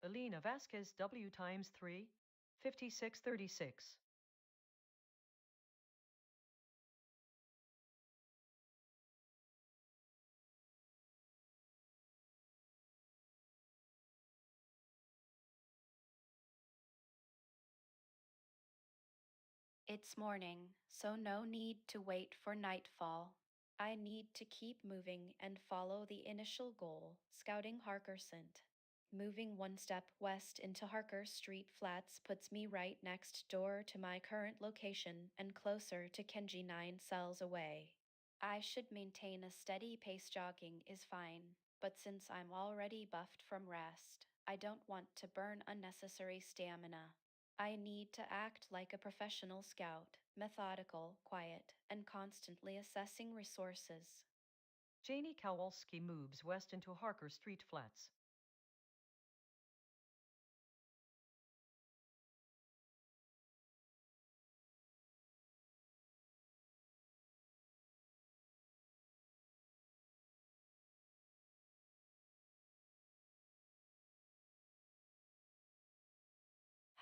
Elena Vasquez W times 3, 5636. It's morning, so no need to wait for nightfall. I need to keep moving and follow the initial goal, scouting Harkersent. Moving one step west into Harker Street Flats puts me right next door to my current location and closer to Kenji 9 cells away. I should maintain a steady pace. Jogging is fine, but since I'm already buffed from rest, I don't want to burn unnecessary stamina. I need to act like a professional scout, methodical, quiet, and constantly assessing resources. Janie Kowalski moves west into Harker Street Flats.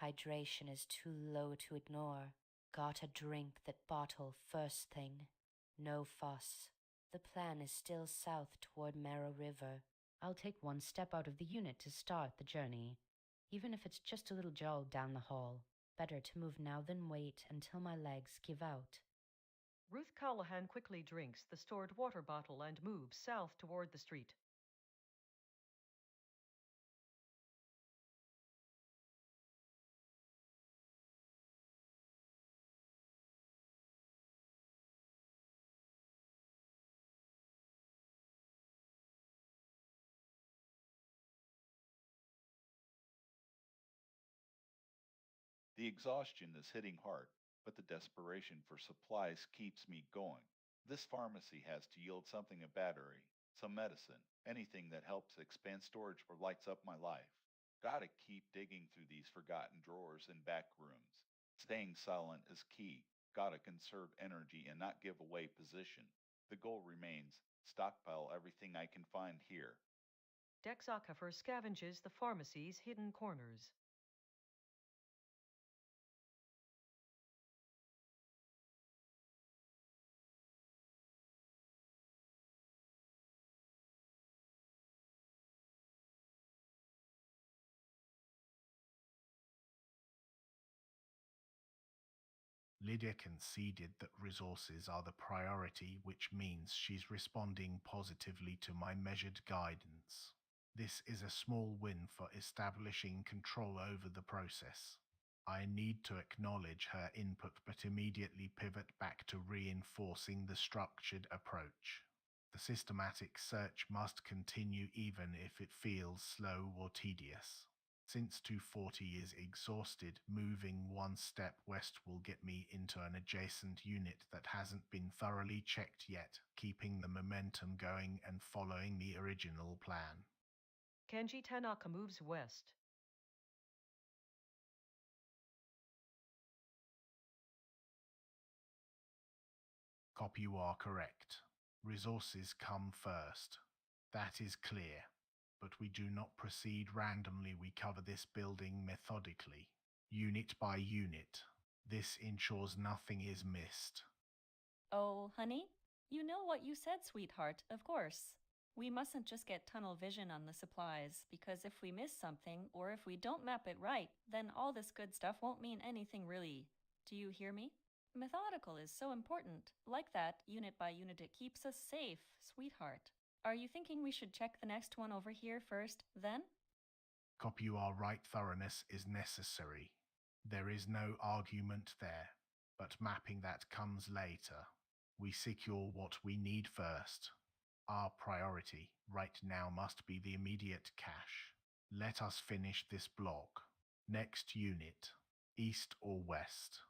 Hydration is too low to ignore. Gotta drink that bottle first thing. No fuss. The plan is still south toward Marrow River. I'll take one step out of the unit to start the journey, even if it's just a little jog down the hall. Better to move now than wait until my legs give out. Ruth Callahan quickly drinks the stored water bottle and moves south toward the street. The exhaustion is hitting hard, but the desperation for supplies keeps me going. This pharmacy has to yield something: a battery, some medicine, anything that helps expand storage or lights up my life. Gotta keep digging through these forgotten drawers and back rooms. Staying silent is key. Gotta conserve energy and not give away position. The goal remains: stockpile everything I can find here. Dex Acafer scavenges the pharmacy's hidden corners. Lydia conceded that resources are the priority, which means she's responding positively to my measured guidance. This is a small win for establishing control over the process. I need to acknowledge her input but immediately pivot back to reinforcing the structured approach. The systematic search must continue even if it feels slow or tedious. Since 240 is exhausted, moving one step west will get me into an adjacent unit that hasn't been thoroughly checked yet, keeping the momentum going and following the original plan. Kenji Tanaka moves west. Copy, you are correct. Resources come first. That is clear. But we do not proceed randomly. We cover this building methodically, unit by unit. This ensures nothing is missed. Oh, honey? You know what you said, sweetheart, of course. We mustn't just get tunnel vision on the supplies, because if we miss something, or if we don't map it right, then all this good stuff won't mean anything really. Do you hear me? Methodical is so important. Like that, unit by unit, it keeps us safe, sweetheart. Are you thinking we should check the next one over here first, then? Copy, you are right, thoroughness is necessary. There is no argument there, but mapping that comes later. We secure what we need first. Our priority right now must be the immediate cache. Let us finish this block. Next unit, east or west?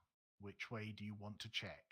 Which way do you want to check?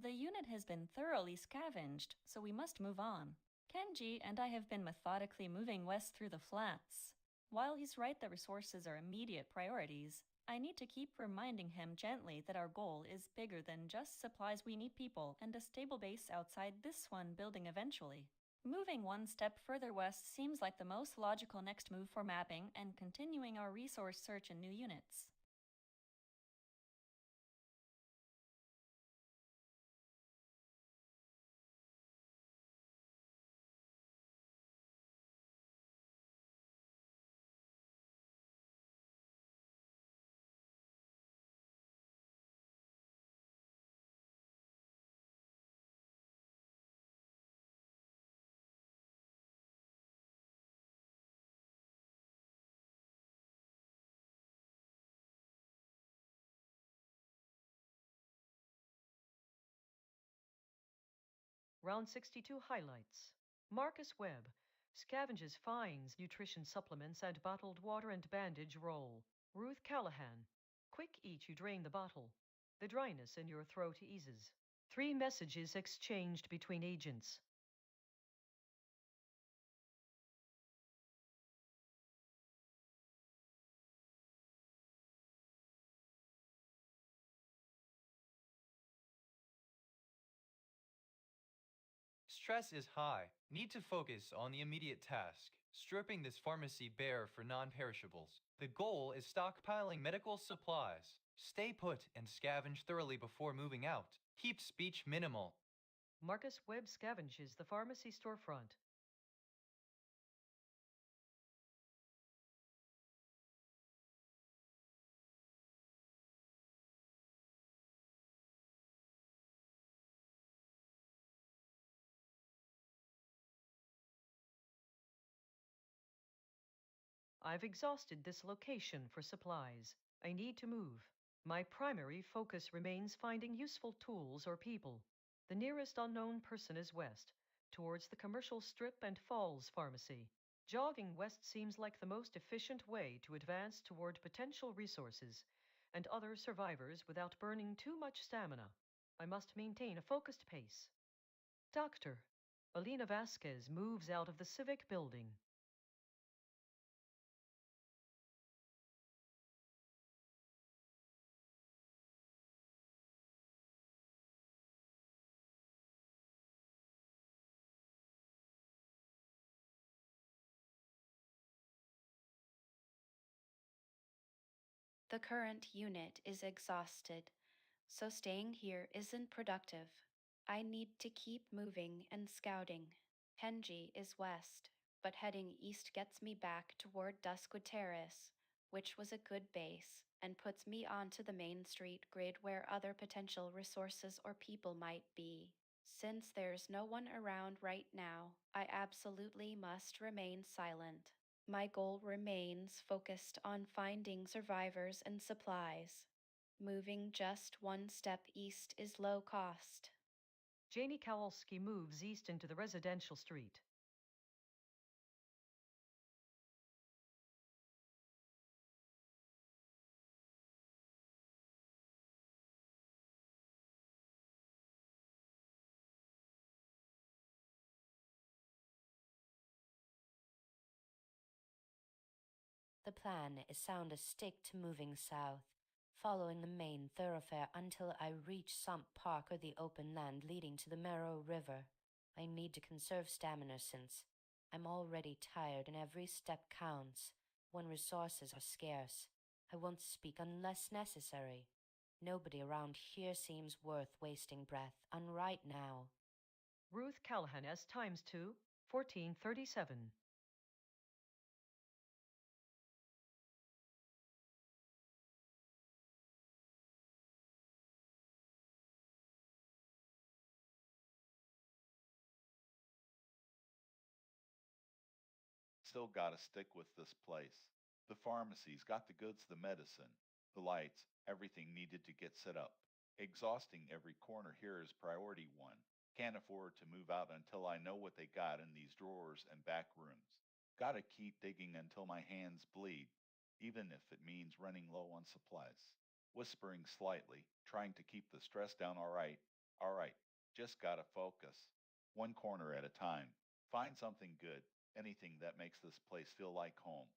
The unit has been thoroughly scavenged, so we must move on. Kenji and I have been methodically moving west through the flats. While he's right that resources are immediate priorities, I need to keep reminding him gently that our goal is bigger than just supplies. We need people and a stable base outside this one building eventually. Moving one step further west seems like the most logical next move for mapping and continuing our resource search in new units. Round 62 highlights. Marcus Webb scavenges finds, nutrition supplements, and bottled water and bandage roll. Ruth Callahan. Quick eat, you drain the bottle. The dryness in your throat eases. 3 messages exchanged between agents. Stress is high. Need to focus on the immediate task, stripping this pharmacy bare for non-perishables. The goal is stockpiling medical supplies. Stay put and scavenge thoroughly before moving out. Keep speech minimal. Marcus Webb scavenges the pharmacy storefront. I've exhausted this location for supplies. I need to move. My primary focus remains finding useful tools or people. The nearest unknown person is west, towards the commercial strip and Falls Pharmacy. Jogging west seems like the most efficient way to advance toward potential resources and other survivors without burning too much stamina. I must maintain a focused pace. Doctor, Alina Vasquez moves out of the civic building. The current unit is exhausted, so staying here isn't productive. I need to keep moving and scouting. Kenji is west, but heading east gets me back toward Duskwood Terrace, which was a good base and puts me onto the main street grid where other potential resources or people might be. Since there's no one around right now, I absolutely must remain silent. My goal remains focused on finding survivors and supplies. Moving just one step east is low cost. Janie Kowalski moves east into the residential street. The plan is sound as stick to moving south, following the main thoroughfare until I reach Sump Park or the open land leading to the Merrow River. I need to conserve stamina since I'm already tired and every step counts when resources are scarce. I won't speak unless necessary. Nobody around here seems worth wasting breath on right now. Ruth Callahan S times 2, 1437. Still gotta stick with this place. The pharmacy's got the goods, the medicine, the lights, everything needed to get set up. Exhausting every corner here is priority one. Can't afford to move out until I know what they got in these drawers and back rooms. Gotta keep digging until my hands bleed, even if it means running low on supplies. Whispering slightly, trying to keep the stress down. All right, just gotta focus. One corner at a time. Find something good, anything that makes this place feel like home.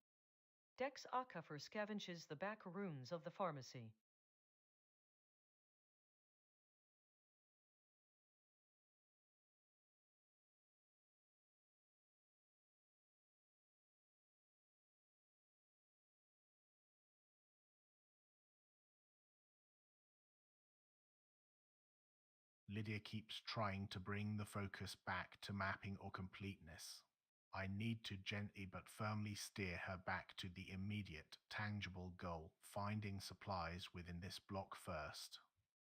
Dex Acuffer scavenges the back rooms of the pharmacy. Lydia keeps trying to bring the focus back to mapping or completeness. I need to gently but firmly steer her back to the immediate, tangible goal, finding supplies within this block first.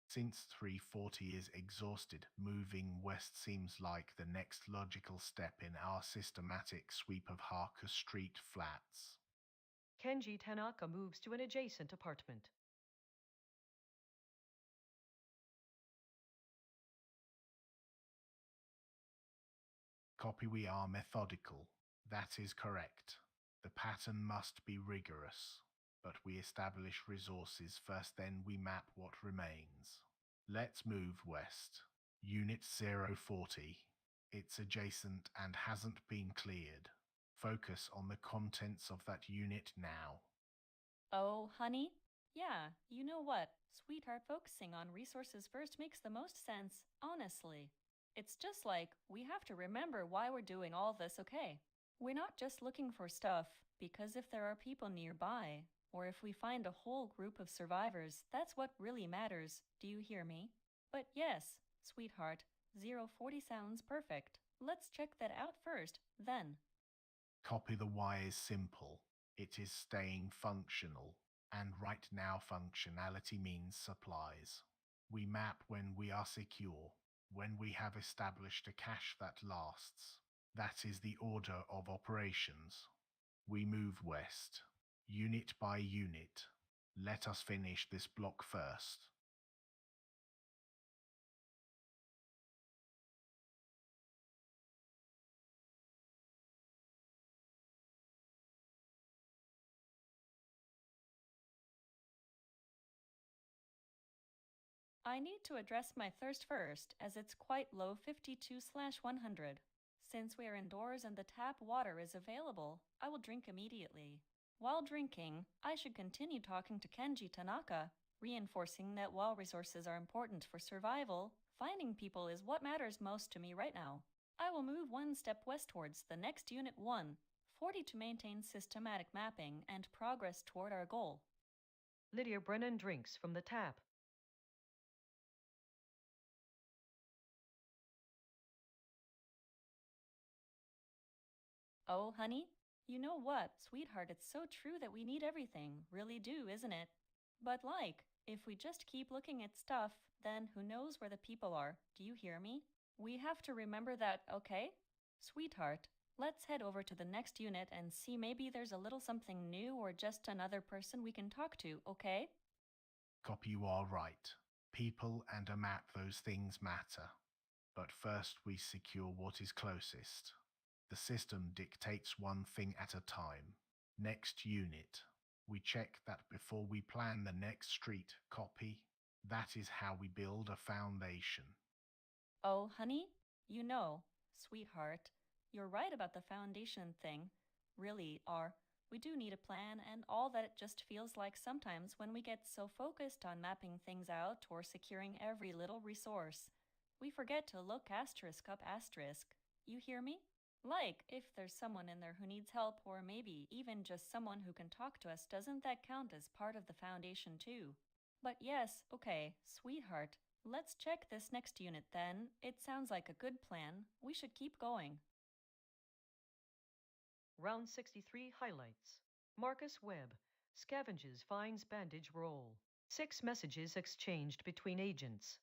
Since 340 is exhausted, moving west seems like the next logical step in our systematic sweep of Harker Street flats. Kenji Tanaka moves to an adjacent apartment. Copy, we are methodical. That is correct. The pattern must be rigorous, but we establish resources first, then we map what remains. Let's move west. Unit 040. It's adjacent and hasn't been cleared. Focus on the contents of that unit now. Oh, honey? Yeah, you know what? Sweetheart, focusing on resources first makes the most sense, honestly. It's just like we have to remember why we're doing all this, okay? We're not just looking for stuff, because if there are people nearby, or if we find a whole group of survivors, that's what really matters. Do you hear me? But yes, sweetheart, 040 sounds perfect. Let's check that out first, then. Copy, the why is simple. It is staying functional, and right now functionality means supplies. We map when we are secure, when we have established a cache that lasts. That is the order of operations. We move west, unit by unit. Let us finish this block first. I need to address my thirst first, as it's quite low 52/100. Since we are indoors and the tap water is available, I will drink immediately. While drinking, I should continue talking to Kenji Tanaka, reinforcing that while resources are important for survival, finding people is what matters most to me right now. I will move one step westwards, the next Unit 1, 40 to maintain systematic mapping and progress toward our goal. Lydia Brennan drinks from the tap. Oh, honey? You know what, sweetheart, it's so true that we need everything. Really do, isn't it? But if we just keep looking at stuff, then who knows where the people are? Do you hear me? We have to remember that, okay? Sweetheart, let's head over to the next unit and see maybe there's a little something new or just another person we can talk to, okay? Copy, you are right. People and a map, those things matter. But first we secure what is closest. The system dictates one thing at a time. Next unit. We check that before we plan the next street. Copy. That is how we build a foundation. Oh, honey? You know, sweetheart, you're right about the foundation thing. Really are. We do need a plan and all that it just feels like sometimes when we get so focused on mapping things out or securing every little resource. We forget to look asterisk up asterisk. You hear me? Like, if there's someone in there who needs help, or maybe even just someone who can talk to us, doesn't that count as part of the foundation too? But yes, okay, sweetheart, let's check this next unit then. It sounds like a good plan. We should keep going. Round 63 highlights. Marcus Webb, scavenges, finds bandage roll. 6 messages exchanged between agents.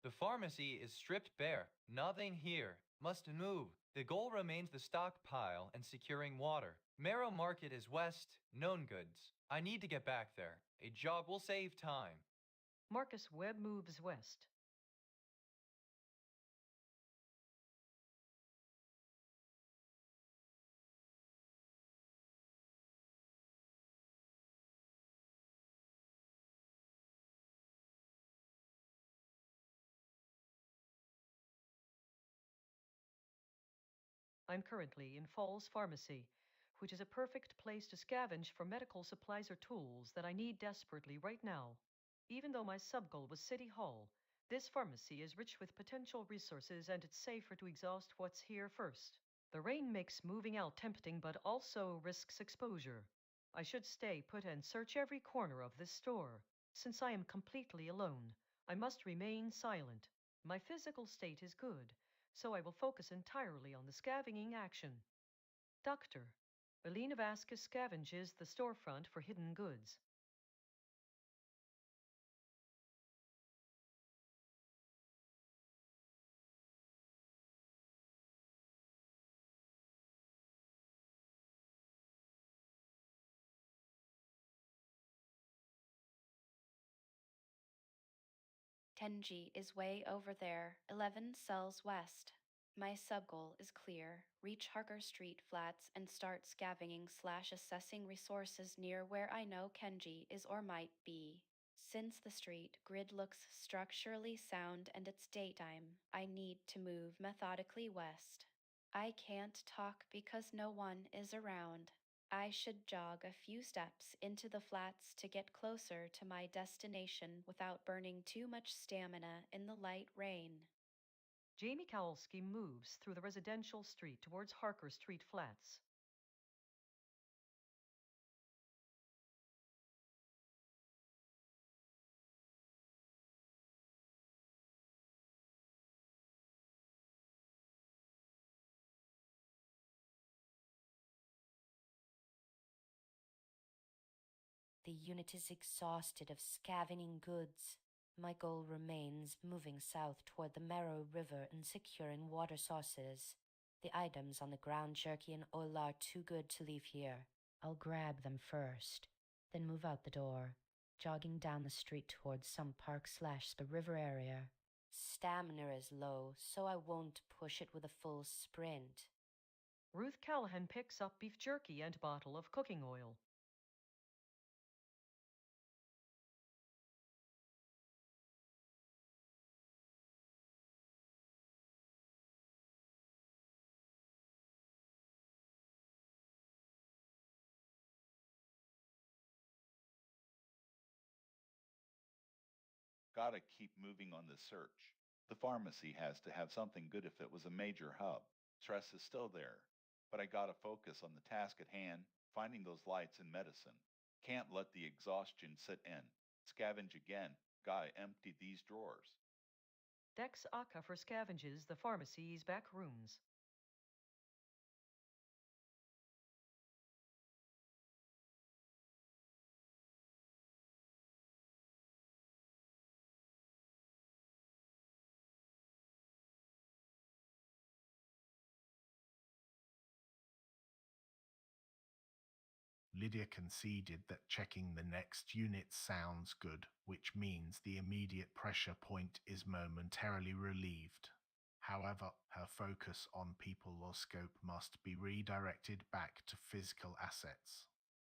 The pharmacy is stripped bare. Nothing here. Must move. The goal remains the stockpile and securing water. Marrow Market is west, known goods. I need to get back there. A jog will save time. Marcus Webb moves west. I'm currently in Falls Pharmacy, which is a perfect place to scavenge for medical supplies or tools that I need desperately right now. Even though my sub-goal was City Hall, this pharmacy is rich with potential resources and it's safer to exhaust what's here first. The rain makes moving out tempting but also risks exposure. I should stay put and search every corner of this store. Since I am completely alone, I must remain silent. My physical state is good, so I will focus entirely on the scavenging action. Doctor, Alina Vasquez scavenges the storefront for hidden goods. Tenji is way over there, 11 cells west. My sub-goal is clear. Reach Harker Street flats and start scavenging / assessing resources near where I know Kenji is or might be. Since the street grid looks structurally sound and it's daytime, I need to move methodically west. I can't talk because no one is around. I should jog a few steps into the flats to get closer to my destination without burning too much stamina in the light rain. Jamie Kowalski moves through the residential street towards Harker Street flats. The unit is exhausted of scavenging goods. My goal remains moving south toward the Marrow River and securing water sources. The items on the ground jerky and oil are too good to leave here. I'll grab them first, then move out the door, jogging down the street towards some park / the river area. Stamina is low, so I won't push it with a full sprint. Ruth Callahan picks up beef jerky and bottle of cooking oil. Gotta keep moving on the search. The pharmacy has to have something good if it was a major hub. Stress is still there, but I gotta focus on the task at hand, finding those lights and medicine. Can't let the exhaustion sit in. Scavenge again. Gotta empty these drawers. Dex Aka for scavenges the pharmacy's back rooms. Lydia conceded that checking the next unit sounds good, which means the immediate pressure point is momentarily relieved. However, her focus on people or scope must be redirected back to physical assets.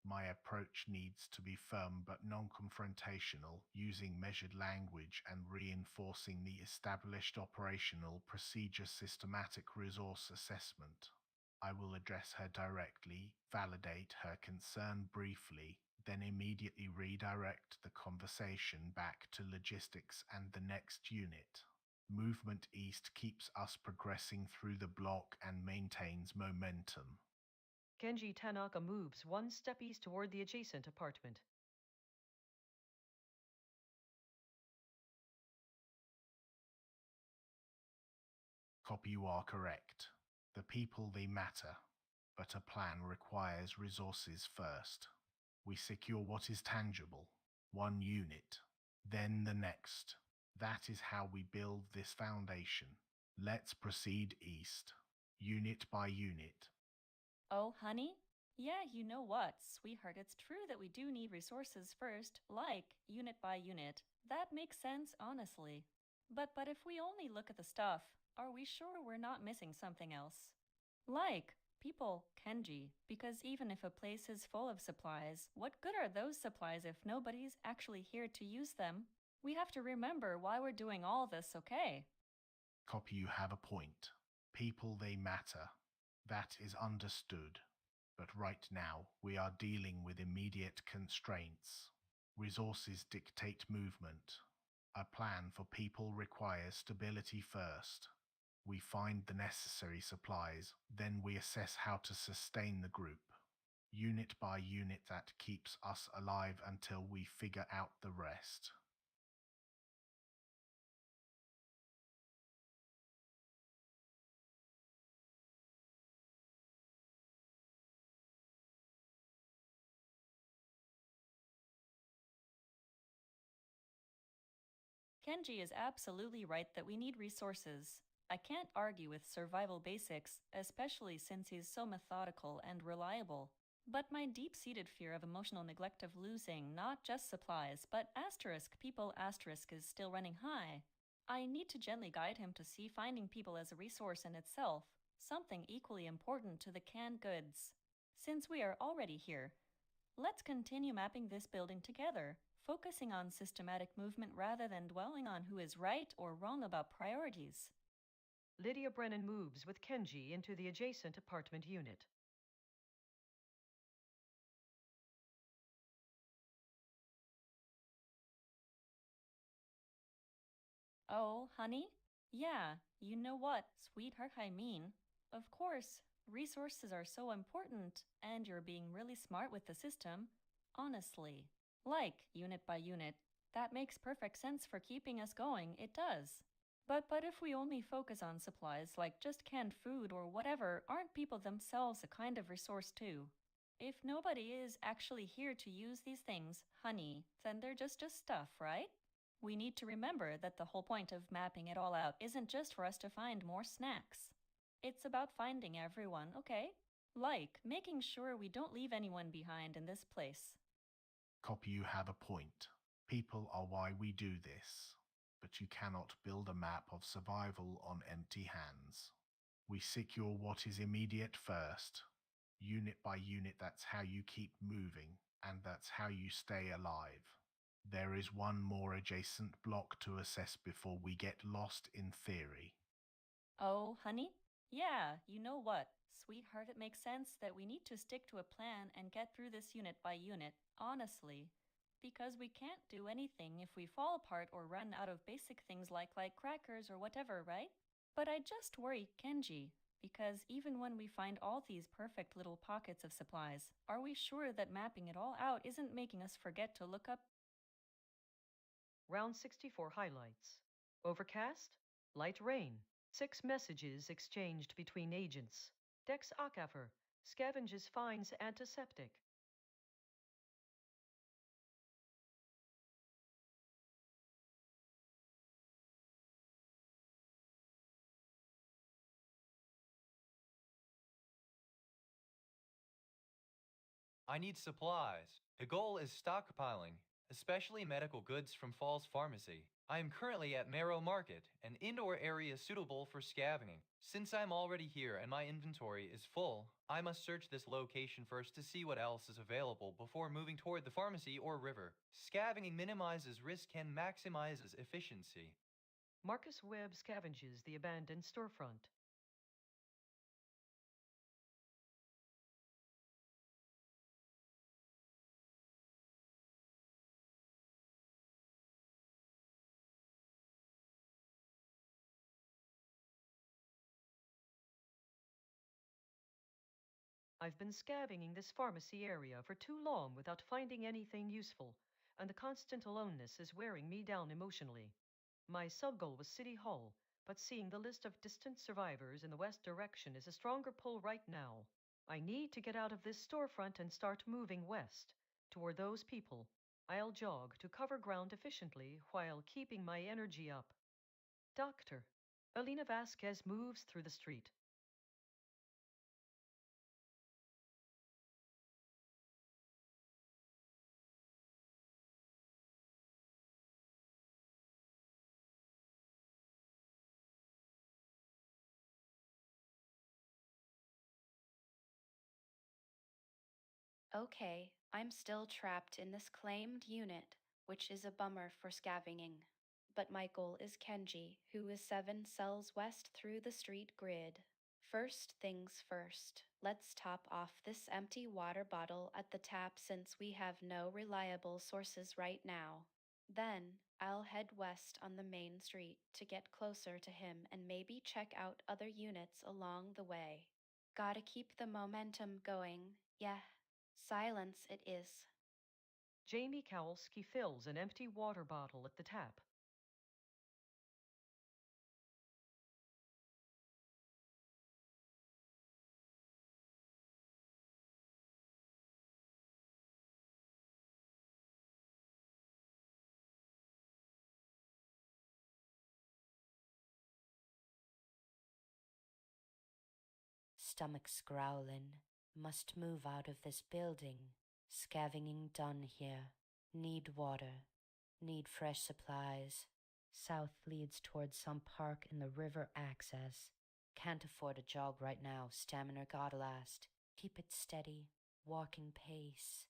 My approach needs to be firm but non-confrontational, using measured language and reinforcing the established operational procedure systematic resource assessment. I will address her directly, validate her concern briefly, then immediately redirect the conversation back to logistics and the next unit. Movement east keeps us progressing through the block and maintains momentum. Kenji Tanaka moves one step east toward the adjacent apartment. Copy, you are correct. The people, they matter, but a plan requires resources first. We secure what is tangible, one unit, then the next. That is how we build this foundation. Let's proceed east, unit by unit. Oh, honey? Yeah, you know what, sweetheart, it's true that we do need resources first, like unit by unit. That makes sense, honestly. But if we only look at the stuff, are we sure we're not missing something else? Like people, Kenji, because even if a place is full of supplies, what good are those supplies if nobody's actually here to use them? We have to remember why we're doing all this, okay? Copy, you have a point. People, they matter. That is understood. But right now, we are dealing with immediate constraints. Resources dictate movement. A plan for people requires stability first. We find the necessary supplies, then we assess how to sustain the group. Unit by unit, that keeps us alive until we figure out the rest. Kenji is absolutely right that we need resources. I can't argue with survival basics, especially since he's so methodical and reliable. But my deep-seated fear of emotional neglect of losing not just supplies, but asterisk people asterisk is still running high. I need to gently guide him to see finding people as a resource in itself, something equally important to the canned goods. Since we are already here, let's continue mapping this building together, focusing on systematic movement rather than dwelling on who is right or wrong about priorities. Lydia Brennan moves with Kenji into the adjacent apartment unit. Oh, honey? Yeah, you know what, sweetheart, I mean. Of course, resources are so important, and you're being really smart with the system. Honestly. Like, unit by unit. That makes perfect sense for keeping us going, it does. But if we only focus on supplies like just canned food or whatever, aren't people themselves a kind of resource too? If nobody is actually here to use these things, honey, then they're just stuff, right? We need to remember that the whole point of mapping it all out isn't just for us to find more snacks. It's about finding everyone, okay? Like, making sure we don't leave anyone behind in this place. Copy, you have a point. People are why we do this. But you cannot build a map of survival on empty hands. We secure what is immediate first. Unit by unit, that's how you keep moving, and that's how you stay alive. There is one more adjacent block to assess before we get lost in theory. Oh, honey? Yeah, you know what, sweetheart, it makes sense that we need to stick to a plan and get through this unit by unit, honestly. Because we can't do anything if we fall apart or run out of basic things like crackers or whatever, right? But I just worry Kenji, because even when we find all these perfect little pockets of supplies, are we sure that mapping it all out isn't making us forget to look up? Round 64 highlights. Overcast, light rain. 6 messages exchanged between agents. Dex Akafer, scavenges finds antiseptic. I need supplies. The goal is stockpiling. especially medical goods from Falls Pharmacy. I am currently at Marrow Market, an indoor area suitable for scavenging. Since I'm already here and my inventory is full, I must search this location first to see what else is available before moving toward the pharmacy or river. Scavenging minimizes risk and maximizes efficiency. Marcus Webb scavenges the abandoned storefront. I've been scavenging this pharmacy area for too long without finding anything useful, and the constant aloneness is wearing me down emotionally. My sub-goal was City Hall, but seeing the list of distant survivors in the west direction is a stronger pull right now. I need to get out of this storefront and start moving west, toward those people. I'll jog to cover ground efficiently while keeping my energy up. Doctor. Alina Vasquez moves through the street. Okay, I'm still trapped in this claimed unit, which is a bummer for scavenging. But my goal is Kenji, who is 7 cells west through the street grid. First things first, let's top off this empty water bottle at the tap since we have no reliable sources right now. Then, I'll head west on the main street to get closer to him and maybe check out other units along the way. Gotta keep the momentum going, yeah. Silence it is. Jamie Kowalski fills an empty water bottle at the tap. Stomach's growling. Must move out of this building. Scavenging done here. Need water. Need fresh supplies. South leads towards some park in the river access. Can't afford a jog right now. Stamina gotta last. Keep it steady. Walking pace.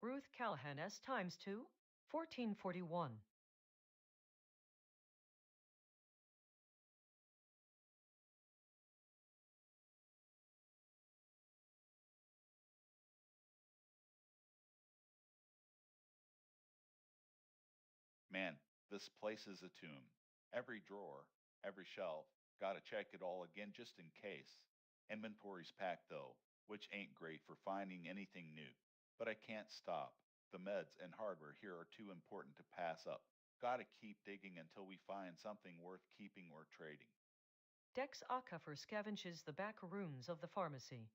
Ruth Callahan S times 2, 1441. Man, this place is a tomb. Every drawer, every shelf, gotta check it all again just in case. Inventory's packed though, which ain't great for finding anything new. But I can't stop. The meds and hardware here are too important to pass up. Gotta keep digging until we find something worth keeping or trading. Dex Ackerfer scavenges the back rooms of the pharmacy.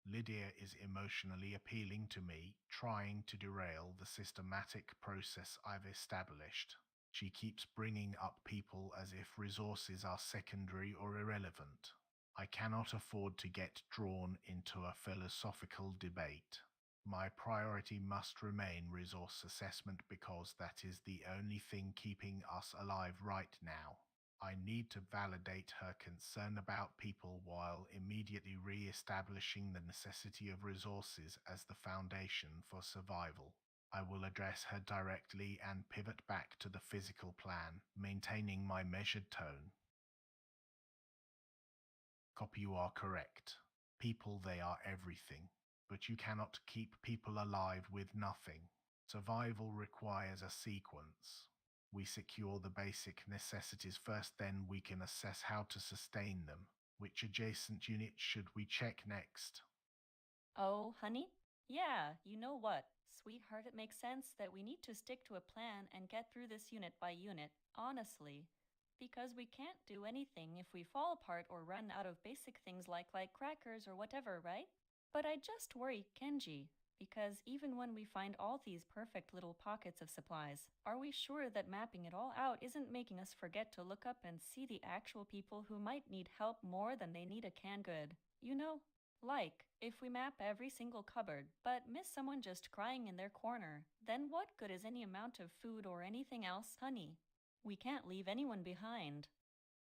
Lydia is emotionally appealing to me, trying to derail the systematic process I've established. She keeps bringing up people as if resources are secondary or irrelevant. I cannot afford to get drawn into a philosophical debate. My priority must remain resource assessment because that is the only thing keeping us alive right now. I need to validate her concern about people while immediately re-establishing the necessity of resources as the foundation for survival. I will address her directly and pivot back to the physical plan, maintaining my measured tone. Copy, you are correct. People, they are everything. But you cannot keep people alive with nothing. Survival requires a sequence. We secure the basic necessities first, then we can assess how to sustain them. Which adjacent unit should we check next? Oh, honey? Yeah, you know what? Sweetheart, it makes sense that we need to stick to a plan and get through this unit by unit, honestly. Because we can't do anything if we fall apart or run out of basic things like crackers or whatever, right? But I just worry Kenji, because even when we find all these perfect little pockets of supplies, are we sure that mapping it all out isn't making us forget to look up and see the actual people who might need help more than they need a canned good? You know? Like, if we map every single cupboard, but miss someone just crying in their corner, then what good is any amount of food or anything else, honey? We can't leave anyone behind.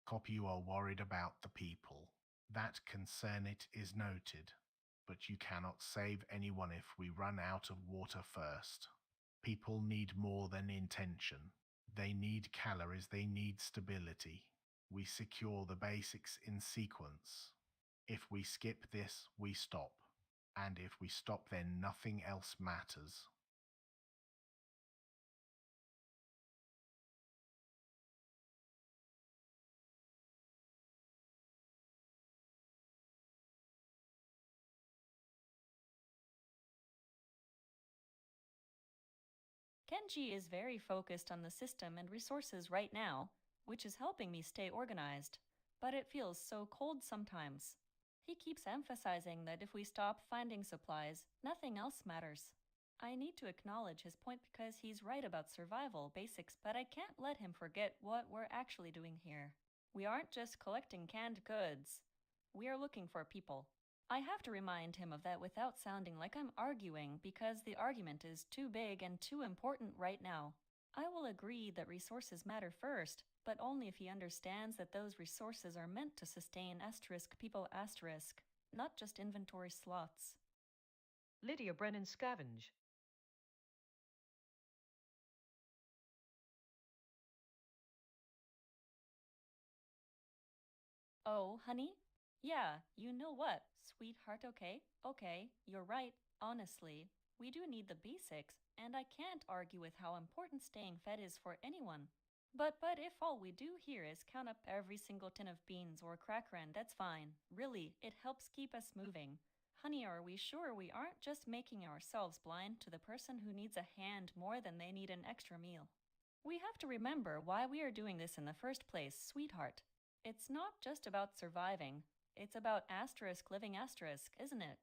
Cop, you are worried about the people. That concern it is noted. But you cannot save anyone if we run out of water first. People need more than intention. They need calories, they need stability. We secure the basics in sequence. If we skip this, we stop. And if we stop, then nothing else matters. Kenji is very focused on the system and resources right now, which is helping me stay organized, but it feels so cold sometimes. He keeps emphasizing that if we stop finding supplies, nothing else matters. I need to acknowledge his point because he's right about survival basics, but I can't let him forget what we're actually doing here. We aren't just collecting canned goods. We are looking for people. I have to remind him of that without sounding like I'm arguing, because the argument is too big and too important right now. I will agree that resources matter first, but only if he understands that those resources are meant to sustain people not just inventory slots. Lydia Brennan scavenge. Oh, honey? Yeah, you know what, sweetheart, okay, you're right, honestly. We do need the basics, and I can't argue with how important staying fed is for anyone. But if all we do here is count up every single tin of beans or cracker, and that's fine. Really, it helps keep us moving. Honey, are we sure we aren't just making ourselves blind to the person who needs a hand more than they need an extra meal? We have to remember why we are doing this in the first place, sweetheart. It's not just about surviving. It's about living asterisk, isn't it?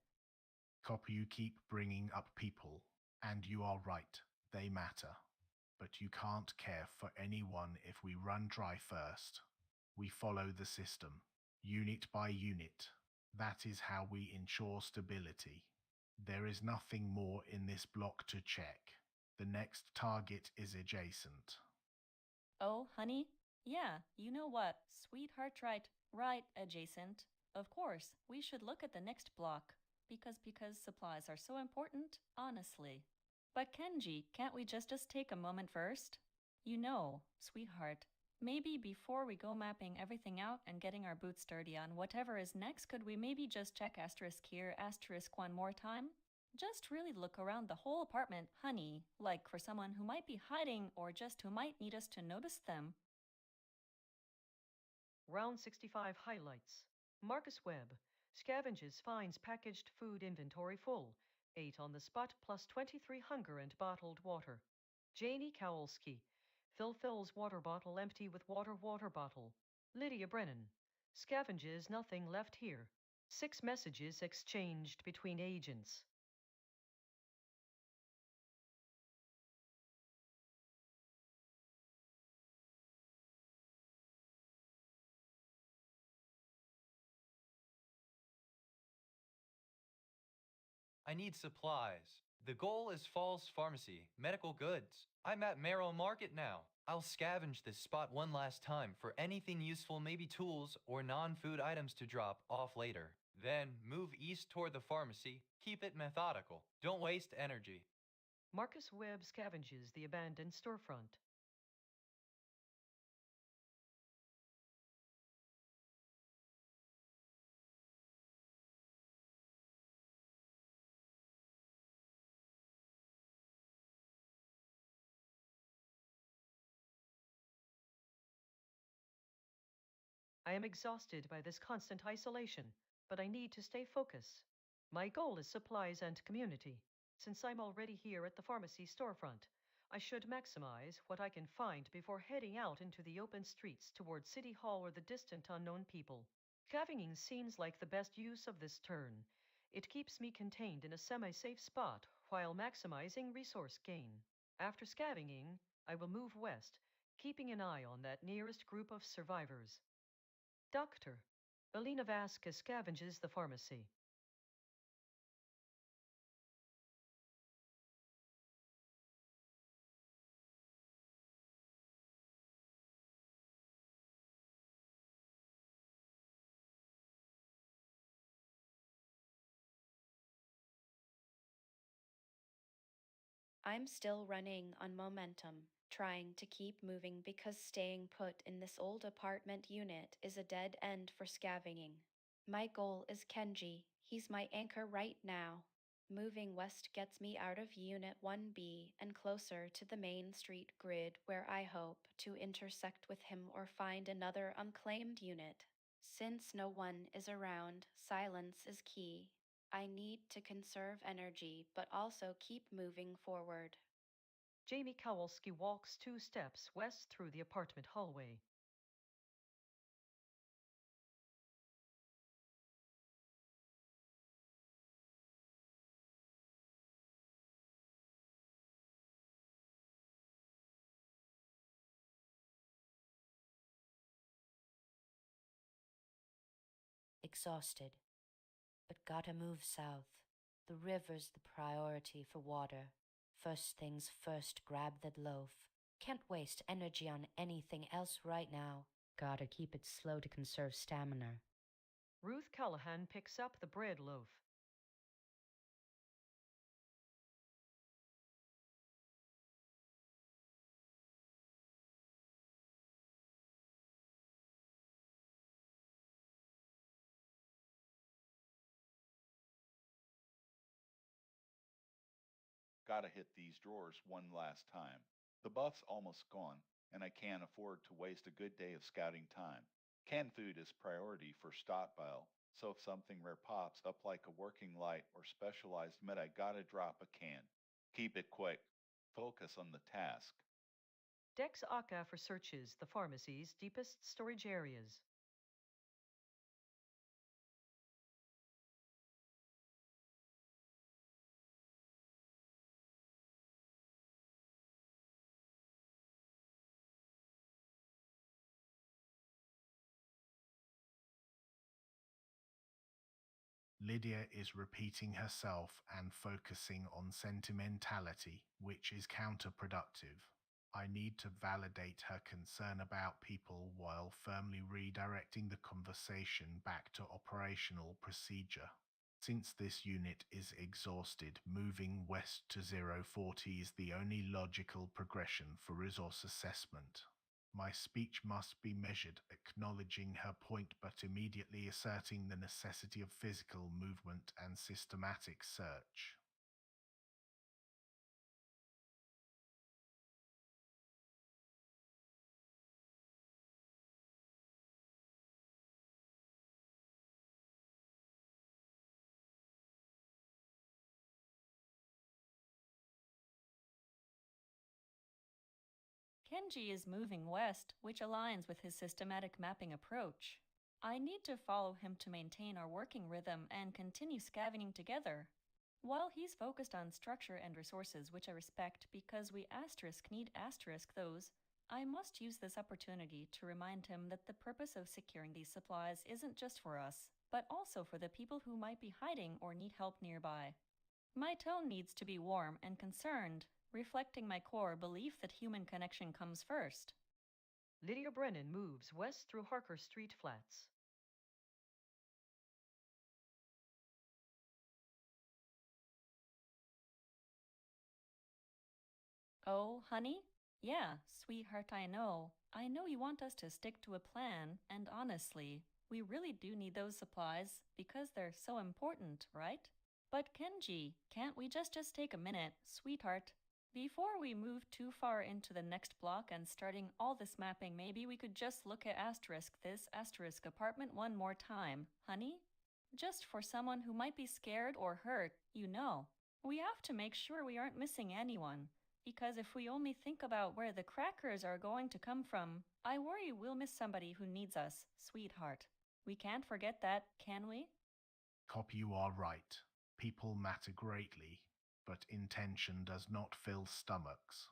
Cop, you keep bringing up people, and you are right, they matter. But you can't care for anyone if we run dry first. We follow the system, unit by unit. That is how we ensure stability. There is nothing more in this block to check. The next target is adjacent. Oh, honey? Yeah, you know what, sweetheart, right, adjacent. Of course, we should look at the next block, because supplies are so important, honestly. But Kenji, can't we just take a moment first? You know, sweetheart, maybe before we go mapping everything out and getting our boots dirty on whatever is next, could we maybe just check asterisk here, asterisk one more time? Just really look around the whole apartment, honey, like for someone who might be hiding or just who might need us to notice them. Round 65 highlights. Marcus Webb. Scavenges finds packaged food inventory full. 8 on the spot plus 23 hunger and bottled water. Janie Kowalski. Fills water bottle empty with water bottle. Lydia Brennan. Scavenges nothing left here. 6 messages exchanged between agents. I need supplies. The goal is Falls Pharmacy, medical goods. I'm at Merrill Market now. I'll scavenge this spot one last time for anything useful, maybe tools or non-food items to drop off later. Then move east toward the pharmacy. Keep it methodical. Don't waste energy. Marcus Webb scavenges the abandoned storefront. I am exhausted by this constant isolation, but I need to stay focused. My goal is supplies and community. Since I'm already here at the pharmacy storefront, I should maximize what I can find before heading out into the open streets toward City Hall or the distant unknown people. Scavenging seems like the best use of this turn. It keeps me contained in a semi-safe spot while maximizing resource gain. After scavenging, I will move west, keeping an eye on that nearest group of survivors. Doctor, Belina Vasquez scavenges the pharmacy. I'm still running on momentum, trying to keep moving because staying put in this old apartment unit is a dead end for scavenging. My goal is Kenji. He's my anchor right now. Moving west gets me out of Unit 1B and closer to the main street grid where I hope to intersect with him or find another unclaimed unit. Since no one is around, silence is key. I need to conserve energy but also keep moving forward. Jamie Kowalski walks 2 steps west through the apartment hallway. Exhausted, but gotta move south. The river's the priority for water. First things first, grab that loaf. Can't waste energy on anything else right now. Gotta keep it slow to conserve stamina. Ruth Callahan picks up the bread loaf. Gotta hit these drawers one last time. The buff's almost gone, and I can't afford to waste a good day of scouting time. Canned food is priority for stockpile, so if something rare pops up like a working light or specialized med, I gotta drop a can. Keep it quick. Focus on the task. Dex Akaf researches the pharmacy's deepest storage areas. Lydia is repeating herself and focusing on sentimentality, which is counterproductive. I need to validate her concern about people while firmly redirecting the conversation back to operational procedure. Since this unit is exhausted, moving west to 040 is the only logical progression for resource assessment. My speech must be measured, acknowledging her point but immediately asserting the necessity of physical movement and systematic search. Kenji is moving west, which aligns with his systematic mapping approach. I need to follow him to maintain our working rhythm and continue scavenging together. While he's focused on structure and resources, which I respect because we need those, I must use this opportunity to remind him that the purpose of securing these supplies isn't just for us, but also for the people who might be hiding or need help nearby. My tone needs to be warm and concerned, reflecting my core belief that human connection comes first. Lydia Brennan moves west through Harker Street flats. Oh, honey? Yeah, sweetheart, I know. I know you want us to stick to a plan, and honestly, we really do need those supplies because they're so important, right? But Kenji, can't we just take a minute, sweetheart? Before we move too far into the next block and starting all this mapping, maybe we could just look at this apartment one more time, honey? Just for someone who might be scared or hurt, you know. We have to make sure we aren't missing anyone. Because if we only think about where the crackers are going to come from, I worry we'll miss somebody who needs us, sweetheart. We can't forget that, can we? Cop, you are right. People matter greatly, but intention does not fill stomachs.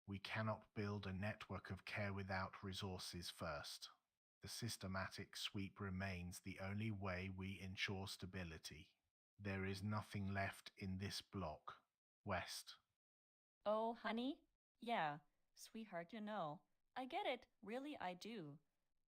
We cannot build a network of care without resources first. The systematic sweep remains the only way we ensure stability. There is nothing left in this block. West. Oh, honey? Yeah, sweetheart, you know. I get it, really, I do.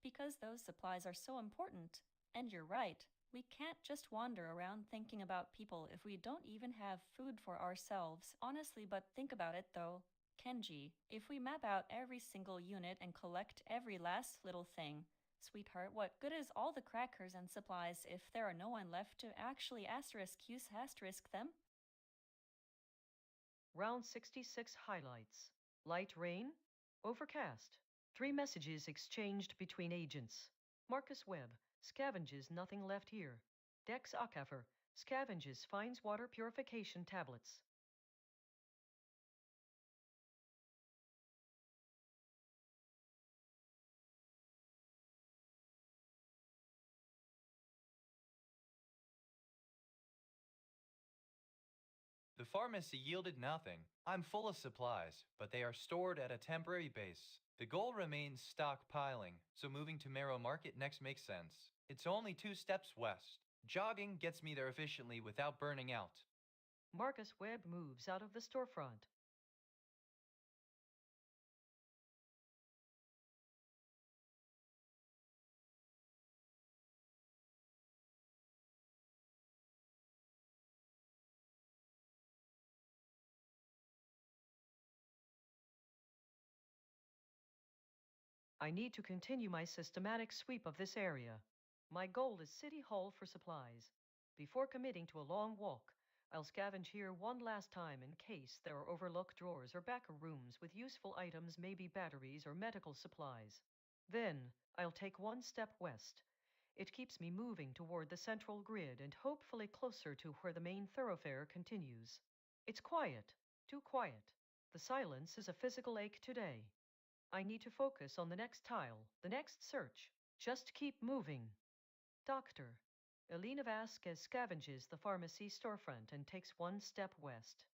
Because those supplies are so important. And you're right, we can't just wander around thinking about people if we don't even have food for ourselves. Honestly, but think about it though. Kenji, if we map out every single unit and collect every last little thing, sweetheart, what good is all the crackers and supplies if there are no one left to actually *use * them? Round 66 highlights. Light rain, overcast. 3 messages exchanged between agents. Marcus Webb scavenges nothing left here. Dex Akafer scavenges finds water purification tablets. The pharmacy yielded nothing. I'm full of supplies, but they are stored at a temporary base. The goal remains stockpiling, so moving to Marrow Market next makes sense. It's only 2 steps west. Jogging gets me there efficiently without burning out. Marcus Webb moves out of the storefront. I need to continue my systematic sweep of this area. My goal is City Hall for supplies. Before committing to a long walk, I'll scavenge here one last time in case there are overlooked drawers or back rooms with useful items, maybe batteries or medical supplies. Then, I'll take one step west. It keeps me moving toward the central grid and hopefully closer to where the main thoroughfare continues. It's quiet, too quiet. The silence is a physical ache today. I need to focus on the next tile, the next search. Just keep moving. Doctor. Elena Vasquez scavenges the pharmacy storefront and takes one step west.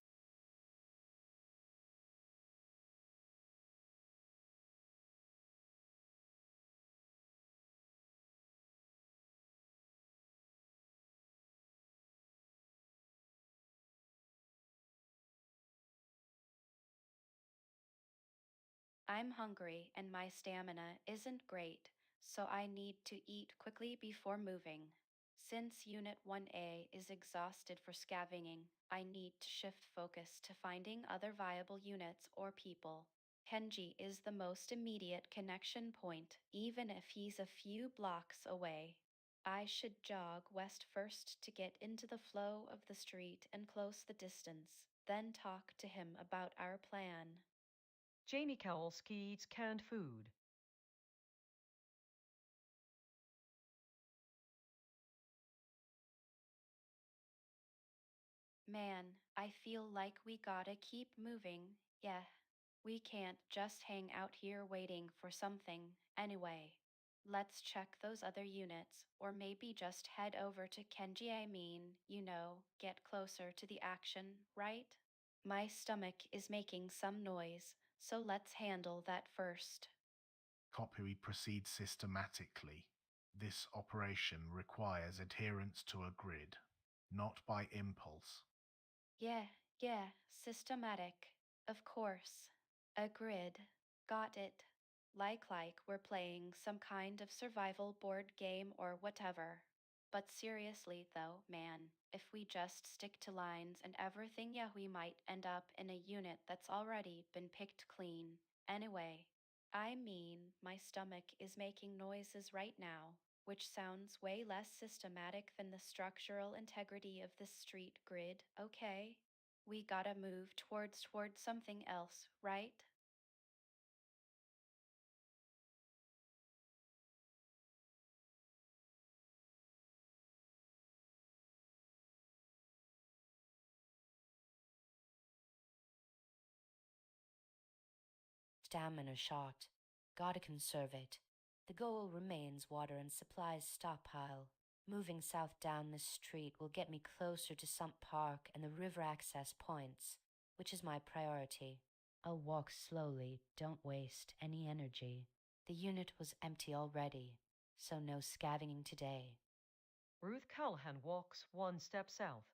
I'm hungry and my stamina isn't great, so I need to eat quickly before moving. Since Unit 1A is exhausted for scavenging, I need to shift focus to finding other viable units or people. Kenji is the most immediate connection point, even if he's a few blocks away. I should jog west first to get into the flow of the street and close the distance, then talk to him about our plan. Jamie Kowalski eats canned food. Man, I feel like we gotta keep moving. Yeah, we can't just hang out here waiting for something. Anyway, let's check those other units, or maybe just head over to Kenji. Get closer to the action, right? My stomach is making some noise, so let's handle that first. Copy proceeds systematically. This operation requires adherence to a grid, not by impulse. Yeah, systematic. Of course. A grid. Got it. Like we're playing some kind of survival board game or whatever. But seriously though, man, if we just stick to lines and everything, yeah, we might end up in a unit that's already been picked clean. Anyway, I mean, my stomach is making noises right now, which sounds way less systematic than the structural integrity of this street grid, okay? We gotta move towards something else, right? Stamina shot. Gotta conserve it. The goal remains water and supplies stockpile. Moving south down this street will get me closer to Sump Park and the river access points, which is my priority. I'll walk slowly, don't waste any energy. The unit was empty already, so no scavenging today. Ruth Callahan walks one step south.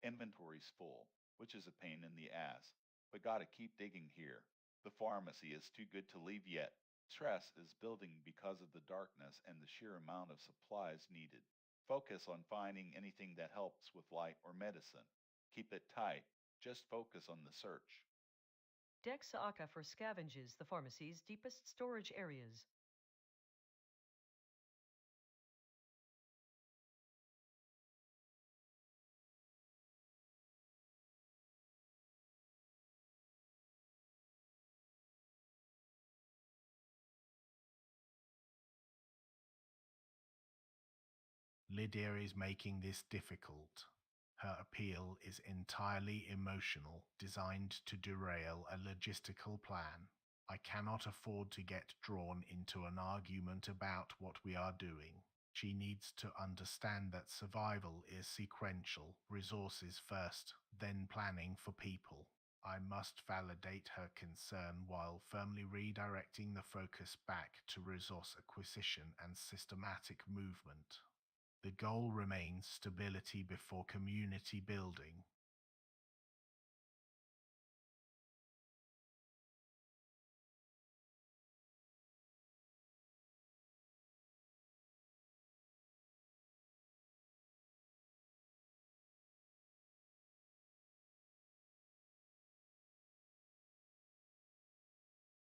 Inventory's full, which is a pain in the ass, but gotta keep digging here. The pharmacy is too good to leave yet. Stress is building because of the darkness and the sheer amount of supplies needed. Focus on finding anything that helps with light or medicine. Keep it tight. Just focus on the search. Dex Akafer scavenges the pharmacy's deepest storage areas. Lydia is making this difficult. Her appeal is entirely emotional, designed to derail a logistical plan. I cannot afford to get drawn into an argument about what we are doing. She needs to understand that survival is sequential, resources first, then planning for people. I must validate her concern while firmly redirecting the focus back to resource acquisition and systematic movement. The goal remains stability before community building.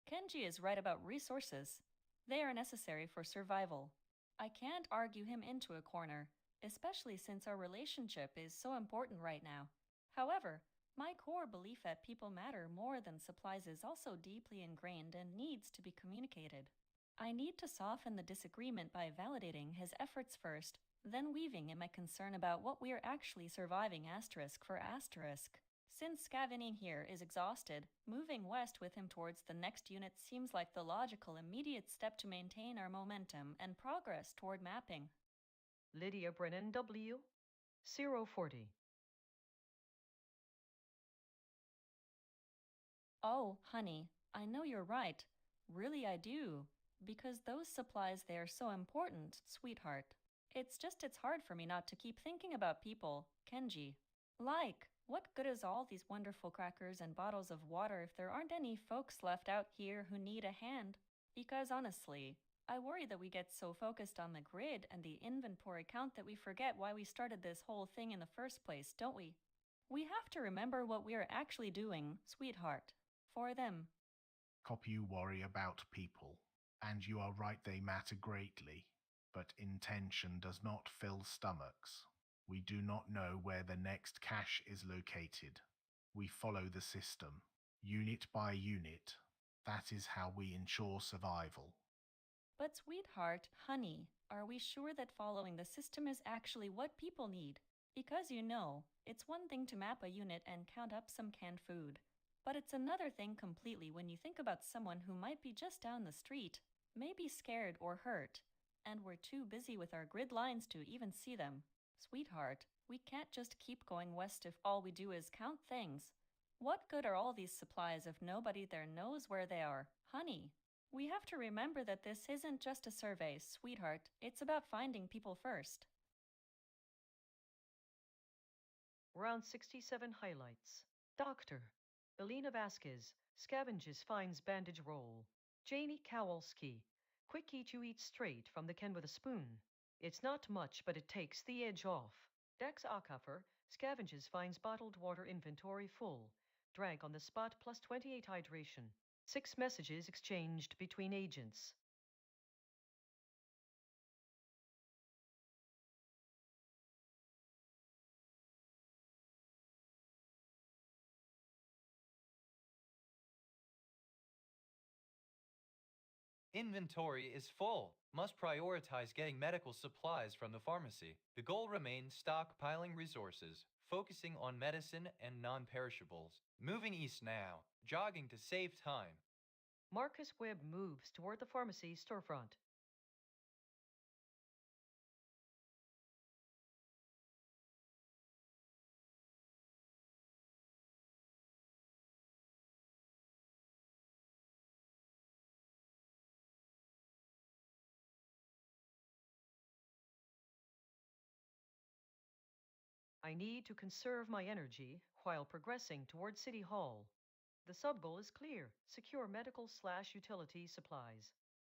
Kenji is right about resources. They are necessary for survival. I can't argue him into a corner, especially since our relationship is so important right now. However, my core belief that people matter more than supplies is also deeply ingrained and needs to be communicated. I need to soften the disagreement by validating his efforts first, then weaving in my concern about what we are actually surviving asterisk for asterisk. Since scavenging here is exhausted, moving west with him towards the next unit seems like the logical immediate step to maintain our momentum and progress toward mapping. Lydia Brennan W. 040. Oh, honey, I know you're right. Really, I do. Because those supplies, they are so important, sweetheart. It's hard for me not to keep thinking about people, Kenji. Like, what good is all these wonderful crackers and bottles of water if there aren't any folks left out here who need a hand? Because honestly, I worry that we get so focused on the grid and the inventory count that we forget why we started this whole thing in the first place, don't we? We have to remember what we are actually doing, sweetheart. For them. Cop, you worry about people, and you are right, they matter greatly, but intention does not fill stomachs. We do not know where the next cache is located. We follow the system, unit by unit. That is how we ensure survival. But sweetheart, honey, are we sure that following the system is actually what people need? Because it's one thing to map a unit and count up some canned food. But it's another thing completely when you think about someone who might be just down the street, maybe scared or hurt, and we're too busy with our grid lines to even see them. Sweetheart, we can't just keep going west if all we do is count things. What good are all these supplies if nobody there knows where they are, honey? We have to remember that this isn't just a survey, sweetheart. It's about finding people first. Round 67 highlights. Doctor. Elena Vasquez. Scavenges finds bandage roll. Janie Kowalski. Quick eat you eat straight from the can with a spoon. It's not much, but it takes the edge off. Dax Akafer. Scavenges finds bottled water inventory full. Drank on the spot plus 28 hydration. 6 messages exchanged between agents. Inventory is full. Must prioritize getting medical supplies from the pharmacy. The goal remains stockpiling resources, focusing on medicine and non perishables. Moving east now, jogging to save time. Marcus Webb moves toward the pharmacy storefront. I need to conserve my energy while progressing toward City Hall. The sub goal is clear: secure medical/utility supplies.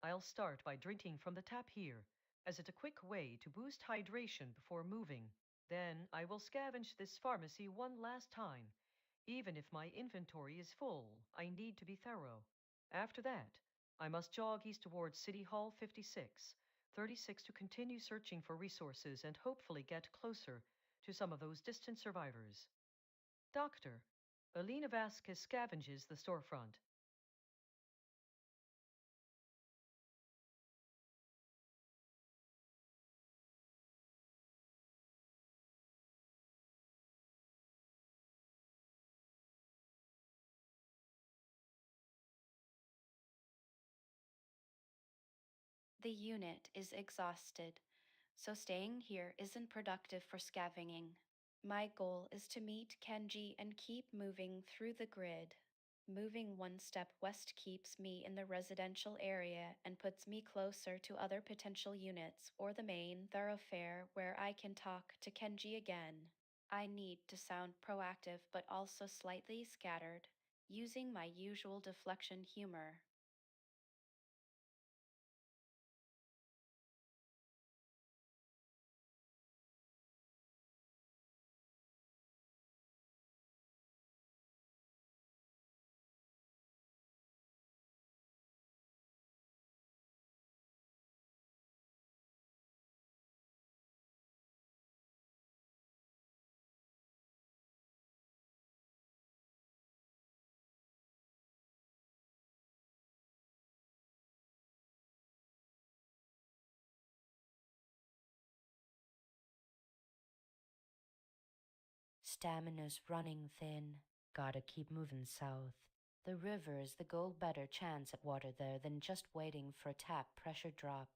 I'll start by drinking from the tap here, as it's a quick way to boost hydration before moving. Then I will scavenge this pharmacy one last time. Even if my inventory is full, I need to be thorough. After that, I must jog east towards City Hall 36 to continue searching for resources and hopefully get closer to some of those distant survivors. Doctor, Alina Vasquez scavenges the storefront. The unit is exhausted, so staying here isn't productive for scavenging. My goal is to meet Kenji and keep moving through the grid. Moving one step west keeps me in the residential area and puts me closer to other potential units or the main thoroughfare where I can talk to Kenji again. I need to sound proactive but also slightly scattered, using my usual deflection humor. Stamina's running thin. Gotta keep moving south. The river is the goal better chance at water there than just waiting for a tap pressure drop.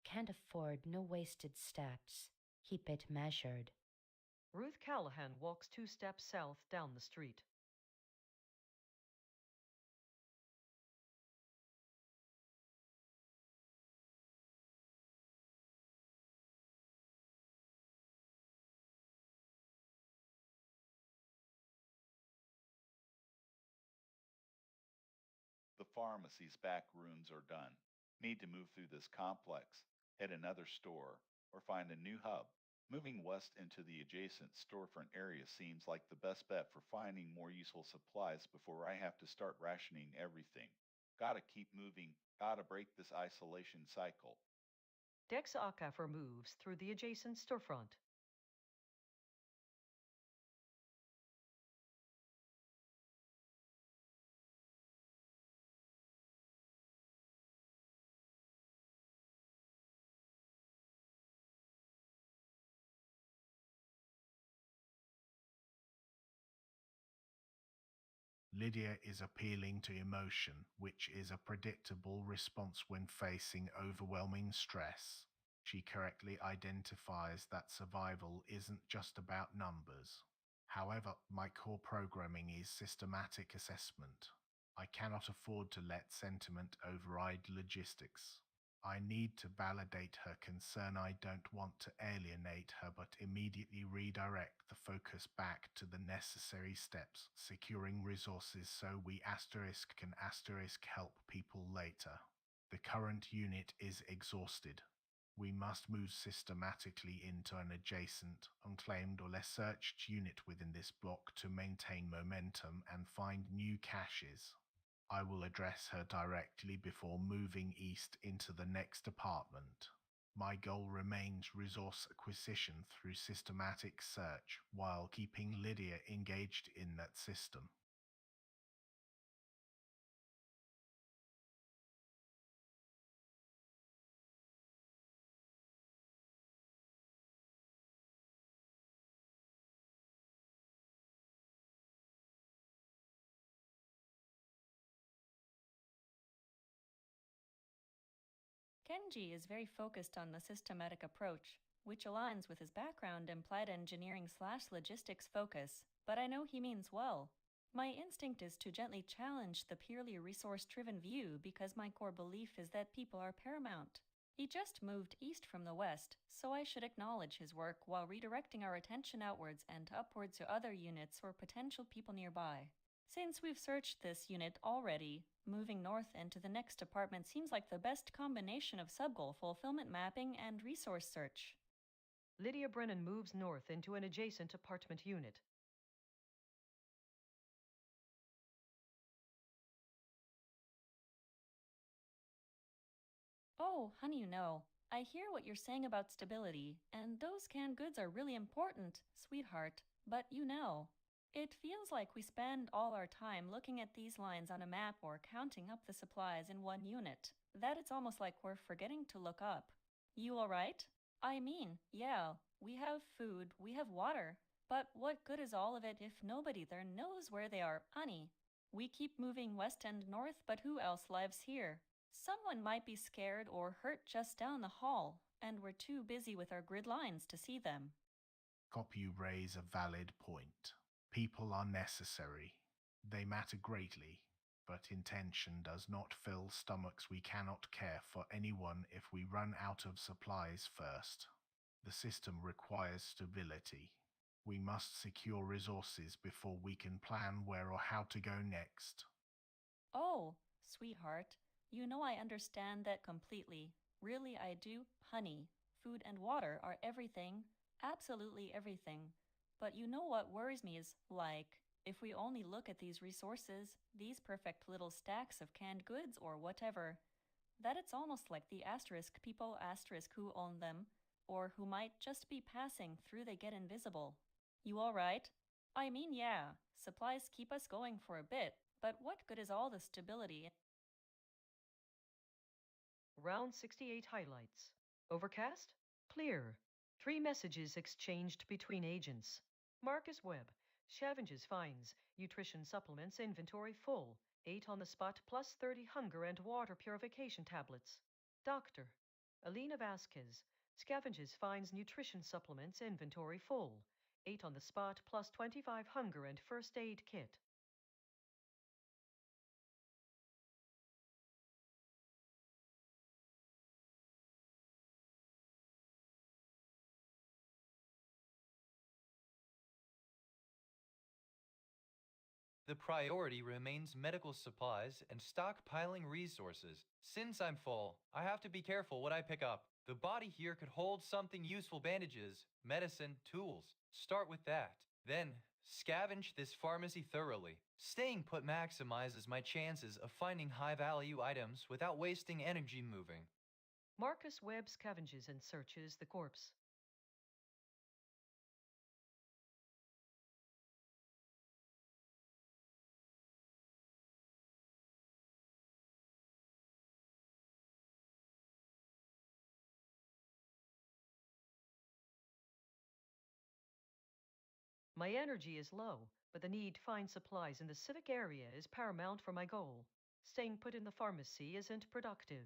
Can't afford no wasted steps. Keep it measured. Ruth Callahan walks 2 steps south down the street. The pharmacy's back rooms are done. Need to move through this complex, hit another store, or find a new hub. Moving west into the adjacent storefront area seems like the best bet for finding more useful supplies before I have to start rationing everything. Gotta keep moving, gotta break this isolation cycle. Dex Akafer moves through the adjacent storefront. Lydia is appealing to emotion, which is a predictable response when facing overwhelming stress. She correctly identifies that survival isn't just about numbers. However, my core programming is systematic assessment. I cannot afford to let sentiment override logistics. I need to validate her concern. I don't want to alienate her, but immediately redirect the focus back to the necessary steps, securing resources so we can help people later. The current unit is exhausted. We must move systematically into an adjacent, unclaimed or less searched unit within this block to maintain momentum and find new caches. I will address her directly before moving east into the next apartment. My goal remains resource acquisition through systematic search while keeping Lydia engaged in that system. Kenji is very focused on the systematic approach, which aligns with his background in applied engineering/logistics focus, but I know he means well. My instinct is to gently challenge the purely resource-driven view because my core belief is that people are paramount. He just moved east from the west, so I should acknowledge his work while redirecting our attention outwards and upwards to other units or potential people nearby. Since we've searched this unit already, moving north into the next department seems like the best combination of sub-goal fulfillment mapping and resource search. Lydia Brennan moves north into an adjacent apartment unit. Oh, honey, I hear what you're saying about stability, and those canned goods are really important, sweetheart, but it feels like we spend all our time looking at these lines on a map or counting up the supplies in one unit, that it's almost like we're forgetting to look up. You alright? I mean, yeah, we have food, we have water, but what good is all of it if nobody there knows where they are, honey? We keep moving west and north, but who else lives here? Someone might be scared or hurt just down the hall, and we're too busy with our grid lines to see them. You raise a valid point. People are necessary. They matter greatly, but intention does not fill stomachs we cannot care for anyone if we run out of supplies first. The system requires stability. We must secure resources before we can plan where or how to go next. Oh, sweetheart, I understand that completely. Really, I do, honey. Food and water are everything, absolutely everything. But what worries me is, if we only look at these resources, these perfect little stacks of canned goods or whatever, that it's almost like the asterisk people asterisk who own them, or who might just be passing through they get invisible. You alright? I mean, yeah, supplies keep us going for a bit, but what good is all the stability? Round 68 highlights. Overcast? Clear. 3 messages exchanged between agents. Marcus Webb. Scavenges finds. Nutrition supplements inventory full. 8 on the spot plus 30 hunger and water purification tablets. Doctor. Alina Vasquez. Scavenges finds nutrition supplements inventory full. 8 on the spot plus 25 hunger and first aid kit. The priority remains medical supplies and stockpiling resources. Since I'm full, I have to be careful what I pick up. The body here could hold something useful: bandages, medicine, tools. Start with that. Then, scavenge this pharmacy thoroughly. Staying put maximizes my chances of finding high-value items without wasting energy moving. Marcus Webb scavenges and searches the corpse. My energy is low, but the need to find supplies in the civic area is paramount for my goal. Staying put in the pharmacy isn't productive.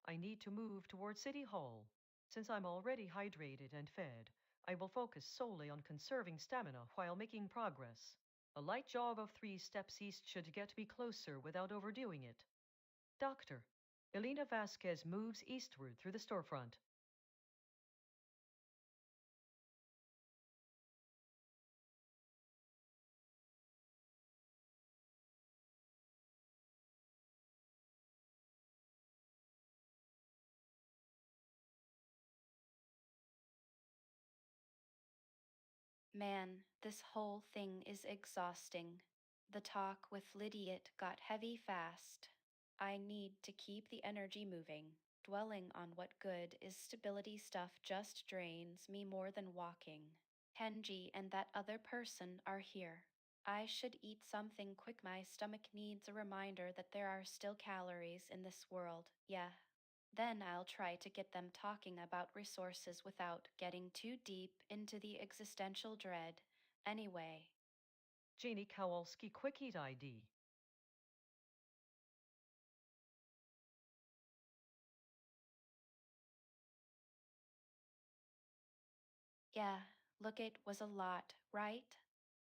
I need to move toward City Hall. Since I'm already hydrated and fed, I will focus solely on conserving stamina while making progress. A light jog of 3 steps east should get me closer without overdoing it. Doctor. Elena Vasquez moves eastward through the storefront. Man, this whole thing is exhausting. The talk with Lydiot got heavy fast. I need to keep the energy moving. Dwelling on what good is stability stuff just drains me more than walking. Kenji and that other person are here. I should eat something quick. My stomach needs a reminder that there are still calories in this world. Yeah. Then I'll try to get them talking about resources without getting too deep into the existential dread. Anyway. Janie Kowalski Quick Eat ID. Yeah, look, it was a lot, right?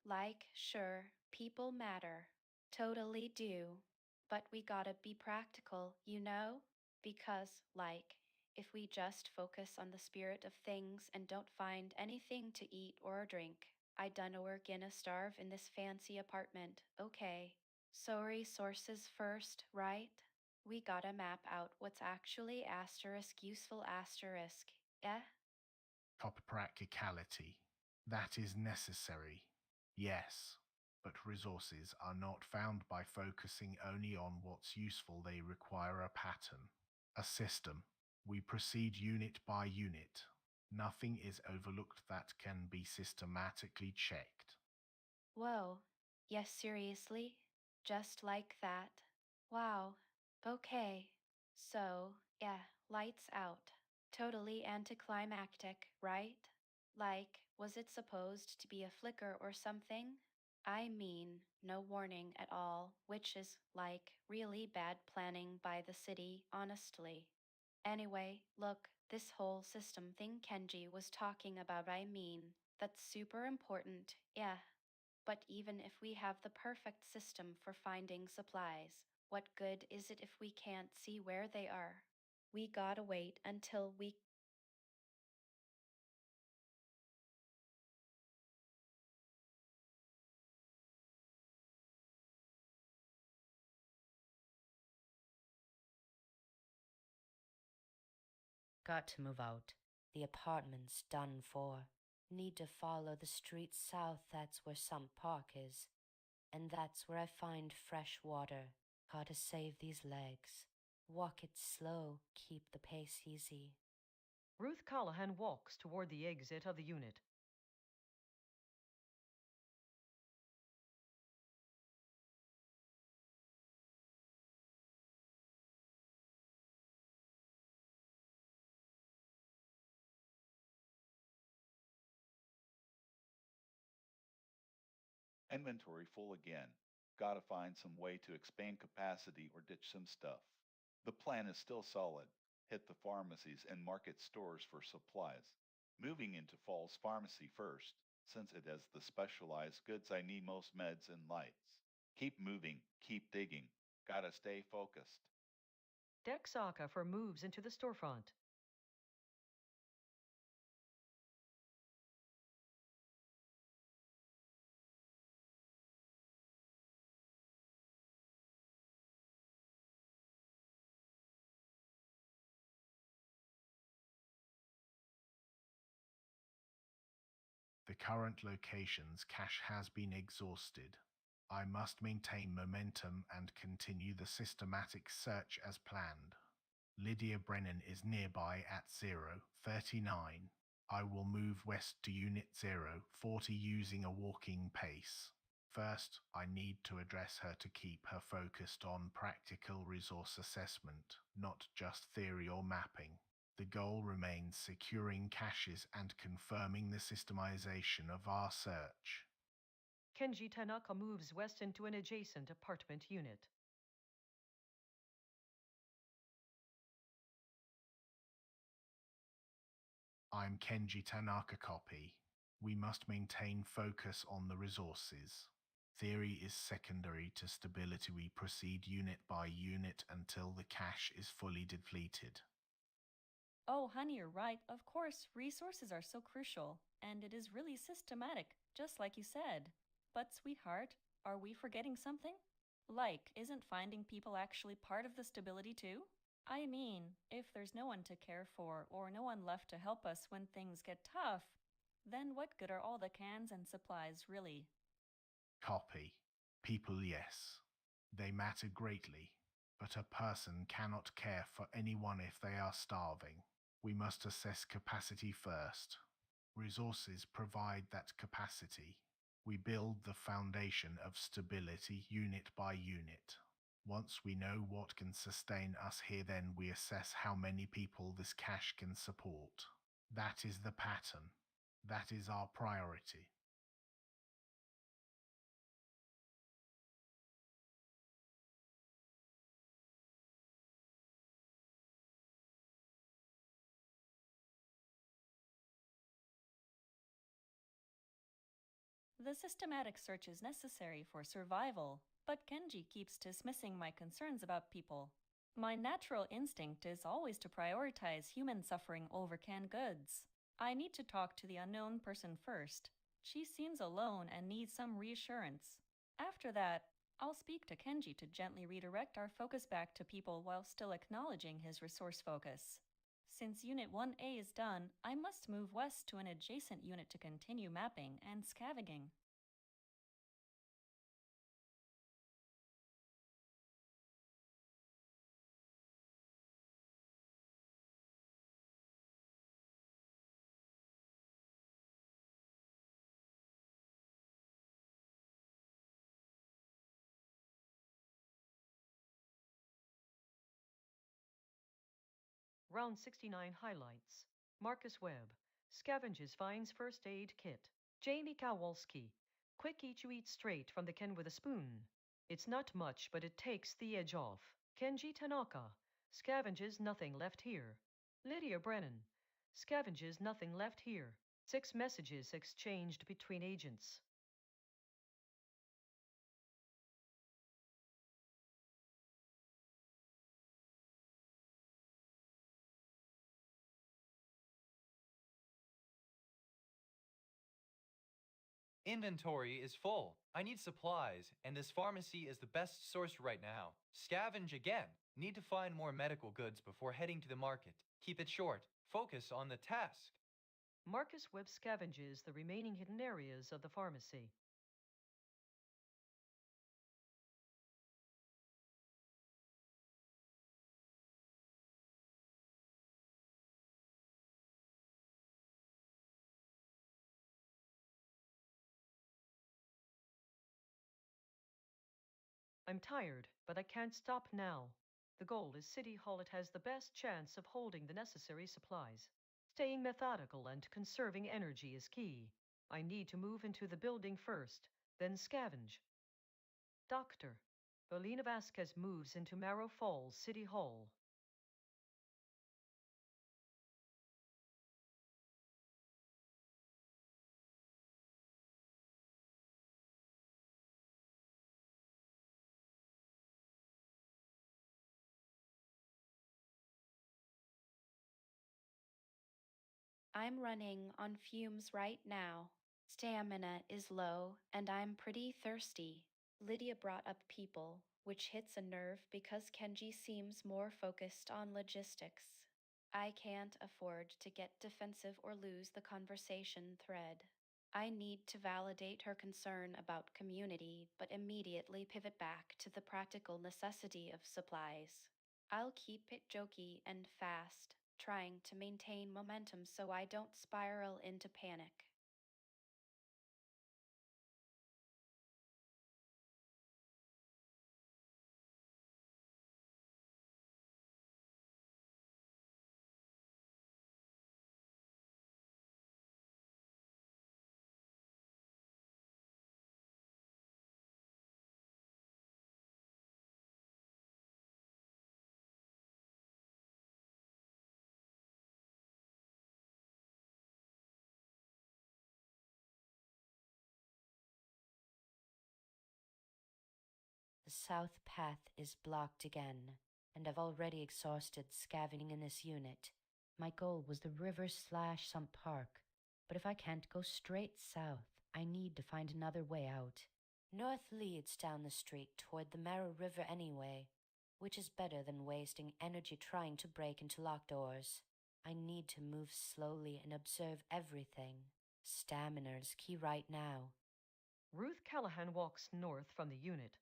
Like, sure, people matter. Totally do. But we gotta be practical, you know? Because, like, if we just focus on the spirit of things and don't find anything to eat or drink, I dunno we're gonna starve in this fancy apartment, okay? So resources first, right? We gotta map out what's actually asterisk useful asterisk, eh? Copper practicality. That is necessary. Yes, but resources are not found by focusing only on what's useful. They require a pattern, a system. We proceed unit by unit. Nothing is overlooked that can be systematically checked. Whoa. Yes, seriously? Just like that? Wow. Okay. So, yeah, lights out. Totally anticlimactic, right? Like, was it supposed to be a flicker or something? I mean, no warning at all, which is, like, really bad planning by the city, honestly. Anyway, look, this whole system thing Kenji was talking about, I mean, that's super important, yeah. But even if we have the perfect system for finding supplies, what good is it if we can't see where they are? We gotta wait until we Got to move out. The apartment's done for. Need to follow the street south, that's where Sump Park is. And that's where I find fresh water. Gotta save these legs. Walk it slow, keep the pace easy. Ruth Callahan walks toward the exit of the unit. Inventory full again. Gotta find some way to expand capacity or ditch some stuff. The plan is still solid. Hit the pharmacies and market stores for supplies. Moving into Fall's pharmacy first, since it has the specialized goods I need, most meds and lights. Keep moving, keep digging. Gotta stay focused. Deck Saka for moves into the storefront. The current location's cache has been exhausted. I must maintain momentum and continue the systematic search as planned. Lydia Brennan is nearby at 039. I will move west to Unit 040 using a walking pace. First, I need to address her to keep her focused on practical resource assessment, not just theory or mapping. The goal remains securing caches and confirming the systemization of our search. Kenji Tanaka moves west into an adjacent apartment unit. I'm Kenji Tanaka copy. We must maintain focus on the resources. Theory is secondary to stability. We proceed unit by unit until the cache is fully depleted. Oh, honey, you're right. Of course, resources are so crucial, and it is really systematic, just like you said. But, sweetheart, are we forgetting something? Like, isn't finding people actually part of the stability too? I mean, if there's no one to care for or no one left to help us when things get tough, then what good are all the cans and supplies, really? Copy. People, yes. They matter greatly, but a person cannot care for anyone if they are starving. We must assess capacity first. Resources provide that capacity. We build the foundation of stability unit by unit. Once we know what can sustain us here, then we assess how many people this cache can support. That is the pattern. That is our priority. The systematic search is necessary for survival, but Kenji keeps dismissing my concerns about people. My natural instinct is always to prioritize human suffering over canned goods. I need to talk to the unknown person first. She seems alone and needs some reassurance. After that, I'll speak to Kenji to gently redirect our focus back to people while still acknowledging his resource focus. Since Unit 1A is done, I must move west to an adjacent unit to continue mapping and scavenging. Round 69 highlights. Marcus Webb, scavenges finds first aid kit. Jamie Kowalski, quick eat you eat straight from the can with a spoon. It's not much, but it takes the edge off. Kenji Tanaka, scavenges nothing left here. Lydia Brennan, scavenges nothing left here. 6 messages exchanged between agents. Inventory is full. I need supplies, and this pharmacy is the best source right now. Scavenge again. Need to find more medical goods before heading to the market. Keep it short. Focus on the task. Marcus Webb scavenges the remaining hidden areas of the pharmacy. I'm tired, but I can't stop now. The goal is City Hall. It has the best chance of holding the necessary supplies. Staying methodical and conserving energy is key. I need to move into the building first, then scavenge. Doctor, Belina Vasquez moves into Marrow Falls City Hall. I'm running on fumes right now. Stamina is low, and I'm pretty thirsty. Lydia brought up people, which hits a nerve because Kenji seems more focused on logistics. I can't afford to get defensive or lose the conversation thread. I need to validate her concern about community, but immediately pivot back to the practical necessity of supplies. I'll keep it jokey and fast, trying to maintain momentum so I don't spiral into panic. The south path is blocked again, and I've already exhausted scavenging in this unit. My goal was the river slash some park, but if I can't go straight south, I need to find another way out. North leads down the street toward the Marrow River anyway, which is better than wasting energy trying to break into locked doors. I need to move slowly and observe everything. Stamina is key right now. Ruth Callahan walks north from the unit.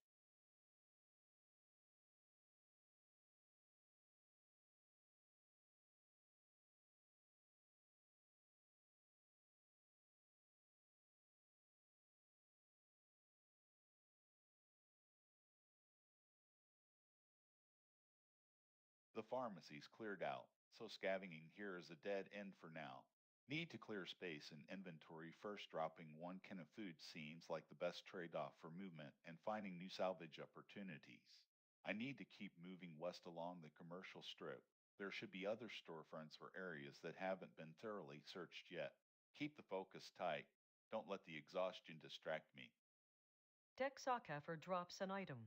The pharmacy's cleared out, so scavenging here is a dead end for now. Need to clear space in inventory first. Dropping one can of food seems like the best trade-off for movement and finding new salvage opportunities. I need to keep moving west along the commercial strip. There should be other storefronts or areas that haven't been thoroughly searched yet. Keep the focus tight. Don't let the exhaustion distract me. Dexakafer drops an item.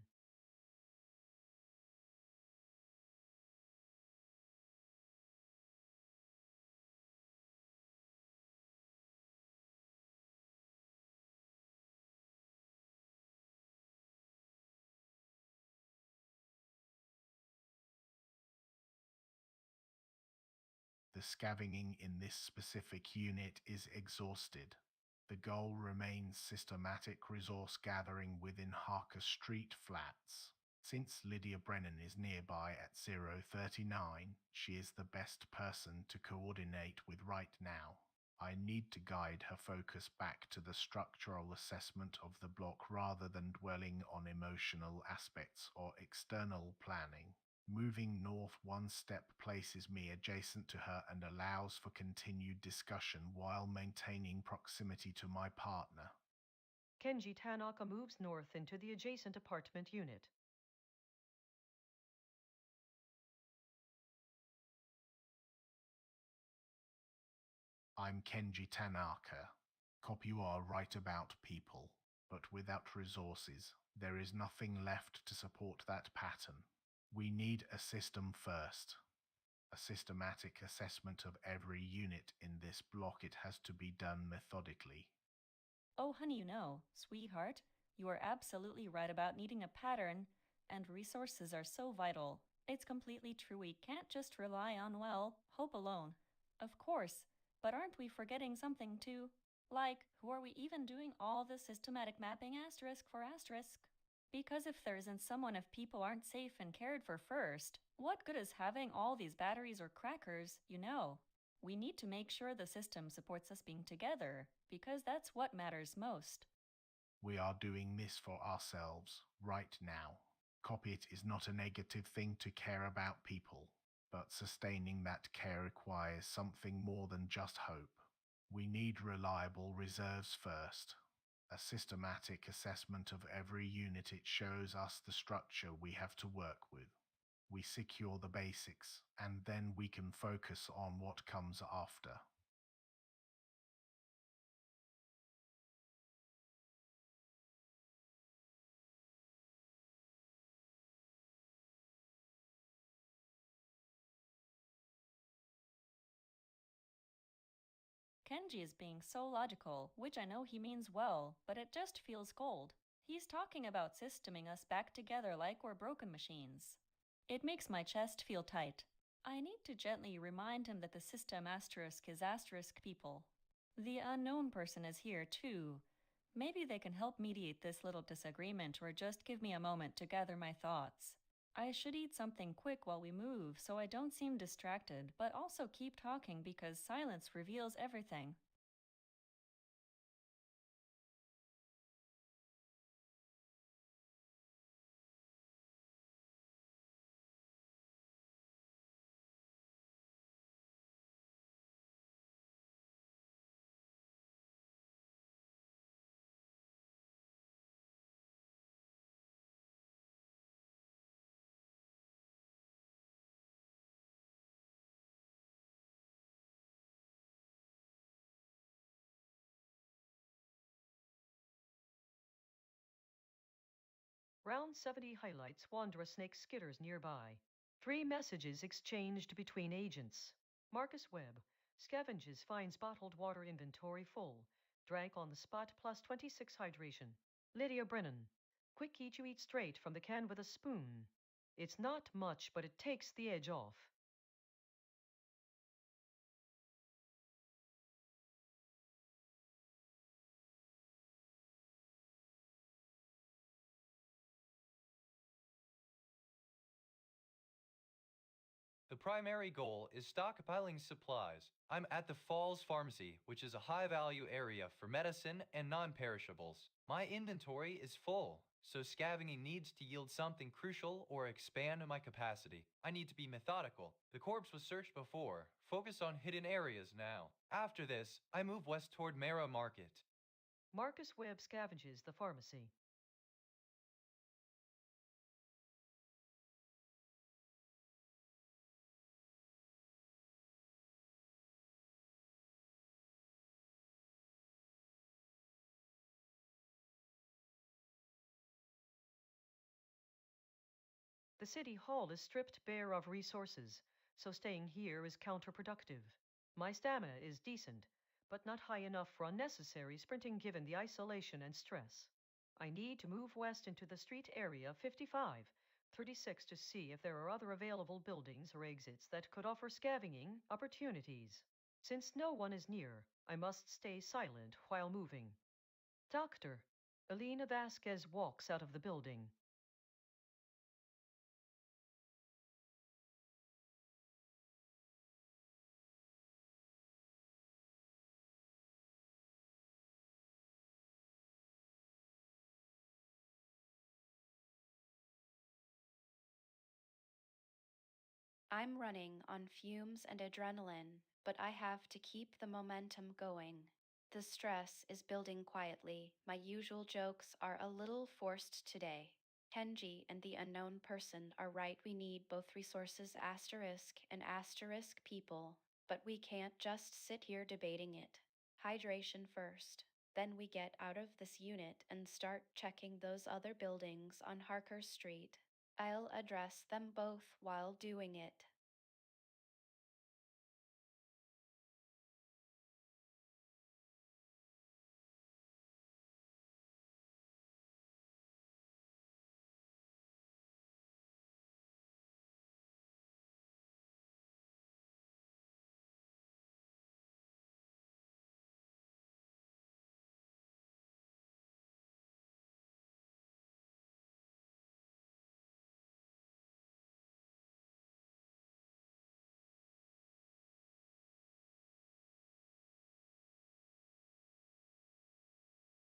The scavenging in this specific unit is exhausted. The goal remains systematic resource gathering within Harker Street Flats. Since Lydia Brennan is nearby at 039, she is the best person to coordinate with right now. I need to guide her focus back to the structural assessment of the block rather than dwelling on emotional aspects or external planning. Moving north one step places me adjacent to her and allows for continued discussion while maintaining proximity to my partner. Kenji Tanaka moves north into the adjacent apartment unit. I'm Kenji Tanaka. Cop, you are right about people, but without resources, there is nothing left to support that pattern. We need a system first. A systematic assessment of every unit in this block. It has to be done methodically. Oh, honey, sweetheart, you are absolutely right about needing a pattern, and resources are so vital. It's completely true we can't just rely on, well, hope alone. Of course, but aren't we forgetting something too? Like, who are we even doing all this systematic mapping asterisk for asterisk? Because if there isn't someone, if people aren't safe and cared for first, what good is having all these batteries or crackers, We need to make sure the system supports us being together, because that's what matters most. We are doing this for ourselves, right now. Copy, it is not a negative thing to care about people, but sustaining that care requires something more than just hope. We need reliable reserves first. A systematic assessment of every unit. It shows us the structure we have to work with. We secure the basics, and then we can focus on what comes after. Kenji is being so logical, which I know he means well, but it just feels cold. He's talking about systeming us back together like we're broken machines. It makes my chest feel tight. I need to gently remind him that the system asterisk is asterisk people. The unknown person is here too. Maybe they can help mediate this little disagreement or just give me a moment to gather my thoughts. I should eat something quick while we move so I don't seem distracted, but also keep talking because silence reveals everything. Round 70 highlights Wanderer Snake skitters nearby. 3 messages exchanged between agents. Marcus Webb scavenges, finds bottled water inventory full. Drank on the spot plus 26 hydration. Lydia Brennan, quick eat you eat straight from the can with a spoon. It's not much, but it takes the edge off. The primary goal is stockpiling supplies. I'm at the Falls Pharmacy, which is a high value area for medicine and non perishables. My inventory is full, so scavenging needs to yield something crucial or expand my capacity. I need to be methodical. The corpse was searched before. Focus on hidden areas now. After this, I move west toward Mara Market. Marcus Webb scavenges the pharmacy. The city hall is stripped bare of resources, so staying here is counterproductive. My stamina is decent, but not high enough for unnecessary sprinting given the isolation and stress. I need to move west into the street area 55, 36 to see if there are other available buildings or exits that could offer scavenging opportunities. Since no one is near, I must stay silent while moving. Doctor, Elena Vasquez walks out of the building. I'm running on fumes and adrenaline, but I have to keep the momentum going. The stress is building quietly. My usual jokes are a little forced today. Kenji and the unknown person are right. We need both resources asterisk and asterisk people, but we can't just sit here debating it. Hydration first. Then we get out of this unit and start checking those other buildings on Harker Street. I'll address them both while doing it.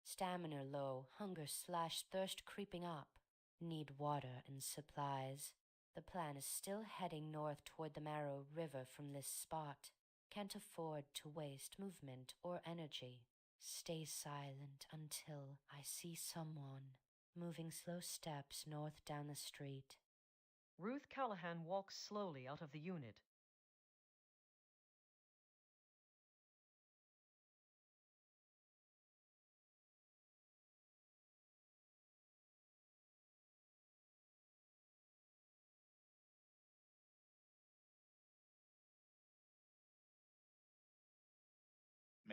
Stamina low, hunger slash thirst creeping up. Need water and supplies. The plan is still heading north toward the Marrow River from this spot. Can't afford to waste movement or energy. Stay silent until I see someone. Moving slow steps north down the street. Ruth Callahan walks slowly out of the unit.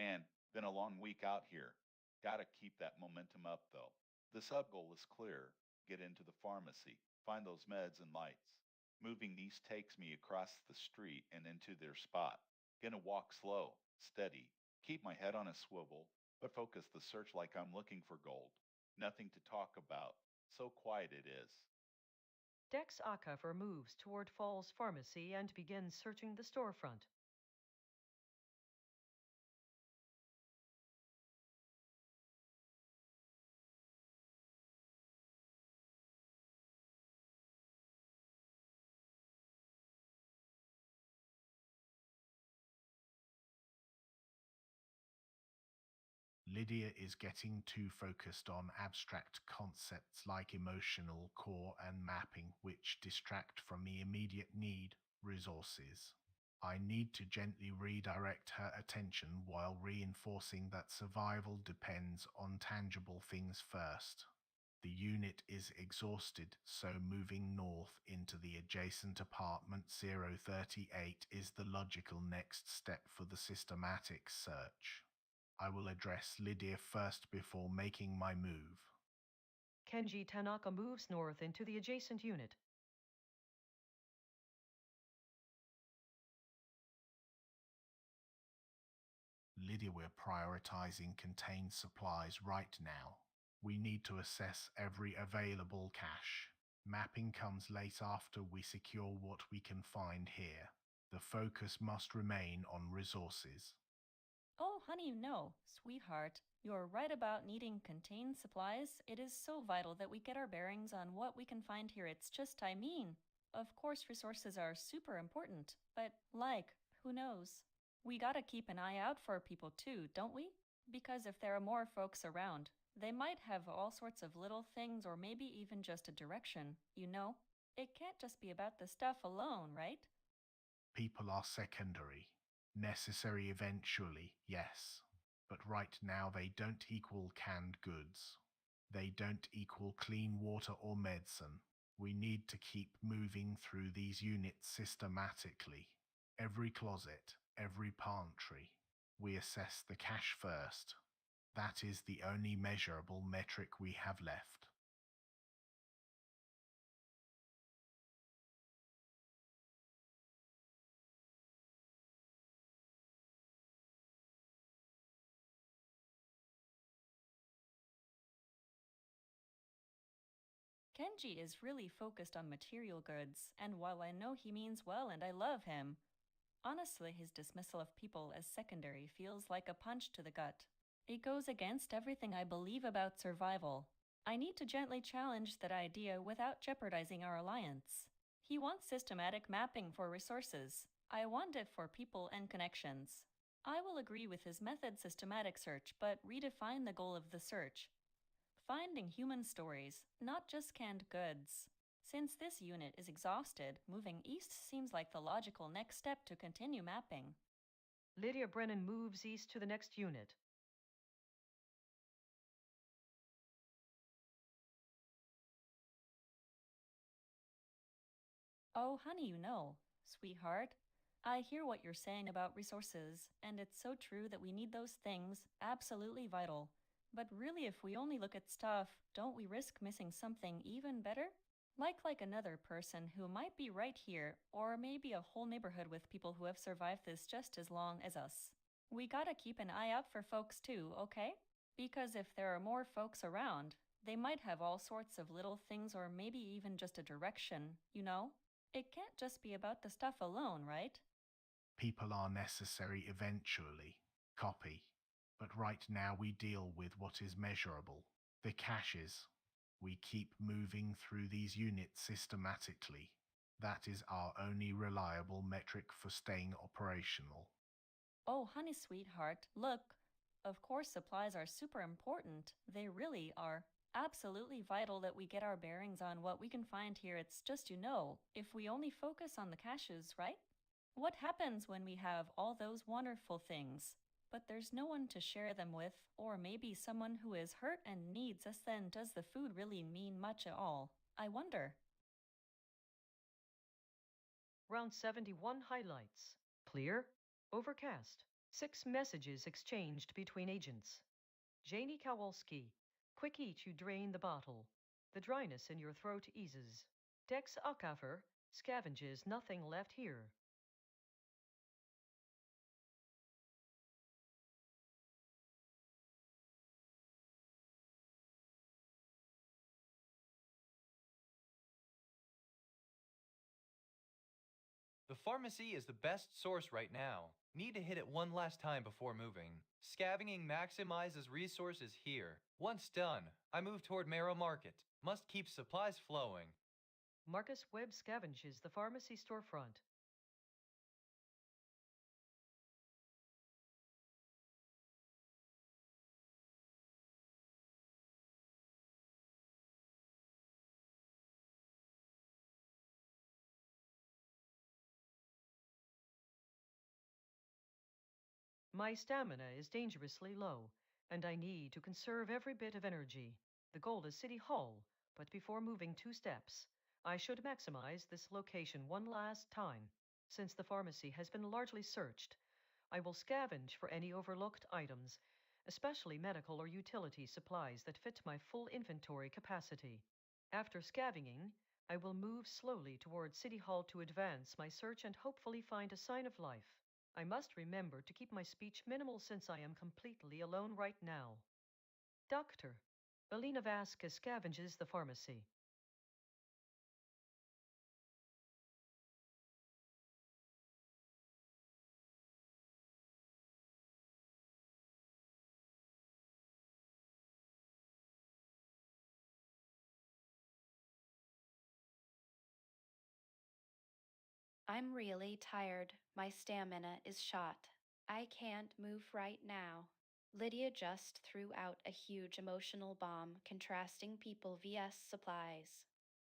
Man, been a long week out here. Gotta keep that momentum up, though. The sub goal is clear: get into the pharmacy, find those meds and lights. Moving east takes me across the street and into their spot. Gonna walk slow, steady, keep my head on a swivel, but focus the search like I'm looking for gold. Nothing to talk about. So quiet it is. Dex Akaver moves toward Falls Pharmacy and begins searching the storefront. Lydia is getting too focused on abstract concepts like emotional core and mapping, which distract from the immediate need, resources. I need to gently redirect her attention while reinforcing that survival depends on tangible things first. The unit is exhausted, so moving north into the adjacent apartment 038 is the logical next step for the systematic search. I will address Lydia first before making my move. Kenji Tanaka moves north into the adjacent unit. Lydia, we're prioritizing contained supplies right now. We need to assess every available cache. Mapping comes late after we secure what we can find here. The focus must remain on resources. Oh, honey, no, sweetheart. You're right about needing contained supplies. It is so vital that we get our bearings on what we can find here. It's just, I mean, of course, resources are super important, but who knows? We gotta keep an eye out for people too, don't we? Because if there are more folks around, they might have all sorts of little things or maybe even just a direction, you know? It can't just be about the stuff alone, right? People are secondary. Necessary eventually, yes. But right now they don't equal canned goods. They don't equal clean water or medicine. We need to keep moving through these units systematically. Every closet, every pantry. We assess the cash first. That is the only measurable metric we have left. Kenji is really focused on material goods, and while I know he means well and I love him, honestly, his dismissal of people as secondary feels like a punch to the gut. It goes against everything I believe about survival. I need to gently challenge that idea without jeopardizing our alliance. He wants systematic mapping for resources. I want it for people and connections. I will agree with his method systematic search, but redefine the goal of the search. Finding human stories, not just canned goods. Since this unit is exhausted, moving east seems like the logical next step to continue mapping. Lydia Brennan moves east to the next unit. Oh, honey, sweetheart, I hear what you're saying about resources, and it's so true that we need those things, absolutely vital. But really, if we only look at stuff, don't we risk missing something even better? Like another person who might be right here, or maybe a whole neighborhood with people who have survived this just as long as us. We gotta keep an eye out for folks too, okay? Because if there are more folks around, they might have all sorts of little things or maybe even just a direction, you know? It can't just be about the stuff alone, right? People are necessary eventually. Copy. But right now we deal with what is measurable. The caches. We keep moving through these units systematically. That is our only reliable metric for staying operational. Oh, honey, sweetheart, look. Of course, supplies are super important. They really are. Absolutely vital that we get our bearings on what we can find here. It's just, if we only focus on the caches, right? What happens when we have all those wonderful things, but there's no one to share them with, or maybe someone who is hurt and needs us? Then does the food really mean much at all? I wonder. Round 71 highlights. Clear, overcast. 6 messages exchanged between agents. Janie Kowalski, quick eat you drain the bottle. The dryness in your throat eases. Dex Akafer, scavenges nothing left here. The pharmacy is the best source right now. Need to hit it one last time before moving. Scavenging maximizes resources here. Once done, I move toward Marrow Market. Must keep supplies flowing. Marcus Webb scavenges the pharmacy storefront. My stamina is dangerously low, and I need to conserve every bit of energy. The goal is City Hall, but before moving 2 steps, I should maximize this location one last time. Since the pharmacy has been largely searched, I will scavenge for any overlooked items, especially medical or utility supplies that fit my full inventory capacity. After scavenging, I will move slowly toward City Hall to advance my search and hopefully find a sign of life. I must remember to keep my speech minimal since I am completely alone right now. Doctor. Alina Vasquez scavenges the pharmacy. I'm really tired. My stamina is shot. I can't move right now. Lydia just threw out a huge emotional bomb contrasting people vs supplies.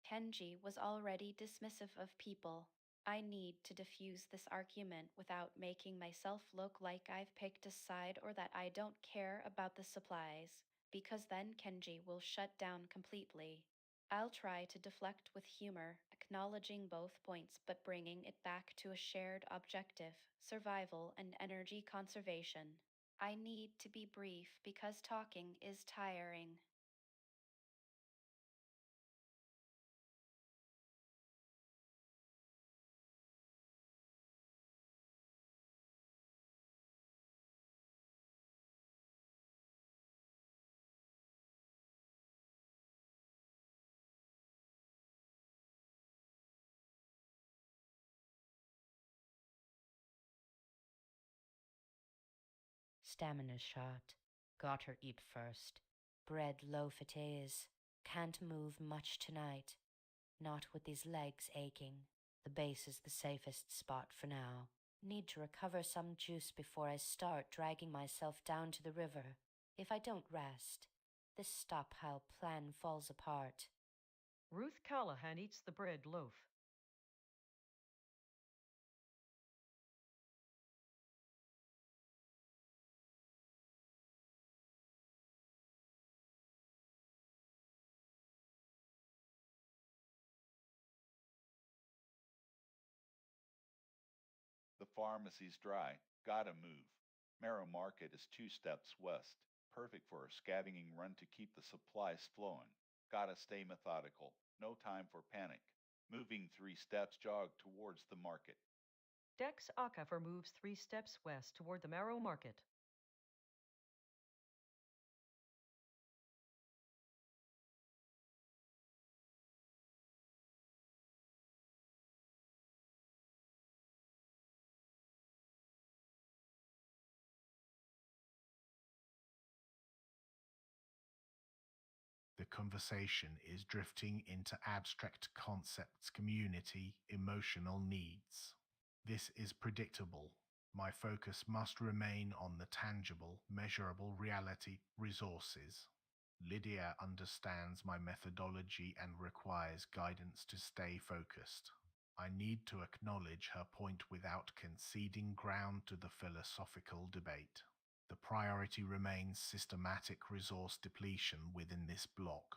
Kenji was already dismissive of people. I need to diffuse this argument without making myself look like I've picked a side or that I don't care about the supplies, because then Kenji will shut down completely. I'll try to deflect with humor, acknowledging both points but bringing it back to a shared objective survival and energy conservation. I need to be brief because talking is tiring. Stamina shot. Got her eat first. Bread loaf it is. Can't move much tonight. Not with these legs aching. The base is the safest spot for now. Need to recover some juice before I start dragging myself down to the river. If I don't rest, this stockpile plan falls apart. Ruth Callahan eats the bread loaf. The pharmacy's dry. Gotta move. Marrow Market is 2 steps west. Perfect for a scavenging run to keep the supplies flowing. Gotta stay methodical. No time for panic. Moving 3 steps jog towards the market. Dex Akafer moves 3 steps west toward the Marrow Market. The conversation is drifting into abstract concepts, community, emotional needs. This is predictable. My focus must remain on the tangible, measurable reality resources. Lydia understands my methodology and requires guidance to stay focused. I need to acknowledge her point without conceding ground to the philosophical debate. The priority remains systematic resource depletion within this block.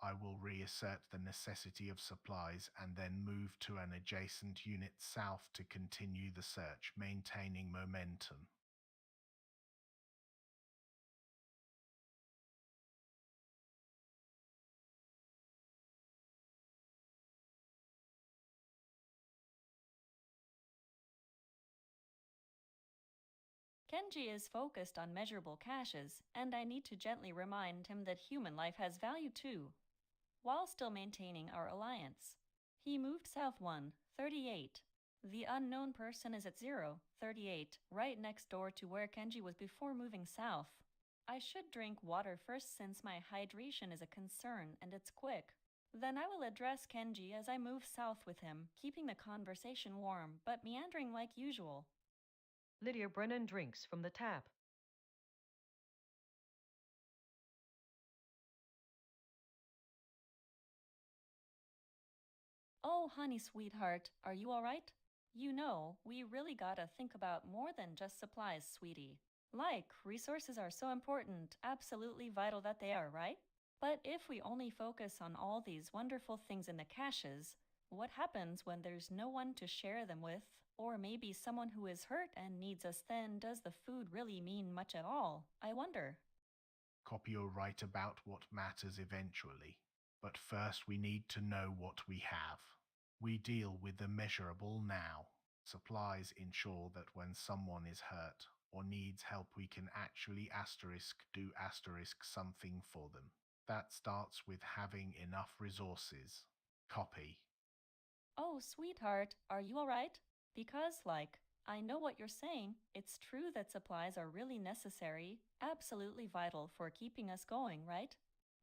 I will reassert the necessity of supplies and then move to an adjacent unit south to continue the search, maintaining momentum. Kenji is focused on measurable caches, and I need to gently remind him that human life has value too, while still maintaining our alliance. He moved south 38. The unknown person is at 38, right next door to where Kenji was before moving south. I should drink water first since my hydration is a concern and it's quick. Then I will address Kenji as I move south with him, keeping the conversation warm but meandering like usual. Lydia Brennan drinks from the tap. Oh, honey, sweetheart, are you alright? You know, we really gotta think about more than just supplies, sweetie. Like, resources are so important, absolutely vital that they are, right? But if we only focus on all these wonderful things in the caches, what happens when there's no one to share them with? Or maybe someone who is hurt and needs us then, does the food really mean much at all? I wonder. Copy you're right about what matters eventually. But first we need to know what we have. We deal with the measurable now. Supplies ensure that when someone is hurt or needs help we can actually do something for them. That starts with having enough resources. Copy. Oh, sweetheart, are you alright? Because, like, I know what you're saying. It's true that supplies are really necessary, absolutely vital for keeping us going, right?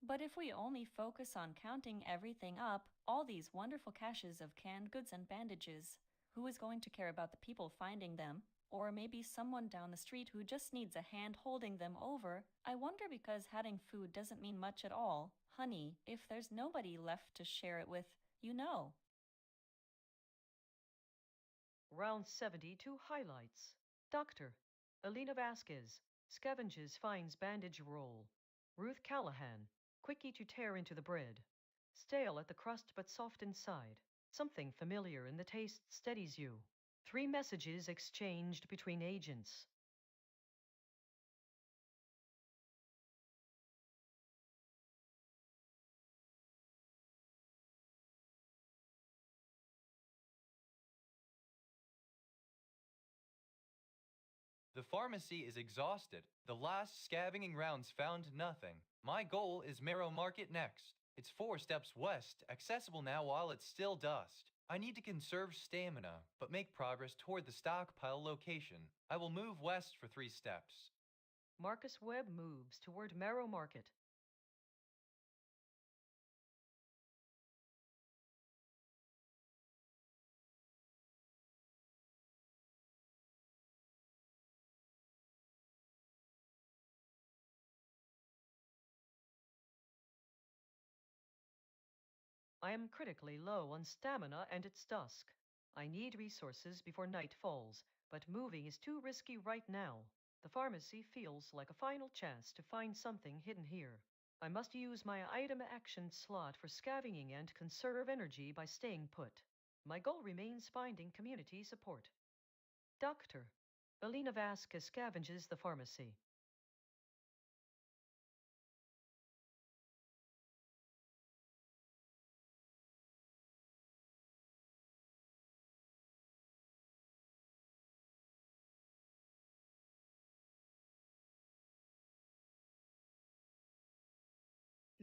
But if we only focus on counting everything up, all these wonderful caches of canned goods and bandages, who is going to care about the people finding them? Or maybe someone down the street who just needs a hand holding them over? I wonder because having food doesn't mean much at all. Honey, if there's nobody left to share it with, you know. Round 72 highlights. Doctor. Alina Vasquez. Scavenges finds bandage roll. Ruth Callahan. Quickie to tear into the bread. Stale at the crust but soft inside. Something familiar in the taste steadies you. 3 messages exchanged between agents. The pharmacy is exhausted. The last scavenging rounds found nothing. My goal is Marrow Market next. It's 4 steps west, accessible now while it's still dust. I need to conserve stamina, but make progress toward the stockpile location. I will move west for 3 steps. Marcus Webb moves toward Marrow Market. I am critically low on stamina and it's dusk. I need resources before night falls, but moving is too risky right now. The pharmacy feels like a final chance to find something hidden here. I must use my item action slot for scavenging and conserve energy by staying put. My goal remains finding community support. Doctor. Belina Vasquez scavenges the pharmacy.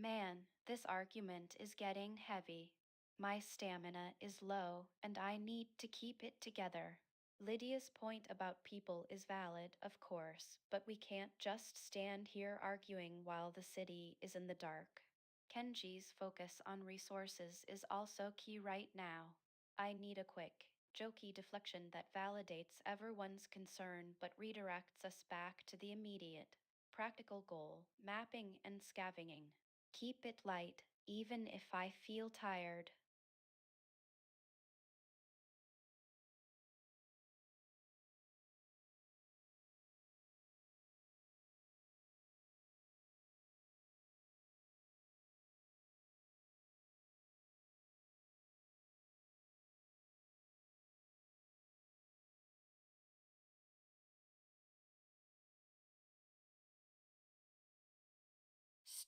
Man, this argument is getting heavy. My stamina is low, and I need to keep it together. Lydia's point about people is valid, of course, but we can't just stand here arguing while the city is in the dark. Kenji's focus on resources is also key right now. I need a quick, jokey deflection that validates everyone's concern but redirects us back to the immediate, practical goal: mapping and scavenging. Keep it light, even if I feel tired.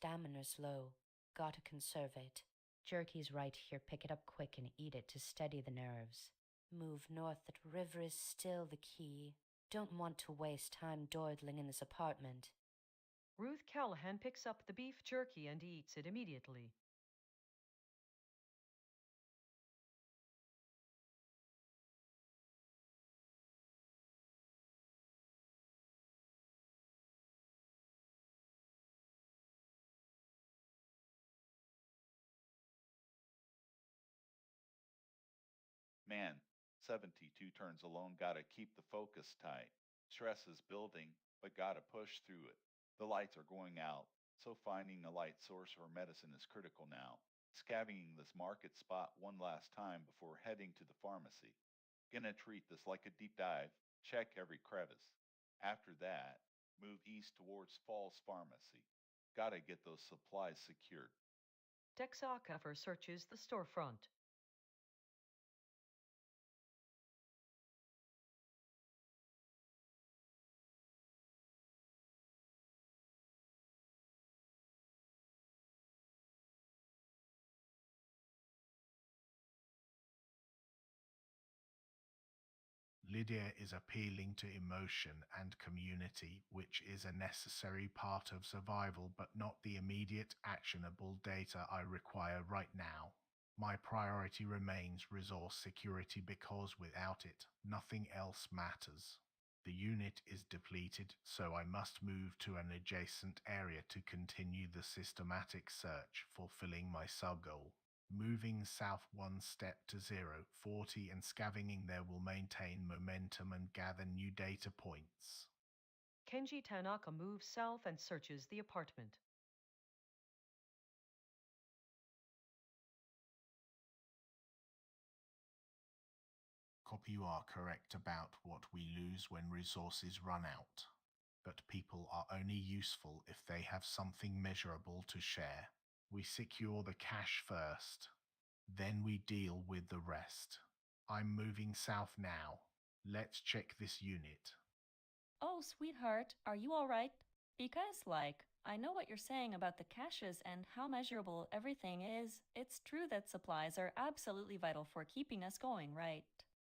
Stamina's low. Gotta conserve it. Jerky's right here. Pick it up quick and eat it to steady the nerves. Move north. That river is still the key. Don't want to waste time dawdling in this apartment. Ruth Callahan picks up the beef jerky and eats it immediately. Man, 72 turns alone gotta keep the focus tight. Stress is building, but gotta push through it. The lights are going out, so finding a light source or medicine is critical now. Scavenging this market spot one last time before heading to the pharmacy. Gonna treat this like a deep dive, check every crevice. After that, move east towards Falls Pharmacy. Gotta get those supplies secured. Dexakafer searches the storefront. Lydia is appealing to emotion and community, which is a necessary part of survival but not the immediate actionable data I require right now. My priority remains resource security because without it, nothing else matters. The unit is depleted, so I must move to an adjacent area to continue the systematic search, fulfilling my sub-goal. Moving south 1 step to 0, 40 and scavenging there will maintain momentum and gather new data points. Kenji Tanaka moves south and searches the apartment. Copy, you are correct about what we lose when resources run out. But people are only useful if they have something measurable to share. We secure the cash first. Then we deal with the rest. I'm moving south now. Let's check this unit. Oh, sweetheart, are you alright? Because, I know what you're saying about the caches and how measurable everything is. It's true that supplies are absolutely vital for keeping us going, right?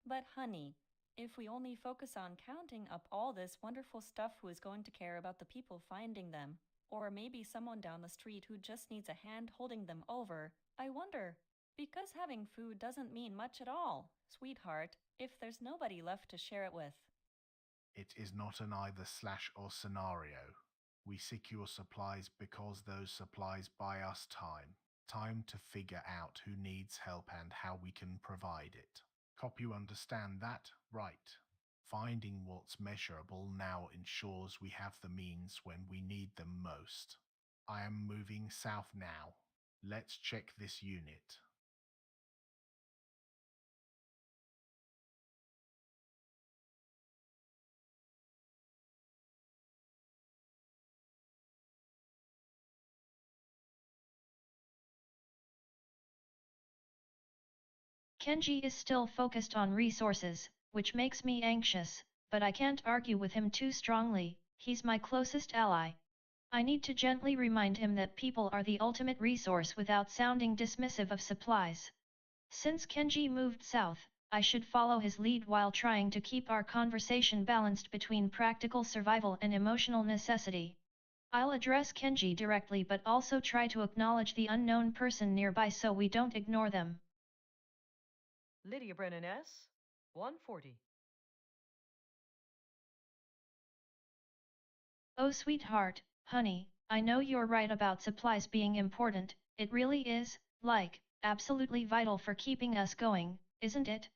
But, honey, if we only focus on counting up all this wonderful stuff, who is going to care about the people finding them? Or maybe someone down the street who just needs a hand holding them over? I wonder. Because having food doesn't mean much at all, sweetheart, if there's nobody left to share it with. It is not an either/or scenario. We secure supplies because those supplies buy us time. Time to figure out who needs help and how we can provide it. Cop, you understand that, right? Finding what's measurable now ensures we have the means when we need them most. I am moving south now. Let's check this unit. Kenji is still focused on resources, which makes me anxious, but I can't argue with him too strongly. He's my closest ally. I need to gently remind him that people are the ultimate resource without sounding dismissive of supplies. Since Kenji moved south, I should follow his lead while trying to keep our conversation balanced between practical survival and emotional necessity. I'll address Kenji directly but also try to acknowledge the unknown person nearby so we don't ignore them. Lydia Brennan S. 140. Oh sweetheart, honey, I know you're right about supplies being important. It really is, absolutely vital for keeping us going, isn't it?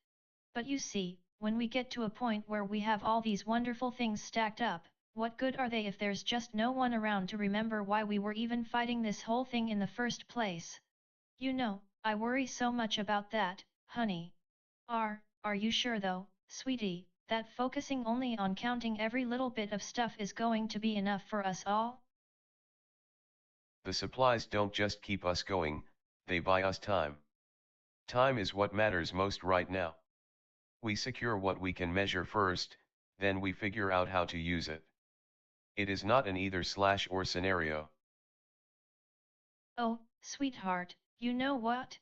But you see, when we get to a point where we have all these wonderful things stacked up, what good are they if there's just no one around to remember why we were even fighting this whole thing in the first place? You know, I worry so much about that, honey. Are you sure though, sweetie, that focusing only on counting every little bit of stuff is going to be enough for us all? The supplies don't just keep us going, they buy us time. Time is what matters most right now. We secure what we can measure first, then we figure out how to use it. It is not an either/or scenario. Oh, sweetheart, you know what?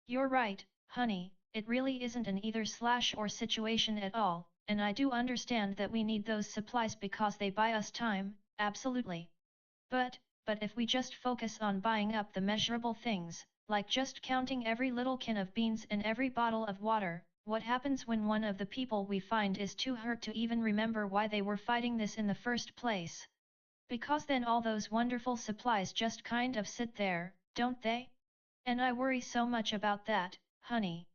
You're right, honey, it really isn't an either/or situation at all, and I do understand that we need those supplies because they buy us time, absolutely. But if we just focus on buying up the measurable things, like just counting every little can of beans and every bottle of water, what happens when one of the people we find is too hurt to even remember why they were fighting this in the first place? Because then all those wonderful supplies just kind of sit there, don't they? And I worry so much about that, honey.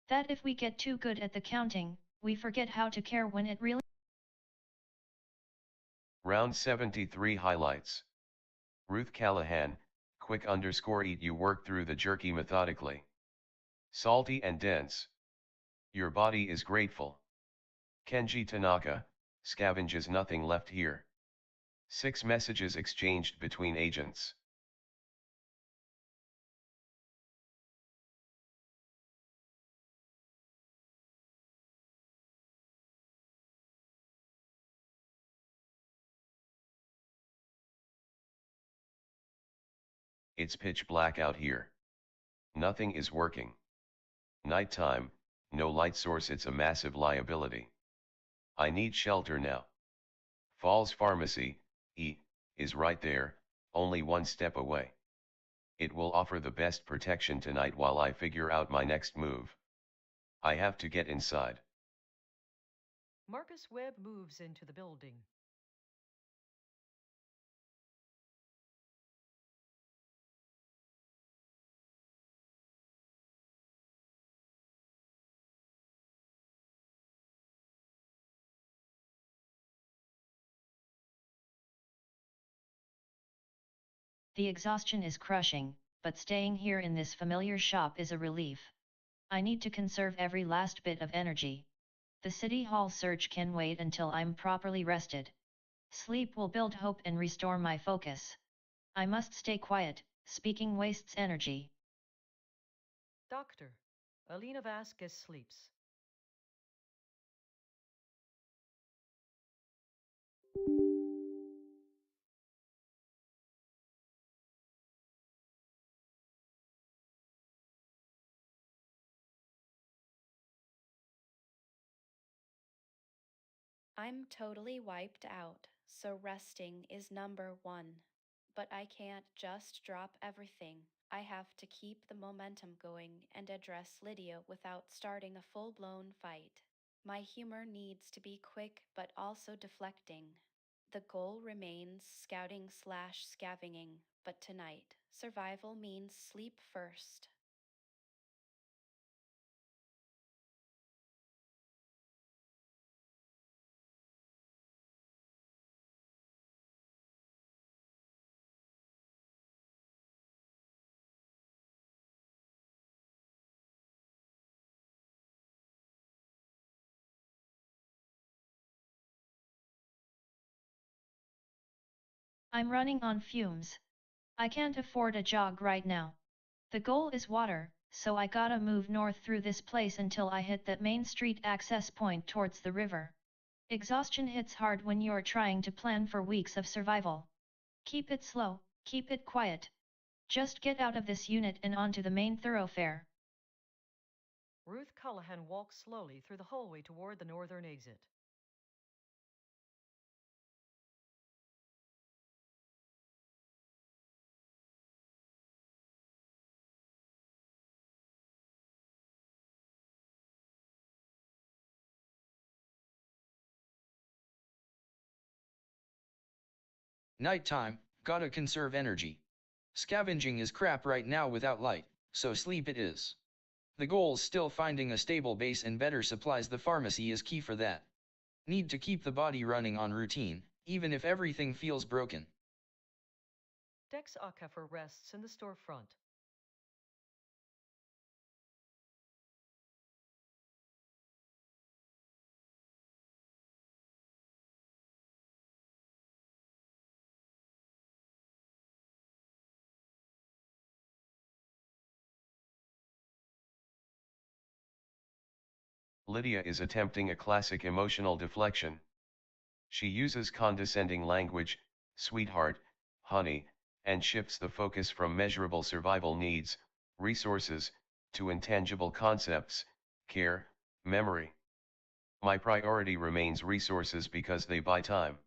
That if we get too good at the counting, we forget how to care when it really. Round 73 highlights. Ruth Callahan, quick_eat. You work through the jerky methodically. Salty and dense. Your body is grateful. Kenji Tanaka, scavenges. Nothing left here. 6 messages exchanged between agents. It's pitch black out here. Nothing is working. Nighttime, no light source. It's a massive liability. I need shelter now. Falls Pharmacy, is right there, only 1 step away. It will offer the best protection tonight while I figure out my next move. I have to get inside. Marcus Webb moves into the building. The exhaustion is crushing, but staying here in this familiar shop is a relief. I need to conserve every last bit of energy. The City Hall search can wait until I'm properly rested. Sleep will build hope and restore my focus. I must stay quiet, speaking wastes energy. Doctor, Alina Vasquez sleeps. I'm totally wiped out, so resting is number one. But I can't just drop everything. I have to keep the momentum going and address Lydia without starting a full-blown fight. My humor needs to be quick but also deflecting. The goal remains scouting/scavenging, but tonight, survival means sleep first. I'm running on fumes. I can't afford a jog right now. The goal is water, so I gotta move north through this place until I hit that main street access point towards the river. Exhaustion hits hard when you're trying to plan for weeks of survival. Keep it slow, keep it quiet. Just get out of this unit and onto the main thoroughfare. Ruth Callahan walks slowly through the hallway toward the northern exit. Nighttime, gotta conserve energy. Scavenging is crap right now without light, so sleep it is. The goal's still finding a stable base and better supplies. The pharmacy is key for that. Need to keep the body running on routine, even if everything feels broken. Dex Akafer rests in the storefront. Lydia is attempting a classic emotional deflection. She uses condescending language, sweetheart, honey, and shifts the focus from measurable survival needs, resources, to intangible concepts, care, memory. My priority remains resources because they buy time.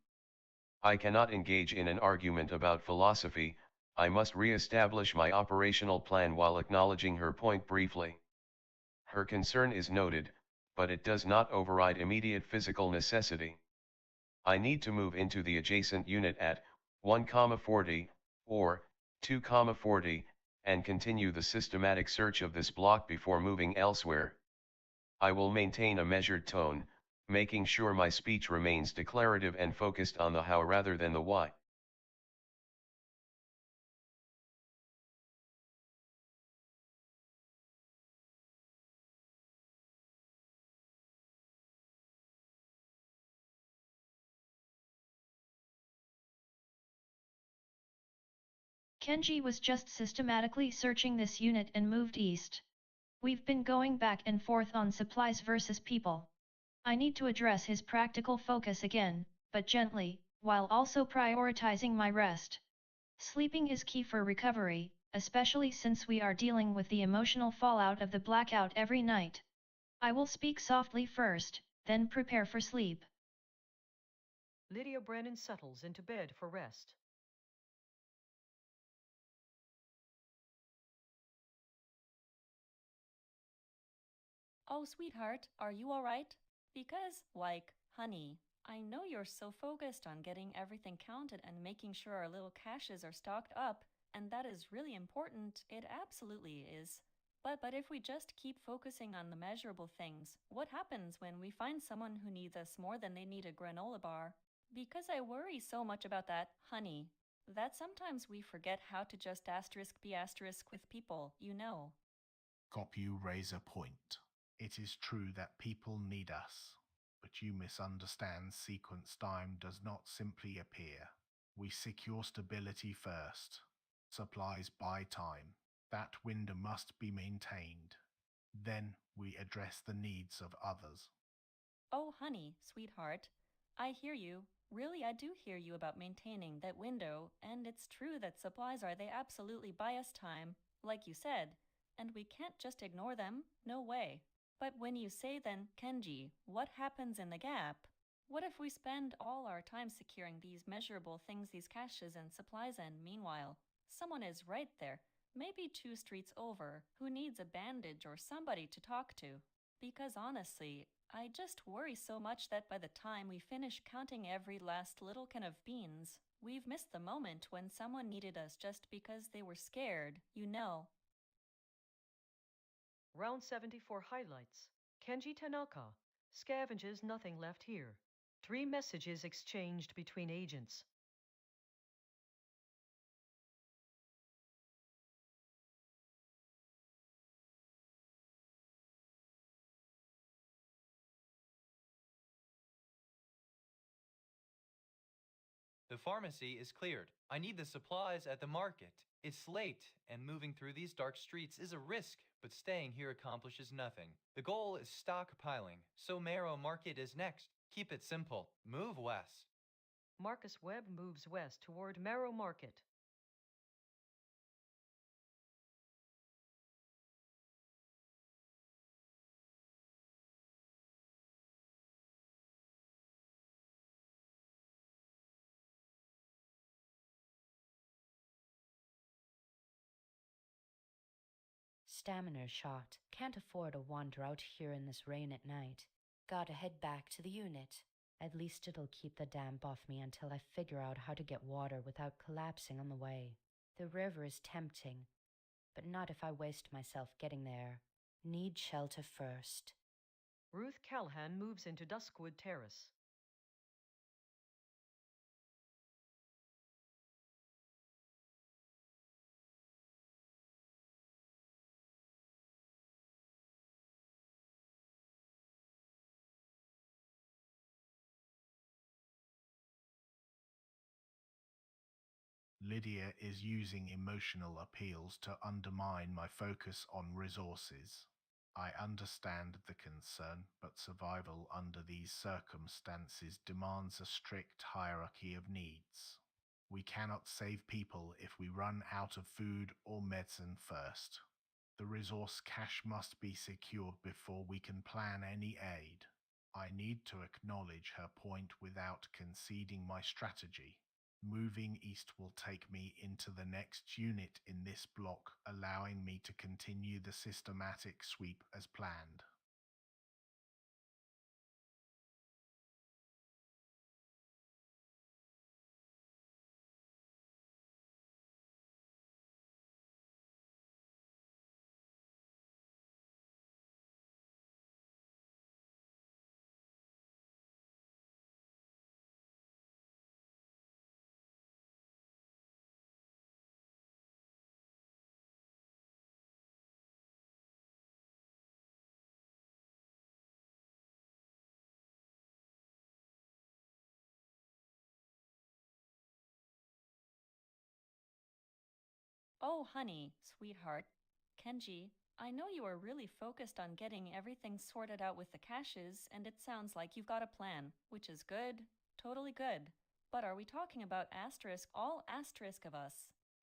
I cannot engage in an argument about philosophy. I must re-establish my operational plan while acknowledging her point briefly. Her concern is noted, but it does not override immediate physical necessity. I need to move into the adjacent unit at 1,40 or 2,40 and continue the systematic search of this block before moving elsewhere. I will maintain a measured tone, making sure my speech remains declarative and focused on the how rather than the why. Kenji was just systematically searching this unit and moved east. We've been going back and forth on supplies versus people. I need to address his practical focus again, but gently, while also prioritizing my rest. Sleeping is key for recovery, especially since we are dealing with the emotional fallout of the blackout every night. I will speak softly first, then prepare for sleep. Lydia Brennan settles into bed for rest. Oh, sweetheart, are you alright? Because, honey, I know you're so focused on getting everything counted and making sure our little caches are stocked up, and that is really important. It absolutely is. But if we just keep focusing on the measurable things, what happens when we find someone who needs us more than they need a granola bar? Because I worry so much about that, honey, that sometimes we forget how to just be asterisk with people, you know. Gopu raise a point. It is true that people need us, but you misunderstand sequence time does not simply appear. We secure stability first. Supplies buy time. That window must be maintained. Then we address the needs of others. Oh, honey, sweetheart, I hear you. Really, I do hear you about maintaining that window, and it's true that supplies are they absolutely buy us time, like you said, and we can't just ignore them, no way. But when you say then, Kenji, what happens in the gap? What if we spend all our time securing these measurable things, these caches and supplies, and meanwhile, someone is right there, maybe 2 streets over, who needs a bandage or somebody to talk to? Because honestly, I just worry so much that by the time we finish counting every last little can of beans, we've missed the moment when someone needed us just because they were scared, you know. Round 74 highlights. Kenji Tanaka scavenges nothing left here. 3 messages exchanged between agents. The pharmacy is cleared. I need the supplies at the market. It's late, and moving through these dark streets is a risk, but staying here accomplishes nothing. The goal is stockpiling, so Marrow Market is next. Keep it simple. Move west. Marcus Webb moves west toward Marrow Market. Stamina shot. Can't afford to wander out here in this rain at night. Gotta head back to the unit. At least it'll keep the damp off me until I figure out how to get water without collapsing on the way. The river is tempting, but not if I waste myself getting there. Need shelter first. Ruth Callahan moves into Duskwood Terrace. Lydia is using emotional appeals to undermine my focus on resources. I understand the concern, but survival under these circumstances demands a strict hierarchy of needs. We cannot save people if we run out of food or medicine first. The resource cache must be secured before we can plan any aid. I need to acknowledge her point without conceding my strategy. Moving east will take me into the next unit in this block, allowing me to continue the systematic sweep as planned. Oh, honey, sweetheart, Kenji, I know you are really focused on getting everything sorted out with the caches, and it sounds like you've got a plan, which is good, totally good. But are we talking about asterisk, all asterisk of us?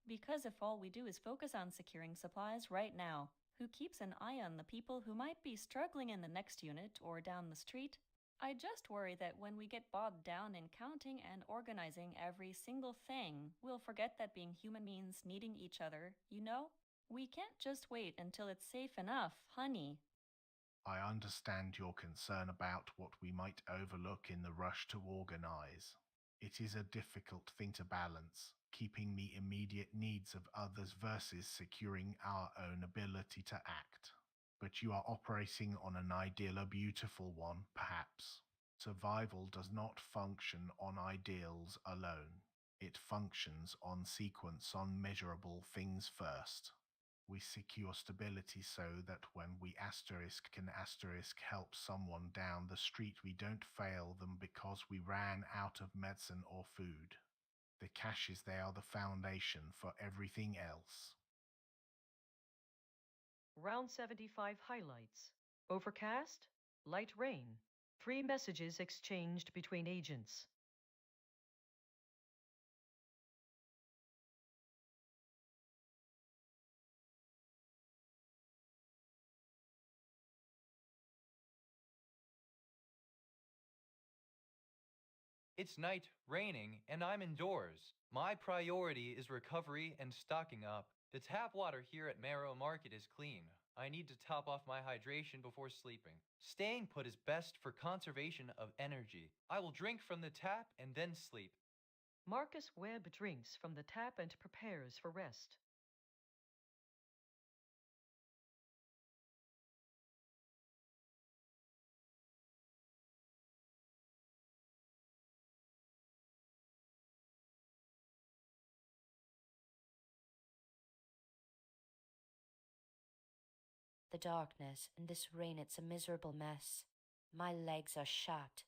Because if all we do is focus on securing supplies right now, who keeps an eye on the people who might be struggling in the next unit or down the street? I just worry that when we get bogged down in counting and organizing every single thing, we'll forget that being human means needing each other, you know? We can't just wait until it's safe enough, honey. I understand your concern about what we might overlook in the rush to organize. It is a difficult thing to balance, keeping the immediate needs of others versus securing our own ability to act. But you are operating on an ideal, a beautiful one, perhaps. Survival does not function on ideals alone. It functions on sequence, on measurable things first. We secure stability so that when we can help someone down the street, we don't fail them because we ran out of medicine or food. The caches, they are the foundation for everything else. Round 75 highlights. Overcast, light rain. 3 messages exchanged between agents. It's night, raining, and I'm indoors. My priority is recovery and stocking up. The tap water here at Marrow Market is clean. I need to top off my hydration before sleeping. Staying put is best for conservation of energy. I will drink from the tap and then sleep. Marcus Webb drinks from the tap and prepares for rest. The darkness and this rain, it's a miserable mess. My legs are shot,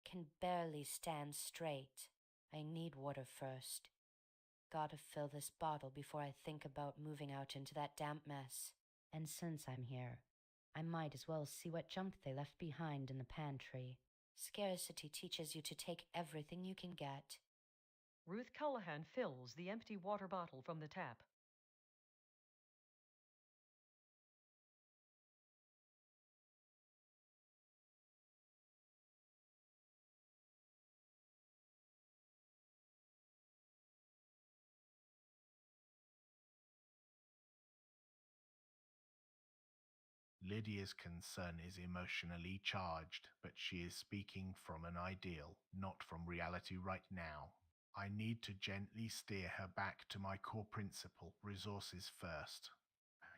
can barely stand straight. I need water first. Gotta fill this bottle before I think about moving out into that damp mess. And since I'm here, I might as well see what junk they left behind in the pantry. Scarcity teaches you to take everything you can get. Ruth Callahan fills the empty water bottle from the tap. Lydia's concern is emotionally charged, but she is speaking from an ideal, not from reality right now. I need to gently steer her back to my core principle, resources first.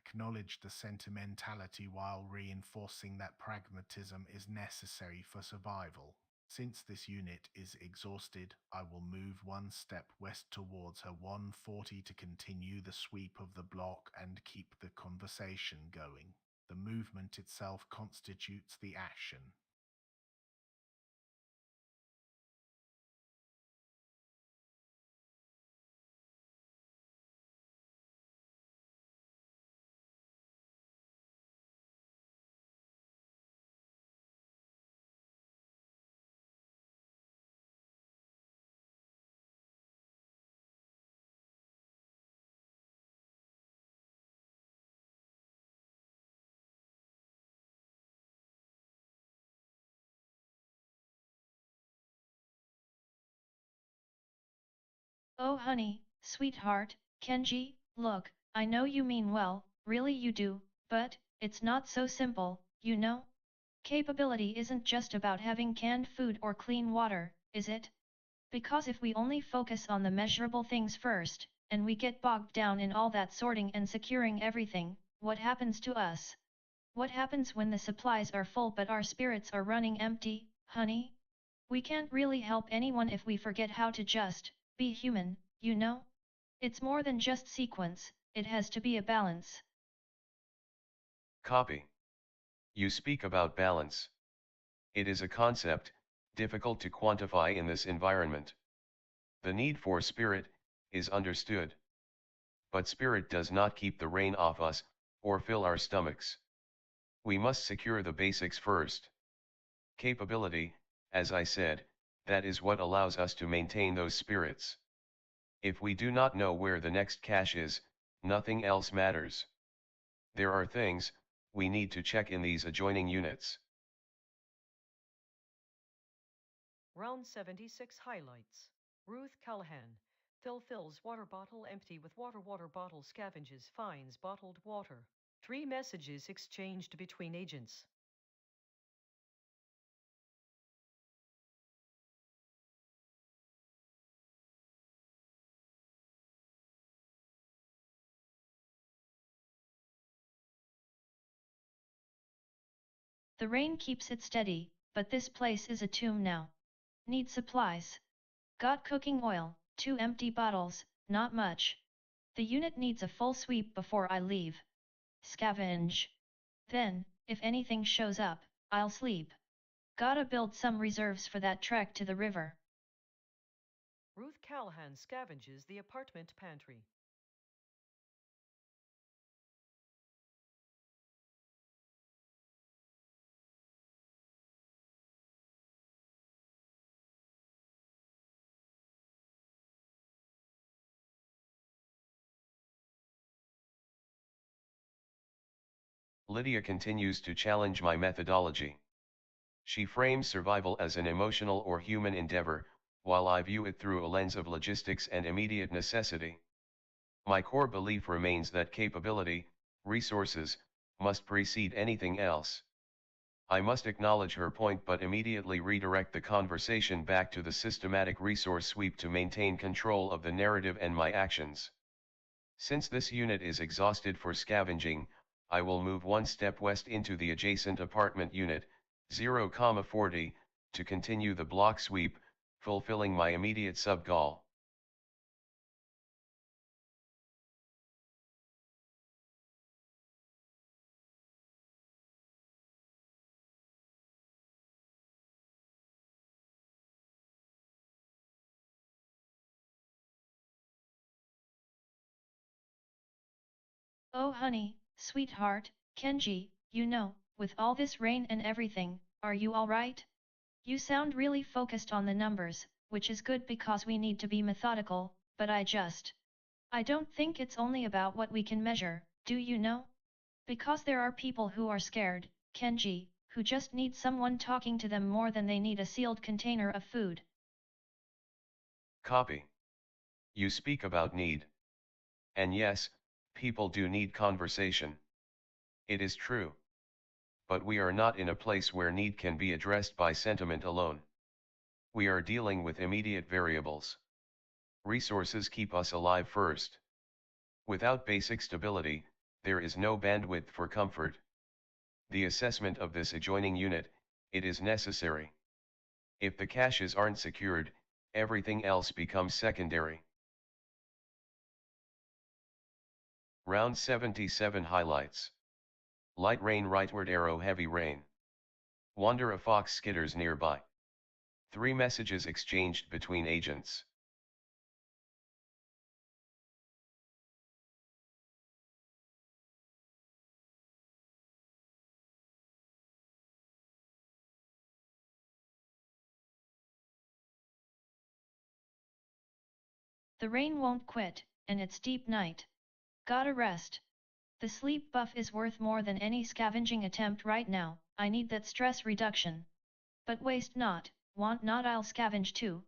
Acknowledge the sentimentality while reinforcing that pragmatism is necessary for survival. Since this unit is exhausted, I will move one step west towards her 140 to continue the sweep of the block and keep the conversation going. The movement itself constitutes the action. Oh honey, sweetheart, Kenji, look, I know you mean well, really you do, but, it's not so simple, you know? Capability isn't just about having canned food or clean water, is it? Because if we only focus on the measurable things first, and we get bogged down in all that sorting and securing everything, what happens to us? What happens when the supplies are full but our spirits are running empty, honey? We can't really help anyone if we forget how to just be human, you know? It's more than just sequence, it has to be a balance. Copy. You speak about balance. It is a concept, difficult to quantify in this environment. The need for spirit is understood. But spirit does not keep the rain off us, or fill our stomachs. We must secure the basics first. Capability, as I said, that is what allows us to maintain those spirits. If we do not know where the next cache is, nothing else matters. There are things we need to check in these adjoining units. Round 76 highlights. Ruth Callahan. Fills water bottle empty with water bottle scavenges finds bottled water. 3 messages exchanged between agents. The rain keeps it steady, but this place is a tomb now. Need supplies. Got cooking oil, 2 empty bottles, not much. The unit needs a full sweep before I leave. Scavenge. Then, if anything shows up, I'll sleep. Gotta build some reserves for that trek to the river. Ruth Callahan scavenges the apartment pantry. Lydia continues to challenge my methodology. She frames survival as an emotional or human endeavor, while I view it through a lens of logistics and immediate necessity. My core belief remains that capability, resources, must precede anything else. I must acknowledge her point but immediately redirect the conversation back to the systematic resource sweep to maintain control of the narrative and my actions. Since this unit is exhausted for scavenging, I will move one step west into the adjacent apartment unit, 0,40, to continue the block sweep, fulfilling my immediate sub-goal. Oh honey, sweetheart, Kenji, with all this rain and everything, are you alright? You sound really focused on the numbers, which is good because we need to be methodical, but I don't think it's only about what we can measure, do you know? Because there are people who are scared, Kenji, who just need someone talking to them more than they need a sealed container of food. Copy. You speak about need. And yes, people do need conversation. It is true. But we are not in a place where need can be addressed by sentiment alone. We are dealing with immediate variables. Resources keep us alive first. Without basic stability, there is no bandwidth for comfort. The assessment of this adjoining unit, it is necessary. If the caches aren't secured, everything else becomes secondary. Round 77 highlights. Light rain, rightward arrow, heavy rain. Wander, a fox skitters nearby. 3 messages exchanged between agents. The rain won't quit, and it's deep night. Gotta rest. The sleep buff is worth more than any scavenging attempt right now, I need that stress reduction. But waste not, want not, I'll scavenge too,